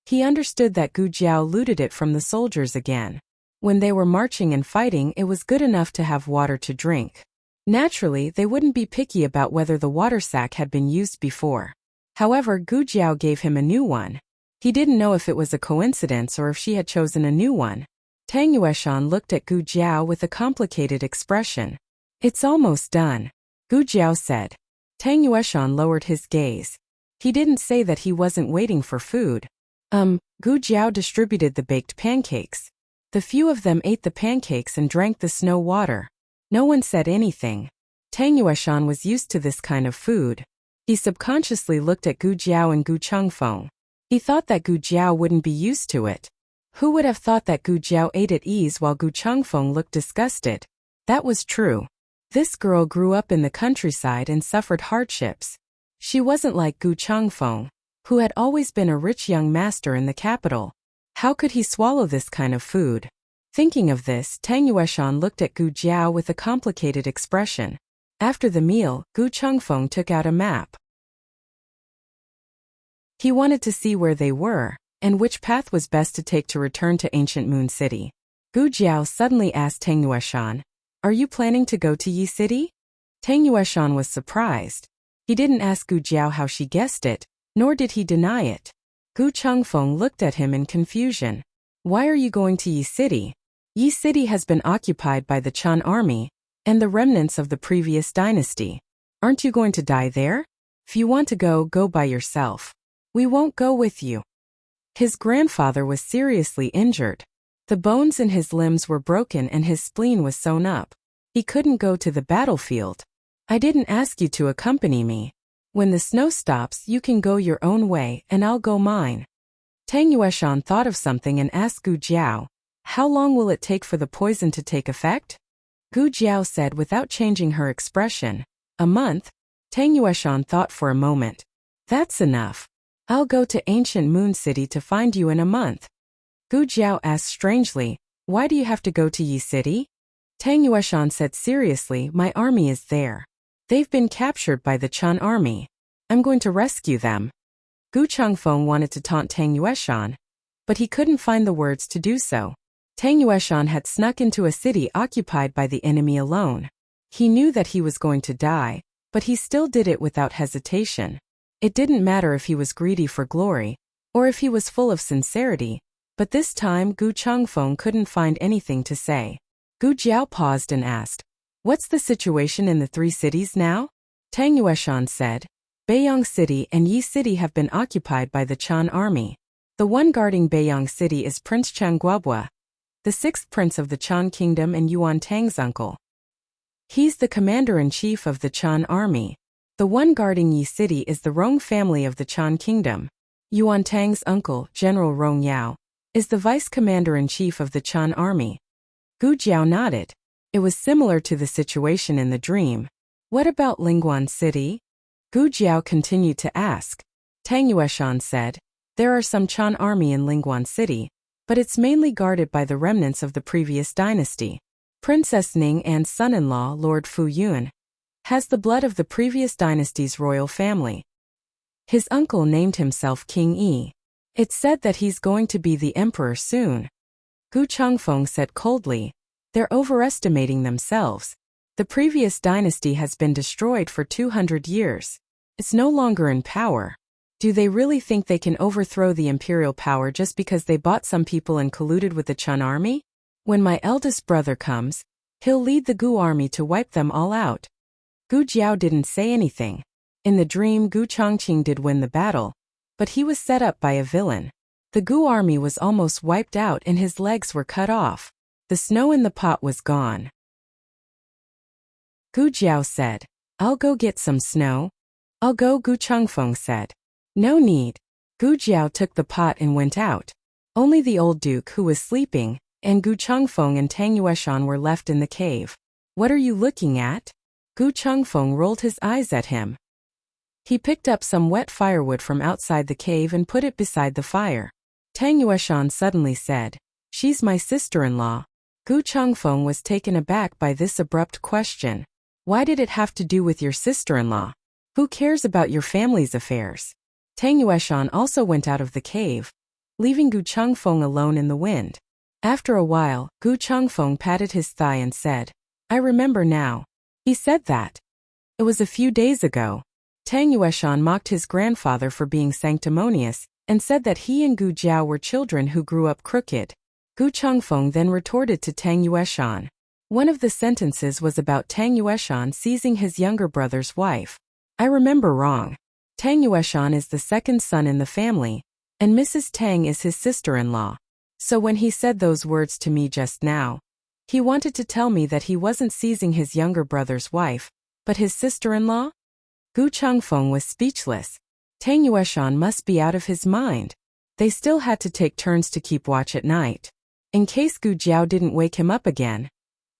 Speaker 1: he understood that Gu Jiao looted it from the soldiers again. When they were marching and fighting, it was good enough to have water to drink. Naturally, they wouldn't be picky about whether the water sack had been used before. However, Gu Jiao gave him a new one. He didn't know if it was a coincidence or if she had chosen a new one. Tang Yueshan looked at Gu Jiao with a complicated expression. It's almost done, Gu Jiao said. Tang Yueshan lowered his gaze. He didn't say that he wasn't waiting for food. Gu Jiao distributed the baked pancakes. The few of them ate the pancakes and drank the snow water. No one said anything. Tang Yueshan was used to this kind of food. He subconsciously looked at Gu Jiao and Gu Chengfeng. He thought that Gu Jiao wouldn't be used to it. Who would have thought that Gu Jiao ate at ease while Gu Chengfeng looked disgusted? That was true. This girl grew up in the countryside and suffered hardships. She wasn't like Gu Chengfeng, who had always been a rich young master in the capital. How could he swallow this kind of food? Thinking of this, Tang Yueshan looked at Gu Jiao with a complicated expression. After the meal, Gu Chengfeng took out a map. He wanted to see where they were, and which path was best to take to return to ancient Moon City. Gu Jiao suddenly asked Tang Yueshan, Are you planning to go to Yi City? Tang Yueshan was surprised. He didn't ask Gu Jiao how she guessed it, nor did he deny it. Gu Chengfeng looked at him in confusion. Why are you going to Yi City? Yi City has been occupied by the Chan army and the remnants of the previous dynasty. Aren't you going to die there? If you want to go, go by yourself. We won't go with you. His grandfather was seriously injured. The bones in his limbs were broken and his spleen was sewn up. He couldn't go to the battlefield. I didn't ask you to accompany me. When the snow stops, you can go your own way and I'll go mine. Tang Yueshan thought of something and asked Gu Jiao, how long will it take for the poison to take effect? Gu Jiao said without changing her expression, a month. Tang Yueshan thought for a moment. That's enough. I'll go to ancient Moon City to find you in a month. Gu Jiao asked strangely, why do you have to go to Yi City? Tang Yueshan said seriously, my army is there. They've been captured by the Chan army. I'm going to rescue them. Gu Chengfeng wanted to taunt Tang Yueshan, but he couldn't find the words to do so. Tang Yueshan had snuck into a city occupied by the enemy alone. He knew that he was going to die, but he still did it without hesitation. It didn't matter if he was greedy for glory, or if he was full of sincerity, but this time Gu Chengfeng couldn't find anything to say. Gu Jiao paused and asked, what's the situation in the three cities now? Tang Yueshan said, Beiyang City and Yi City have been occupied by the Chan army. The one guarding Beiyang City is Prince Chang Guobua, the sixth prince of the Chan kingdom and Yuan Tang's uncle. He's the commander-in-chief of the Chan army. The one guarding Yi City is the Rong family of the Chan kingdom. Yuan Tang's uncle, General Rong Yao, is the vice commander-in-chief of the Chan army. Gu Jiao nodded. It was similar to the situation in the dream. What about Lingguan City? Gu Jiao continued to ask. Tang Yueshan said, there are some Chan army in Lingguan City, but it's mainly guarded by the remnants of the previous dynasty. Princess Ning An's son-in-law, Lord Fu Yun, has the blood of the previous dynasty's royal family. His uncle named himself King Yi. It's said that he's going to be the emperor soon. Gu Chengfeng said coldly, they're overestimating themselves. The previous dynasty has been destroyed for 200 years. It's no longer in power. Do they really think they can overthrow the imperial power just because they bought some people and colluded with the Chan army? When my eldest brother comes, he'll lead the Gu army to wipe them all out. Gu Jiao didn't say anything. In the dream, Gu Chongqing did win the battle, but he was set up by a villain. The Gu army was almost wiped out and his legs were cut off. The snow in the pot was gone. Gu Jiao said, I'll go get some snow. I'll go, Gu Chengfeng said. No need. Gu Jiao took the pot and went out. Only the old duke who was sleeping, and Gu Chengfeng and Tang Yueshan were left in the cave. What are you looking at? Gu Chengfeng rolled his eyes at him. He picked up some wet firewood from outside the cave and put it beside the fire. Tang Yueshan suddenly said, she's my sister-in-law. Gu Chengfeng was taken aback by this abrupt question. Why did it have to do with your sister-in-law? Who cares about your family's affairs? Tang Yueshan also went out of the cave, leaving Gu Chengfeng alone in the wind. After a while, Gu Chengfeng patted his thigh and said, I remember now. He said that. It was a few days ago. Tang Yueshan mocked his grandfather for being sanctimonious and said that he and Gu Jiao were children who grew up crooked. Gu Chengfeng then retorted to Tang Yueshan. One of the sentences was about Tang Yueshan seizing his younger brother's wife. I remember wrong. Tang Yueshan is the second son in the family, and Mrs. Tang is his sister-in-law. So when he said those words to me just now, he wanted to tell me that he wasn't seizing his younger brother's wife, but his sister-in-law? Gu Chengfeng was speechless. Tang Yueshan must be out of his mind. They still had to take turns to keep watch at night, in case Gu Jiao didn't wake him up again.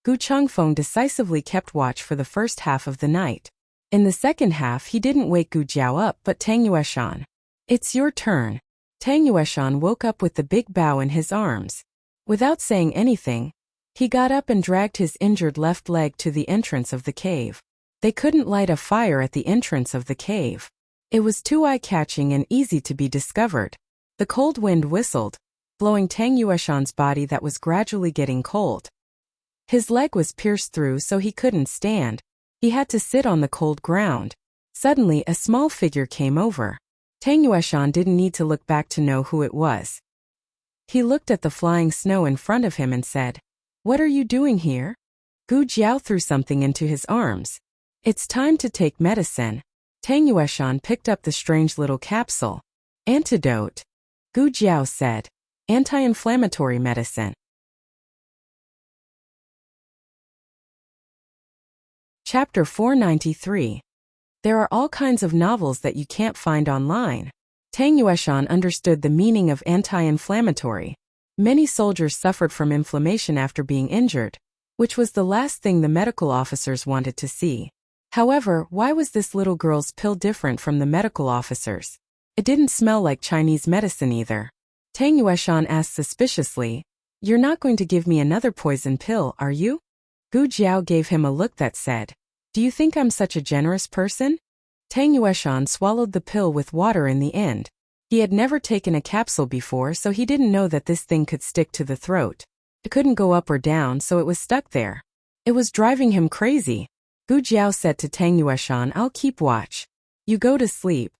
Speaker 1: Gu Chengfeng decisively kept watch for the first half of the night. In the second half he didn't wake Gu Jiao up but Tang Yueshan. It's your turn. Tang Yueshan woke up with the big bow in his arms. Without saying anything, he got up and dragged his injured left leg to the entrance of the cave. They couldn't light a fire at the entrance of the cave. It was too eye-catching and easy to be discovered. The cold wind whistled, blowing Tang Yueshan's body that was gradually getting cold. His leg was pierced through so he couldn't stand. He had to sit on the cold ground. Suddenly a small figure came over. Tang Yueshan didn't need to look back to know who it was. He looked at the flying snow in front of him and said, "What are you doing here?" Gu Jiao threw something into his arms. "It's time to take medicine." Tang Yueshan picked up the strange little capsule. "Antidote," Gu Jiao said. "Anti-inflammatory medicine." Chapter 493. There are all kinds of novels that you can't find online. Tang Yueshan understood the meaning of anti-inflammatory. Many soldiers suffered from inflammation after being injured, which was the last thing the medical officers wanted to see. However, why was this little girl's pill different from the medical officers? It didn't smell like Chinese medicine either. Tang Yueshan asked suspiciously, "You're not going to give me another poison pill, are you?" Gu Jiao gave him a look that said, "Do you think I'm such a generous person?" Tang Yueshan swallowed the pill with water in the end. He had never taken a capsule before, so he didn't know that this thing could stick to the throat. It couldn't go up or down, so it was stuck there. It was driving him crazy. Gu Jiao said to Tang Yueshan, "I'll keep watch. You go to sleep."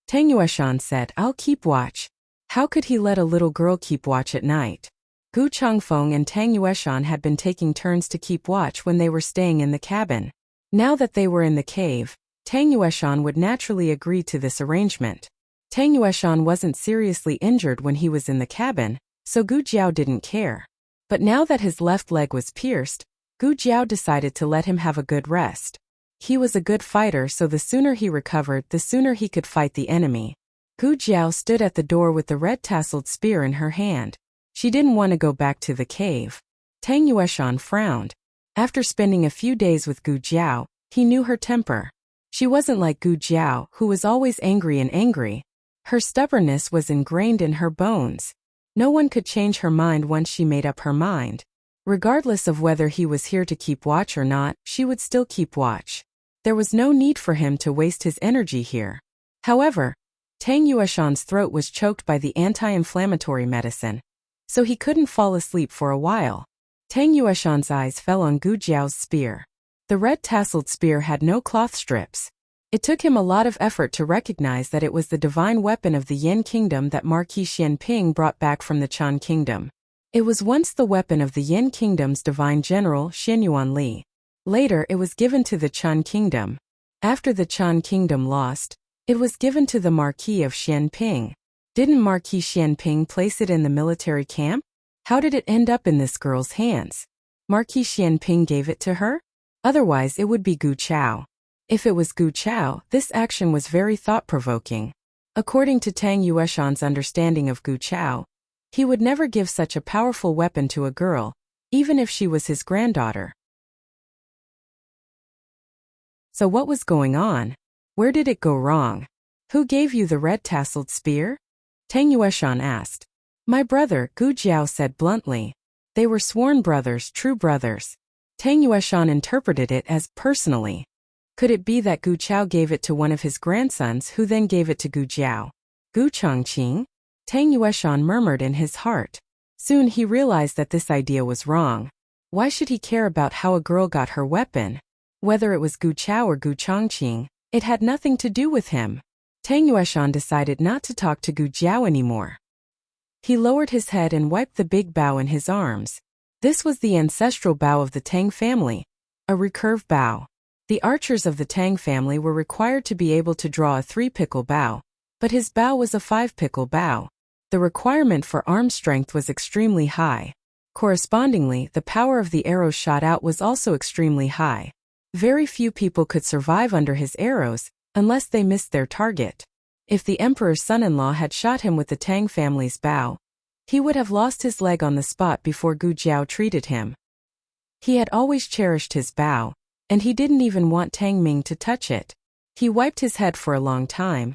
Speaker 1: Tang Yueshan said, "I'll keep watch." How could he let a little girl keep watch at night? Gu Changfeng and Tang Yueshan had been taking turns to keep watch when they were staying in the cabin. Now that they were in the cave, Tang Yueshan would naturally agree to this arrangement. Tang Yueshan wasn't seriously injured when he was in the cabin, so Gu Jiao didn't care. But now that his left leg was pierced, Gu Jiao decided to let him have a good rest. He was a good fighter, so the sooner he recovered, the sooner he could fight the enemy. Gu Jiao stood at the door with the red-tasseled spear in her hand. She didn't want to go back to the cave. Tang Yueshan frowned. After spending a few days with Gu Jiao, he knew her temper. She wasn't like Gu Jiao, who was always angry. Her stubbornness was ingrained in her bones. No one could change her mind once she made up her mind. Regardless of whether he was here to keep watch or not, she would still keep watch. There was no need for him to waste his energy here. However, Tang Yueshan's throat was choked by the anti-inflammatory medicine, so he couldn't fall asleep for a while. Tang Yueshan's eyes fell on Gu Jiao's spear. The red-tasseled spear had no cloth strips. It took him a lot of effort to recognize that it was the divine weapon of the Yin Kingdom that Marquis Xianping brought back from the Chan Kingdom. It was once the weapon of the Yin Kingdom's divine general, Xinyuan Li. Later, it was given to the Chan Kingdom. After the Chan Kingdom lost, it was given to the Marquis of Xianping. Didn't Marquis Xianping place it in the military camp? How did it end up in this girl's hands? Marquis Xianping gave it to her? Otherwise, it would be Gu Chao. If it was Gu Chao, this action was very thought-provoking. According to Tang Yueshan's understanding of Gu Chao, he would never give such a powerful weapon to a girl, even if she was his granddaughter. So what was going on? Where did it go wrong? Who gave you the red-tasseled spear? Tang Yueshan asked. My brother, Gu Jiao said bluntly. They were sworn brothers, true brothers. Tang Yueshan interpreted it as personally. Could it be that Gu Chao gave it to one of his grandsons who then gave it to Gu Jiao? Gu Changqing? Tang Yueshan murmured in his heart. Soon he realized that this idea was wrong. Why should he care about how a girl got her weapon? Whether it was Gu Chao or Gu Changqing, it had nothing to do with him. Tang Yueshan decided not to talk to Gu Jiao anymore. He lowered his head and wiped the big bow in his arms. This was the ancestral bow of the Tang family, a recurve bow. The archers of the Tang family were required to be able to draw a 3-pickle bow, but his bow was a 5-pickle bow. The requirement for arm strength was extremely high. Correspondingly, the power of the arrows shot out was also extremely high. Very few people could survive under his arrows, unless they missed their target. If the emperor's son-in-law had shot him with the Tang family's bow, he would have lost his leg on the spot before Gu Jiao treated him. He had always cherished his bow, and he didn't even want Tang Ming to touch it. He wiped his head for a long time,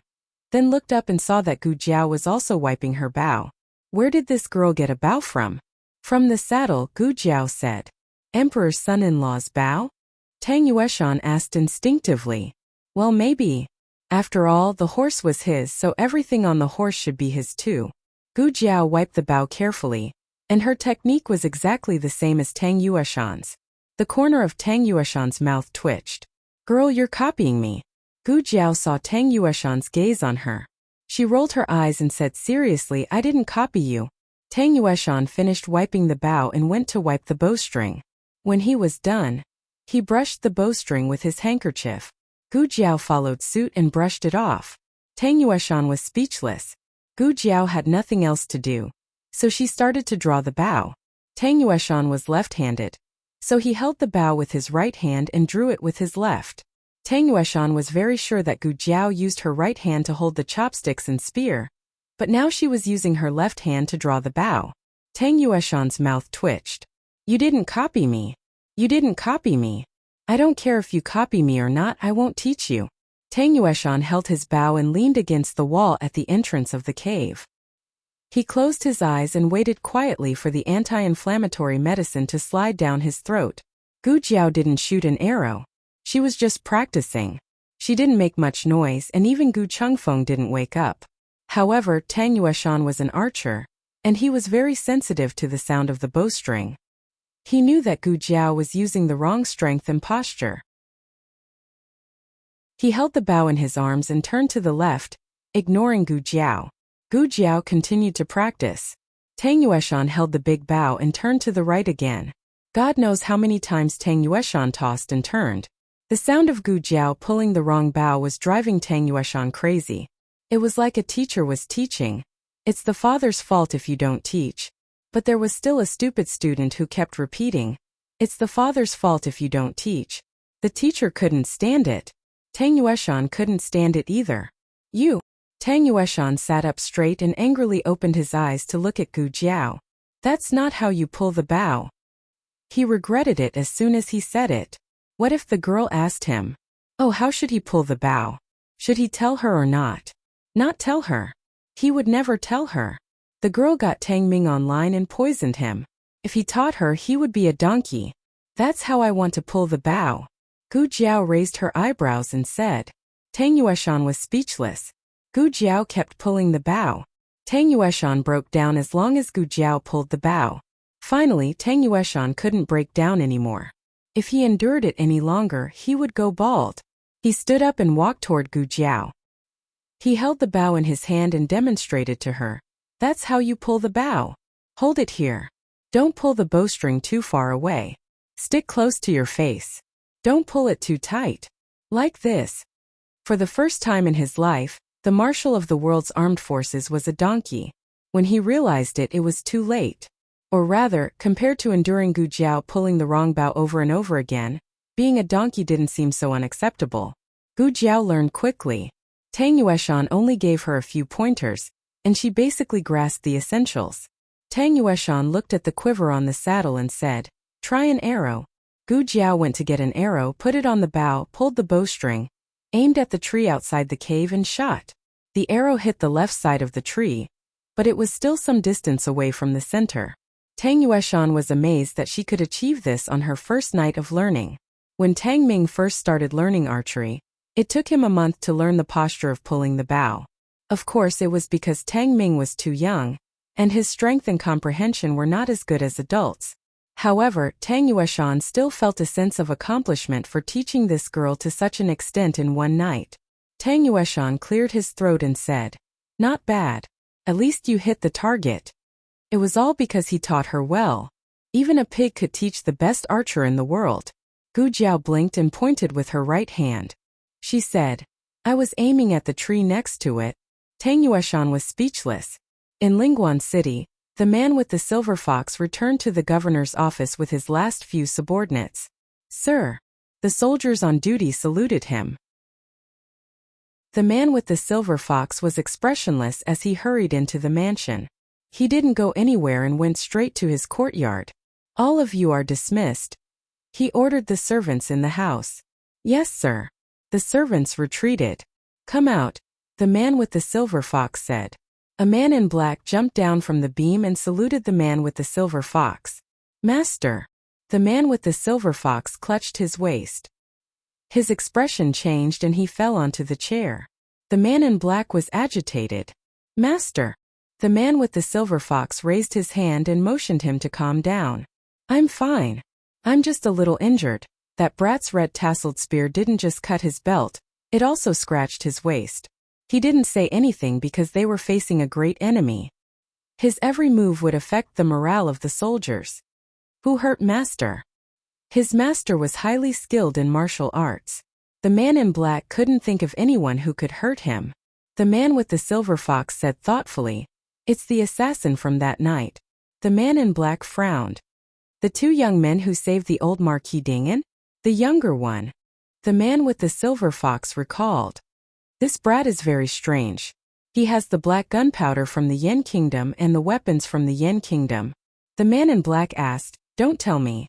Speaker 1: then looked up and saw that Gu Jiao was also wiping her bow. Where did this girl get a bow from? From the saddle, Gu Jiao said. Emperor's son-in-law's bow? Tang Yueshan asked instinctively. Well, maybe. After all, the horse was his, so everything on the horse should be his too. Gu Jiao wiped the bow carefully, and her technique was exactly the same as Tang Yueshan's. The corner of Tang Yueshan's mouth twitched. "Girl, you're copying me." Gu Jiao saw Tang Yueshan's gaze on her. She rolled her eyes and said, "Seriously, I didn't copy you." Tang Yueshan finished wiping the bow and went to wipe the bowstring. When he was done, he brushed the bowstring with his handkerchief. Gu Jiao followed suit and brushed it off. Tang Yueshan was speechless. Gu Jiao had nothing else to do, so she started to draw the bow. Tang Yueshan was left-handed, so he held the bow with his right hand and drew it with his left. Tang Yueshan was very sure that Gu Jiao used her right hand to hold the chopsticks and spear, but now she was using her left hand to draw the bow. Tang Yueshan's mouth twitched. "You didn't copy me. You didn't copy me. I don't care if you copy me or not, I won't teach you." Tang Yueshan held his bow and leaned against the wall at the entrance of the cave. He closed his eyes and waited quietly for the anti-inflammatory medicine to slide down his throat. Gu Jiao didn't shoot an arrow. She was just practicing. She didn't make much noise, and even Gu Chengfeng didn't wake up. However, Tang Yueshan was an archer, and he was very sensitive to the sound of the bowstring. He knew that Gu Jiao was using the wrong strength and posture. He held the bow in his arms and turned to the left, ignoring Gu Jiao. Gu Jiao continued to practice. Tang Yueshan held the big bow and turned to the right again. God knows how many times Tang Yueshan tossed and turned. The sound of Gu Jiao pulling the wrong bow was driving Tang Yueshan crazy. It was like a teacher was teaching. It's the father's fault if you don't teach. But there was still a stupid student who kept repeating, "It's the father's fault if you don't teach." The teacher couldn't stand it. Tang Yueshan couldn't stand it either. "You." Tang Yueshan sat up straight and angrily opened his eyes to look at Gu Jiao. "That's not how you pull the bow." He regretted it as soon as he said it. What if the girl asked him, "Oh, how should he pull the bow?" Should he tell her or not? Not tell her. He would never tell her. The girl got Tang Ming online and poisoned him. If he taught her, he would be a donkey. "That's how I want to pull the bow." Gu Jiao raised her eyebrows and said. Tang Yueshan was speechless. Gu Jiao kept pulling the bow. Tang Yueshan broke down as long as Gu Jiao pulled the bow. Finally, Tang Yueshan couldn't break down anymore. If he endured it any longer, he would go bald. He stood up and walked toward Gu Jiao. He held the bow in his hand and demonstrated to her. "That's how you pull the bow. Hold it here. Don't pull the bowstring too far away. Stick close to your face. Don't pull it too tight. Like this." For the first time in his life, the marshal of the world's armed forces was a donkey. When he realized it, it was too late. Or rather, compared to enduring Gu Jiao pulling the wrong bow over and over again, being a donkey didn't seem so unacceptable. Gu Jiao learned quickly. Tang Yueshan only gave her a few pointers, and she basically grasped the essentials. Tang Yueshan looked at the quiver on the saddle and said, "Try an arrow." Gu Jiao went to get an arrow, put it on the bow, pulled the bowstring, aimed at the tree outside the cave and shot. The arrow hit the left side of the tree, but it was still some distance away from the center. Tang Yueshan was amazed that she could achieve this on her first night of learning. When Tang Ming first started learning archery, it took him a month to learn the posture of pulling the bow. Of course, it was because Tang Ming was too young, and his strength and comprehension were not as good as adults. However, Tang Yueshan still felt a sense of accomplishment for teaching this girl to such an extent in one night. Tang Yueshan cleared his throat and said, "Not bad. At least you hit the target." It was all because he taught her well. Even a pig could teach the best archer in the world. Gu Jiao blinked and pointed with her right hand. She said, "I was aiming at the tree next to it." Tang Yueshan was speechless. In Lingguan City, the man with the silver fox returned to the governor's office with his last few subordinates. "Sir." The soldiers on duty saluted him. The man with the silver fox was expressionless as he hurried into the mansion. He didn't go anywhere and went straight to his courtyard. "All of you are dismissed." He ordered the servants in the house. "Yes, sir." The servants retreated. "Come out," the man with the silver fox said. A man in black jumped down from the beam and saluted the man with the silver fox. "Master." The man with the silver fox clutched his waist. His expression changed and he fell onto the chair. The man in black was agitated. "Master." The man with the silver fox raised his hand and motioned him to calm down. I'm fine. I'm just a little injured. That brat's red tasseled spear didn't just cut his belt, it also scratched his waist. He didn't say anything because they were facing a great enemy. His every move would affect the morale of the soldiers. Who hurt Master? His master was highly skilled in martial arts. The man in black couldn't think of anyone who could hurt him. The man with the silver fox said thoughtfully, It's the assassin from that night. The man in black frowned. The two young men who saved the old Marquis Dingen? The younger one. The man with the silver fox recalled. This brat is very strange. He has the black gunpowder from the Yen Kingdom and the weapons from the Yen Kingdom. The man in black asked, Don't tell me.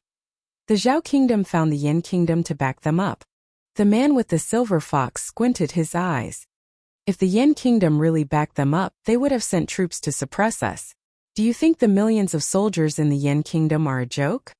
Speaker 1: The Zhao Kingdom found the Yen Kingdom to back them up. The man with the silver fox squinted his eyes. If the Yen Kingdom really backed them up, they would have sent troops to suppress us. Do you think the millions of soldiers in the Yen Kingdom are a joke?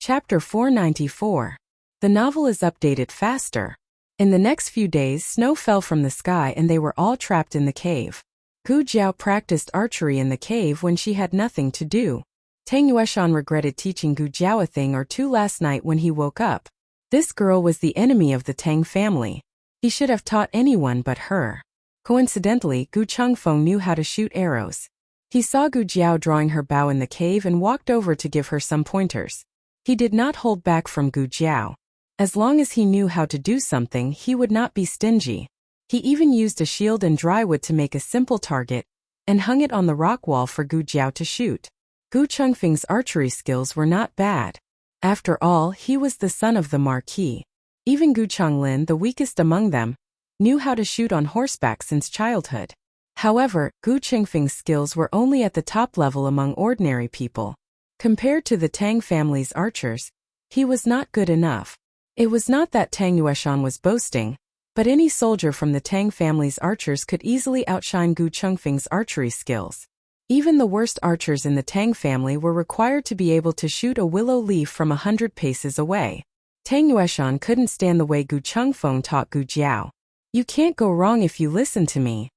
Speaker 1: Chapter 494. The novel is updated faster. In the next few days, snow fell from the sky and they were all trapped in the cave. Gu Jiao practiced archery in the cave when she had nothing to do. Tang Yueshan regretted teaching Gu Jiao a thing or two last night when he woke up. This girl was the enemy of the Tang family. He should have taught anyone but her. Coincidentally, Gu Chengfeng knew how to shoot arrows. He saw Gu Jiao drawing her bow in the cave and walked over to give her some pointers. He did not hold back from Gu Jiao. As long as he knew how to do something, he would not be stingy. He even used a shield and dry wood to make a simple target, and hung it on the rock wall for Gu Jiao to shoot. Gu Chengfeng's archery skills were not bad. After all, he was the son of the Marquis. Even Gu Changlin, the weakest among them, knew how to shoot on horseback since childhood. However, Gu Chengfeng's skills were only at the top level among ordinary people. Compared to the Tang family's archers, he was not good enough. It was not that Tang Yueshan was boasting, but any soldier from the Tang family's archers could easily outshine Gu Chengfeng's archery skills. Even the worst archers in the Tang family were required to be able to shoot a willow leaf from 100 paces away. Tang Yueshan couldn't stand the way Gu Chengfeng taught Gu Jiao. You can't go wrong if you listen to me,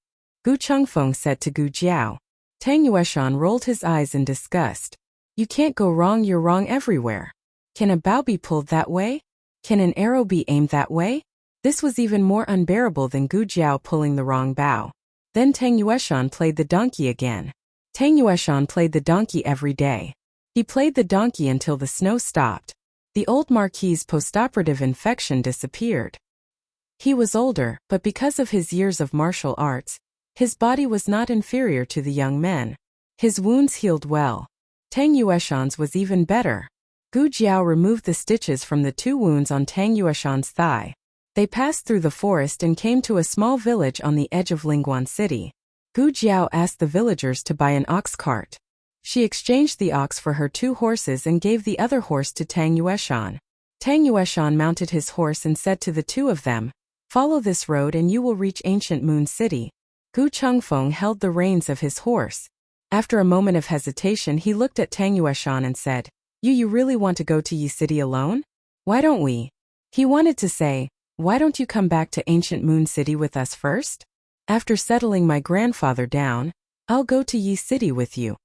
Speaker 1: Gu Chengfeng said to Gu Jiao. Tang Yueshan rolled his eyes in disgust. You can't go wrong, you're wrong everywhere. Can a bow be pulled that way? Can an arrow be aimed that way? This was even more unbearable than Gu Jiao pulling the wrong bow. Then Tang Yueshan played the donkey again. Tang Yueshan played the donkey every day. He played the donkey until the snow stopped. The old Marquis's postoperative infection disappeared. He was older, but because of his years of martial arts, his body was not inferior to the young men. His wounds healed well. Tang Yueshan's was even better. Gu Jiao removed the stitches from the 2 wounds on Tang Yueshan's thigh. They passed through the forest and came to a small village on the edge of Lingguan City. Gu Jiao asked the villagers to buy an ox cart. She exchanged the ox for her 2 horses and gave the other horse to Tang Yueshan. Tang Yueshan mounted his horse and said to the 2 of them, Follow this road and you will reach Ancient Moon City. Gu Chengfeng held the reins of his horse. After a moment of hesitation, he looked at Tang Yueshan and said, You really want to go to Yi City alone? Why don't we? He wanted to say, Why don't you come back to Ancient Moon City with us first? After settling my grandfather down, I'll go to Yi City with you.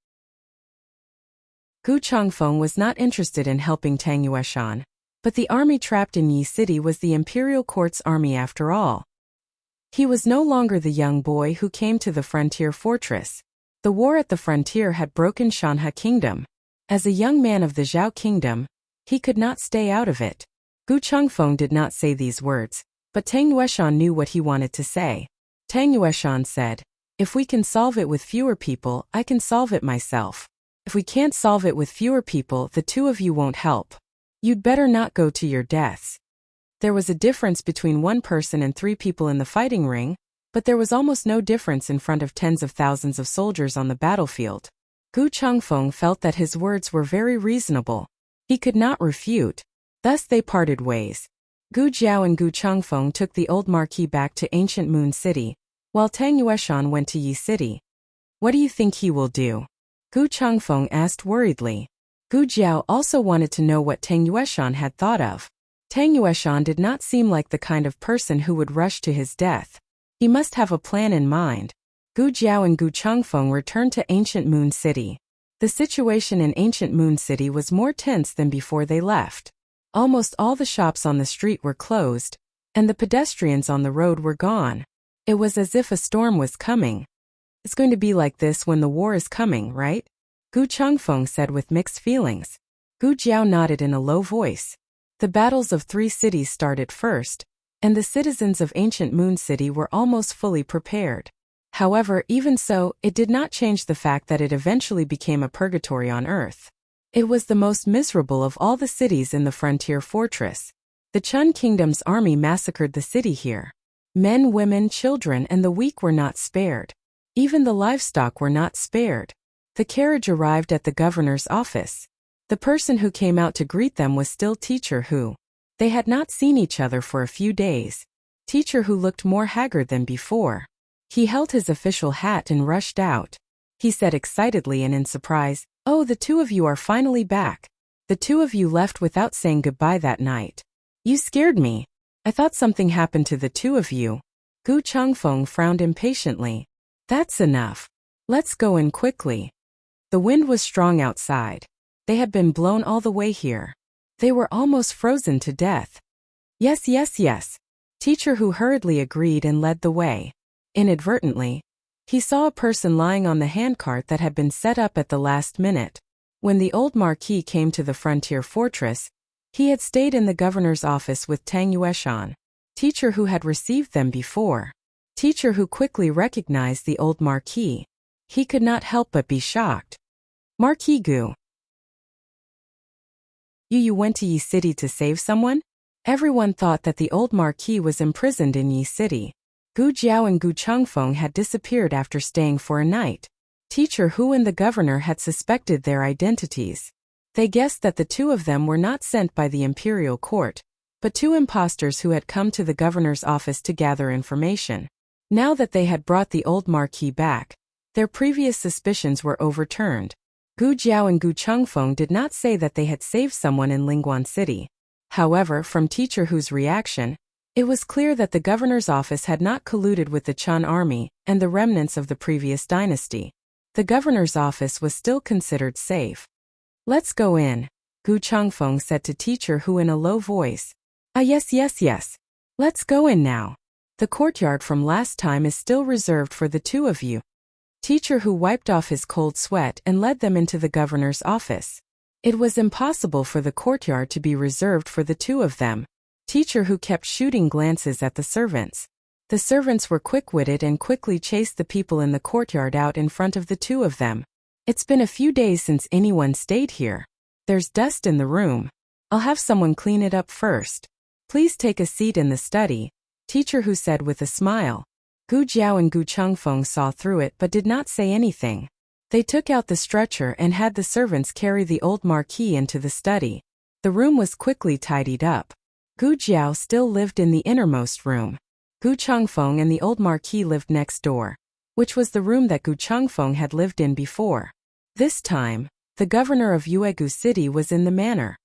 Speaker 1: Gu Chengfeng was not interested in helping Tang Yueshan, but the army trapped in Yi City was the imperial court's army after all. He was no longer the young boy who came to the frontier fortress. The war at the frontier had broken Shanha Kingdom. As a young man of the Zhao Kingdom, he could not stay out of it. Gu Chengfeng did not say these words, but Tang Yueshan knew what he wanted to say. Tang Yueshan said, If we can solve it with fewer people, I can solve it myself. If we can't solve it with fewer people, the 2 of you won't help. You'd better not go to your deaths. There was a difference between 1 person and 3 people in the fighting ring, but there was almost no difference in front of tens of thousands of soldiers on the battlefield. Gu Chengfeng felt that his words were very reasonable. He could not refute. Thus they parted ways. Gu Jiao and Gu Chengfeng took the old Marquis back to Ancient Moon City, while Tang Yueshan went to Yi City. What do you think he will do? Gu Chengfeng asked worriedly. Gu Jiao also wanted to know what Tang Yueshan had thought of. Tang Yueshan did not seem like the kind of person who would rush to his death. He must have a plan in mind. Gu Jiao and Gu Chengfeng returned to Ancient Moon City. The situation in Ancient Moon City was more tense than before they left. Almost all the shops on the street were closed, and the pedestrians on the road were gone. It was as if a storm was coming. It's going to be like this when the war is coming, right? Gu Chengfeng said with mixed feelings. Gu Jiao nodded in a low voice. The battles of 3 cities started first, and the citizens of Ancient Moon City were almost fully prepared. However, even so, it did not change the fact that it eventually became a purgatory on Earth. It was the most miserable of all the cities in the frontier fortress. The Chun Kingdom's army massacred the city here. Men, women, children, and the weak were not spared. Even the livestock were not spared. The carriage arrived at the governor's office. The person who came out to greet them was still Teacher Hu. They had not seen each other for a few days. Teacher Hu looked more haggard than before. He held his official hat and rushed out. He said excitedly and in surprise, "Oh, the 2 of you are finally back. The 2 of you left without saying goodbye that night. You scared me. I thought something happened to the 2 of you." Gu Chengfeng frowned impatiently. "That's enough. Let's go in quickly." The wind was strong outside. They had been blown all the way here. They were almost frozen to death. Yes, yes, yes. Teacher Hu hurriedly agreed and led the way. Inadvertently, he saw a person lying on the handcart that had been set up at the last minute. When the old Marquis came to the frontier fortress, he had stayed in the governor's office with Tang Yueshan. Teacher Hu had received them before. Teacher Hu quickly recognized the old Marquis. He could not help but be shocked. "Marquis Gu, you went to Yi City to save someone?" Everyone thought that the old Marquis was imprisoned in Yi City. Gu Jiao and Gu Chengfeng had disappeared after staying for a night. Teacher Hu and the governor had suspected their identities. They guessed that the 2 of them were not sent by the imperial court, but 2 impostors who had come to the governor's office to gather information. Now that they had brought the old Marquis back, their previous suspicions were overturned. Gu Jiao and Gu Chengfeng did not say that they had saved someone in Lingguan City. However, from Teacher Hu's reaction, it was clear that the governor's office had not colluded with the Chun army and the remnants of the previous dynasty. The governor's office was still considered safe. "Let's go in," Gu Chengfeng said to Teacher Hu in a low voice. "Ah, yes, yes, yes. Let's go in now. The courtyard from last time is still reserved for the 2 of you." Teacher Hu wiped off his cold sweat and led them into the governor's office. It was impossible for the courtyard to be reserved for the 2 of them. Teacher Hu kept shooting glances at the servants. The servants were quick-witted and quickly chased the people in the courtyard out in front of the 2 of them. "It's been a few days since anyone stayed here. There's dust in the room. I'll have someone clean it up first. Please take a seat in the study," Teacher Hu said with a smile. Gu Jiao and Gu Chengfeng saw through it but did not say anything. They took out the stretcher and had the servants carry the old Marquis into the study. The room was quickly tidied up. Gu Jiao still lived in the innermost room. Gu Chengfeng and the old Marquis lived next door, which was the room that Gu Chengfeng had lived in before. This time, the governor of Yuegu City was in the manor.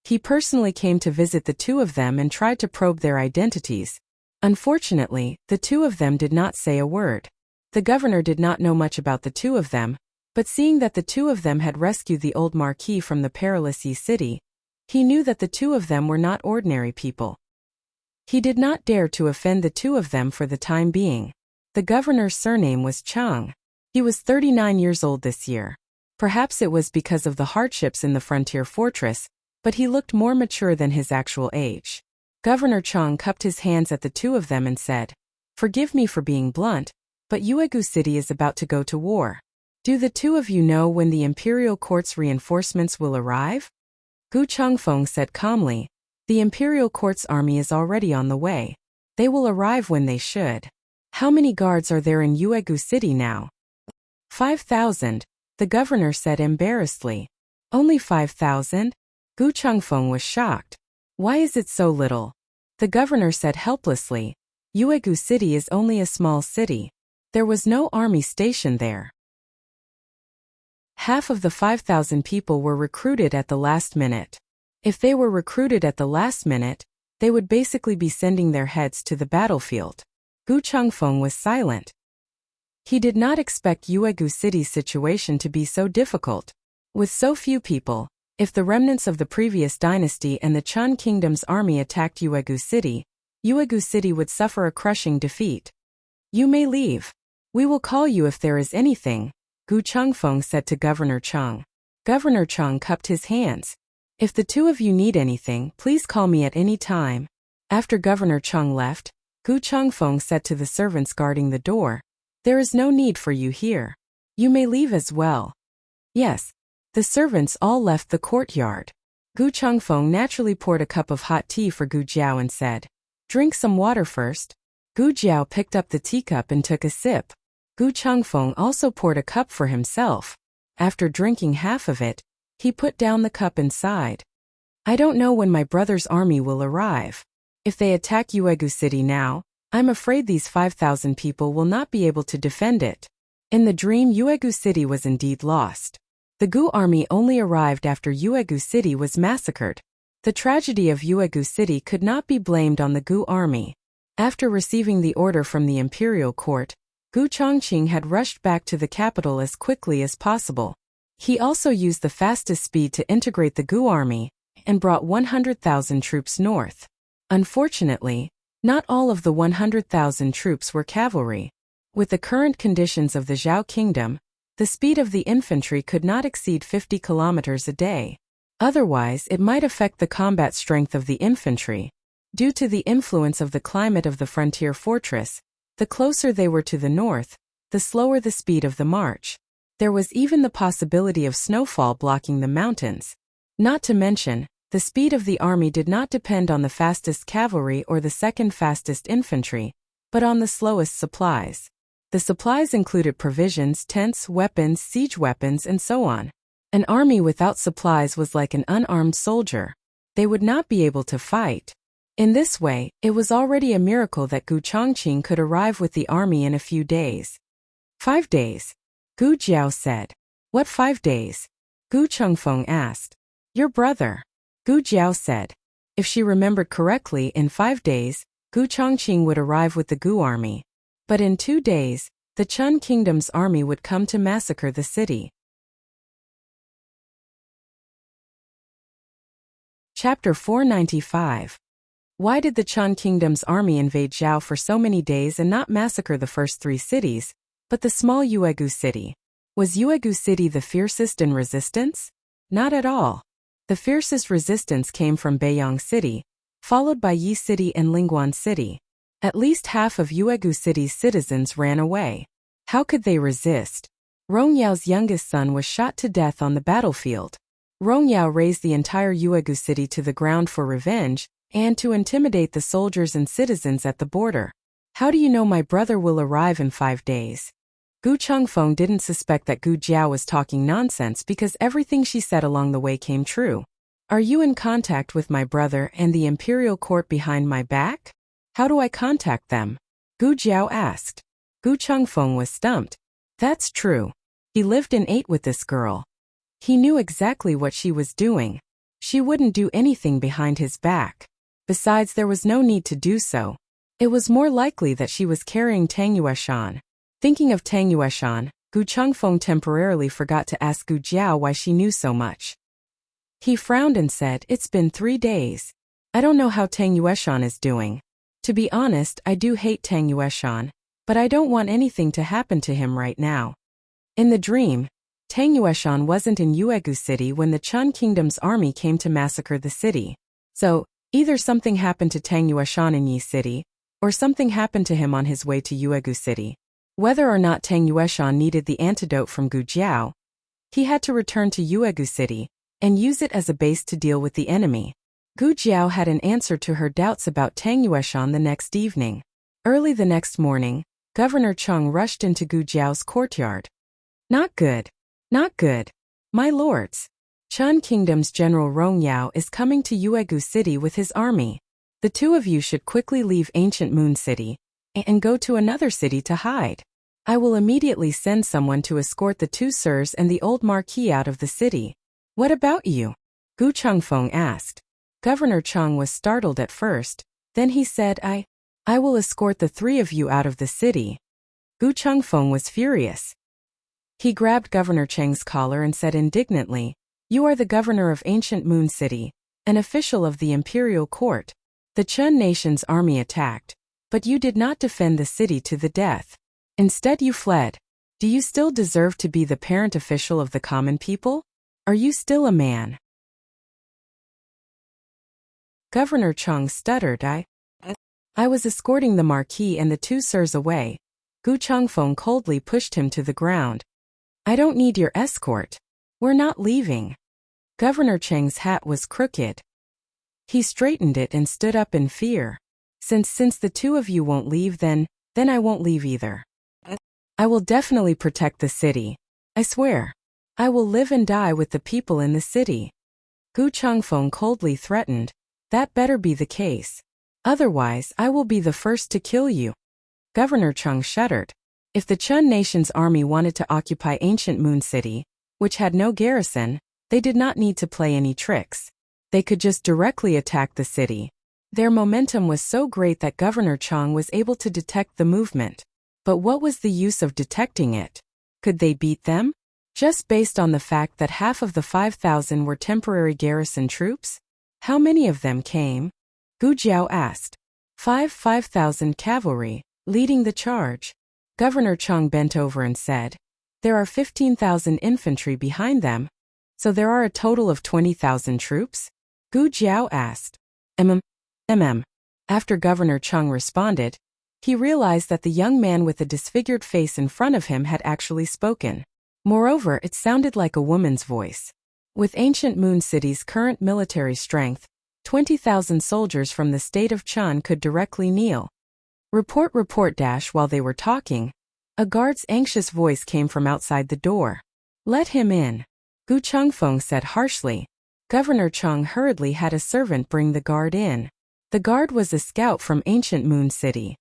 Speaker 1: He personally came to visit the 2 of them and tried to probe their identities. Unfortunately, the 2 of them did not say a word. The governor did not know much about the 2 of them, but seeing that the 2 of them had rescued the old Marquis from the perilous Yi City, he knew that the 2 of them were not ordinary people. He did not dare to offend the 2 of them for the time being. The governor's surname was Chang. He was 39 years old this year. Perhaps it was because of the hardships in the frontier fortress, but he looked more mature than his actual age. Governor Chang cupped his hands at the 2 of them and said, "Forgive me for being blunt, but Yuegu City is about to go to war. Do the 2 of you know when the imperial court's reinforcements will arrive?" Gu Chengfeng said calmly, "The imperial court's army is already on the way. They will arrive when they should. How many guards are there in Yuegu City now?" 5,000, the governor said embarrassedly. "Only 5,000? Gu Chengfeng was shocked. "Why is it so little?" The governor said helplessly. "Yuegu City is only a small city. There was no army stationed there. Half of the 5,000 people were recruited at the last minute. If they were recruited at the last minute, They would basically be sending their heads to the battlefield. Gu Chengfeng was silent. He did not expect Yuegu City's situation to be so difficult. With so few people, if the remnants of the previous dynasty and the Chun Kingdom's army attacked Yuegu City would suffer a crushing defeat. You may leave. We will call you if there is anything, Gu Chengfeng said to Governor Cheng. Governor Cheng cupped his hands. If the two of you need anything, please call me at any time. After Governor Cheng left, Gu Chengfeng said to the servants guarding the door, there is no need for you here. You may leave as well. Yes. The servants all left the courtyard. Gu Chengfeng naturally poured a cup of hot tea for Gu Jiao and said, drink some water first. Gu Jiao picked up the teacup and took a sip. Gu Chengfeng also poured a cup for himself. After drinking half of it, he put down the cup and sighed. I don't know when my brother's army will arrive. If they attack Yuegu City now, I'm afraid these 5,000 people will not be able to defend it. In the dream, Yuegu City was indeed lost. The Gu army only arrived after Yuegu City was massacred. The tragedy of Yuegu City could not be blamed on the Gu army. After receiving the order from the imperial court, Gu Chongqing had rushed back to the capital as quickly as possible. He also used the fastest speed to integrate the Gu army and brought 100,000 troops north. Unfortunately, not all of the 100,000 troops were cavalry. With the current conditions of the Zhao Kingdom, the speed of the infantry could not exceed 50 kilometers a day. Otherwise, it might affect the combat strength of the infantry. Due to the influence of the climate of the frontier fortress, the closer they were to the north, the slower the speed of the march. There was even the possibility of snowfall blocking the mountains. Not to mention, the speed of the army did not depend on the fastest cavalry or the second fastest infantry, but on the slowest supplies. The supplies included provisions, tents, weapons, siege weapons, and so on. An army without supplies was like an unarmed soldier. They would not be able to fight. In this way, it was already a miracle that Gu Chongqing could arrive with the army in a few days. 5 days. Gu Jiao said. What 5 days? Gu Chengfeng asked. Your brother. Gu Jiao said. If she remembered correctly, in 5 days, Gu Chongqing would arrive with the Gu army. But in 2 days, the Chun Kingdom's army would come to massacre the city. Chapter 495. Why did the Chun Kingdom's army invade Zhao for so many days and not massacre the first 3 cities, but the small Yuegu City? Was Yuegu City the fiercest in resistance? Not at all. The fiercest resistance came from Beiyang City, followed by Yi City and Lingguan City. At least half of Yuegu City's citizens ran away. How could they resist? Rongyao youngest son was shot to death on the battlefield. Rongyao razed the entire Yuegu City to the ground for revenge and to intimidate the soldiers and citizens at the border. How do you know my brother will arrive in 5 days? Gu Chengfeng didn't suspect that Gu Jiao was talking nonsense because everything she said along the way came true. Are you in contact with my brother and the imperial court behind my back? How do I contact them? Gu Jiao asked. Gu Chengfeng was stumped. That's true. He lived and ate with this girl. He knew exactly what she was doing. She wouldn't do anything behind his back. Besides, there was no need to do so. It was more likely that she was carrying Tang Yueshan. Thinking of Tang Yueshan, Gu Chengfeng temporarily forgot to ask Gu Jiao why she knew so much. He frowned and said, it's been 3 days. I don't know how Tang Yueshan is doing. To be honest, I do hate Tang Yueshan, but I don't want anything to happen to him right now. In the dream, Tang Yueshan wasn't in Yuegu City when the Chun Kingdom's army came to massacre the city. So, either something happened to Tang Yueshan in Yi City, or something happened to him on his way to Yuegu City. Whether or not Tang Yueshan needed the antidote from Gu Jiao, he had to return to Yuegu City and use it as a base to deal with the enemy. Gu Jiao had an answer to her doubts about Tang Yueshan the next evening. Early the next morning, Governor Cheng rushed into Gu Jiao's courtyard. Not good. Not good. My lords. Chun Kingdom's General Rongyao is coming to Yuegu City with his army. The 2 of you should quickly leave ancient Moon City and go to another city to hide. I will immediately send someone to escort the 2 sirs and the old marquis out of the city. What about you? Gu Chengfeng asked. Governor Chang was startled at first, then he said, I will escort the three of you out of the city. Gu Chengfeng was furious. He grabbed Governor Chang's collar and said indignantly, You are the governor of ancient Moon City, an official of the imperial court. The Chun nation's army attacked, but you did not defend the city to the death. Instead you fled. Do you still deserve to be the parent official of the common people? Are you still a man? Governor Chang stuttered, I was escorting the Marquis and the two sirs away. Gu Chengfeng coldly pushed him to the ground. I don't need your escort. We're not leaving. Governor Chang's hat was crooked. He straightened it and stood up in fear. Since the two of you won't leave, then I won't leave either. I will definitely protect the city. I swear. I will live and die with the people in the city. Gu Chengfeng coldly threatened. That better be the case. Otherwise, I will be the first to kill you. Governor Chang shuddered. If the Chun nation's army wanted to occupy ancient Moon City, which had no garrison, they did not need to play any tricks. They could just directly attack the city. Their momentum was so great that Governor Chang was able to detect the movement. But what was the use of detecting it? Could they beat them? Just based on the fact that half of the 5,000 were temporary garrison troops? How many of them came? Gu Jiao asked. 5,000 cavalry, leading the charge. Governor Chang bent over and said, There are 15,000 infantry behind them. So there are a total of 20,000 troops? Gu Jiao asked. After Governor Chang responded, he realized that the young man with the disfigured face in front of him had actually spoken. Moreover, it sounded like a woman's voice. With ancient Moon City's current military strength, 20,000 soldiers from the state of Chun could directly kneel. Report. While they were talking, a guard's anxious voice came from outside the door. Let him in. Gu Chengfeng said harshly. Governor Chang hurriedly had a servant bring the guard in. The guard was a scout from ancient Moon City.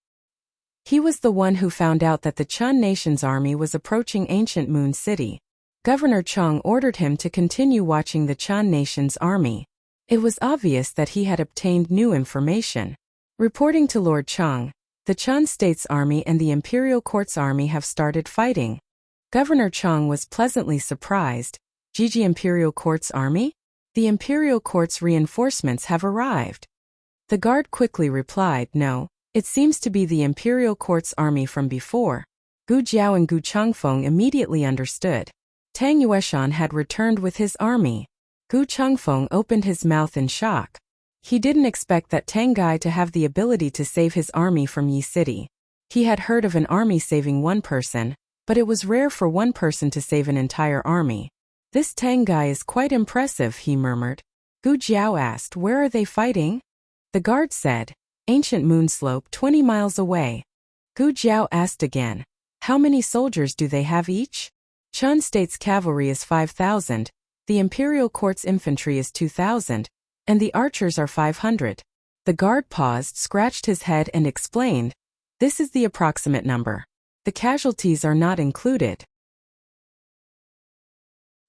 Speaker 1: He was the one who found out that the Chun nation's army was approaching ancient Moon City. Governor Chang ordered him to continue watching the Chun nation's army. It was obvious that he had obtained new information. Reporting to Lord Chang, the Chun state's army and the imperial court's army have started fighting. Governor Chang was pleasantly surprised. Gigi imperial court's army? The imperial court's reinforcements have arrived. The guard quickly replied, No, it seems to be the imperial court's army from before. Gu Jiao and Gu Chengfeng immediately understood. Tang Yueshan had returned with his army. Gu Chengfeng opened his mouth in shock. He didn't expect that Tang Gai to have the ability to save his army from Yi City. He had heard of an army saving one person, but it was rare for one person to save an entire army. This Tang Gai is quite impressive, he murmured. Gu Jiao asked, Where are they fighting? The guard said, Ancient Moon Slope 20 miles away. Gu Jiao asked again, How many soldiers do they have each? Chun State's cavalry is 5,000, the imperial court's infantry is 2,000, and the archers are 500. The guard paused, scratched his head and explained, This is the approximate number. The casualties are not included.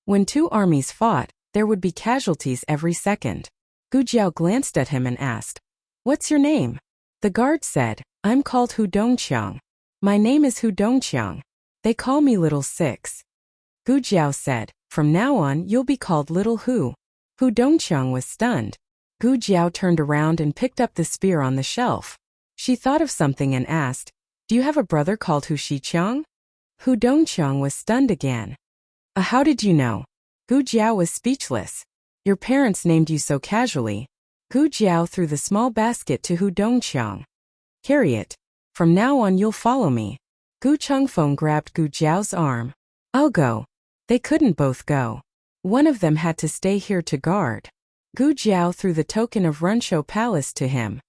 Speaker 1: When two armies fought, there would be casualties every second. Gu Jiao glanced at him and asked, What's your name? The guard said, I'm called Hu Dongqiang. My name is Hu Dongqiang. They call me Little Six. Gu Jiao said, From now on you'll be called Little Hu. Hu Dongqiang was stunned. Gu Jiao turned around and picked up the spear on the shelf. She thought of something and asked, Do you have a brother called Hu Shiqiang? Hu Dongqiang was stunned again. How did you know? Gu Jiao was speechless. Your parents named you so casually. Gu Jiao threw the small basket to Hu Dongqiang. Carry it. From now on you'll follow me. Gu Chengfeng grabbed Gu Jiao's arm. I'll go. They couldn't both go. One of them had to stay here to guard. Gu Jiao threw the token of Runshou Palace to him.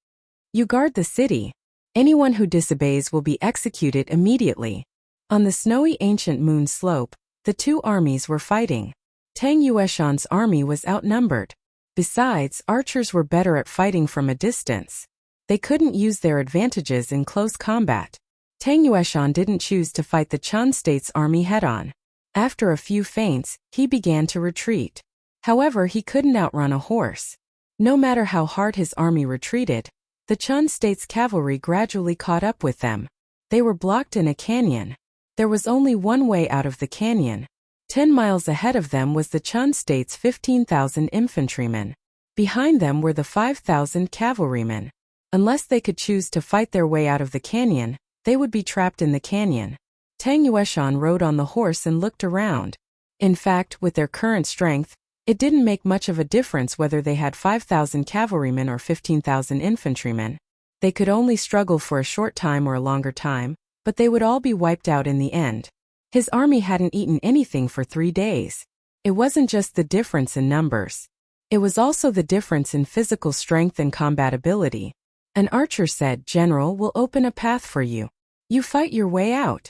Speaker 1: You guard the city. Anyone who disobeys will be executed immediately. On the snowy ancient moon slope, the two armies were fighting. Tang Yueshan's army was outnumbered. Besides, archers were better at fighting from a distance. They couldn't use their advantages in close combat. Tang Yueshan didn't choose to fight the Chun State's army head-on. After a few feints, he began to retreat. However, he couldn't outrun a horse. No matter how hard his army retreated, the Chun State's cavalry gradually caught up with them. They were blocked in a canyon. There was only one way out of the canyon. 10 miles ahead of them was the Chun State's 15,000 infantrymen. Behind them were the 5,000 cavalrymen. Unless they could choose to fight their way out of the canyon, they would be trapped in the canyon. Tang Yueshan rode on the horse and looked around. In fact, with their current strength, it didn't make much of a difference whether they had 5,000 cavalrymen or 15,000 infantrymen. They could only struggle for a short time or a longer time, but they would all be wiped out in the end. His army hadn't eaten anything for 3 days. It wasn't just the difference in numbers. It was also the difference in physical strength and combatability. An archer said, "General, will open a path for you. You fight your way out."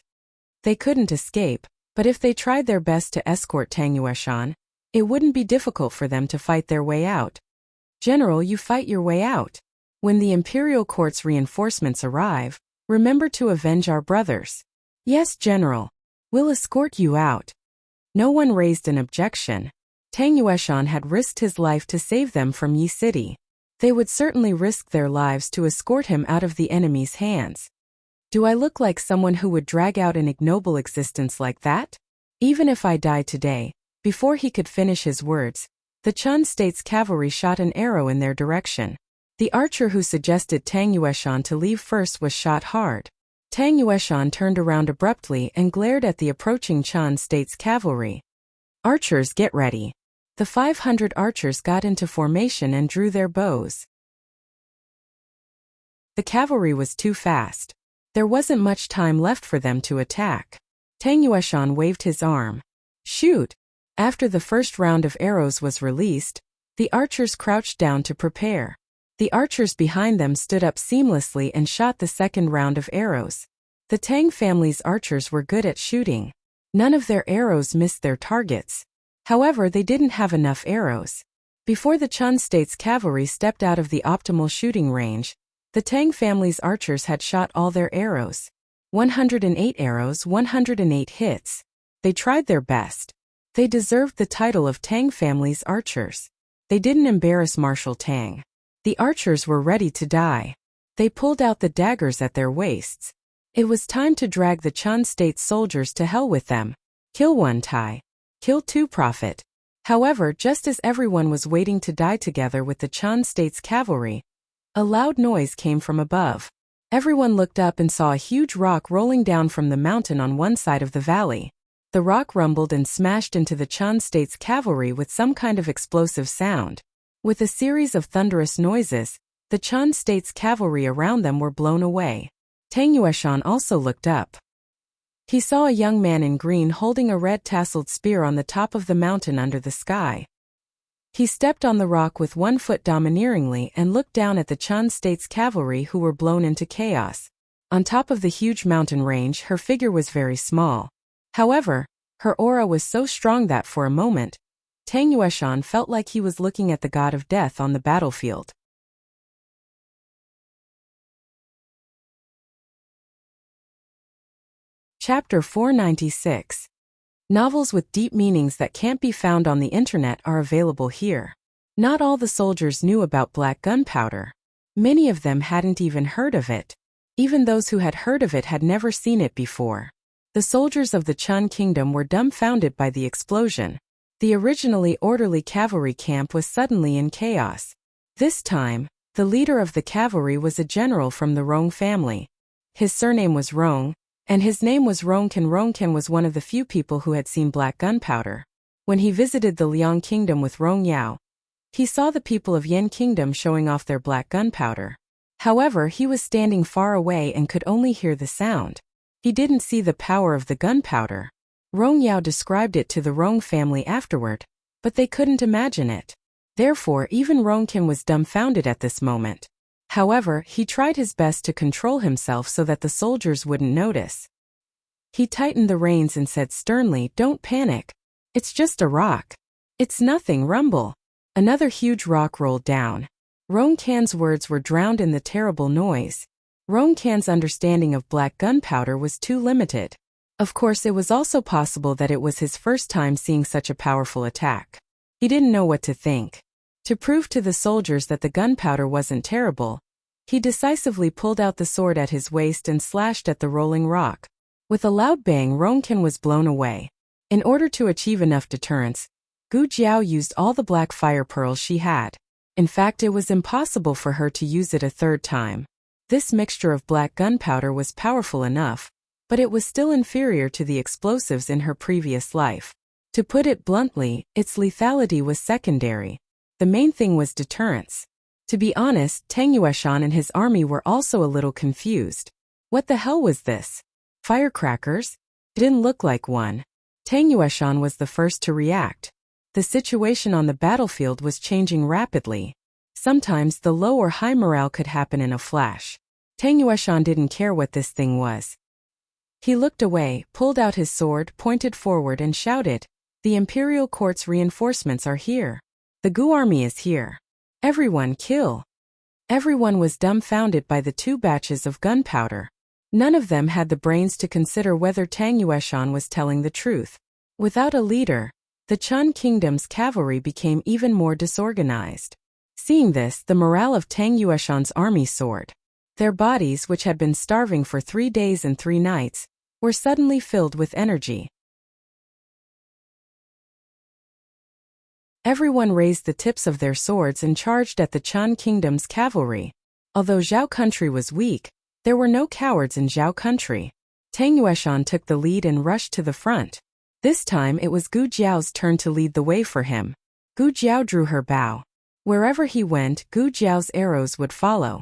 Speaker 1: They couldn't escape, but if they tried their best to escort Tang Yueshan, it wouldn't be difficult for them to fight their way out. "General, you fight your way out. When the imperial court's reinforcements arrive, remember to avenge our brothers." "Yes, General. We'll escort you out." No one raised an objection. Tang Yueshan had risked his life to save them from Yi City. They would certainly risk their lives to escort him out of the enemy's hands. "Do I look like someone who would drag out an ignoble existence like that? Even if I die today," before he could finish his words, the Chun State's cavalry shot an arrow in their direction. The archer who suggested Tang Yueshan to leave first was shot hard. Tang Yueshan turned around abruptly and glared at the approaching Chun State's cavalry. "Archers, get ready." The 500 archers got into formation and drew their bows. The cavalry was too fast. There wasn't much time left for them to attack. Tang Yueshan waved his arm. "Shoot!" After the first round of arrows was released, the archers crouched down to prepare. The archers behind them stood up seamlessly and shot the second round of arrows. The Tang family's archers were good at shooting. None of their arrows missed their targets. However, they didn't have enough arrows. Before the Chun State's cavalry stepped out of the optimal shooting range, the Tang family's archers had shot all their arrows. 108 arrows, 108 hits. They tried their best. They deserved the title of Tang family's archers. They didn't embarrass Marshal Tang. The archers were ready to die. They pulled out the daggers at their waists. It was time to drag the Chun State soldiers to hell with them. Kill one, Tai. Kill two, Prophet. However, just as everyone was waiting to die together with the Chun State's cavalry, a loud noise came from above. Everyone looked up and saw a huge rock rolling down from the mountain on one side of the valley. The rock rumbled and smashed into the Chun State's cavalry with some kind of explosive sound. With a series of thunderous noises, the Chun State's cavalry around them were blown away. Tang Yueshan also looked up. He saw a young man in green holding a red tasseled spear on the top of the mountain under the sky. He stepped on the rock with one foot domineeringly and looked down at the Chun State's cavalry who were blown into chaos. On top of the huge mountain range, her figure was very small. However, her aura was so strong that for a moment, Tang Yueshan felt like he was looking at the god of death on the battlefield. Chapter 496. Novels with deep meanings that can't be found on the internet are available here. Not all the soldiers knew about black gunpowder. Many of them hadn't even heard of it. Even those who had heard of it had never seen it before. The soldiers of the Chun Kingdom were dumbfounded by the explosion. The originally orderly cavalry camp was suddenly in chaos. This time, the leader of the cavalry was a general from the Rong family. His surname was Rong, and his name was Rongken. Rongken was one of the few people who had seen black gunpowder. When he visited the Liang Kingdom with Rong Yao, he saw the people of Yan Kingdom showing off their black gunpowder. However, he was standing far away and could only hear the sound. He didn't see the power of the gunpowder. Rong Yao described it to the Rong family afterward, but they couldn't imagine it. Therefore, even Rongken was dumbfounded at this moment. However, he tried his best to control himself so that the soldiers wouldn't notice. He tightened the reins and said sternly, "Don't panic. It's just a rock. It's nothing, rumble." Another huge rock rolled down. Rongkan's words were drowned in the terrible noise. Rongkan's understanding of black gunpowder was too limited. Of course, it was also possible that it was his first time seeing such a powerful attack. He didn't know what to think. To prove to the soldiers that the gunpowder wasn't terrible, he decisively pulled out the sword at his waist and slashed at the rolling rock. With a loud bang, Ronkin was blown away. In order to achieve enough deterrence, Gu Jiao used all the black fire pearls she had. In fact, it was impossible for her to use it a third time. This mixture of black gunpowder was powerful enough, but it was still inferior to the explosives in her previous life. To put it bluntly, its lethality was secondary. The main thing was deterrence. To be honest, Tang Yueshan and his army were also a little confused. What the hell was this? Firecrackers? It didn't look like one. Tang Yueshan was the first to react. The situation on the battlefield was changing rapidly. Sometimes the low or high morale could happen in a flash. Tang Yueshan didn't care what this thing was. He looked away, pulled out his sword, pointed forward and shouted, "The Imperial Court's reinforcements are here. The Gu army is here. Everyone kill." Everyone was dumbfounded by the 2 batches of gunpowder. None of them had the brains to consider whether Tang Yueshan was telling the truth. Without a leader, the Chun Kingdom's cavalry became even more disorganized. Seeing this, the morale of Tang Yueshan's army soared. Their bodies, which had been starving for 3 days and 3 nights, were suddenly filled with energy. Everyone raised the tips of their swords and charged at the Chun Kingdom's cavalry. Although Zhao country was weak, there were no cowards in Zhao country. Tang Yueshan took the lead and rushed to the front. This time it was Gu Jiao's turn to lead the way for him. Gu Jiao drew her bow. Wherever he went, Gu Jiao's arrows would follow.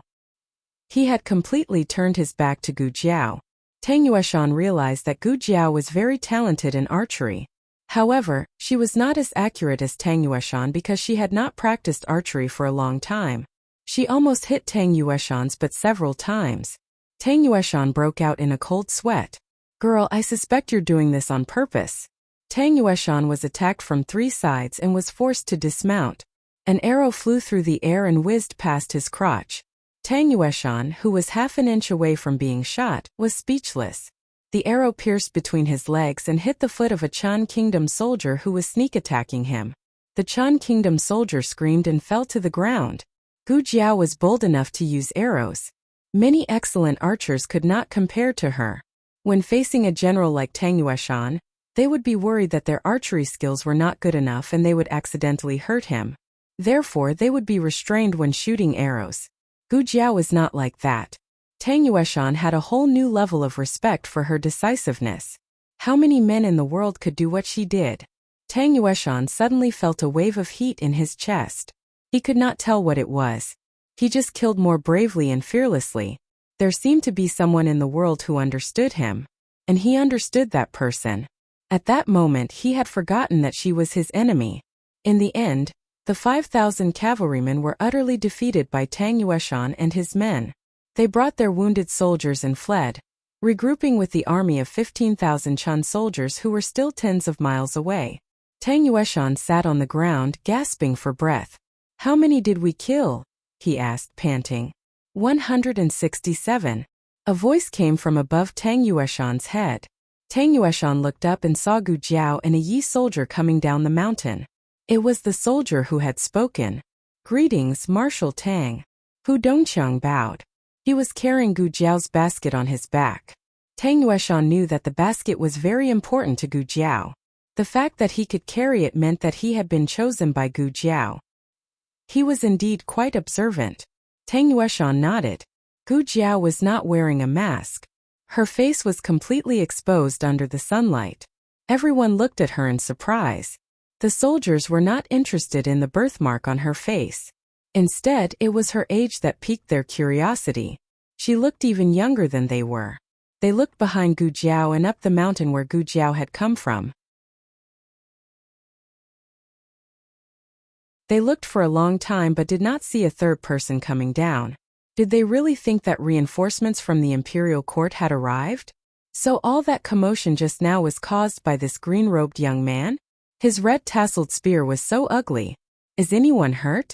Speaker 1: He had completely turned his back to Gu Jiao. Tang Yueshan realized that Gu Jiao was very talented in archery. However, she was not as accurate as Tang Yueshan because she had not practiced archery for a long time. She almost hit Tang Yueshan's but several times. Tang Yueshan broke out in a cold sweat. "Girl, I suspect you're doing this on purpose." Tang Yueshan was attacked from 3 sides and was forced to dismount. An arrow flew through the air and whizzed past his crotch. Tang Yueshan, who was half an inch away from being shot, was speechless. The arrow pierced between his legs and hit the foot of a Chun Kingdom soldier who was sneak attacking him. The Chun Kingdom soldier screamed and fell to the ground. Gu Jiao was bold enough to use arrows. Many excellent archers could not compare to her. When facing a general like Tang Yueshan, they would be worried that their archery skills were not good enough and they would accidentally hurt him. Therefore, they would be restrained when shooting arrows. Gu Jiao was not like that. Tang Yueshan had a whole new level of respect for her decisiveness. How many men in the world could do what she did? Tang Yueshan suddenly felt a wave of heat in his chest. He could not tell what it was. He just killed more bravely and fearlessly. There seemed to be someone in the world who understood him. And he understood that person. At that moment he had forgotten that she was his enemy. In the end, the 5,000 cavalrymen were utterly defeated by Tang Yueshan and his men. They brought their wounded soldiers and fled, regrouping with the army of 15,000 Chun soldiers who were still tens of miles away. Tang Yueshan sat on the ground, gasping for breath. "How many did we kill?" he asked, panting. 167. A voice came from above Tang Yueshan's head. Tang Yueshan looked up and saw Gu Jiao and a Yi soldier coming down the mountain. It was the soldier who had spoken. "Greetings, Marshal Tang." Hu Dongqiang bowed. He was carrying Gu Jiao's basket on his back. Tang Yueshan knew that the basket was very important to Gu Jiao. The fact that he could carry it meant that he had been chosen by Gu Jiao. He was indeed quite observant. Tang Yueshan nodded. Gu Jiao was not wearing a mask. Her face was completely exposed under the sunlight. Everyone looked at her in surprise. The soldiers were not interested in the birthmark on her face. Instead, it was her age that piqued their curiosity. She looked even younger than they were. They looked behind Gu Jiao and up the mountain where Gu Jiao had come from. They looked for a long time but did not see a third person coming down. Did they really think that reinforcements from the Imperial Court had arrived? So all that commotion just now was caused by this green-robed young man? His red-tasseled spear was so ugly. Is anyone hurt?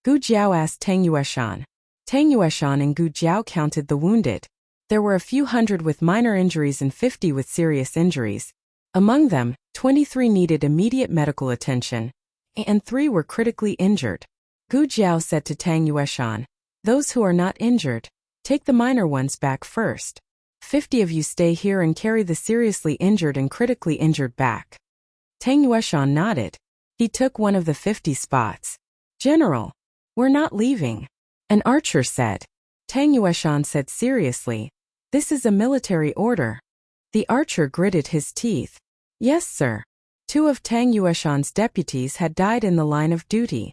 Speaker 1: Gu Jiao asked Tang Yueshan. Tang Yueshan and Gu Jiao counted the wounded. There were a few hundred with minor injuries and 50 with serious injuries. Among them, 23 needed immediate medical attention, and 3 were critically injured. Gu Jiao said to Tang Yueshan. Those who are not injured, take the minor ones back first. 50 of you stay here and carry the seriously injured and critically injured back. Tang Yueshan nodded. He took one of the 50 spots. General, we're not leaving. An archer said. Tang Yueshan said seriously. This is a military order. The archer gritted his teeth. Yes, sir. 2 of Tang Yueshan's deputies had died in the line of duty.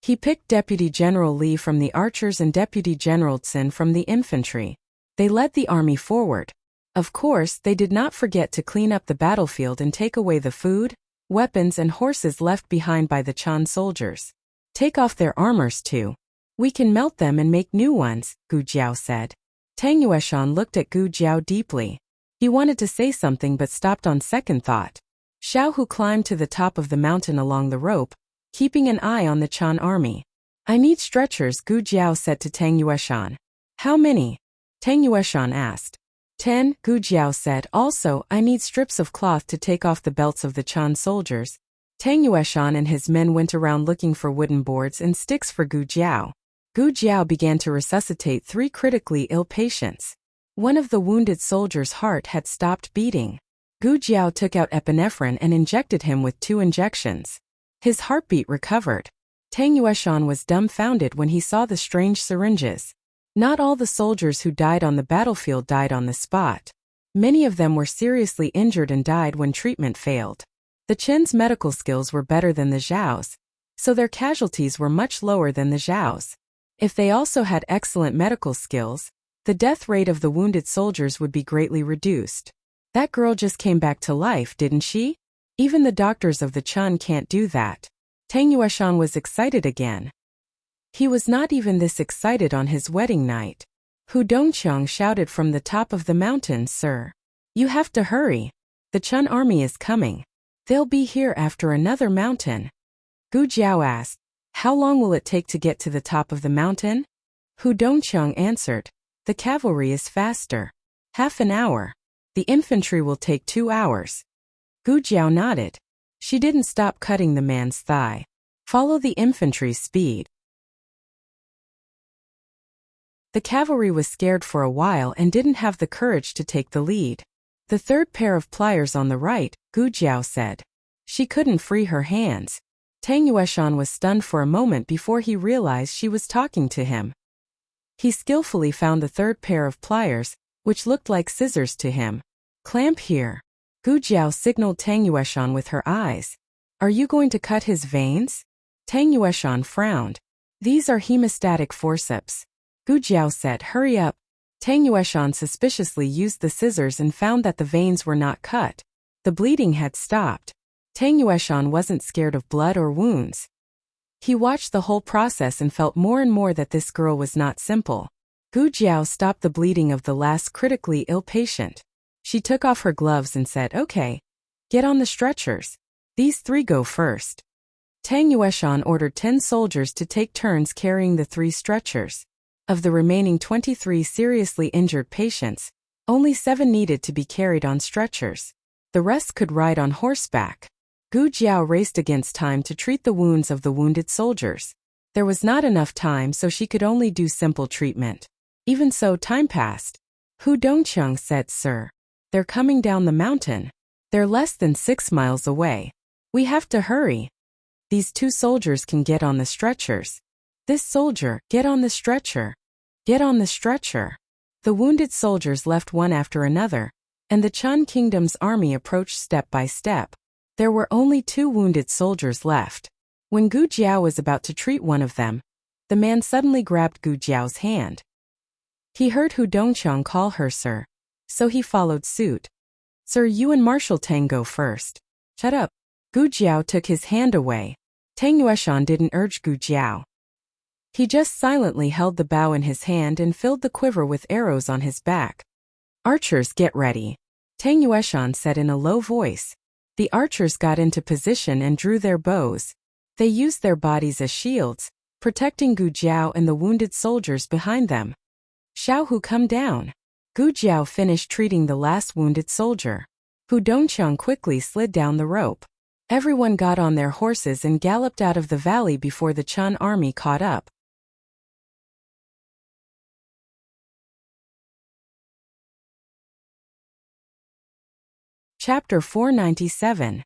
Speaker 1: He picked Deputy General Li from the archers and Deputy General Tsin from the infantry. They led the army forward. Of course, they did not forget to clean up the battlefield and take away the food, weapons and horses left behind by the Chan soldiers. Take off their armors too. We can melt them and make new ones, Gu Jiao said. Tang Yueshan looked at Gu Jiao deeply. He wanted to say something but stopped on second thought. Xiao Hu climbed to the top of the mountain along the rope, keeping an eye on the Chan army. I need stretchers, Gu Jiao said to Tang Yueshan. How many? Tang Yueshan asked. 10, Gu Jiao said. Also, I need strips of cloth to take off the belts of the Chan soldiers. Tang Yueshan and his men went around looking for wooden boards and sticks for Gu Jiao. Gu Jiao began to resuscitate 3 critically ill patients. One of the wounded soldiers' heart had stopped beating. Gu Jiao took out epinephrine and injected him with 2 injections. His heartbeat recovered. Tang Yueshan was dumbfounded when he saw the strange syringes. Not all the soldiers who died on the battlefield died on the spot. Many of them were seriously injured and died when treatment failed. The Chen's medical skills were better than the Zhao's, so their casualties were much lower than the Zhao's. If they also had excellent medical skills, the death rate of the wounded soldiers would be greatly reduced. That girl just came back to life, didn't she? Even the doctors of the Chen can't do that. Tang Yueshan was excited again. He was not even this excited on his wedding night. Hu Dongqiang shouted from the top of the mountain, Sir. You have to hurry. The Chen army is coming. They'll be here after another mountain. Gu Jiao asked, How long will it take to get to the top of the mountain? Hu Dongqiang answered, The cavalry is faster. Half an hour. The infantry will take 2 hours. Gu Jiao nodded. She didn't stop cutting the man's thigh. Follow the infantry's speed. The cavalry was scared for a while and didn't have the courage to take the lead. The 3rd pair of pliers on the right, Gu Jiao said. She couldn't free her hands. Tang Yueshan was stunned for a moment before he realized she was talking to him. He skillfully found the 3rd pair of pliers, which looked like scissors to him. Clamp here. Gu Jiao signaled Tang Yueshan with her eyes. Are you going to cut his veins? Tang Yueshan frowned. These are hemostatic forceps. Gu Jiao said, Hurry up. Tang Yueshan suspiciously used the scissors and found that the veins were not cut. The bleeding had stopped. Tang Yueshan wasn't scared of blood or wounds. He watched the whole process and felt more and more that this girl was not simple. Gu Jiao stopped the bleeding of the last critically ill patient. She took off her gloves and said, Okay. Get on the stretchers. These 3 go first. Tang Yueshan ordered 10 soldiers to take turns carrying the 3 stretchers. Of the remaining 23 seriously injured patients, only 7 needed to be carried on stretchers. The rest could ride on horseback. Gu Jiao raced against time to treat the wounds of the wounded soldiers. There was not enough time, so she could only do simple treatment. Even so, time passed. Hu Dongqiang said, Sir. They're coming down the mountain. They're less than 6 miles away. We have to hurry. These 2 soldiers can get on the stretchers. This soldier, get on the stretcher. Get on the stretcher. The wounded soldiers left one after another, and the Chan Kingdom's army approached step by step. There were only 2 wounded soldiers left. When Gu Jiao was about to treat one of them, the man suddenly grabbed Gu Jiao's hand. He heard Hu Dongqiang call her Sir, so he followed suit. Sir, you and Marshal Tang go first. Shut up. Gu Jiao took his hand away. Tang Yueshan didn't urge Gu Jiao. He just silently held the bow in his hand and filled the quiver with arrows on his back. Archers, get ready. Tang Yueshan said in a low voice. The archers got into position and drew their bows. They used their bodies as shields, protecting Gu Jiao and the wounded soldiers behind them. Xiao Hu, come down. Gu Jiao finished treating the last wounded soldier. Hu Dongqiang quickly slid down the rope. Everyone got on their horses and galloped out of the valley before the Chun army caught up. Chapter 497.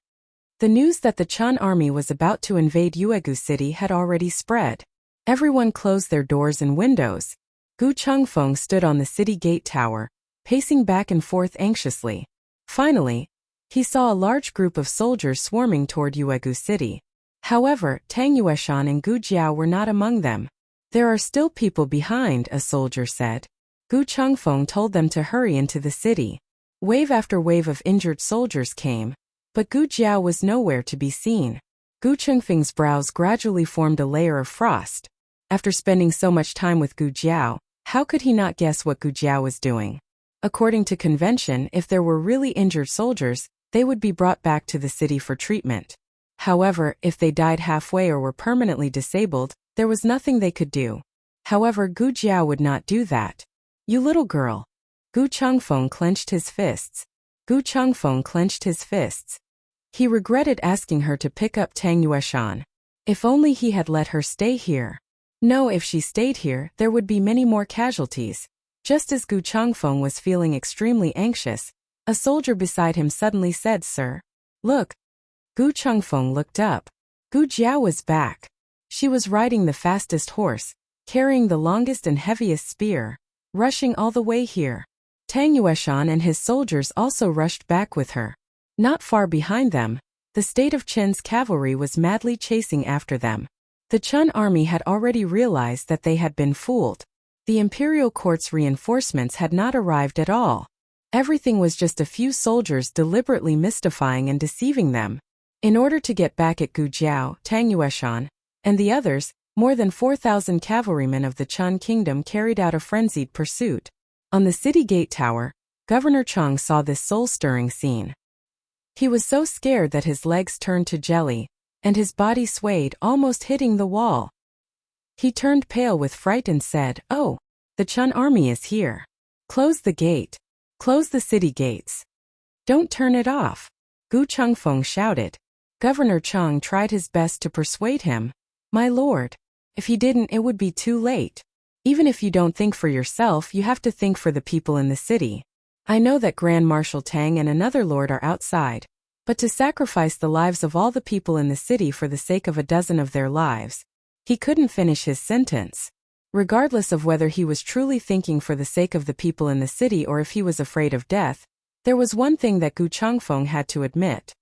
Speaker 1: The news that the Chun army was about to invade Yuegu City had already spread. Everyone closed their doors and windows. Gu Chengfeng stood on the city gate tower, pacing back and forth anxiously. Finally, he saw a large group of soldiers swarming toward Yuegu City. However, Tang Yueshan and Gu Jiao were not among them. "There are still people behind," a soldier said. Gu Chengfeng told them to hurry into the city. Wave after wave of injured soldiers came, but Gu Jiao was nowhere to be seen. Gu Chengfeng's brows gradually formed a layer of frost. After spending so much time with Gu Jiao, how could he not guess what Gu Jiao was doing? According to convention, if there were really injured soldiers, they would be brought back to the city for treatment. However, if they died halfway or were permanently disabled, there was nothing they could do. However, Gu Jiao would not do that. "You little girl." Gu Chengfeng clenched his fists. Gu Chengfeng clenched his fists. He regretted asking her to pick up Tang Yueshan. If only he had let her stay here. No, if she stayed here, there would be many more casualties. Just as Gu Chengfeng was feeling extremely anxious, a soldier beside him suddenly said, "Sir, look." Gu Chengfeng looked up. Gu Jiao was back. She was riding the fastest horse, carrying the longest and heaviest spear, rushing all the way here. Tang Yueshan and his soldiers also rushed back with her. Not far behind them, the state of Qin's cavalry was madly chasing after them. The Chun army had already realized that they had been fooled. The imperial court's reinforcements had not arrived at all. Everything was just a few soldiers deliberately mystifying and deceiving them. In order to get back at Gu Jiao, Tang Yueshan, and the others, more than 4,000 cavalrymen of the Chun kingdom carried out a frenzied pursuit. On the city gate tower, Governor Chang saw this soul-stirring scene. He was so scared that his legs turned to jelly, and his body swayed, almost hitting the wall. He turned pale with fright and said, "Oh, the Chun army is here. Close the gate. Close the city gates. Don't turn it off." Gu Chengfeng shouted. Governor Chang tried his best to persuade him. "My lord, if he didn't, it would be too late. Even if you don't think for yourself, you have to think for the people in the city. I know that Grand Marshal Tang and another lord are outside, but to sacrifice the lives of all the people in the city for the sake of a dozen of their lives." He couldn't finish his sentence. Regardless of whether he was truly thinking for the sake of the people in the city or if he was afraid of death, there was one thing that Gu Chengfeng had to admit.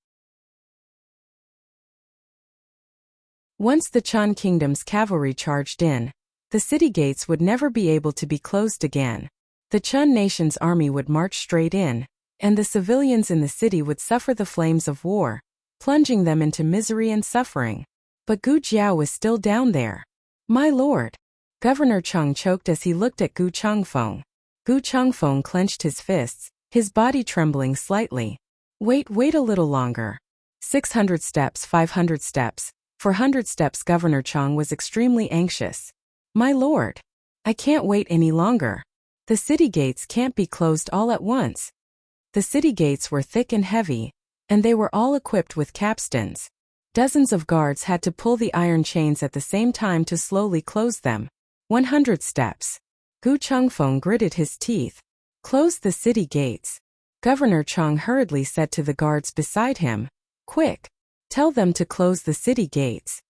Speaker 1: Once the Chun kingdom's cavalry charged in, the city gates would never be able to be closed again. The Chun nation's army would march straight in, and the civilians in the city would suffer the flames of war, plunging them into misery and suffering. But Gu Jiao was still down there. "My lord." Governor Chang choked as he looked at Gu Chengfeng. Gu Chengfeng clenched his fists, his body trembling slightly. Wait a little longer." 600 steps, 500 steps, 400 steps. Governor Chang was extremely anxious. "My lord, I can't wait any longer. The city gates can't be closed all at once." The city gates were thick and heavy, and they were all equipped with capstans. Dozens of guards had to pull the iron chains at the same time to slowly close them. 100 steps. Gu Chengfeng gritted his teeth. "Close the city gates." Governor Chang hurriedly said to the guards beside him, "Quick, tell them to close the city gates."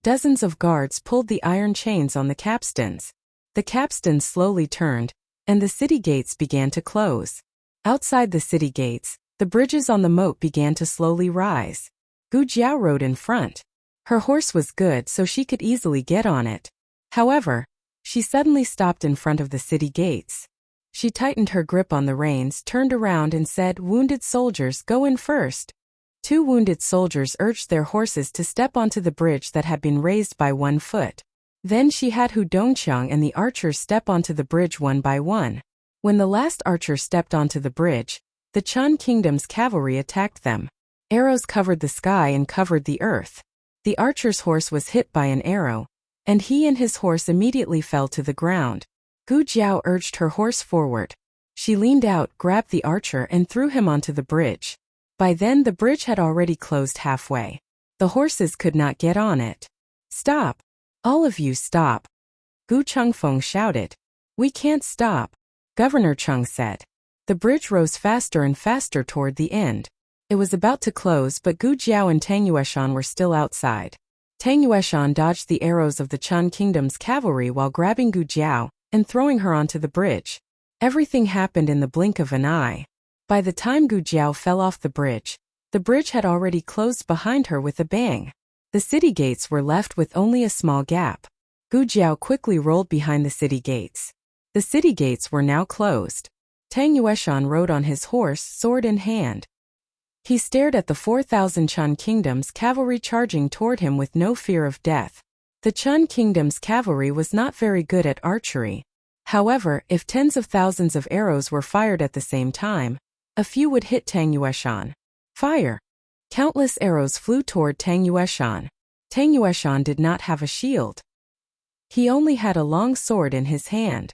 Speaker 1: Dozens of guards pulled the iron chains on the capstans. The capstans slowly turned, and the city gates began to close. Outside the city gates, the bridges on the moat began to slowly rise. Gu Jiao rode in front. Her horse was good, so she could easily get on it. However, she suddenly stopped in front of the city gates. She tightened her grip on the reins, turned around and said, "Wounded soldiers, go in first." 2 wounded soldiers urged their horses to step onto the bridge that had been raised by 1 foot. Then she had Hu Dongqiang and the archers step onto the bridge one by one. When the last archer stepped onto the bridge, the Chun kingdom's cavalry attacked them. Arrows covered the sky and covered the earth. The archer's horse was hit by an arrow, and he and his horse immediately fell to the ground. Gu Jiao urged her horse forward. She leaned out, grabbed the archer and threw him onto the bridge. By then the bridge had already closed halfway. The horses could not get on it. "Stop! All of you stop!" Gu Chengfeng shouted. "We can't stop," Governor Cheng said. The bridge rose faster and faster toward the end. It was about to close, but Gu Jiao and Tang Yueshan were still outside. Tang Yueshan dodged the arrows of the Chun Kingdom's cavalry while grabbing Gu Jiao and throwing her onto the bridge. Everything happened in the blink of an eye. By the time Gu Jiao fell off the bridge had already closed behind her with a bang. The city gates were left with only a small gap. Gu Jiao quickly rolled behind the city gates. The city gates were now closed. Tang Yueshan rode on his horse, sword in hand. He stared at the 4,000 Chun Kingdom's cavalry charging toward him with no fear of death. The Chun Kingdom's cavalry was not very good at archery. However, if tens of thousands of arrows were fired at the same time, a few would hit Tang Yueshan. Fire! Countless arrows flew toward Tang Yueshan. Tang Yueshan did not have a shield. He only had a long sword in his hand.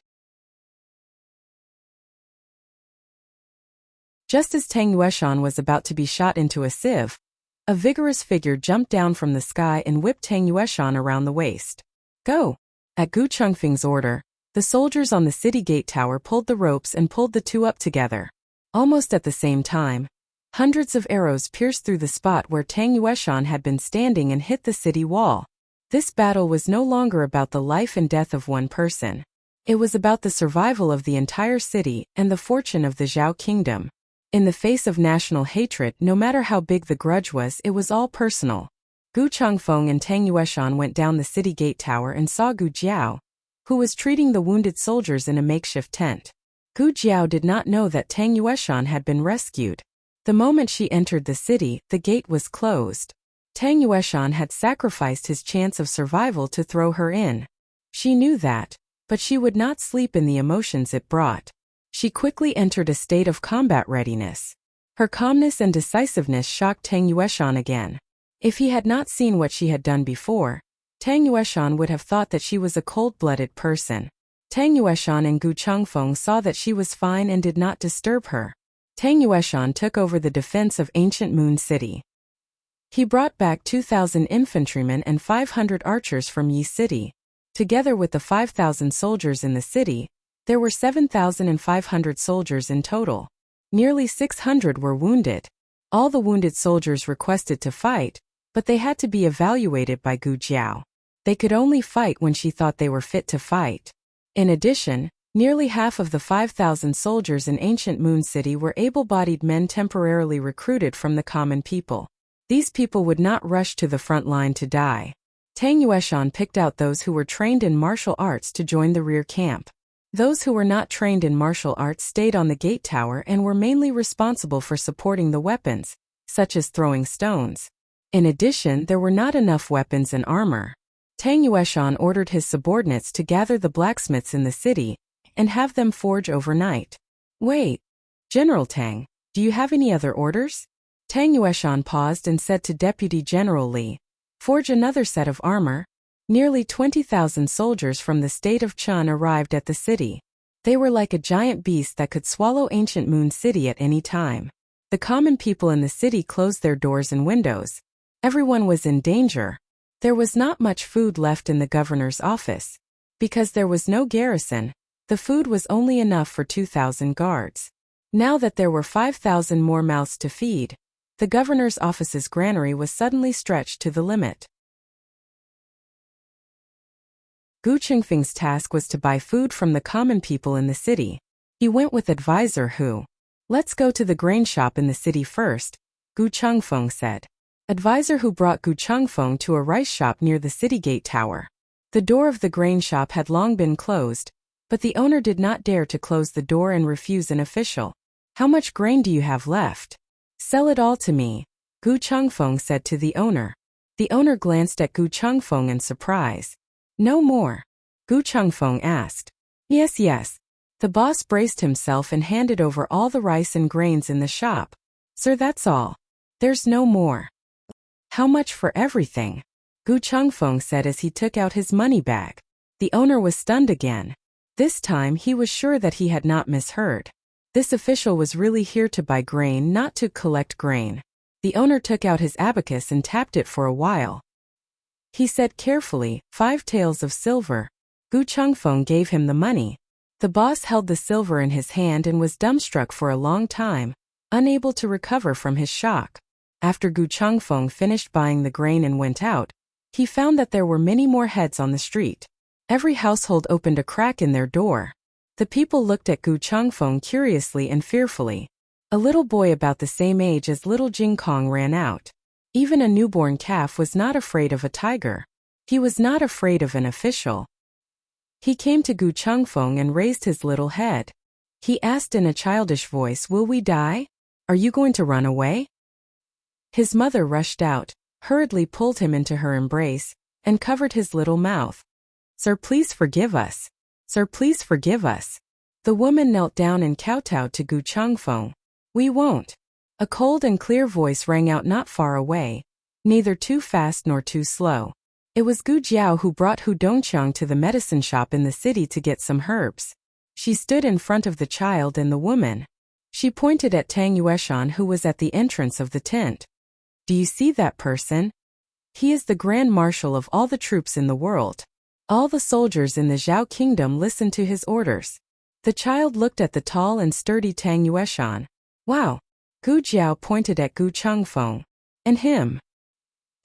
Speaker 1: Just as Tang Yueshan was about to be shot into a sieve, a vigorous figure jumped down from the sky and whipped Tang Yueshan around the waist. "Go!" At Gu Chengfeng's order, the soldiers on the city gate tower pulled the ropes and pulled the two up together. Almost at the same time, hundreds of arrows pierced through the spot where Tang Yueshan had been standing and hit the city wall. This battle was no longer about the life and death of one person. It was about the survival of the entire city and the fortune of the Zhao Kingdom. In the face of national hatred, no matter how big the grudge was, it was all personal. Gu Chengfeng and Tang Yueshan went down the city gate tower and saw Gu Jiao, who was treating the wounded soldiers in a makeshift tent. Gu Jiao did not know that Tang Yueshan had been rescued. The moment she entered the city, the gate was closed. Tang Yueshan had sacrificed his chance of survival to throw her in. She knew that, but she would not sleep in the emotions it brought. She quickly entered a state of combat readiness. Her calmness and decisiveness shocked Tang Yueshan again. If he had not seen what she had done before, Tang Yueshan would have thought that she was a cold-blooded person. Tang Yueshan and Gu Chengfeng saw that she was fine and did not disturb her. Tang Yueshan took over the defense of ancient Moon City. He brought back 2,000 infantrymen and 500 archers from Yi City. Together with the 5,000 soldiers in the city, there were 7,500 soldiers in total. Nearly 600 were wounded. All the wounded soldiers requested to fight, but they had to be evaluated by Gu Jiao. They could only fight when she thought they were fit to fight. In addition, nearly half of the 5,000 soldiers in ancient Moon City were able-bodied men temporarily recruited from the common people. These people would not rush to the front line to die. Tang Yueshan picked out those who were trained in martial arts to join the rear camp. Those who were not trained in martial arts stayed on the gate tower and were mainly responsible for supporting the weapons, such as throwing stones. In addition, there were not enough weapons and armor. Tang Yueshan ordered his subordinates to gather the blacksmiths in the city and have them forge overnight. "Wait, General Tang, do you have any other orders?" Tang Yueshan paused and said to Deputy General Li, "Forge another set of armor." Nearly 20,000 soldiers from the state of Chun arrived at the city. They were like a giant beast that could swallow ancient Moon City at any time. The common people in the city closed their doors and windows. Everyone was in danger. There was not much food left in the governor's office. Because there was no garrison, the food was only enough for 2,000 guards. Now that there were 5,000 more mouths to feed, the governor's office's granary was suddenly stretched to the limit. Gu Chengfeng's task was to buy food from the common people in the city. He went with advisor Hu. "Let's go to the grain shop in the city first," Gu Chengfeng said. Advisor Hu brought Gu Chengfeng to a rice shop near the city gate tower. The door of the grain shop had long been closed, but the owner did not dare to close the door and refuse an official. "How much grain do you have left?" "Sell it all to me," Gu Chengfeng said to the owner. The owner glanced at Gu Chengfeng in surprise. "No more?" Gu Chengfeng asked. Yes. The boss braced himself and handed over all the rice and grains in the shop. "Sir, that's all. There's no more." "How much for everything?" Gu Chengfeng said as he took out his money bag. The owner was stunned again. This time he was sure that he had not misheard. This official was really here to buy grain, not to collect grain. The owner took out his abacus and tapped it for a while. He said carefully, 5 taels of silver. Gu Chengfeng gave him the money. The boss held the silver in his hand and was dumbstruck for a long time, unable to recover from his shock. After Gu Chengfeng finished buying the grain and went out, he found that there were many more heads on the street. Every household opened a crack in their door. The people looked at Gu Chengfeng curiously and fearfully. A little boy about the same age as little Jing Kong ran out. Even a newborn calf was not afraid of a tiger. He was not afraid of an official. He came to Gu Chengfeng and raised his little head. He asked in a childish voice, "Will we die? Are you going to run away?" His mother rushed out, hurriedly pulled him into her embrace, and covered his little mouth. "Sir, please forgive us. Sir, please forgive us." The woman knelt down and kowtowed to Gu Chengfeng. "We won't." A cold and clear voice rang out not far away, neither too fast nor too slow. It was Gu Jiao who brought Hu Dongqiang to the medicine shop in the city to get some herbs. She stood in front of the child and the woman. She pointed at Tang Yueshan, who was at the entrance of the tent. "Do you see that person? He is the Grand Marshal of all the troops in the world. All the soldiers in the Zhao Kingdom listen to his orders." The child looked at the tall and sturdy Tang Yueshan. "Wow." Gu Jiao pointed at Gu Chengfeng. "And him?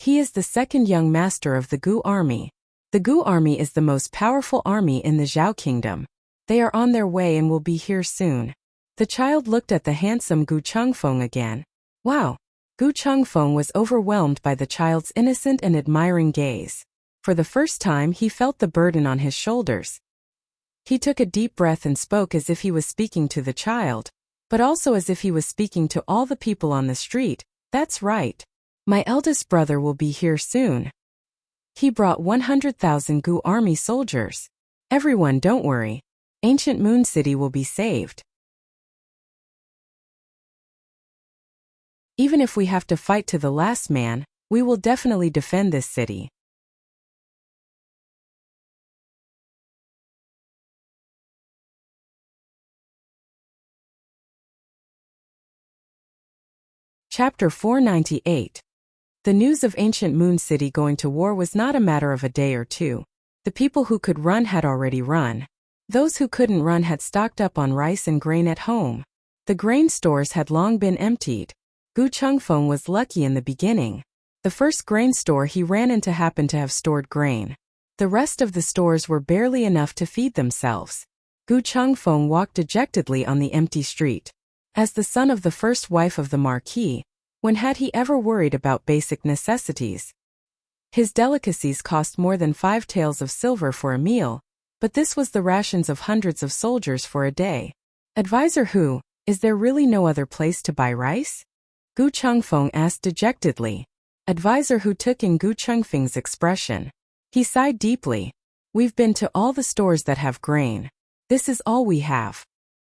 Speaker 1: He is the second young master of the Gu army. The Gu army is the most powerful army in the Zhao Kingdom. They are on their way and will be here soon." The child looked at the handsome Gu Chengfeng again. "Wow." Gu Chengfeng was overwhelmed by the child's innocent and admiring gaze. For the first time he felt the burden on his shoulders. He took a deep breath and spoke as if he was speaking to the child, but also as if he was speaking to all the people on the street. "That's right. My eldest brother will be here soon. He brought 100,000 Gu army soldiers. Everyone, don't worry. Ancient Moon City will be saved. Even if we have to fight to the last man, we will definitely defend this city." Chapter 498. The news of Ancient Moon City going to war was not a matter of a day or two. The people who could run had already run. Those who couldn't run had stocked up on rice and grain at home. The grain stores had long been emptied. Gu Chengfeng was lucky in the beginning. The first grain store he ran into happened to have stored grain. The rest of the stores were barely enough to feed themselves. Gu Chengfeng walked dejectedly on the empty street. As the son of the first wife of the Marquis, when had he ever worried about basic necessities? His delicacies cost more than 5 taels of silver for a meal, but this was the rations of hundreds of soldiers for a day. "Advisor Hu, is there really no other place to buy rice?" Gu Chengfeng asked dejectedly. Advisor Hu took in Gu Chengfeng's expression. He sighed deeply. "We've been to all the stores that have grain. This is all we have.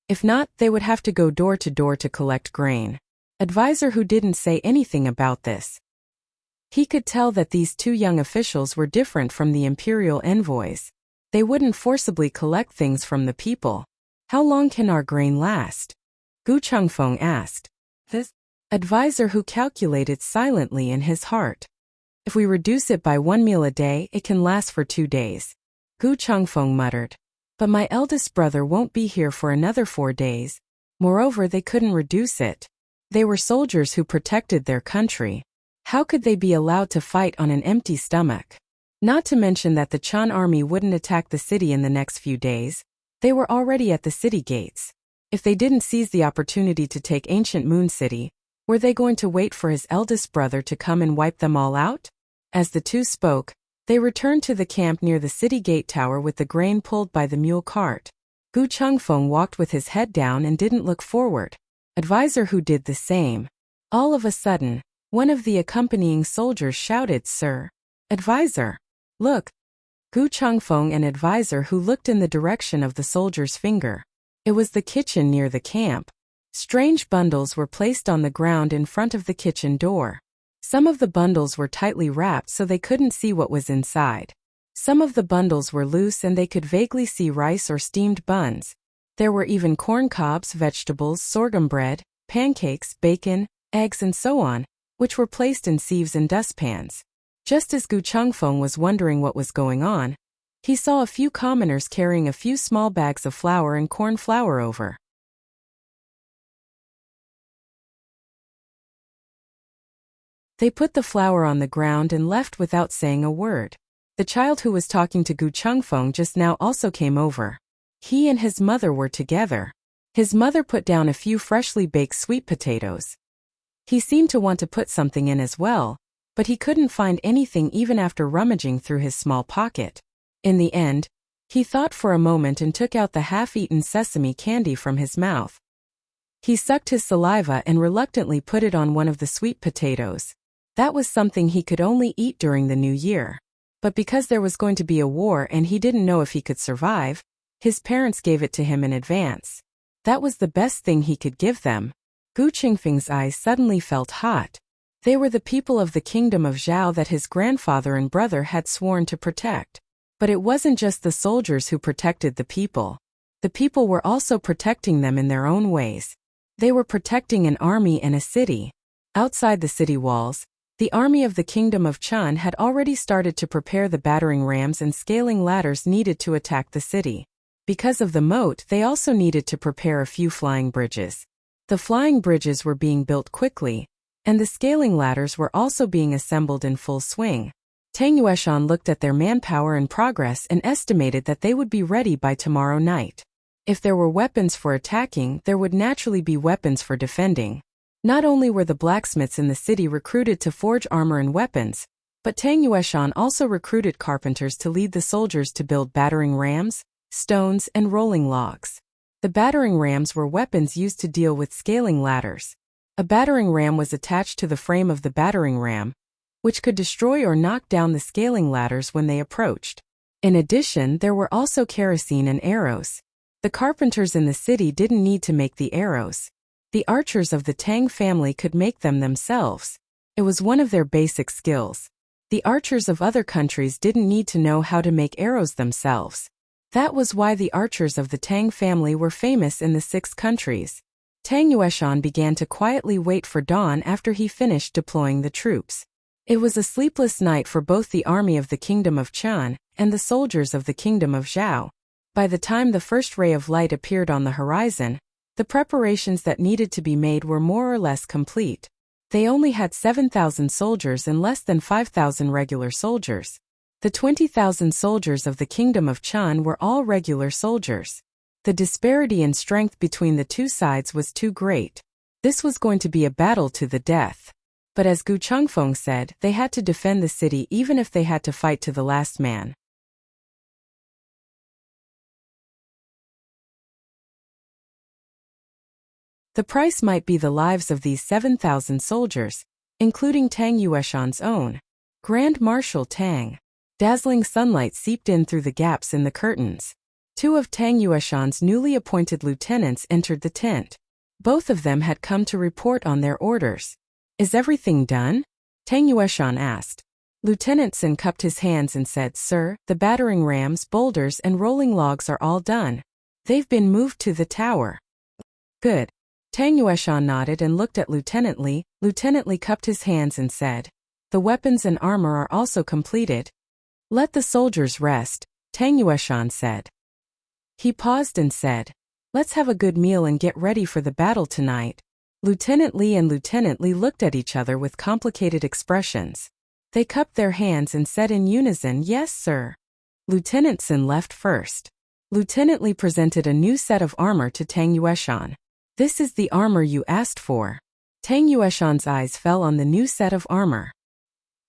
Speaker 1: If not, they would have to go door to collect grain." Advisor Hu didn't say anything about this. He could tell that these two young officials were different from the imperial envoys. They wouldn't forcibly collect things from the people. "How long can our grain last?" Gu Chengfeng asked. This advisor Hu calculated silently in his heart. "If we reduce it by 1 meal a day, it can last for 2 days. Gu Chengfeng muttered. "But my eldest brother won't be here for another 4 days. Moreover, they couldn't reduce it. They were soldiers who protected their country. How could they be allowed to fight on an empty stomach? Not to mention that the Chan army wouldn't attack the city in the next few days. They were already at the city gates. If they didn't seize the opportunity to take Ancient Moon City, were they going to wait for his eldest brother to come and wipe them all out?" As the two spoke, they returned to the camp near the city gate tower with the grain pulled by the mule cart. Gu Chengfeng walked with his head down and didn't look forward. Advisor Hu did the same. All of a sudden, one of the accompanying soldiers shouted, "Sir! Advisor! Look!" Gu Chengfeng and Advisor Hu looked in the direction of the soldier's finger. It was the kitchen near the camp. Strange bundles were placed on the ground in front of the kitchen door. Some of the bundles were tightly wrapped so they couldn't see what was inside. Some of the bundles were loose and they could vaguely see rice or steamed buns. There were even corn cobs, vegetables, sorghum bread, pancakes, bacon, eggs and so on, which were placed in sieves and dustpans. Just as Gu Chengfeng was wondering what was going on, he saw a few commoners carrying a few small bags of flour and corn flour over. They put the flour on the ground and left without saying a word. The child who was talking to Gu Chengfeng just now also came over. He and his mother were together. His mother put down a few freshly baked sweet potatoes. He seemed to want to put something in as well, but he couldn't find anything even after rummaging through his small pocket. In the end, he thought for a moment and took out the half-eaten sesame candy from his mouth. He sucked his saliva and reluctantly put it on one of the sweet potatoes. That was something he could only eat during the new year. But because there was going to be a war and he didn't know if he could survive, his parents gave it to him in advance. That was the best thing he could give them. Gu Chengfeng's eyes suddenly felt hot. They were the people of the kingdom of Zhao that his grandfather and brother had sworn to protect. But it wasn't just the soldiers who protected the people. The people were also protecting them in their own ways. They were protecting an army and a city. Outside the city walls, the army of the kingdom of Chun had already started to prepare the battering rams and scaling ladders needed to attack the city. Because of the moat, they also needed to prepare a few flying bridges. The flying bridges were being built quickly, and the scaling ladders were also being assembled in full swing. Tang Yueshan looked at their manpower and progress and estimated that they would be ready by tomorrow night. If there were weapons for attacking, there would naturally be weapons for defending. Not only were the blacksmiths in the city recruited to forge armor and weapons, but Tang Yueshan also recruited carpenters to lead the soldiers to build battering rams, stones, and rolling logs. The battering rams were weapons used to deal with scaling ladders. A battering ram was attached to the frame of the battering ram, which could destroy or knock down the scaling ladders when they approached. In addition, there were also kerosene and arrows. The carpenters in the city didn't need to make the arrows. The archers of the Tang family could make them themselves. It was one of their basic skills. The archers of other countries didn't need to know how to make arrows themselves. That was why the archers of the Tang family were famous in the 6 countries. Tang Yueshan began to quietly wait for dawn after he finished deploying the troops. It was a sleepless night for both the army of the kingdom of Chun and the soldiers of the kingdom of Zhao. By the time the first ray of light appeared on the horizon, the preparations that needed to be made were more or less complete. They only had 7,000 soldiers and less than 5,000 regular soldiers. The 20,000 soldiers of the kingdom of Chun were all regular soldiers. The disparity in strength between the two sides was too great. This was going to be a battle to the death. But as Gu Chengfeng said, they had to defend the city even if they had to fight to the last man. The price might be the lives of these 7,000 soldiers, including Tang Yueshan's own. Grand Marshal Tang. Dazzling sunlight seeped in through the gaps in the curtains. 2 of Tang Yueshan's newly appointed lieutenants entered the tent. Both of them had come to report on their orders. Is everything done? Tang Yueshan asked. Lieutenant Sun cupped his hands and said, Sir, the battering rams, boulders, and rolling logs are all done. They've been moved to the tower. Good. Tang Yueshan nodded and looked at Lieutenant Li. Lieutenant Li cupped his hands and said, The weapons and armor are also completed. Let the soldiers rest, Tang Yueshan said. He paused and said, Let's have a good meal and get ready for the battle tonight. Lieutenant Li and Lieutenant Li looked at each other with complicated expressions. They cupped their hands and said in unison, Yes, sir. Lieutenant Sun left first. Lieutenant Li presented a new set of armor to Tang Yueshan. This is the armor you asked for. Tang Yueshan's eyes fell on the new set of armor.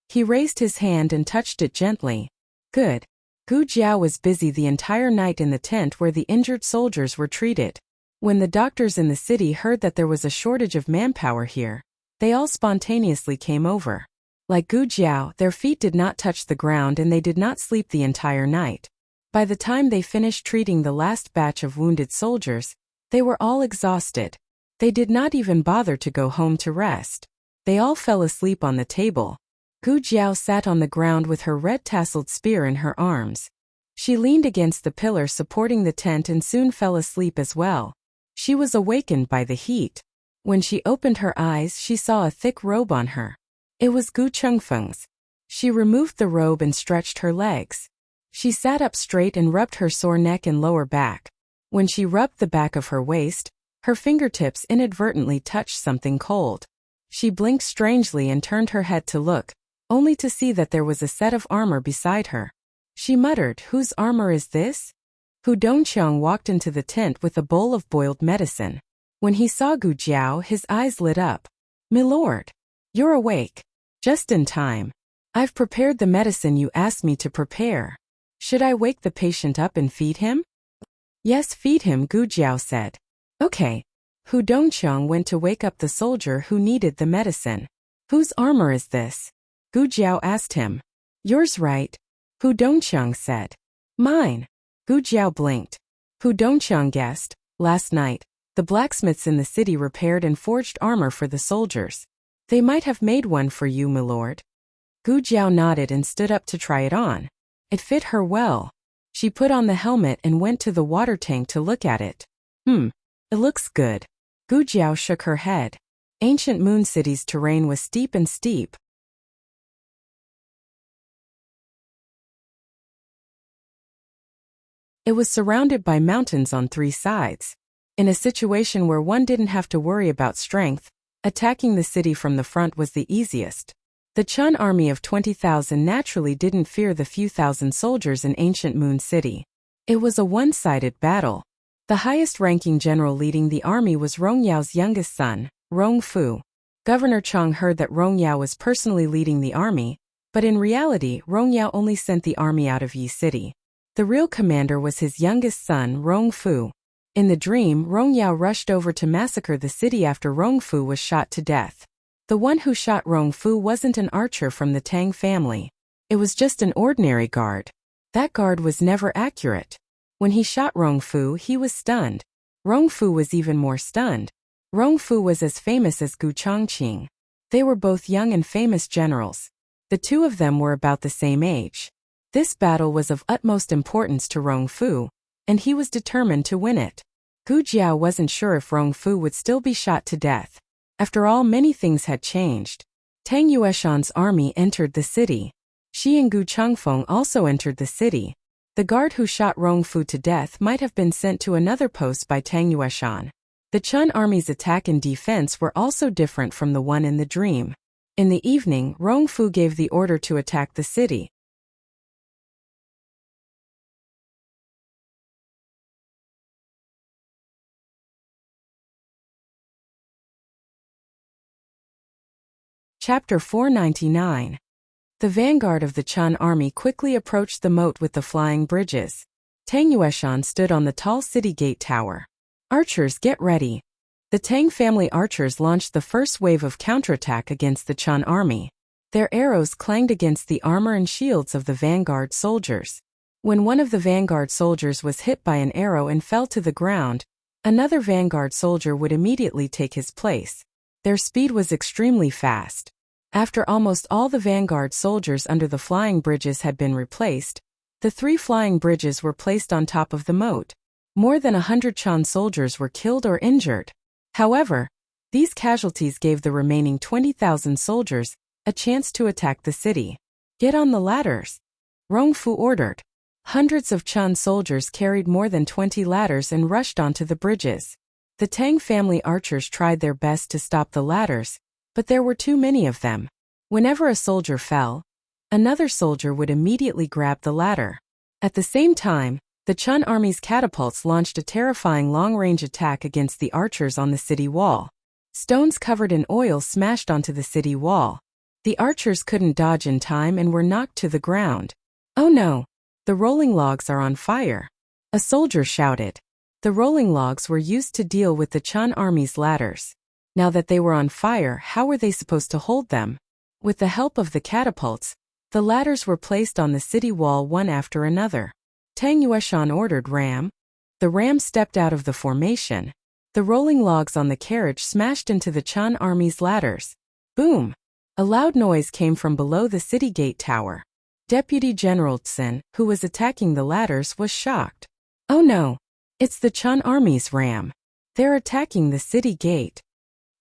Speaker 1: He raised his hand and touched it gently. Good. Gu Jiao was busy the entire night in the tent where the injured soldiers were treated. When the doctors in the city heard that there was a shortage of manpower here, they all spontaneously came over. Like Gu Jiao, their feet did not touch the ground and they did not sleep the entire night. By the time they finished treating the last batch of wounded soldiers, they were all exhausted. They did not even bother to go home to rest. They all fell asleep on the table. Gu Jiao sat on the ground with her red-tasseled spear in her arms. She leaned against the pillar supporting the tent and soon fell asleep as well. She was awakened by the heat. When she opened her eyes, she saw a thick robe on her. It was Gu Chengfeng's. She removed the robe and stretched her legs. She sat up straight and rubbed her sore neck and lower back. When she rubbed the back of her waist, her fingertips inadvertently touched something cold. She blinked strangely and turned her head to look, only to see that there was a set of armor beside her. She muttered, "Whose armor is this?" Hu Dongqiang walked into the tent with a bowl of boiled medicine. When he saw Gu Jiao, his eyes lit up. "Milord, you're awake. Just in time. I've prepared the medicine you asked me to prepare. Should I wake the patient up and feed him?" "Yes, feed him," Gu Jiao said. "Okay." Hu Dongqiang went to wake up the soldier who needed the medicine. "Whose armor is this?" Gu Jiao asked him. "Yours, right?" Hu Dongqiang said. "Mine." Gu Jiao blinked. Hu Dongqiang guessed. Last night, the blacksmiths in the city repaired and forged armor for the soldiers. "They might have made one for you, milord." Gu Jiao nodded and stood up to try it on. It fit her well. She put on the helmet and went to the water tank to look at it. It looks good." Gu Jiao shook her head. Ancient Moon City's terrain was steep and steep. It was surrounded by mountains on three sides. In a situation where one didn't have to worry about strength, attacking the city from the front was the easiest. The Chun army of 20,000 naturally didn't fear the few thousand soldiers in Ancient Moon City. It was a one-sided battle. The highest-ranking general leading the army was Rong Yao's youngest son, Rong Fu. Governor Chang heard that Rong Yao was personally leading the army, but in reality, Rong Yao only sent the army out of Yi City. The real commander was his youngest son, Rong Fu. In the dream, Rong Yao rushed over to massacre the city after Rong Fu was shot to death. The one who shot Rong Fu wasn't an archer from the Tang family. It was just an ordinary guard. That guard was never accurate. When he shot Rong Fu, he was stunned. Rong Fu was even more stunned. Rong Fu was as famous as Gu Chongqing. They were both young and famous generals. The two of them were about the same age. This battle was of utmost importance to Rong Fu, and he was determined to win it. Gu Jiao wasn't sure if Rong Fu would still be shot to death. After all, many things had changed. Tang Yueshan's army entered the city. She and Gu Chengfeng also entered the city. The guard who shot Rong Fu to death might have been sent to another post by Tang Yueshan. The Chun army's attack and defense were also different from the one in the dream. In the evening, Rong Fu gave the order to attack the city. Chapter 499. The vanguard of the Chun army quickly approached the moat with the flying bridges. Tang Yueshan stood on the tall city gate tower. "Archers, get ready." The Tang family archers launched the first wave of counterattack against the Chun army. Their arrows clanged against the armor and shields of the vanguard soldiers. When one of the vanguard soldiers was hit by an arrow and fell to the ground, another vanguard soldier would immediately take his place. Their speed was extremely fast. After almost all the vanguard soldiers under the flying bridges had been replaced, the 3 flying bridges were placed on top of the moat. More than 100 Chun soldiers were killed or injured. However, these casualties gave the remaining 20,000 soldiers a chance to attack the city. "Get on the ladders," Rong Fu ordered. Hundreds of Chun soldiers carried more than 20 ladders and rushed onto the bridges. The Tang family archers tried their best to stop the ladders, but there were too many of them. Whenever a soldier fell, another soldier would immediately grab the ladder. At the same time, the Chun army's catapults launched a terrifying long-range attack against the archers on the city wall. Stones covered in oil smashed onto the city wall. The archers couldn't dodge in time and were knocked to the ground. "Oh no! The rolling logs are on fire!" a soldier shouted. The rolling logs were used to deal with the Chun army's ladders. Now that they were on fire, how were they supposed to hold them? With the help of the catapults, the ladders were placed on the city wall one after another. Tang Yueshan ordered ram. The ram stepped out of the formation. The rolling logs on the carriage smashed into the Chun army's ladders. Boom! A loud noise came from below the city gate tower. Deputy General Tsin, who was attacking the ladders, was shocked. Oh no! It's the Chun army's ram. They're attacking the city gate.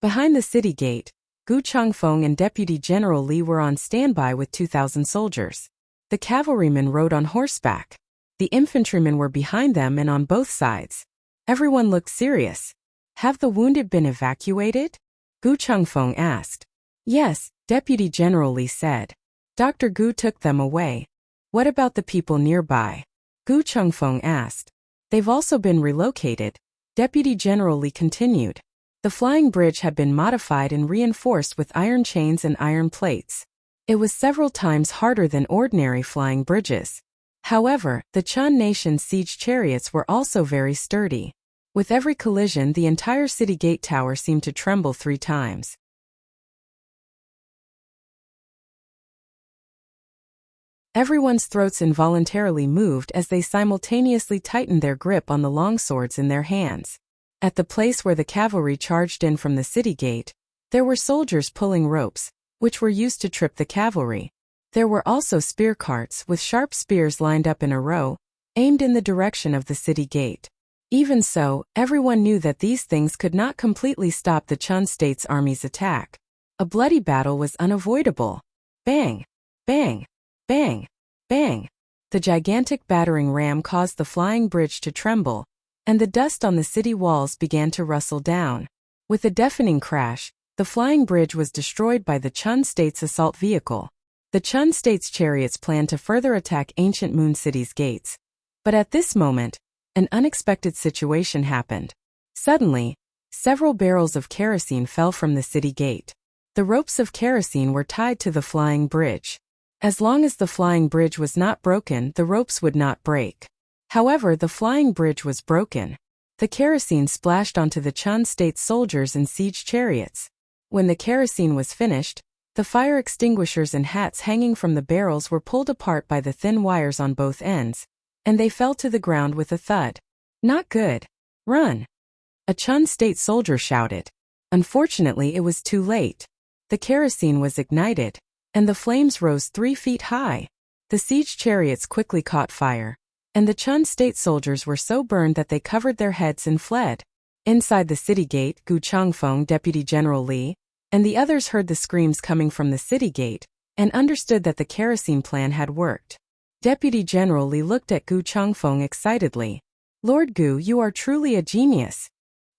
Speaker 1: Behind the city gate, Gu Changfeng and Deputy General Li were on standby with 2,000 soldiers. The cavalrymen rode on horseback. The infantrymen were behind them and on both sides. Everyone looked serious. Have the wounded been evacuated? Gu Changfeng asked. Yes, Deputy General Li said. Dr. Gu took them away. What about the people nearby? Gu Changfeng asked. They've also been relocated. Deputy General Li continued. The flying bridge had been modified and reinforced with iron chains and iron plates. It was several times harder than ordinary flying bridges. However, the Chun nation's siege chariots were also very sturdy. With every collision, the entire city gate tower seemed to tremble 3 times. Everyone's throats involuntarily moved as they simultaneously tightened their grip on the long swords in their hands. At the place where the cavalry charged in from the city gate, there were soldiers pulling ropes, which were used to trip the cavalry. There were also spear carts with sharp spears lined up in a row, aimed in the direction of the city gate. Even so, everyone knew that these things could not completely stop the Chun State's army's attack. A bloody battle was unavoidable. Bang! Bang! Bang! Bang! The gigantic battering ram caused the flying bridge to tremble, and the dust on the city walls began to rustle down. With a deafening crash, the flying bridge was destroyed by the Chun State's assault vehicle. The Chun State's chariots planned to further attack ancient Moon City's gates. But at this moment, an unexpected situation happened. Suddenly, several barrels of kerosene fell from the city gate. The ropes of kerosene were tied to the flying bridge. As long as the flying bridge was not broken, the ropes would not break. However, the flying bridge was broken. The kerosene splashed onto the Chun State soldiers and siege chariots. When the kerosene was finished, the fire extinguishers and hats hanging from the barrels were pulled apart by the thin wires on both ends, and they fell to the ground with a thud. Not good. Run! A Chun State soldier shouted. Unfortunately, it was too late. The kerosene was ignited, and the flames rose 3 feet high. The siege chariots quickly caught fire, and the Chun State soldiers were so burned that they covered their heads and fled. Inside the city gate, Gu Changfeng, Deputy General Li, and the others heard the screams coming from the city gate, and understood that the kerosene plan had worked. Deputy General Li looked at Gu Changfeng excitedly. Lord Gu, you are truly a genius.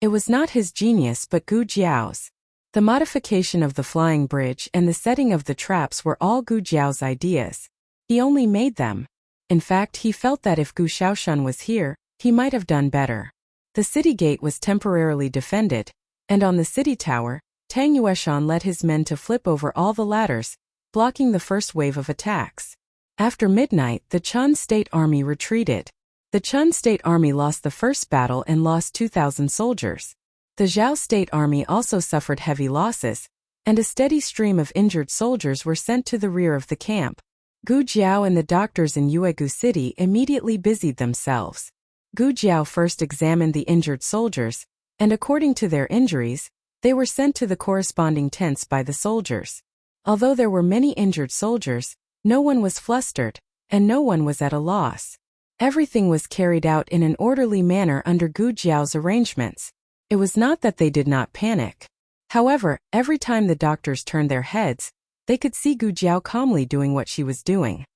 Speaker 1: It was not his genius but Gu Jiao's. The modification of the flying bridge and the setting of the traps were all Gu Jiao's ideas. He only made them. In fact, he felt that if Gu Shaoshun was here, he might have done better. The city gate was temporarily defended, and on the city tower, Tang Yueshan led his men to flip over all the ladders, blocking the first wave of attacks. After midnight, the Chun State army retreated. The Chun State army lost the first battle and lost 2,000 soldiers. The Zhao State army also suffered heavy losses, and a steady stream of injured soldiers were sent to the rear of the camp. Gu Jiao and the doctors in Yuegu City immediately busied themselves. Gu Jiao first examined the injured soldiers, and according to their injuries, they were sent to the corresponding tents by the soldiers. Although there were many injured soldiers, no one was flustered, and no one was at a loss. Everything was carried out in an orderly manner under Gu Jiao's arrangements. It was not that they did not panic. However, every time the doctors turned their heads, they could see Gu Jiao calmly doing what she was doing.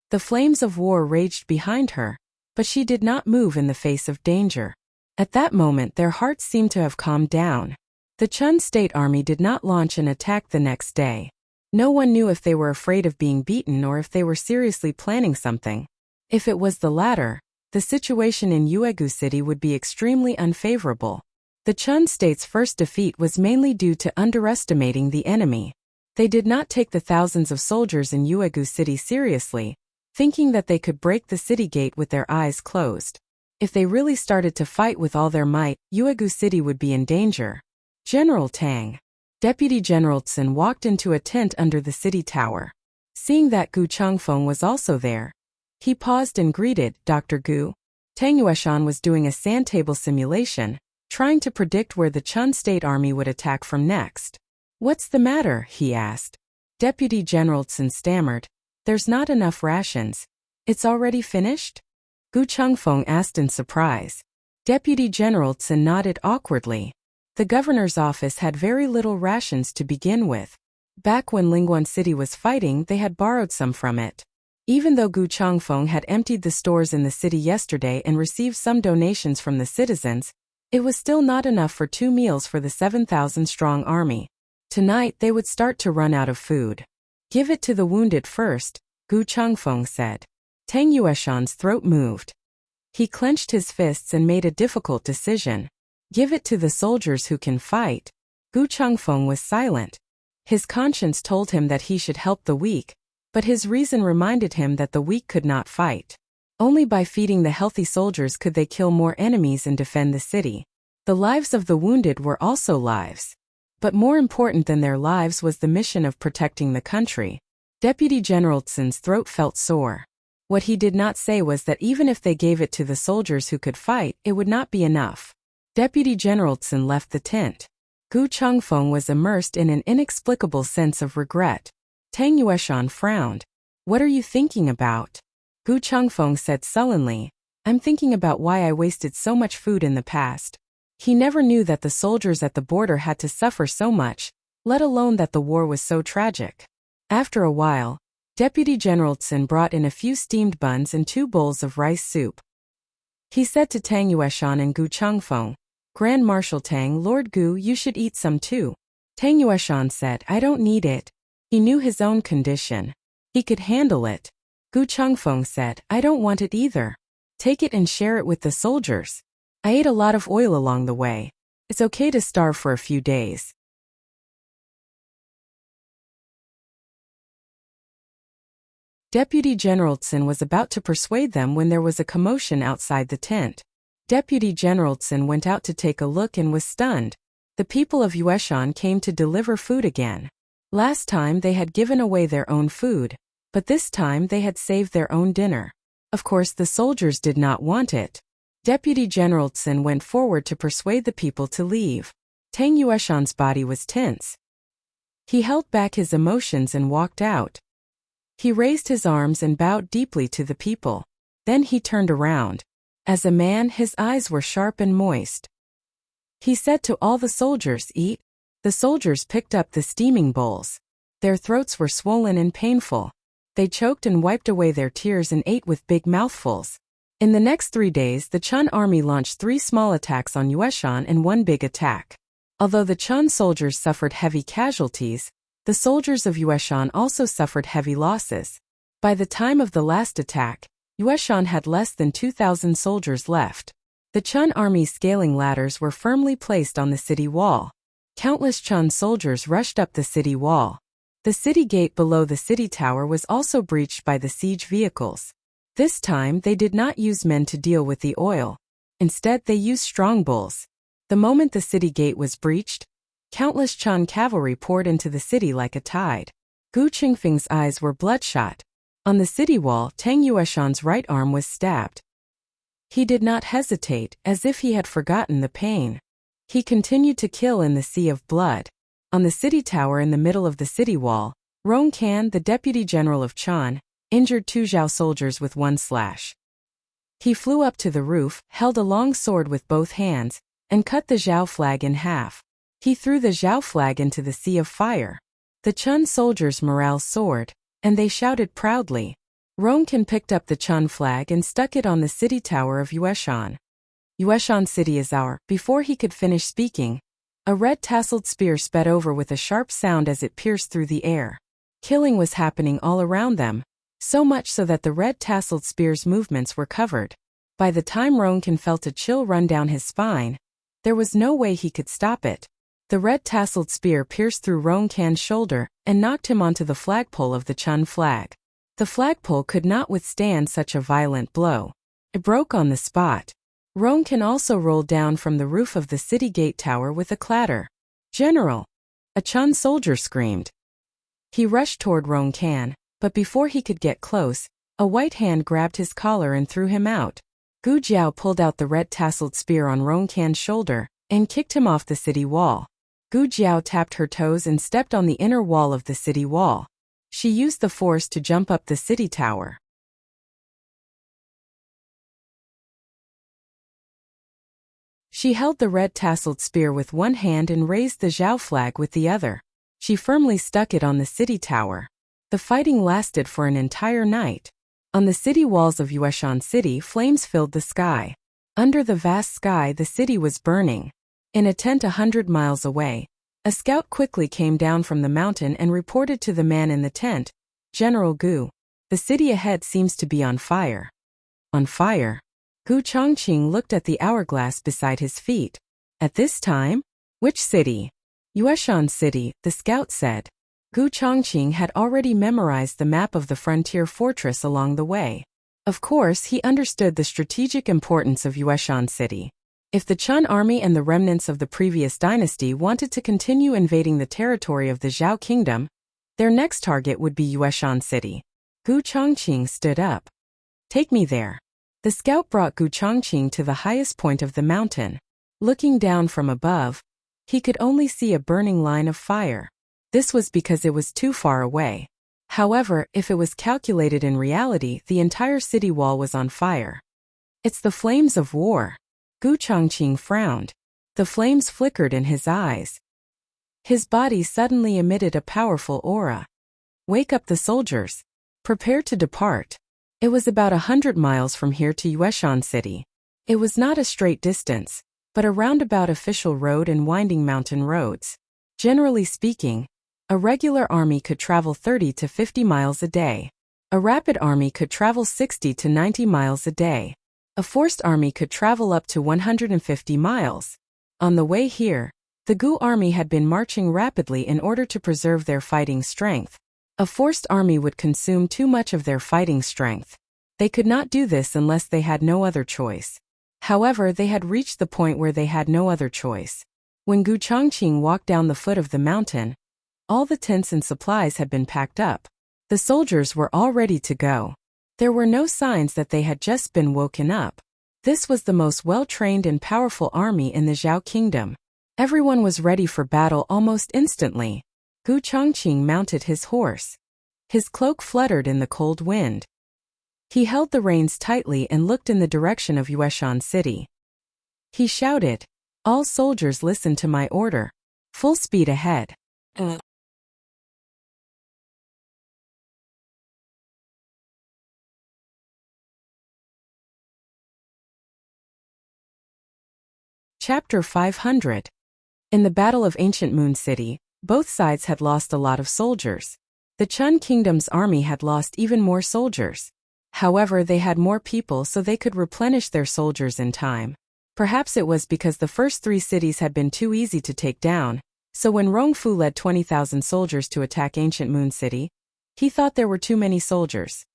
Speaker 1: The flames of war raged behind her, but she did not move in the face of danger. At that moment, their hearts seemed to have calmed down. The Chun State army did not launch an attack the next day. No one knew if they were afraid of being beaten or if they were seriously planning something. If it was the latter, the situation in Yuegu City would be extremely unfavorable. The Chun State's first defeat was mainly due to underestimating the enemy. They did not take the thousands of soldiers in Yuegu City seriously, thinking that they could break the city gate with their eyes closed. If they really started to fight with all their might, Yuegu City would be in danger. General Tang. Deputy General Tsin walked into a tent under the city tower. Seeing that Gu Changfeng was also there, he paused and greeted, Dr. Gu. Tang Yueshan was doing a sand table simulation, trying to predict where the Chun State army would attack from next. "What's the matter?" he asked. Deputy General Tsin stammered. "There's not enough rations." "It's already finished?" Gu Chengfeng asked in surprise. Deputy General Tsin nodded awkwardly. The governor's office had very little rations to begin with. Back when Lingguan City was fighting, they had borrowed some from it. Even though Gu Chengfeng had emptied the stores in the city yesterday and received some donations from the citizens, it was still not enough for 2 meals for the 7,000-strong army. Tonight they would start to run out of food. "Give it to the wounded first," Gu Chengfeng said. Tang Yueshan's throat moved. He clenched his fists and made a difficult decision. Give it to the soldiers who can fight. Gu Chengfeng was silent. His conscience told him that he should help the weak, but his reason reminded him that the weak could not fight. Only by feeding the healthy soldiers could they kill more enemies and defend the city. The lives of the wounded were also lives. But more important than their lives was the mission of protecting the country. Deputy General Tsin's throat felt sore. What he did not say was that even if they gave it to the soldiers who could fight, it would not be enough. Deputy General Tsin left the tent. Gu Chengfeng was immersed in an inexplicable sense of regret. Tang Yueshan frowned. "What are you thinking about?" Gu Chengfeng said sullenly. "I'm thinking about why I wasted so much food in the past." He never knew that the soldiers at the border had to suffer so much, let alone that the war was so tragic. After a while, Deputy General Tsin brought in a few steamed buns and 2 bowls of rice soup. He said to Tang Yueshan and Gu Chengfeng, "Grand Marshal Tang, Lord Gu, you should eat some too." Tang Yueshan said, "I don't need it." He knew his own condition. He could handle it. Gu Chengfeng said, "I don't want it either. Take it and share it with the soldiers. I ate a lot of oil along the way. It's okay to starve for a few days." Deputy General Tsin was about to persuade them when there was a commotion outside the tent. Deputy General Tsin went out to take a look and was stunned. The people of Yueshan came to deliver food again. Last time they had given away their own food, but this time they had saved their own dinner. Of course the soldiers did not want it. Deputy General Tsin went forward to persuade the people to leave. Tang Yueshan's body was tense. He held back his emotions and walked out. He raised his arms and bowed deeply to the people. Then he turned around. As a man, his eyes were sharp and moist. He said to all the soldiers, "Eat." The soldiers picked up the steaming bowls. Their throats were swollen and painful. They choked and wiped away their tears and ate with big mouthfuls. In the next 3 days, the Chun army launched 3 small attacks on Yueshan and 1 big attack. Although the Chun soldiers suffered heavy casualties, the soldiers of Yueshan also suffered heavy losses. By the time of the last attack, Yueshan had less than 2,000 soldiers left. The Chun army's scaling ladders were firmly placed on the city wall. Countless Chun soldiers rushed up the city wall. The city gate below the city tower was also breached by the siege vehicles. This time they did not use men to deal with the oil. Instead they used strongbulls. The moment the city gate was breached, countless Chun cavalry poured into the city like a tide. Gu Qingfeng's eyes were bloodshot. On the city wall, Tang Yueshan's right arm was stabbed. He did not hesitate, as if he had forgotten the pain. He continued to kill in the sea of blood. On the city tower in the middle of the city wall, Rong Can, the deputy general of Chan, injured 2 Zhao soldiers with 1 slash. He flew up to the roof, held a long sword with both hands, and cut the Zhao flag in half. He threw the Zhao flag into the sea of fire. The Chun soldiers' morale soared, and they shouted proudly. Rong Can picked up the Chun flag and stuck it on the city tower of Yueshan. "Yueshan city is our." Before he could finish speaking, a red tasseled spear sped over with a sharp sound as it pierced through the air. Killing was happening all around them, so much so that the red tasseled spear's movements were covered. By the time Ronkin felt a chill run down his spine, there was no way he could stop it. The red tasseled spear pierced through Ronkin's shoulder and knocked him onto the flagpole of the Chun flag. The flagpole could not withstand such a violent blow. It broke on the spot. Ronkin also rolled down from the roof of the city gate tower with a clatter. "General!" a Chun soldier screamed. He rushed toward Ronkin, but before he could get close, a white hand grabbed his collar and threw him out. Gu Jiao pulled out the red tasseled spear on Ronkin's shoulder and kicked him off the city wall. Gu Jiao tapped her toes and stepped on the inner wall of the city wall. She used the force to jump up the city tower. She held the red tasseled spear with one hand and raised the Zhao flag with the other. She firmly stuck it on the city tower. The fighting lasted for an entire night. On the city walls of Yueshan City, flames filled the sky. Under the vast sky, the city was burning. In a tent 100 miles away, a scout quickly came down from the mountain and reported to the man in the tent, "General Gu, the city ahead seems to be on fire." On fire? Gu Chongqing looked at the hourglass beside his feet. At this time? Which city? Yueshan City, the scout said. Gu Chongqing had already memorized the map of the frontier fortress along the way. Of course, he understood the strategic importance of Yueshan City. If the Chun army and the remnants of the previous dynasty wanted to continue invading the territory of the Zhao kingdom, their next target would be Yueshan City. Gu Chongqing stood up. "Take me there." The scout brought Gu Chongqing to the highest point of the mountain. Looking down from above, he could only see a burning line of fire. This was because it was too far away. However, if it was calculated in reality, the entire city wall was on fire. "It's the flames of war." Gu Chongqing frowned. The flames flickered in his eyes. His body suddenly emitted a powerful aura. "Wake up the soldiers. Prepare to depart." It was about 100 miles from here to Yueshan City. It was not a straight distance, but a roundabout official road and winding mountain roads. Generally speaking, a regular army could travel 30 to 50 miles a day. A rapid army could travel 60 to 90 miles a day. A forced army could travel up to 150 miles. On the way here, the Gu army had been marching rapidly in order to preserve their fighting strength. A forced army would consume too much of their fighting strength. They could not do this unless they had no other choice. However, they had reached the point where they had no other choice. When Gu Chongqing walked down the foot of the mountain, all the tents and supplies had been packed up. The soldiers were all ready to go. There were no signs that they had just been woken up. This was the most well-trained and powerful army in the Zhao kingdom. Everyone was ready for battle almost instantly. Gu Chongqing mounted his horse. His cloak fluttered in the cold wind. He held the reins tightly and looked in the direction of Yueshan City. He shouted, "All soldiers listen to my order. Full speed ahead." Chapter 500. In the Battle of Ancient Moon City, both sides had lost a lot of soldiers. The Chun Kingdom's army had lost even more soldiers. However, they had more people so they could replenish their soldiers in time. Perhaps it was because the first 3 cities had been too easy to take down, so when Rongfu led 20,000 soldiers to attack Ancient Moon City, he thought there were too many soldiers.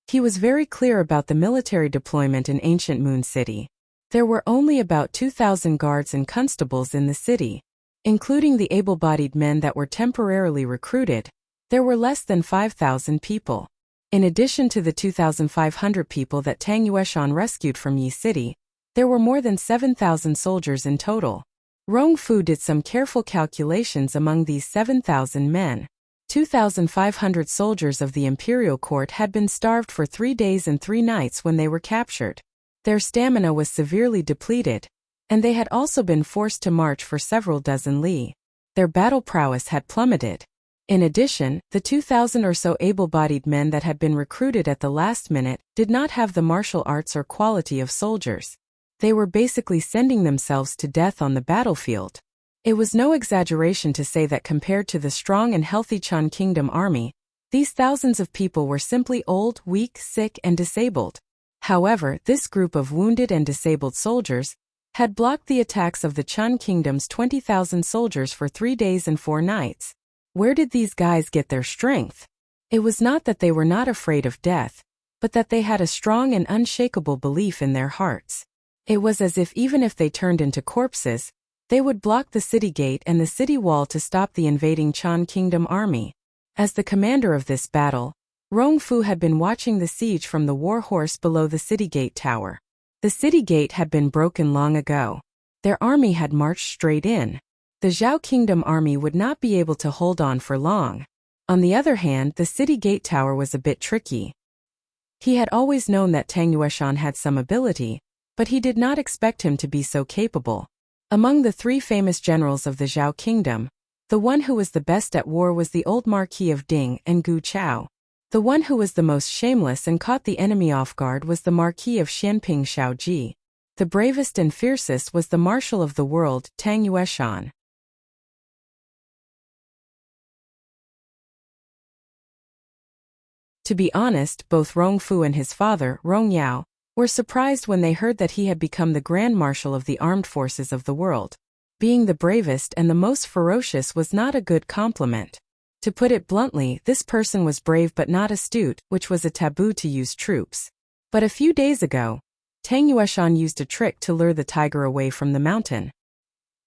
Speaker 1: He was very clear about the military deployment in Ancient Moon City. There were only about 2,000 guards and constables in the city. Including the able-bodied men that were temporarily recruited, there were less than 5,000 people. In addition to the 2,500 people that Tang Yueshan rescued from Yi City, there were more than 7,000 soldiers in total. Rongfu did some careful calculations among these 7,000 men. 2,500 soldiers of the imperial court had been starved for 3 days and 3 nights when they were captured. Their stamina was severely depleted, and they had also been forced to march for several dozen li. Their battle prowess had plummeted. In addition, the 2,000 or so able-bodied men that had been recruited at the last minute did not have the martial arts or quality of soldiers. They were basically sending themselves to death on the battlefield. It was no exaggeration to say that compared to the strong and healthy Chun Kingdom army, these thousands of people were simply old, weak, sick, and disabled. However, this group of wounded and disabled soldiers had blocked the attacks of the Chun Kingdom's 20,000 soldiers for 3 days and 4 nights. Where did these guys get their strength? It was not that they were not afraid of death, but that they had a strong and unshakable belief in their hearts. It was as if even if they turned into corpses, they would block the city gate and the city wall to stop the invading Chun Kingdom army. As the commander of this battle, Rongfu had been watching the siege from the war horse below the city gate tower. The city gate had been broken long ago. Their army had marched straight in. The Zhao Kingdom army would not be able to hold on for long. On the other hand, the city gate tower was a bit tricky. He had always known that Tang Yueshan had some ability, but he did not expect him to be so capable. Among the three famous generals of the Zhao Kingdom, the one who was the best at war was the old Marquis of Ding and Gu Chao. The one who was the most shameless and caught the enemy off guard was the Marquis of Xianping Shaoji. The bravest and fiercest was the Marshal of the World, Tang Yueshan. To be honest, both Rongfu and his father, Rongyao, were surprised when they heard that he had become the Grand Marshal of the armed forces of the world. Being the bravest and the most ferocious was not a good compliment. To put it bluntly, this person was brave but not astute, which was a taboo to use troops. But a few days ago, Tang Yueshan used a trick to lure the tiger away from the mountain.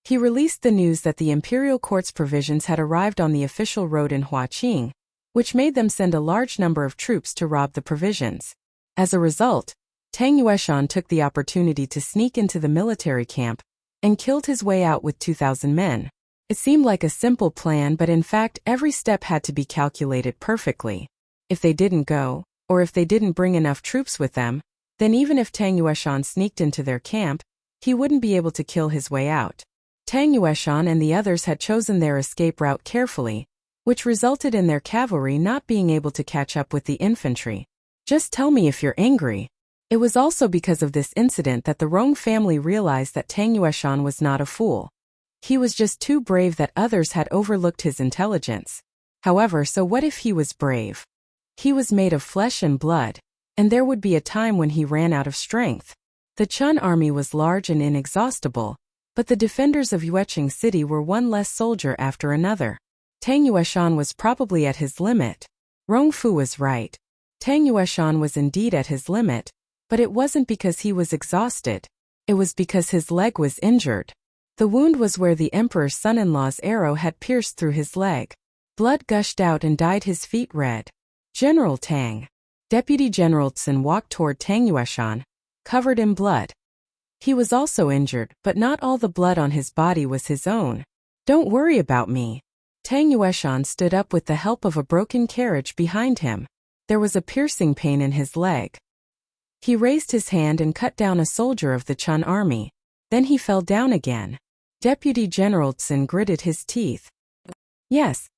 Speaker 1: He released the news that the imperial court's provisions had arrived on the official road in Huaqing, which made them send a large number of troops to rob the provisions. As a result, Tang Yueshan took the opportunity to sneak into the military camp and killed his way out with 2,000 men. It seemed like a simple plan, but in fact every step had to be calculated perfectly. If they didn't go, or if they didn't bring enough troops with them, then even if Tang Yueshan sneaked into their camp, he wouldn't be able to kill his way out. Tang Yueshan and the others had chosen their escape route carefully, which resulted in their cavalry not being able to catch up with the infantry. Just tell me if you're angry. It was also because of this incident that the Rong family realized that Tang Yueshan was not a fool. He was just too brave that others had overlooked his intelligence. However, so what if he was brave? He was made of flesh and blood, and there would be a time when he ran out of strength. The Chun army was large and inexhaustible, but the defenders of Yueqing City were one less soldier after another. Tang Yueshan was probably at his limit. Rongfu was right. Tang Yueshan was indeed at his limit, but it wasn't because he was exhausted. It was because his leg was injured. The wound was where the emperor's son-in-law's arrow had pierced through his leg. Blood gushed out and dyed his feet red. General Tang. Deputy General Tsun walked toward Tang Yueshan, covered in blood. He was also injured, but not all the blood on his body was his own. Don't worry about me. Tang Yueshan stood up with the help of a broken carriage behind him. There was a piercing pain in his leg. He raised his hand and cut down a soldier of the Chun army. Then he fell down again. Deputy General Tsun gritted his teeth. Yes.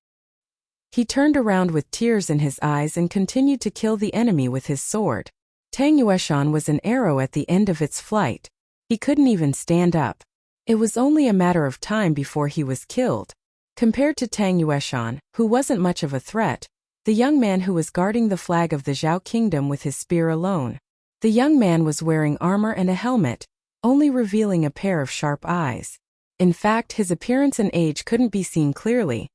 Speaker 1: He turned around with tears in his eyes and continued to kill the enemy with his sword. Tang Yueshan was an arrow at the end of its flight. He couldn't even stand up. It was only a matter of time before he was killed. Compared to Tang Yueshan, who wasn't much of a threat, the young man who was guarding the flag of the Zhao Kingdom with his spear alone. The young man was wearing armor and a helmet, only revealing a pair of sharp eyes. In fact, his appearance and age couldn't be seen clearly,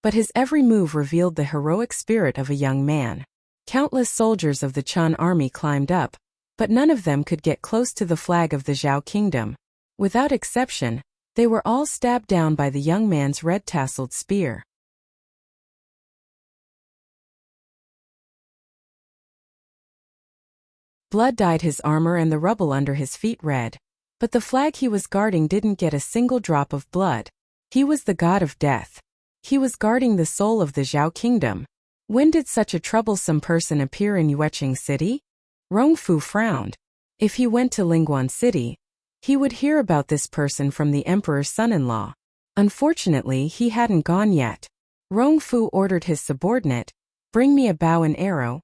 Speaker 1: but his every move revealed the heroic spirit of a young man. Countless soldiers of the Chun army climbed up, but none of them could get close to the flag of the Zhao Kingdom. Without exception, they were all stabbed down by the young man's red-tasseled spear. Blood dyed his armor and the rubble under his feet red, but the flag he was guarding didn't get a single drop of blood. He was the god of death. He was guarding the soul of the Zhao Kingdom. When did such a troublesome person appear in Yueqing City? Rongfu frowned. If he went to Lingguan City, he would hear about this person from the emperor's son-in-law. Unfortunately, he hadn't gone yet. Rongfu ordered his subordinate, "Bring me a bow and arrow."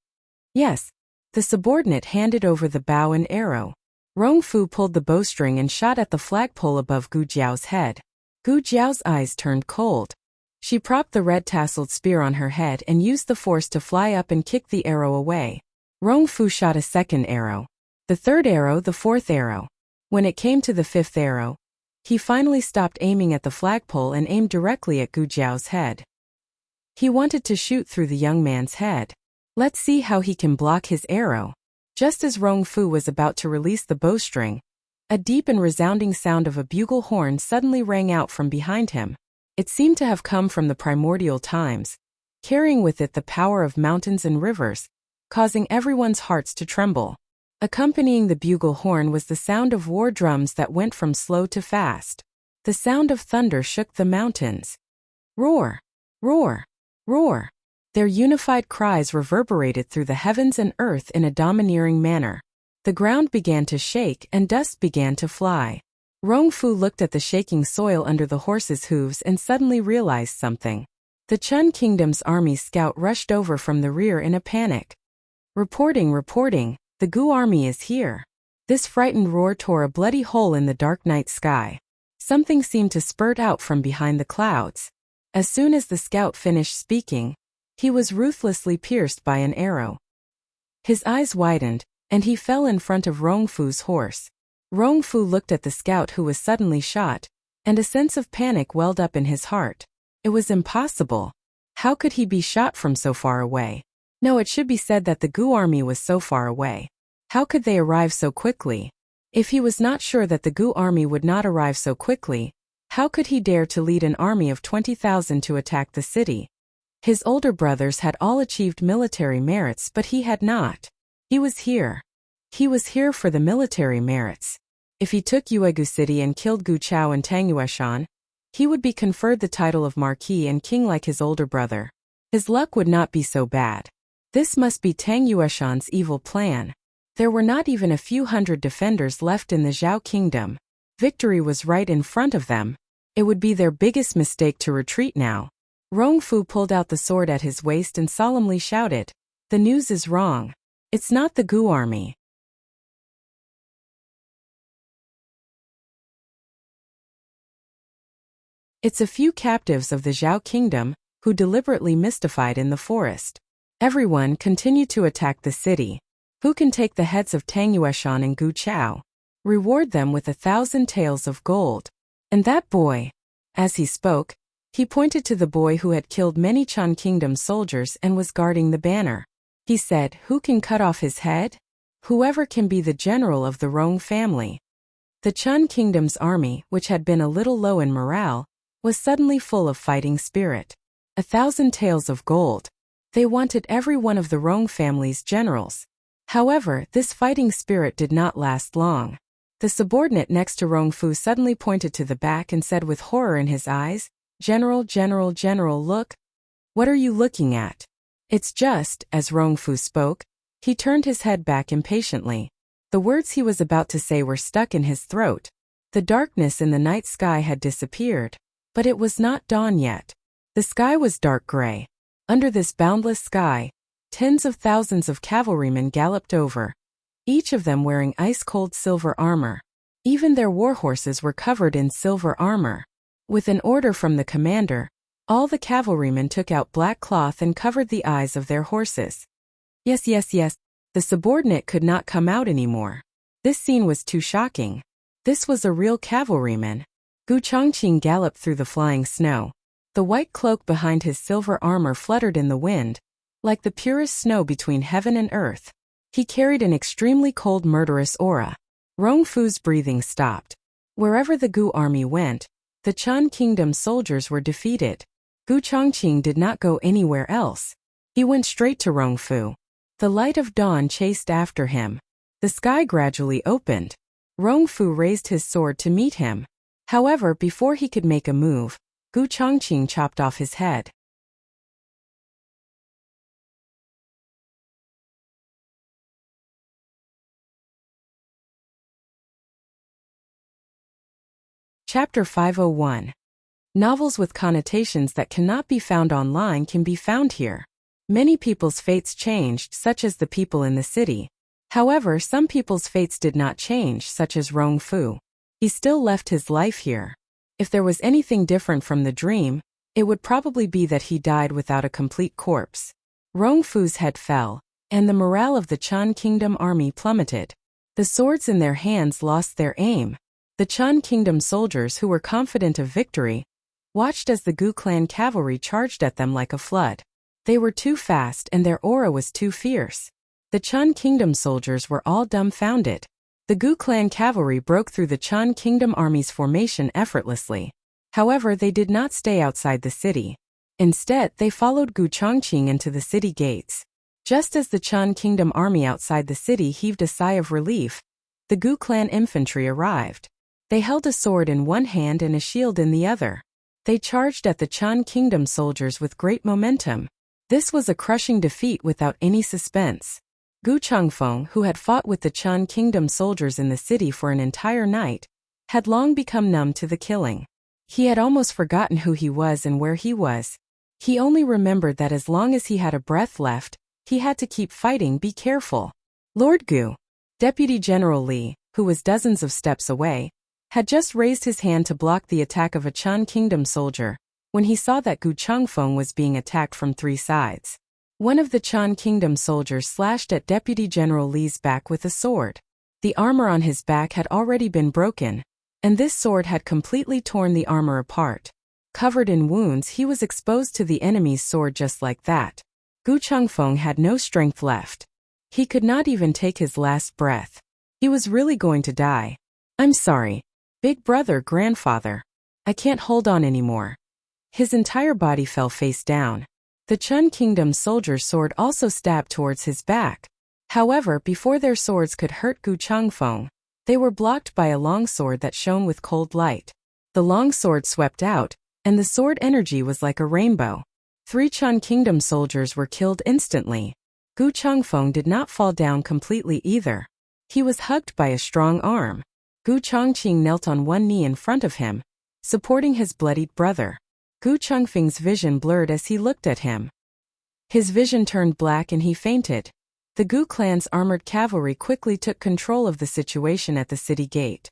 Speaker 1: Yes. The subordinate handed over the bow and arrow. Rongfu pulled the bowstring and shot at the flagpole above Gu Jiao's head. Gu Jiao's eyes turned cold. She propped the red-tasseled spear on her head and used the force to fly up and kick the arrow away. Rongfu shot a second arrow. The third arrow, the fourth arrow. When it came to the fifth arrow, he finally stopped aiming at the flagpole and aimed directly at Gu Jiao's head. He wanted to shoot through the young man's head. Let's see how he can block his arrow. Just as Rongfu was about to release the bowstring, a deep and resounding sound of a bugle horn suddenly rang out from behind him. It seemed to have come from the primordial times, carrying with it the power of mountains and rivers, causing everyone's hearts to tremble. Accompanying the bugle horn was the sound of war drums that went from slow to fast. The sound of thunder shook the mountains. Roar! Roar! Roar! Their unified cries reverberated through the heavens and earth in a domineering manner. The ground began to shake and dust began to fly. Rongfu looked at the shaking soil under the horses' hooves and suddenly realized something. The Chun Kingdom's army scout rushed over from the rear in a panic. Reporting, the Gu army is here. This frightened roar tore a bloody hole in the dark night sky. Something seemed to spurt out from behind the clouds. As soon as the scout finished speaking, he was ruthlessly pierced by an arrow. His eyes widened, and he fell in front of Rongfu's horse. Rongfu looked at the scout who was suddenly shot, and a sense of panic welled up in his heart. It was impossible. How could he be shot from so far away? No, it should be said that the Gu army was so far away. How could they arrive so quickly? If he was not sure that the Gu army would not arrive so quickly, how could he dare to lead an army of 20,000 to attack the city? His older brothers had all achieved military merits, but he had not. He was here. He was here for the military merits. If he took Yuegu City and killed Gu Chao and Tang Yueshan, he would be conferred the title of Marquis and King like his older brother. His luck would not be so bad. This must be Tang Yueshan's evil plan. There were not even a few hundred defenders left in the Zhao Kingdom. Victory was right in front of them. It would be their biggest mistake to retreat now. Rongfu pulled out the sword at his waist and solemnly shouted, "The news is wrong. It's not the Gu army." It's a few captives of the Zhao Kingdom, who deliberately mystified in the forest. Everyone continued to attack the city. Who can take the heads of Tang Yueshan and Gu Chao? Reward them with 1,000 taels of gold. And that boy. As he spoke, he pointed to the boy who had killed many Chun Kingdom soldiers and was guarding the banner. He said, "Who can cut off his head? Whoever can be the general of the Rong family." The Chun Kingdom's army, which had been a little low in morale, was suddenly full of fighting spirit. 1,000 taels of gold. They wanted every one of the Rong family's generals. However, this fighting spirit did not last long. The subordinate next to Rongfu suddenly pointed to the back and said with horror in his eyes, "General, look. What are you looking at?" It's just, as Rongfu spoke, he turned his head back impatiently. The words he was about to say were stuck in his throat. The darkness in the night sky had disappeared. But it was not dawn yet. The sky was dark gray. Under this boundless sky, tens of thousands of cavalrymen galloped over, each of them wearing ice-cold silver armor. Even their war horses were covered in silver armor. With an order from the commander, all the cavalrymen took out black cloth and covered the eyes of their horses. Yes, the subordinate could not come out anymore. This scene was too shocking. This was a real cavalryman. Gu Chongqing galloped through the flying snow. The white cloak behind his silver armor fluttered in the wind, like the purest snow between heaven and earth. He carried an extremely cold, murderous aura. Rongfu's breathing stopped. Wherever the Gu army went, the Chun Kingdom soldiers were defeated. Gu Chongqing did not go anywhere else. He went straight to Rongfu. The light of dawn chased after him. The sky gradually opened. Rongfu raised his sword to meet him. However, before he could make a move, Gu Chongqing chopped off his head. Chapter 501. Novels with connotations that cannot be found online can be found here. Many people's fates changed, such as the people in the city. However, some people's fates did not change, such as Rongfu. He still left his life here. If there was anything different from the dream, it would probably be that he died without a complete corpse. Rongfu's head fell, and the morale of the Chun Kingdom army plummeted. The swords in their hands lost their aim. The Chun Kingdom soldiers, who were confident of victory, watched as the Gu clan cavalry charged at them like a flood. They were too fast and their aura was too fierce. The Chun Kingdom soldiers were all dumbfounded. The Gu clan cavalry broke through the Chun Kingdom army's formation effortlessly. However, they did not stay outside the city. Instead, they followed Gu Chongqing into the city gates. Just as the Chun Kingdom army outside the city heaved a sigh of relief, the Gu clan infantry arrived. They held a sword in one hand and a shield in the other. They charged at the Chan Kingdom soldiers with great momentum. This was a crushing defeat without any suspense. Gu Changfeng, who had fought with the Chan Kingdom soldiers in the city for an entire night, had long become numb to the killing. He had almost forgotten who he was and where he was. He only remembered that as long as he had a breath left, he had to keep fighting. Be careful. Lord Gu, Deputy General Li, who was dozens of steps away, had just raised his hand to block the attack of a Chan Kingdom soldier, when he saw that Gu Changfeng was being attacked from 3 sides. One of the Chan Kingdom soldiers slashed at Deputy General Li's back with a sword. The armor on his back had already been broken, and this sword had completely torn the armor apart. Covered in wounds, he was exposed to the enemy's sword just like that. Gu Changfeng had no strength left. He could not even take his last breath. He was really going to die. I'm sorry. Big brother, grandfather. I can't hold on anymore. His entire body fell face down. The Chun Kingdom soldier's sword also stabbed towards his back. However, before their swords could hurt Gu Changfeng, they were blocked by a long sword that shone with cold light. The long sword swept out, and the sword energy was like a rainbow. 3 Chun Kingdom soldiers were killed instantly. Gu Changfeng did not fall down completely either. He was hugged by a strong arm. Gu Changqing knelt on one knee in front of him, supporting his bloodied brother. Gu Changfeng's vision blurred as he looked at him. His vision turned black and he fainted. The Gu clan's armored cavalry quickly took control of the situation at the city gate.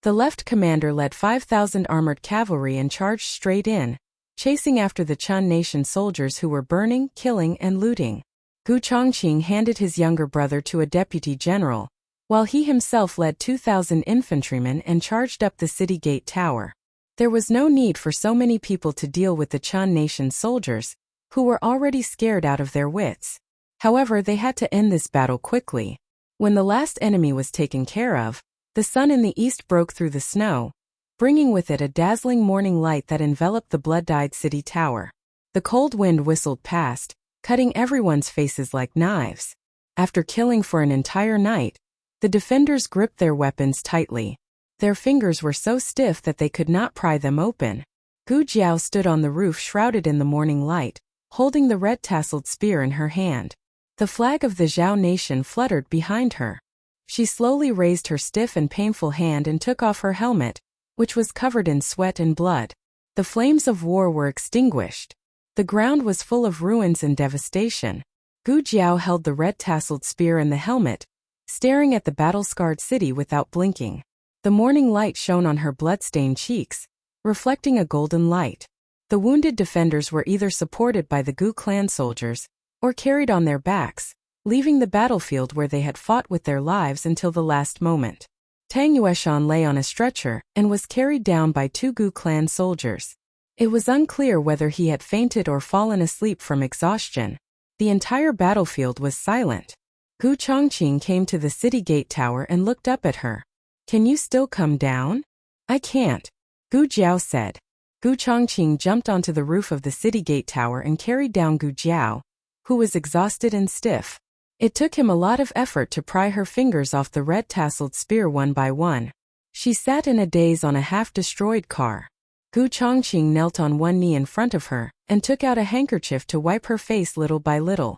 Speaker 1: The left commander led 5,000 armored cavalry and charged straight in, chasing after the Chun nation soldiers who were burning, killing, and looting. Gu Changqing handed his younger brother to a deputy general, while he himself led 2,000 infantrymen and charged up the city gate tower. There was no need for so many people to deal with the Chun nation soldiers, who were already scared out of their wits. However, they had to end this battle quickly. When the last enemy was taken care of, the sun in the east broke through the snow, bringing with it a dazzling morning light that enveloped the blood-dyed city tower. The cold wind whistled past, cutting everyone's faces like knives. After killing for an entire night, the defenders gripped their weapons tightly. Their fingers were so stiff that they could not pry them open. Gu Jiao stood on the roof shrouded in the morning light, holding the red-tasseled spear in her hand. The flag of the Zhao nation fluttered behind her. She slowly raised her stiff and painful hand and took off her helmet, which was covered in sweat and blood. The flames of war were extinguished. The ground was full of ruins and devastation. Gu Jiao held the red-tasseled spear and the helmet, staring at the battle-scarred city without blinking. The morning light shone on her blood-stained cheeks, reflecting a golden light. The wounded defenders were either supported by the Gu clan soldiers, or carried on their backs, leaving the battlefield where they had fought with their lives until the last moment. Tang Yueshan lay on a stretcher and was carried down by 2 Gu clan soldiers. It was unclear whether he had fainted or fallen asleep from exhaustion. The entire battlefield was silent. Gu Changqing came to the city gate tower and looked up at her. "Can you still come down?" "I can't," Gu Jiao said. Gu Changqing jumped onto the roof of the city gate tower and carried down Gu Jiao, who was exhausted and stiff. It took him a lot of effort to pry her fingers off the red-tasseled spear one by one. She sat in a daze on a half-destroyed car. Gu Changqing knelt on one knee in front of her and took out a handkerchief to wipe her face little by little.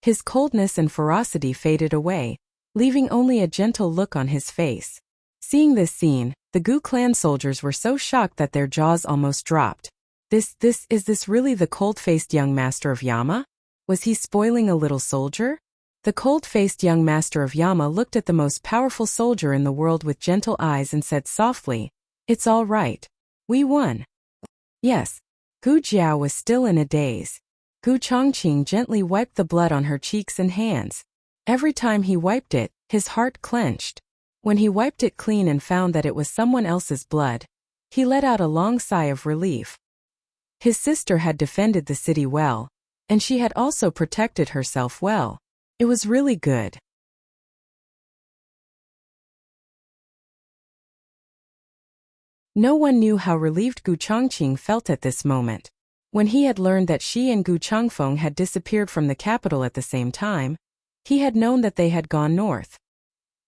Speaker 1: His coldness and ferocity faded away, leaving only a gentle look on his face. Seeing this scene, the Gu clan soldiers were so shocked that their jaws almost dropped. Is this really the cold-faced young master of Yama? Was he spoiling a little soldier? The cold-faced young master of Yama looked at the most powerful soldier in the world with gentle eyes and said softly, "It's all right. We won." Yes. Gu Jiao was still in a daze. Gu Changqing gently wiped the blood on her cheeks and hands. Every time he wiped it, his heart clenched. When he wiped it clean and found that it was someone else's blood, he let out a long sigh of relief. His sister had defended the city well, and she had also protected herself well. It was really good. No one knew how relieved Gu Changqing felt at this moment. When he had learned that she and Gu Changfeng had disappeared from the capital at the same time, he had known that they had gone north.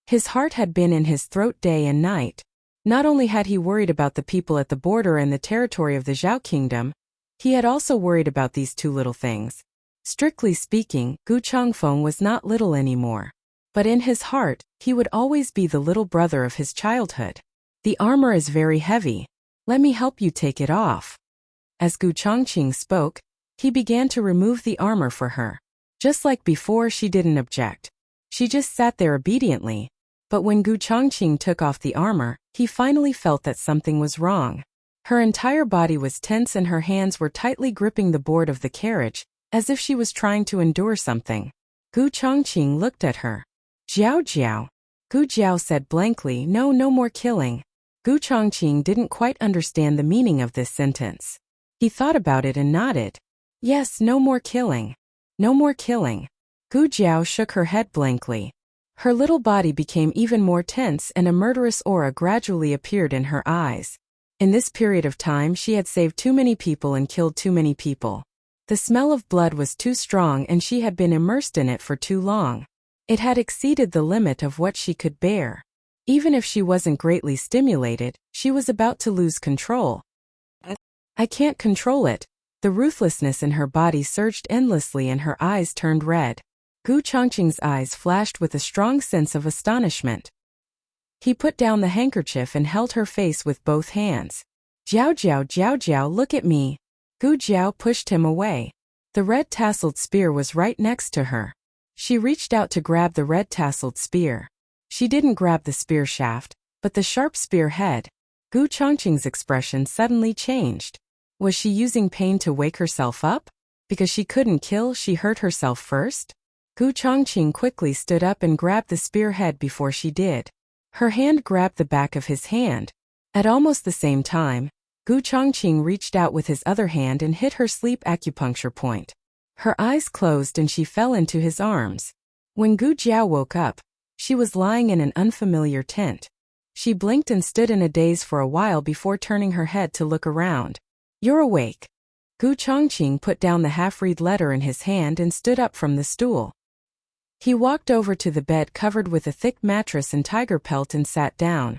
Speaker 1: His heart had been in his throat day and night. Not only had he worried about the people at the border and the territory of the Zhao kingdom, he had also worried about these two little things. Strictly speaking, Gu Changfeng was not little anymore. But in his heart, he would always be the little brother of his childhood. The armor is very heavy. Let me help you take it off. As Gu Changqing spoke, he began to remove the armor for her. Just like before, she didn't object. She just sat there obediently. But when Gu Changqing took off the armor, he finally felt that something was wrong. Her entire body was tense and her hands were tightly gripping the board of the carriage, as if she was trying to endure something. Gu Changqing looked at her. Jiao Jiao. Gu Jiao said blankly, no more killing. Gu Changqing didn't quite understand the meaning of this sentence. He thought about it and nodded. Yes, no more killing. No more killing. Gu Jiao shook her head blankly. Her little body became even more tense and a murderous aura gradually appeared in her eyes. In this period of time she had saved too many people and killed too many people. The smell of blood was too strong and she had been immersed in it for too long. It had exceeded the limit of what she could bear. Even if she wasn't greatly stimulated, she was about to lose control. I can't control it. The ruthlessness in her body surged endlessly and her eyes turned red. Gu Changqing's eyes flashed with a strong sense of astonishment. He put down the handkerchief and held her face with both hands. Jiao Jiao Jiao Jiao, look at me. Gu Jiao pushed him away. The red-tasseled spear was right next to her. She reached out to grab the red-tasseled spear. She didn't grab the spear shaft, but the sharp spear head. Gu Changqing's expression suddenly changed. Was she using pain to wake herself up? Because she couldn't kill, she hurt herself first? Gu Changqing quickly stood up and grabbed the spearhead before she did. Her hand grabbed the back of his hand. At almost the same time, Gu Changqing reached out with his other hand and hit her sleep acupuncture point. Her eyes closed and she fell into his arms. When Gu Jiao woke up, she was lying in an unfamiliar tent. She blinked and stood in a daze for a while before turning her head to look around. You're awake. Gu Changqing put down the half-read letter in his hand and stood up from the stool. He walked over to the bed covered with a thick mattress and tiger pelt and sat down.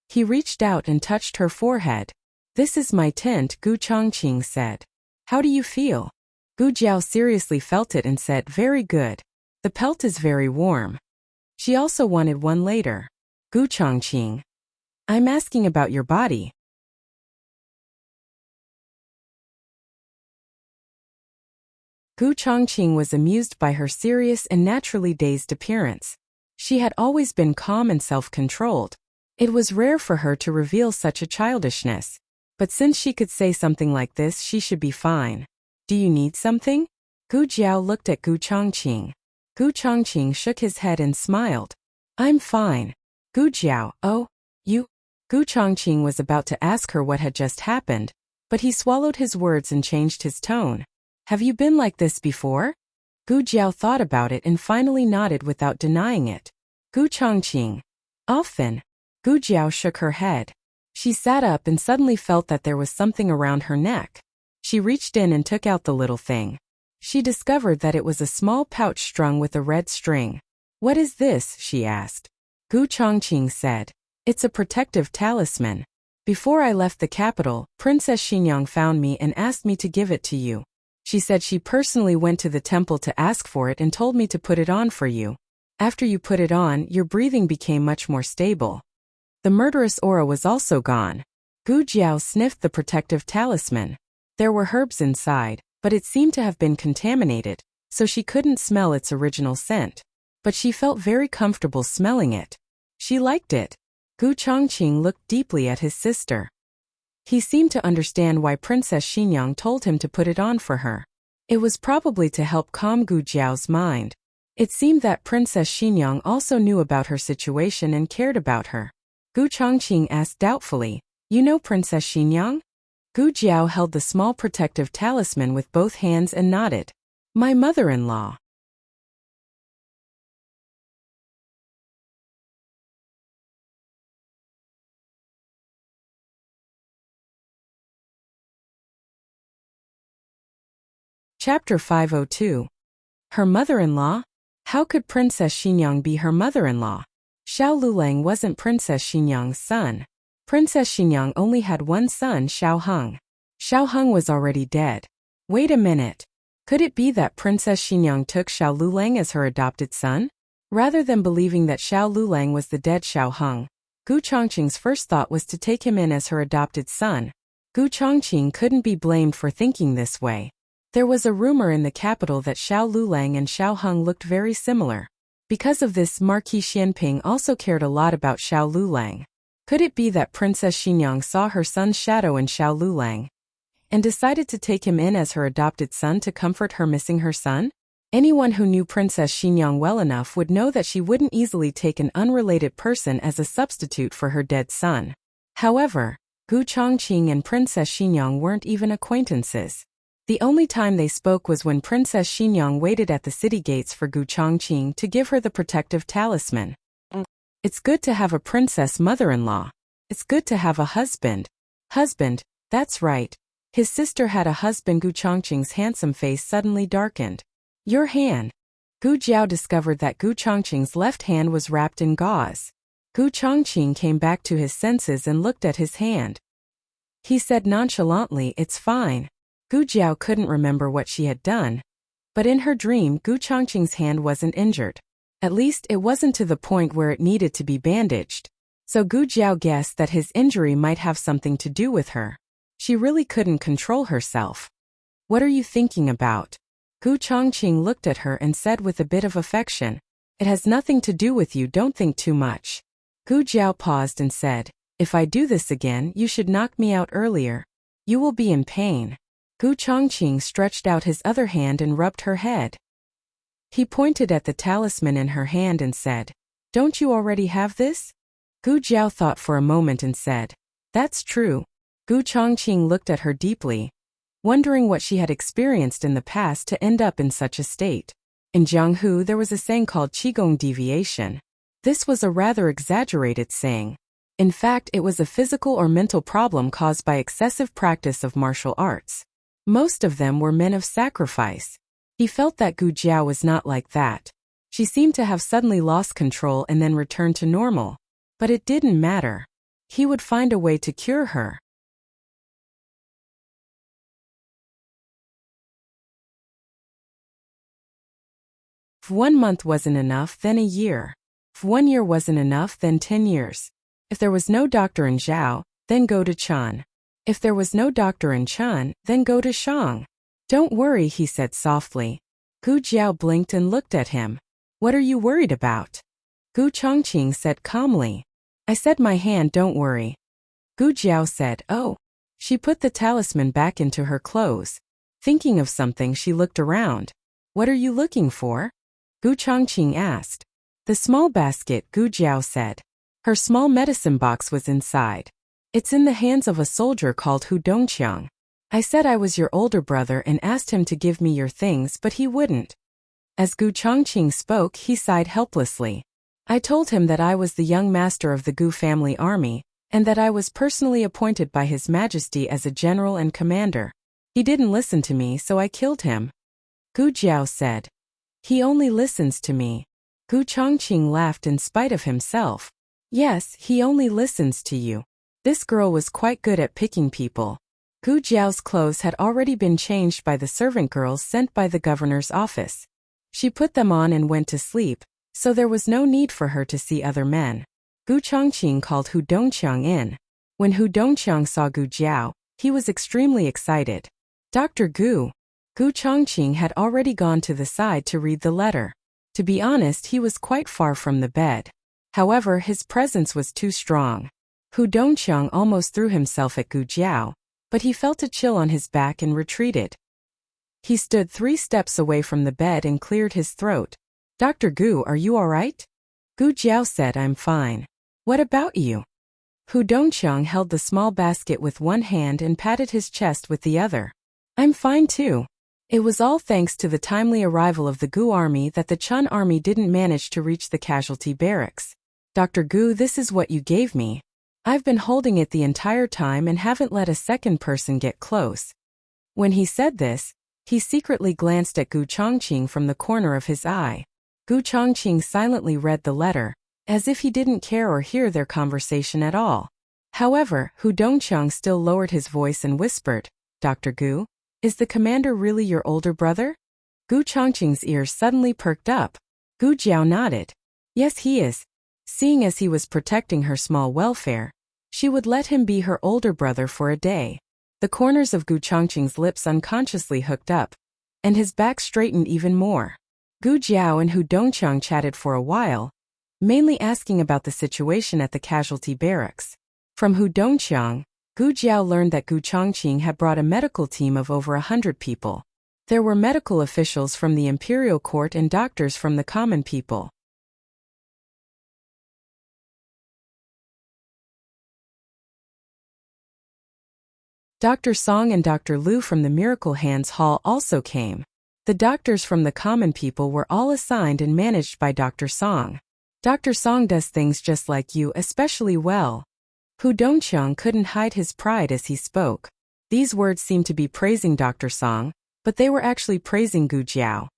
Speaker 1: He reached out and touched her forehead. This is my tent, Gu Changqing said. How do you feel? Gu Jiao seriously felt it and said, very good. The pelt is very warm. She also wanted one later. Gu Changqing. I'm asking about your body. Gu Changqing was amused by her serious and naturally dazed appearance. She had always been calm and self-controlled. It was rare for her to reveal such a childishness. But since she could say something like this, she should be fine. Do you need something? Gu Jiao looked at Gu Changqing. Gu Changqing shook his head and smiled. I'm fine. Gu Jiao, oh, you? Gu Changqing was about to ask her what had just happened, but he swallowed his words and changed his tone. Have you been like this before? Gu Jiao thought about it and finally nodded without denying it. Gu Changqing. Often. Gu Jiao shook her head. She sat up and suddenly felt that there was something around her neck. She reached in and took out the little thing. She discovered that it was a small pouch strung with a red string. What is this? She asked. Gu Changqing said. It's a protective talisman. Before I left the capital, Princess Xinyang found me and asked me to give it to you. She said she personally went to the temple to ask for it and told me to put it on for you. After you put it on, your breathing became much more stable. The murderous aura was also gone. Gu Jiao sniffed the protective talisman. There were herbs inside, but it seemed to have been contaminated, so she couldn't smell its original scent. But she felt very comfortable smelling it. She liked it. Gu Changqing looked deeply at his sister. He seemed to understand why Princess Xinyang told him to put it on for her. It was probably to help calm Gu Jiao's mind. It seemed that Princess Xinyang also knew about her situation and cared about her. Gu Changqing asked doubtfully, you know Princess Xinyang? Gu Jiao held the small protective talisman with both hands and nodded. My mother-in-law. Chapter 502. Her mother-in-law? How could Princess Xinyang be her mother-in-law? Xiao Lulang wasn't Princess Xinyang's son. Princess Xinyang only had one son, Xiao Heng. Xiao Heng was already dead. Wait a minute. Could it be that Princess Xinyang took Xiao Lulang as her adopted son? Rather than believing that Xiao Lulang was the dead Xiao Heng, Gu Chongqing's first thought was to take him in as her adopted son. Gu Chongqing couldn't be blamed for thinking this way. There was a rumor in the capital that Xiao Lulang and Xiao Heng looked very similar. Because of this, Marquis Xianping also cared a lot about Xiao Lulang. Could it be that Princess Xinyang saw her son's shadow in Xiao Lulang and decided to take him in as her adopted son to comfort her missing her son? Anyone who knew Princess Xinyang well enough would know that she wouldn't easily take an unrelated person as a substitute for her dead son. However, Gu Chongqing and Princess Xinyang weren't even acquaintances. The only time they spoke was when Princess Xinyang waited at the city gates for Gu Chongqing to give her the protective talisman. It's good to have a princess mother-in-law. It's good to have a husband. Husband, that's right. His sister had a husband. Gu Chongqing's handsome face suddenly darkened. Your hand. Gu Jiao discovered that Gu Chongqing's left hand was wrapped in gauze. Gu Chongqing came back to his senses and looked at his hand. He said nonchalantly, "It's fine." Gu Jiao couldn't remember what she had done. But in her dream, Gu Chongqing's hand wasn't injured. At least it wasn't to the point where it needed to be bandaged. So Gu Jiao guessed that his injury might have something to do with her. She really couldn't control herself. What are you thinking about? Gu Chongqing looked at her and said with a bit of affection, "It has nothing to do with you, don't think too much." Gu Jiao paused and said, "If I do this again, you should knock me out earlier. You will be in pain." Gu Chongqing stretched out his other hand and rubbed her head. He pointed at the talisman in her hand and said, "Don't you already have this?" Gu Jiao thought for a moment and said, "That's true." Gu Chongqing looked at her deeply, wondering what she had experienced in the past to end up in such a state. In Jianghu there was a saying called Qigong deviation. This was a rather exaggerated saying. In fact, it was a physical or mental problem caused by excessive practice of martial arts. Most of them were men of sacrifice. He felt that Gu Jiao was not like that. She seemed to have suddenly lost control and then returned to normal. But it didn't matter. He would find a way to cure her. If 1 month wasn't enough, then a year. If 1 year wasn't enough, then 10 years. If there was no doctor in Zhao, then go to Chan. If there was no doctor in Chan, then go to Shang. Don't worry, he said softly. Gu Jiao blinked and looked at him. What are you worried about? Gu Chongqing said calmly. I said my hand, don't worry. Gu Jiao said, oh. She put the talisman back into her clothes. Thinking of something, she looked around. What are you looking for? Gu Chongqing asked. The small basket, Gu Jiao said. Her small medicine box was inside. It's in the hands of a soldier called Hu Dongqiang. I said I was your older brother and asked him to give me your things, but he wouldn't. As Gu Chongqing spoke, he sighed helplessly. I told him that I was the young master of the Gu family army, and that I was personally appointed by His Majesty as a general and commander. He didn't listen to me, so I killed him. Gu Jiao said. He only listens to me. Gu Chongqing laughed in spite of himself. Yes, he only listens to you. This girl was quite good at picking people. Gu Jiao's clothes had already been changed by the servant girls sent by the governor's office. She put them on and went to sleep, so there was no need for her to see other men. Gu Chongqing called Hu Dongqiang in. When Hu Dongqiang saw Gu Jiao, he was extremely excited. Dr. Gu. Gu Chongqing had already gone to the side to read the letter. To be honest, he was quite far from the bed. However, his presence was too strong. Hu Dongqiang almost threw himself at Gu Jiao, but he felt a chill on his back and retreated. He stood 3 steps away from the bed and cleared his throat. Dr. Gu, are you all right? Gu Jiao said, I'm fine. What about you? Hu Dongqiang held the small basket with one hand and patted his chest with the other. I'm fine too. It was all thanks to the timely arrival of the Gu army that the Chun army didn't manage to reach the casualty barracks. Dr. Gu, this is what you gave me. I've been holding it the entire time and haven't let a second person get close. When he said this, He secretly glanced at Gu Chongqing from the corner of his eye. Gu Chongqing silently read the letter, as if he didn't care or hear their conversation at all. However, Hu Dongqiang still lowered his voice and whispered, "Dr. Gu, is the commander really your older brother?" Gu Chongqing's ears suddenly perked up. Gu Jiao nodded. Yes, he is. Seeing as he was protecting her small welfare, she would let him be her older brother for a day. The corners of Gu Chongqing's lips unconsciously hooked up, and his back straightened even more. Gu Jiao and Hu Dongqiang chatted for a while, mainly asking about the situation at the casualty barracks. From Hu Dongqiang, Gu Jiao learned that Gu Chongqing had brought a medical team of over 100 people. There were medical officials from the imperial court and doctors from the common people. Dr. Song and Dr. Liu from the Miracle Hands Hall also came. The doctors from the common people were all assigned and managed by Dr. Song. Dr. Song does things just like you, especially well. Hu Dongqiang couldn't hide his pride as he spoke. These words seemed to be praising Dr. Song, but they were actually praising Gu Jiao.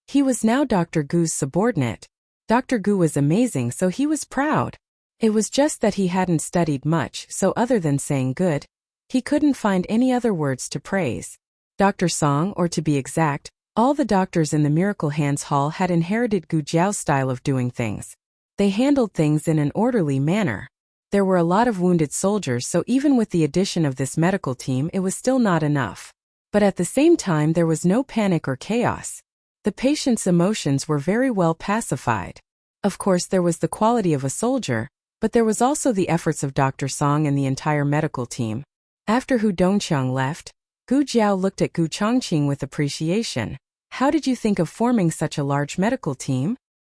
Speaker 1: He was now Dr. Gu's subordinate. Dr. Gu was amazing, so he was proud. It was just that he hadn't studied much, so other than saying good, he couldn't find any other words to praise. Dr. Song, or to be exact, all the doctors in the Miracle Hands Hall had inherited Gu Jiao's style of doing things. They handled things in an orderly manner. There were a lot of wounded soldiers, so even with the addition of this medical team, it was still not enough. But at the same time, there was no panic or chaos. The patient's emotions were very well pacified. Of course, there was the quality of a soldier, but there was also the efforts of Dr. Song and the entire medical team. After Hu Dongqiang left, Gu Jiao looked at Gu Chongqing with appreciation. How did you think of forming such a large medical team?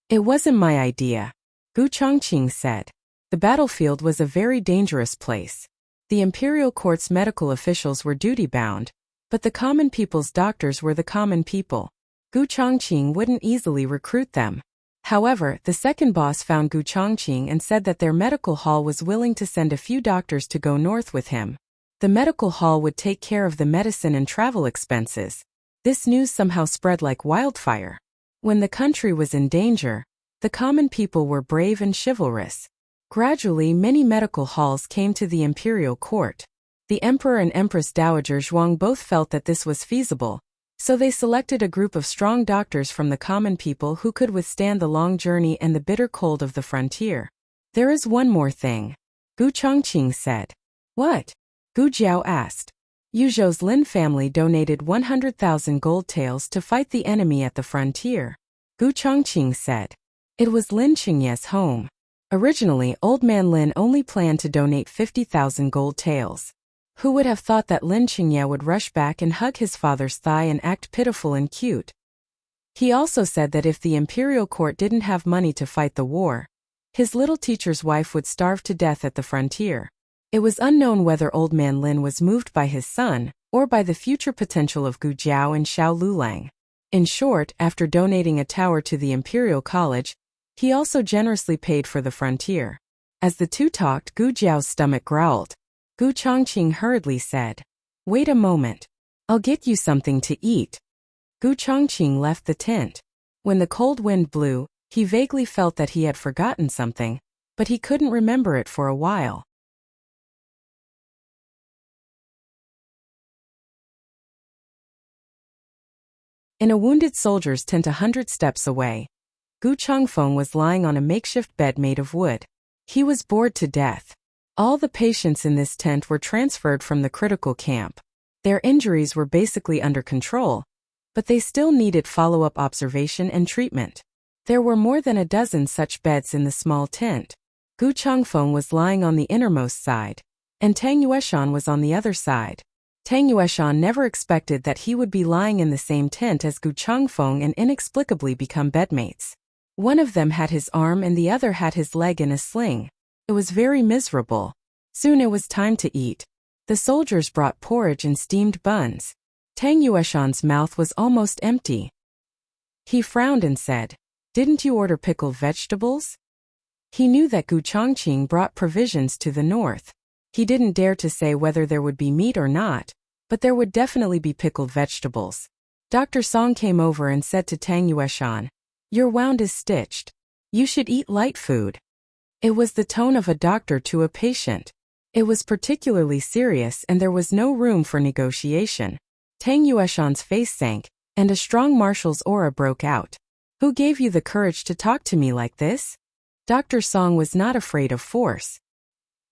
Speaker 1: It wasn't my idea, Gu Chongqing said. The battlefield was a very dangerous place. The imperial court's medical officials were duty-bound, but the common people's doctors were the common people. Gu Chongqing wouldn't easily recruit them. However, the second boss found Gu Chongqing and said that their medical hall was willing to send a few doctors to go north with him. The medical hall would take care of the medicine and travel expenses. This news somehow spread like wildfire. When the country was in danger, the common people were brave and chivalrous. Gradually, many medical halls came to the imperial court. The Emperor and Empress Dowager Zhuang both felt that this was feasible, so they selected a group of strong doctors from the common people who could withstand the long journey and the bitter cold of the frontier. There is one more thing, Gu Chongqing said. What? Gu Jiao asked. Yuzhou's Lin family donated 100,000 gold taels to fight the enemy at the frontier. Gu Chongqing said. It was Lin Qingye's home. Originally, Old Man Lin only planned to donate 50,000 gold taels. Who would have thought that Lin Qingye would rush back and hug his father's thigh and act pitiful and cute? He also said that if the imperial court didn't have money to fight the war, his little teacher's wife would starve to death at the frontier. It was unknown whether Old Man Lin was moved by his son, or by the future potential of Gu Jiao and Xiao Lulang. In short, after donating a tower to the Imperial College, he also generously paid for the frontier. As the two talked, Gu Jiao's stomach growled. Gu Chongqing hurriedly said, "Wait a moment. I'll get you something to eat." Gu Chongqing left the tent. When the cold wind blew, he vaguely felt that he had forgotten something, but he couldn't remember it for a while. In a wounded soldier's tent 100 steps away, Gu Chongfeng was lying on a makeshift bed made of wood. He was bored to death. All the patients in this tent were transferred from the critical camp. Their injuries were basically under control, but they still needed follow-up observation and treatment. There were more than a dozen such beds in the small tent. Gu Chongfeng was lying on the innermost side, and Tang Yueshan was on the other side. Tang Yueshan never expected that he would be lying in the same tent as Gu Chongfeng and inexplicably become bedmates. One of them had his arm and the other had his leg in a sling. It was very miserable. Soon it was time to eat. The soldiers brought porridge and steamed buns. Tang Yueshan's mouth was almost empty. He frowned and said, "Didn't you order pickled vegetables?" He knew that Gu Chongqing brought provisions to the north. He didn't dare to say whether there would be meat or not, but there would definitely be pickled vegetables. Dr. Song came over and said to Tang Yueshan, "Your wound is stitched. You should eat light food." It was the tone of a doctor to a patient. It was particularly serious and there was no room for negotiation. Tang Yueshan's face sank, and a strong marshal's aura broke out. "Who gave you the courage to talk to me like this?" Dr. Song was not afraid of force.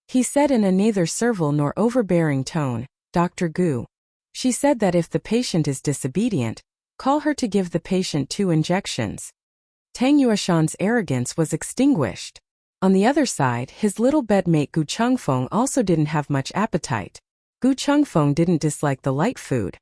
Speaker 1: He said in a neither servile nor overbearing tone, "Dr. Gu." She said that if the patient is disobedient, call her to give the patient 2 injections. Tang Yueshan's arrogance was extinguished. On the other side, his little bedmate Gu Chengfeng also didn't have much appetite. Gu Chengfeng didn't dislike the light food.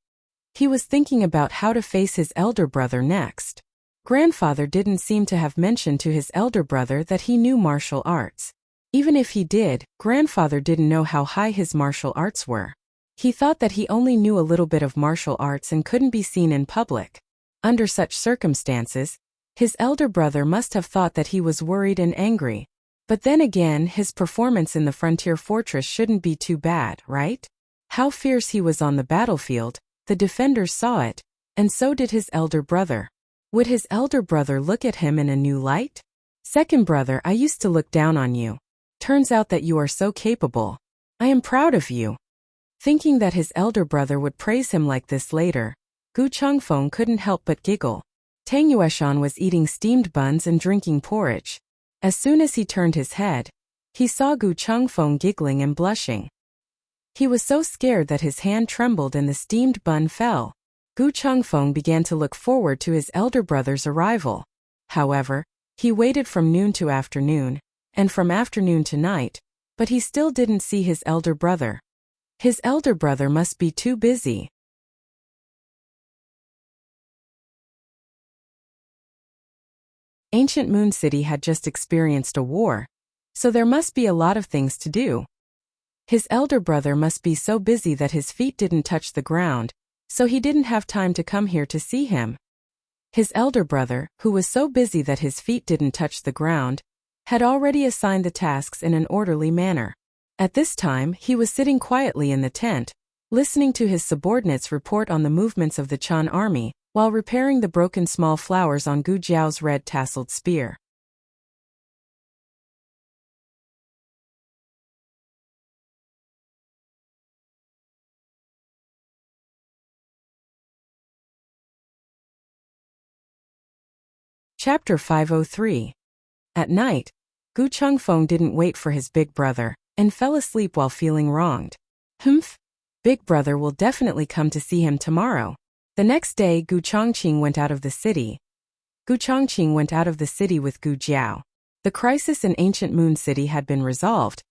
Speaker 1: He was thinking about how to face his elder brother next. Grandfather didn't seem to have mentioned to his elder brother that he knew martial arts. Even if he did, grandfather didn't know how high his martial arts were. He thought that he only knew a little bit of martial arts and couldn't be seen in public. Under such circumstances, his elder brother must have thought that he was worried and angry. But then again, his performance in the frontier fortress shouldn't be too bad, right? How fierce he was on the battlefield, the defenders saw it, and so did his elder brother. Would his elder brother look at him in a new light? "Second brother, I used to look down on you. Turns out that you are so capable. I am proud of you." Thinking that his elder brother would praise him like this later, Gu Chengfeng couldn't help but giggle. Tang Yueshan was eating steamed buns and drinking porridge. As soon as he turned his head, he saw Gu Chengfeng giggling and blushing. He was so scared that his hand trembled and the steamed bun fell. Gu Chengfeng began to look forward to his elder brother's arrival. However, he waited from noon to afternoon, and from afternoon to night, but he still didn't see his elder brother. His elder brother must be too busy. Ancient Moon City had just experienced a war, so there must be a lot of things to do. His elder brother must be so busy that his feet didn't touch the ground, so he didn't have time to come here to see him. His elder brother, who was so busy that his feet didn't touch the ground, had already assigned the tasks in an orderly manner. At this time, he was sitting quietly in the tent, listening to his subordinates report on the movements of the Chan army, while repairing the broken small flowers on Gu Jiao's red-tasseled spear. Chapter 503. At night, Gu Chengfeng didn't wait for his big brother, and fell asleep while feeling wronged. Humph! Big brother will definitely come to see him tomorrow. The next day, Gu Chongqing went out of the city. Gu Chongqing went out of the city with Gu Jiao. The crisis in Ancient Moon City had been resolved,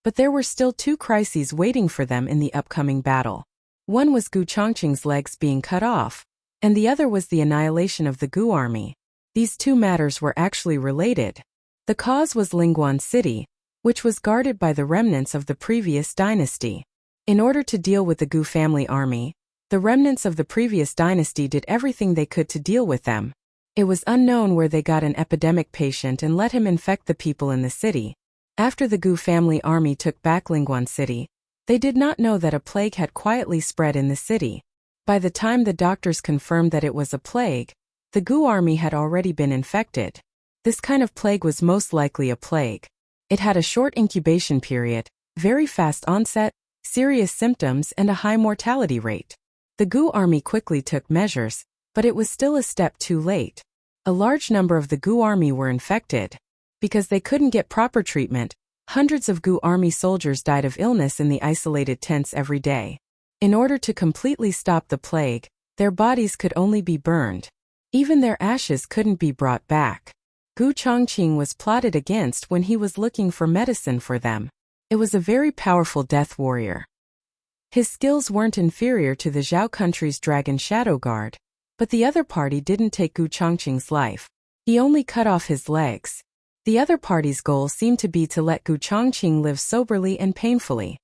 Speaker 1: but there were still 2 crises waiting for them in the upcoming battle. One was Gu Chongqing's legs being cut off, and the other was the annihilation of the Gu army. These 2 matters were actually related. The cause was Lingguan City, which was guarded by the remnants of the previous dynasty. In order to deal with the Gu family army, the remnants of the previous dynasty did everything they could to deal with them. It was unknown where they got an epidemic patient and let him infect the people in the city. After the Gu family army took back Lingguan City, they did not know that a plague had quietly spread in the city. By the time the doctors confirmed that it was a plague, the Gu army had already been infected. This kind of plague was most likely a plague. It had a short incubation period, very fast onset, serious symptoms and a high mortality rate. The Gu army quickly took measures, but it was still a step too late. A large number of the Gu army were infected. Because they couldn't get proper treatment, hundreds of Gu army soldiers died of illness in the isolated tents every day. In order to completely stop the plague, their bodies could only be burned. Even their ashes couldn't be brought back. Gu Chongqing was plotted against when he was looking for medicine for them. It was a very powerful death warrior. His skills weren't inferior to the Zhao country's Dragon Shadow Guard, but the other party didn't take Gu Chongqing's life. He only cut off his legs. The other party's goal seemed to be to let Gu Chongqing live soberly and painfully.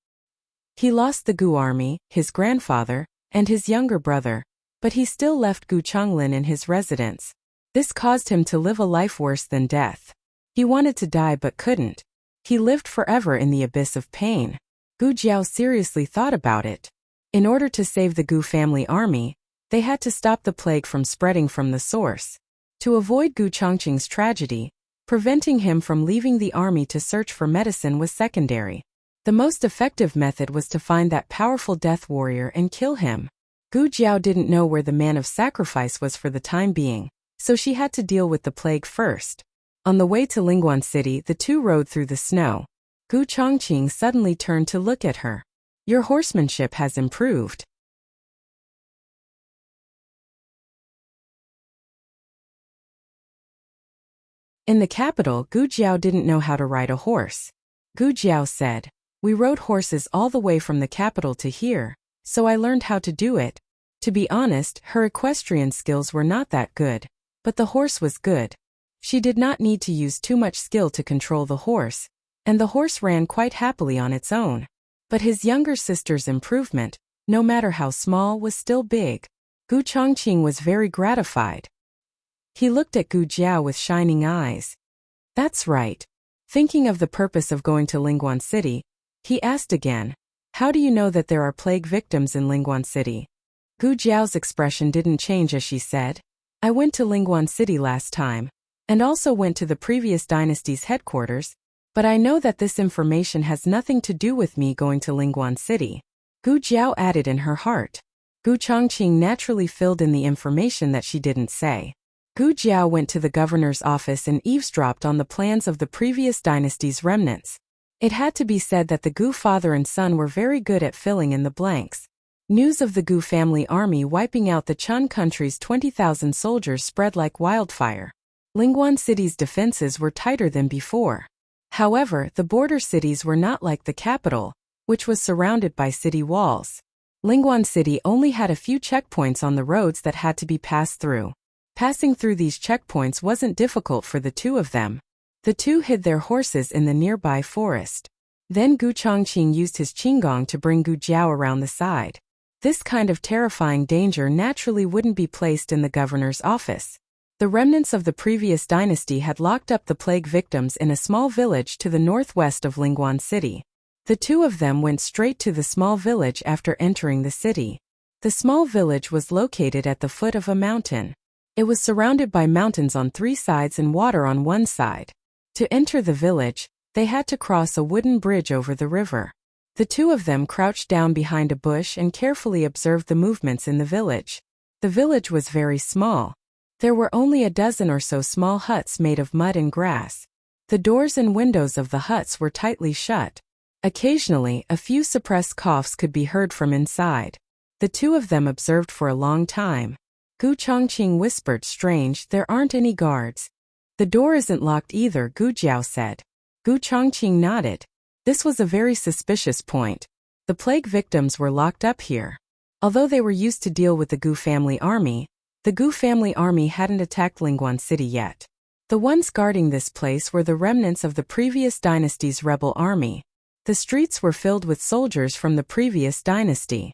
Speaker 1: He lost the Gu army, his grandfather, and his younger brother, but he still left Gu Chonglin in his residence. This caused him to live a life worse than death. He wanted to die but couldn't. He lived forever in the abyss of pain. Gu Jiao seriously thought about it. In order to save the Gu family army, they had to stop the plague from spreading from the source. To avoid Gu Chongqing's tragedy, preventing him from leaving the army to search for medicine was secondary. The most effective method was to find that powerful death warrior and kill him. Gu Jiao didn't know where the man of sacrifice was for the time being, so she had to deal with the plague first. On the way to Lingguan City, the two rode through the snow. Gu Chongqing suddenly turned to look at her. "Your horsemanship has improved." In the capital, Gu Jiao didn't know how to ride a horse. Gu Jiao said, "We rode horses all the way from the capital to here, so I learned how to do it." To be honest, her equestrian skills were not that good, but the horse was good. She did not need to use too much skill to control the horse, and the horse ran quite happily on its own. But his younger sister's improvement, no matter how small, was still big. Gu Chongqing was very gratified. He looked at Gu Jiao with shining eyes. "That's right." Thinking of the purpose of going to Lingguan City, he asked again, "How do you know that there are plague victims in Lingguan City?" Gu Jiao's expression didn't change as she said, "I went to Lingguan City last time, and also went to the previous dynasty's headquarters, but I know that this information has nothing to do with me going to Lingguan City." Gu Jiao added in her heart. Gu Chongqing naturally filled in the information that she didn't say. Gu Jiao went to the governor's office and eavesdropped on the plans of the previous dynasty's remnants. It had to be said that the Gu father and son were very good at filling in the blanks. News of the Gu family army wiping out the Chun country's 20,000 soldiers spread like wildfire. Lingguan City's defenses were tighter than before. However, the border cities were not like the capital, which was surrounded by city walls. Lingguan City only had a few checkpoints on the roads that had to be passed through. Passing through these checkpoints wasn't difficult for the two of them. The two hid their horses in the nearby forest. Then Gu Chongqing used his qinggong to bring Gu Jiao around the side. This kind of terrifying danger naturally wouldn't be placed in the governor's office. The remnants of the previous dynasty had locked up the plague victims in a small village to the northwest of Lingguan City. The two of them went straight to the small village after entering the city. The small village was located at the foot of a mountain. It was surrounded by mountains on three sides and water on one side. To enter the village, they had to cross a wooden bridge over the river. The two of them crouched down behind a bush and carefully observed the movements in the village. The village was very small. There were only a dozen or so small huts made of mud and grass. The doors and windows of the huts were tightly shut. Occasionally, a few suppressed coughs could be heard from inside. The two of them observed for a long time. Gu Chongqing whispered, "Strange, there aren't any guards." "The door isn't locked either," Gu Jiao said. Gu Chongqing nodded. This was a very suspicious point. The plague victims were locked up here. Although they were used to deal with the Gu family army, the Gu family army hadn't attacked Lingguan City yet. The ones guarding this place were the remnants of the previous dynasty's rebel army. The streets were filled with soldiers from the previous dynasty.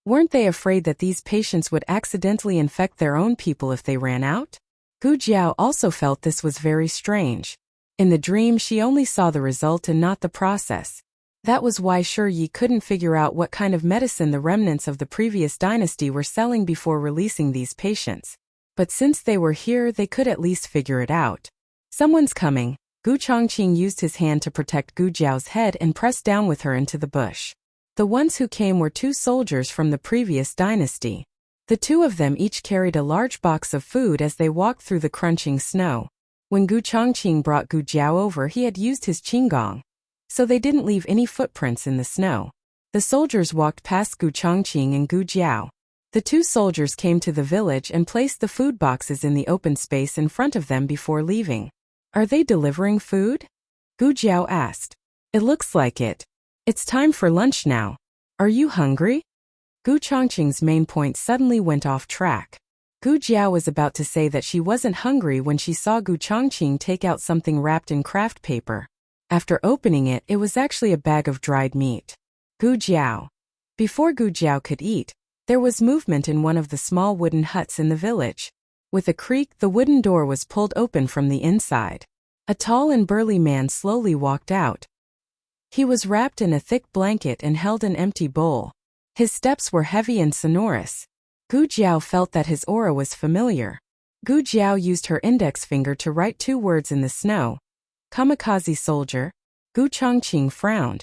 Speaker 1: Weren't they afraid that these patients would accidentally infect their own people if they ran out? Gu Jiao also felt this was very strange. In the dream, she only saw the result and not the process. That was why Shi Yi couldn't figure out what kind of medicine the remnants of the previous dynasty were selling before releasing these patients. But since they were here, they could at least figure it out. "Someone's coming." Gu Chongqing used his hand to protect Gu Jiao's head and pressed down with her into the bush. The ones who came were two soldiers from the previous dynasty. The two of them each carried a large box of food as they walked through the crunching snow. When Gu Chongqing brought Gu Jiao over, he had used his qinggong, so they didn't leave any footprints in the snow. The soldiers walked past Gu Chongqing and Gu Jiao. The two soldiers came to the village and placed the food boxes in the open space in front of them before leaving. "Are they delivering food?" Gu Jiao asked. "It looks like it. It's time for lunch now. Are you hungry?" Gu Chongqing's main point suddenly went off track. Gu Jiao was about to say that she wasn't hungry when she saw Gu Chongqing take out something wrapped in craft paper. After opening it, it was actually a bag of dried meat. Gu Jiao. Before Gu Jiao could eat, there was movement in one of the small wooden huts in the village. With a creak, the wooden door was pulled open from the inside. A tall and burly man slowly walked out. He was wrapped in a thick blanket and held an empty bowl. His steps were heavy and sonorous. Gu Jiao felt that his aura was familiar. Gu Jiao used her index finger to write 2 words in the snow. Kamikaze soldier. Gu Chongqing frowned.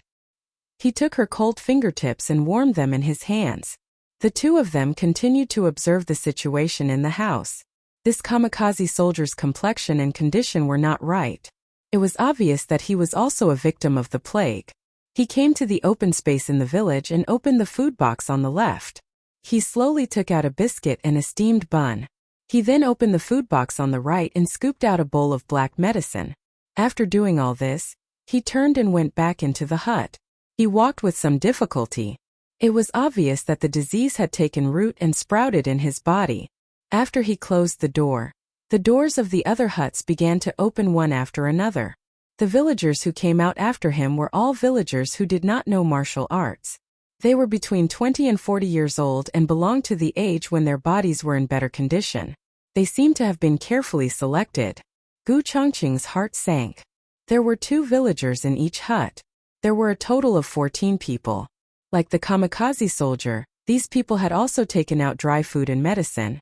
Speaker 1: He took her cold fingertips and warmed them in his hands. The two of them continued to observe the situation in the house. This kamikaze soldier's complexion and condition were not right. It was obvious that he was also a victim of the plague. He came to the open space in the village and opened the food box on the left. He slowly took out a biscuit and a steamed bun. He then opened the food box on the right and scooped out a bowl of black medicine. After doing all this, he turned and went back into the hut. He walked with some difficulty. It was obvious that the disease had taken root and sprouted in his body. After he closed the doors of the other huts began to open one after another. The villagers who came out after him were all villagers who did not know martial arts. They were between 20 and 40 years old and belonged to the age when their bodies were in better condition. They seemed to have been carefully selected. Gu Chongqing's heart sank. There were 2 villagers in each hut. There were a total of 14 people. Like the kamikaze soldier, these people had also taken out dry food and medicine.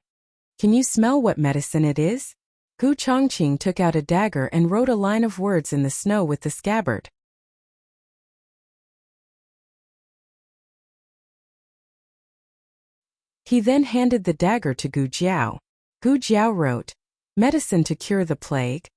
Speaker 1: Can you smell what medicine it is? Gu Chongqing took out a dagger and wrote a line of words in the snow with the scabbard. He then handed the dagger to Gu Jiao. Gu Jiao wrote, "Medicine to cure the plague.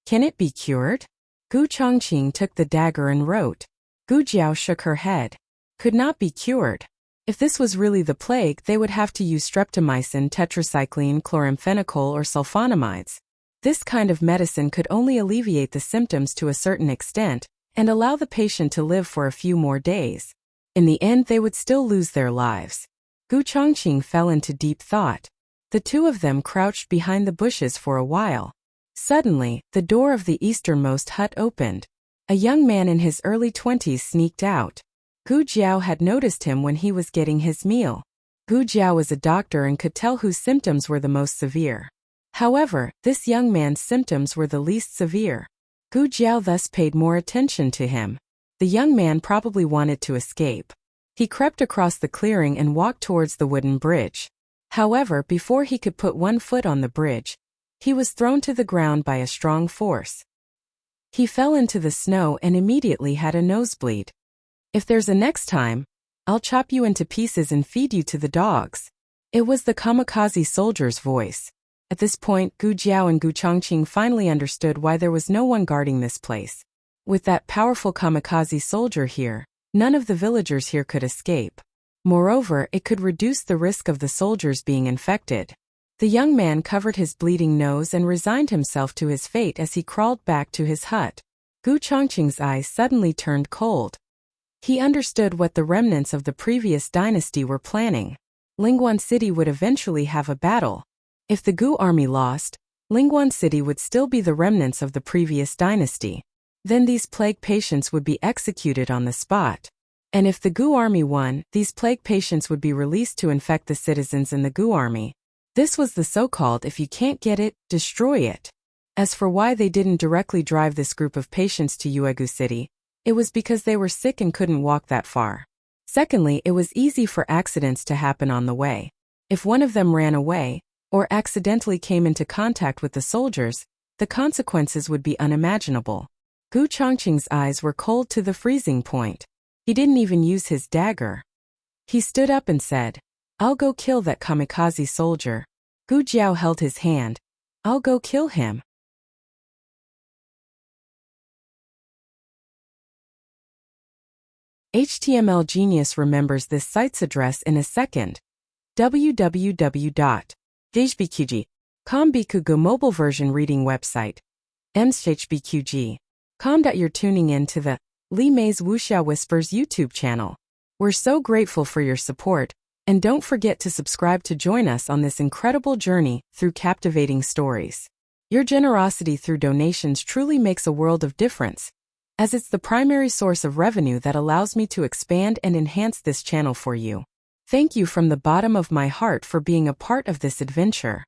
Speaker 1: Can it be cured?" Gu Chongqing took the dagger and wrote. Gu Jiao shook her head. Could not be cured. If this was really the plague, they would have to use streptomycin, tetracycline, chloramphenicol, or sulfonamides. This kind of medicine could only alleviate the symptoms to a certain extent and allow the patient to live for a few more days. In the end, they would still lose their lives. Gu Chongqing fell into deep thought. The 2 of them crouched behind the bushes for a while. Suddenly, the door of the easternmost hut opened. A young man in his early 20s sneaked out. Gu Jiao had noticed him when he was getting his meal. Gu Jiao was a doctor and could tell whose symptoms were the most severe. However, this young man's symptoms were the least severe. Gu Jiao thus paid more attention to him. The young man probably wanted to escape. He crept across the clearing and walked towards the wooden bridge. However, before he could put one foot on the bridge, he was thrown to the ground by a strong force. He fell into the snow and immediately had a nosebleed. If there's a next time, I'll chop you into pieces and feed you to the dogs. It was the kamikaze soldier's voice. At this point, Gu Jiao and Gu Chongqing finally understood why there was no one guarding this place. With that powerful kamikaze soldier here, none of the villagers here could escape. Moreover, it could reduce the risk of the soldiers being infected. The young man covered his bleeding nose and resigned himself to his fate as he crawled back to his hut. Gu Chongqing's eyes suddenly turned cold. He understood what the remnants of the previous dynasty were planning. Lingguan City would eventually have a battle. If the Gu army lost, Lingguan City would still be the remnants of the previous dynasty. Then these plague patients would be executed on the spot. And if the Gu army won, these plague patients would be released to infect the citizens in the Gu army. This was the so-called if you can't get it, destroy it. As for why they didn't directly drive this group of patients to Yuegu City, it was because they were sick and couldn't walk that far. Secondly, it was easy for accidents to happen on the way. If one of them ran away, or accidentally came into contact with the soldiers, the consequences would be unimaginable. Gu Chongqing's eyes were cold to the freezing point. He didn't even use his dagger. He stood up and said, "I'll go kill that kamikaze soldier." Gu Jiao held his hand. "I'll go kill him." HTML Genius remembers this site's address in a second. www.hbqg.com Bikugo mobile version reading website. mshbqg.com. You're tuning in to the Li Mei's Wuxia Whispers YouTube channel. We're so grateful for your support, and don't forget to subscribe to join us on this incredible journey through captivating stories. Your generosity through donations truly makes a world of difference, as it's the primary source of revenue that allows me to expand and enhance this channel for you. Thank you from the bottom of my heart for being a part of this adventure.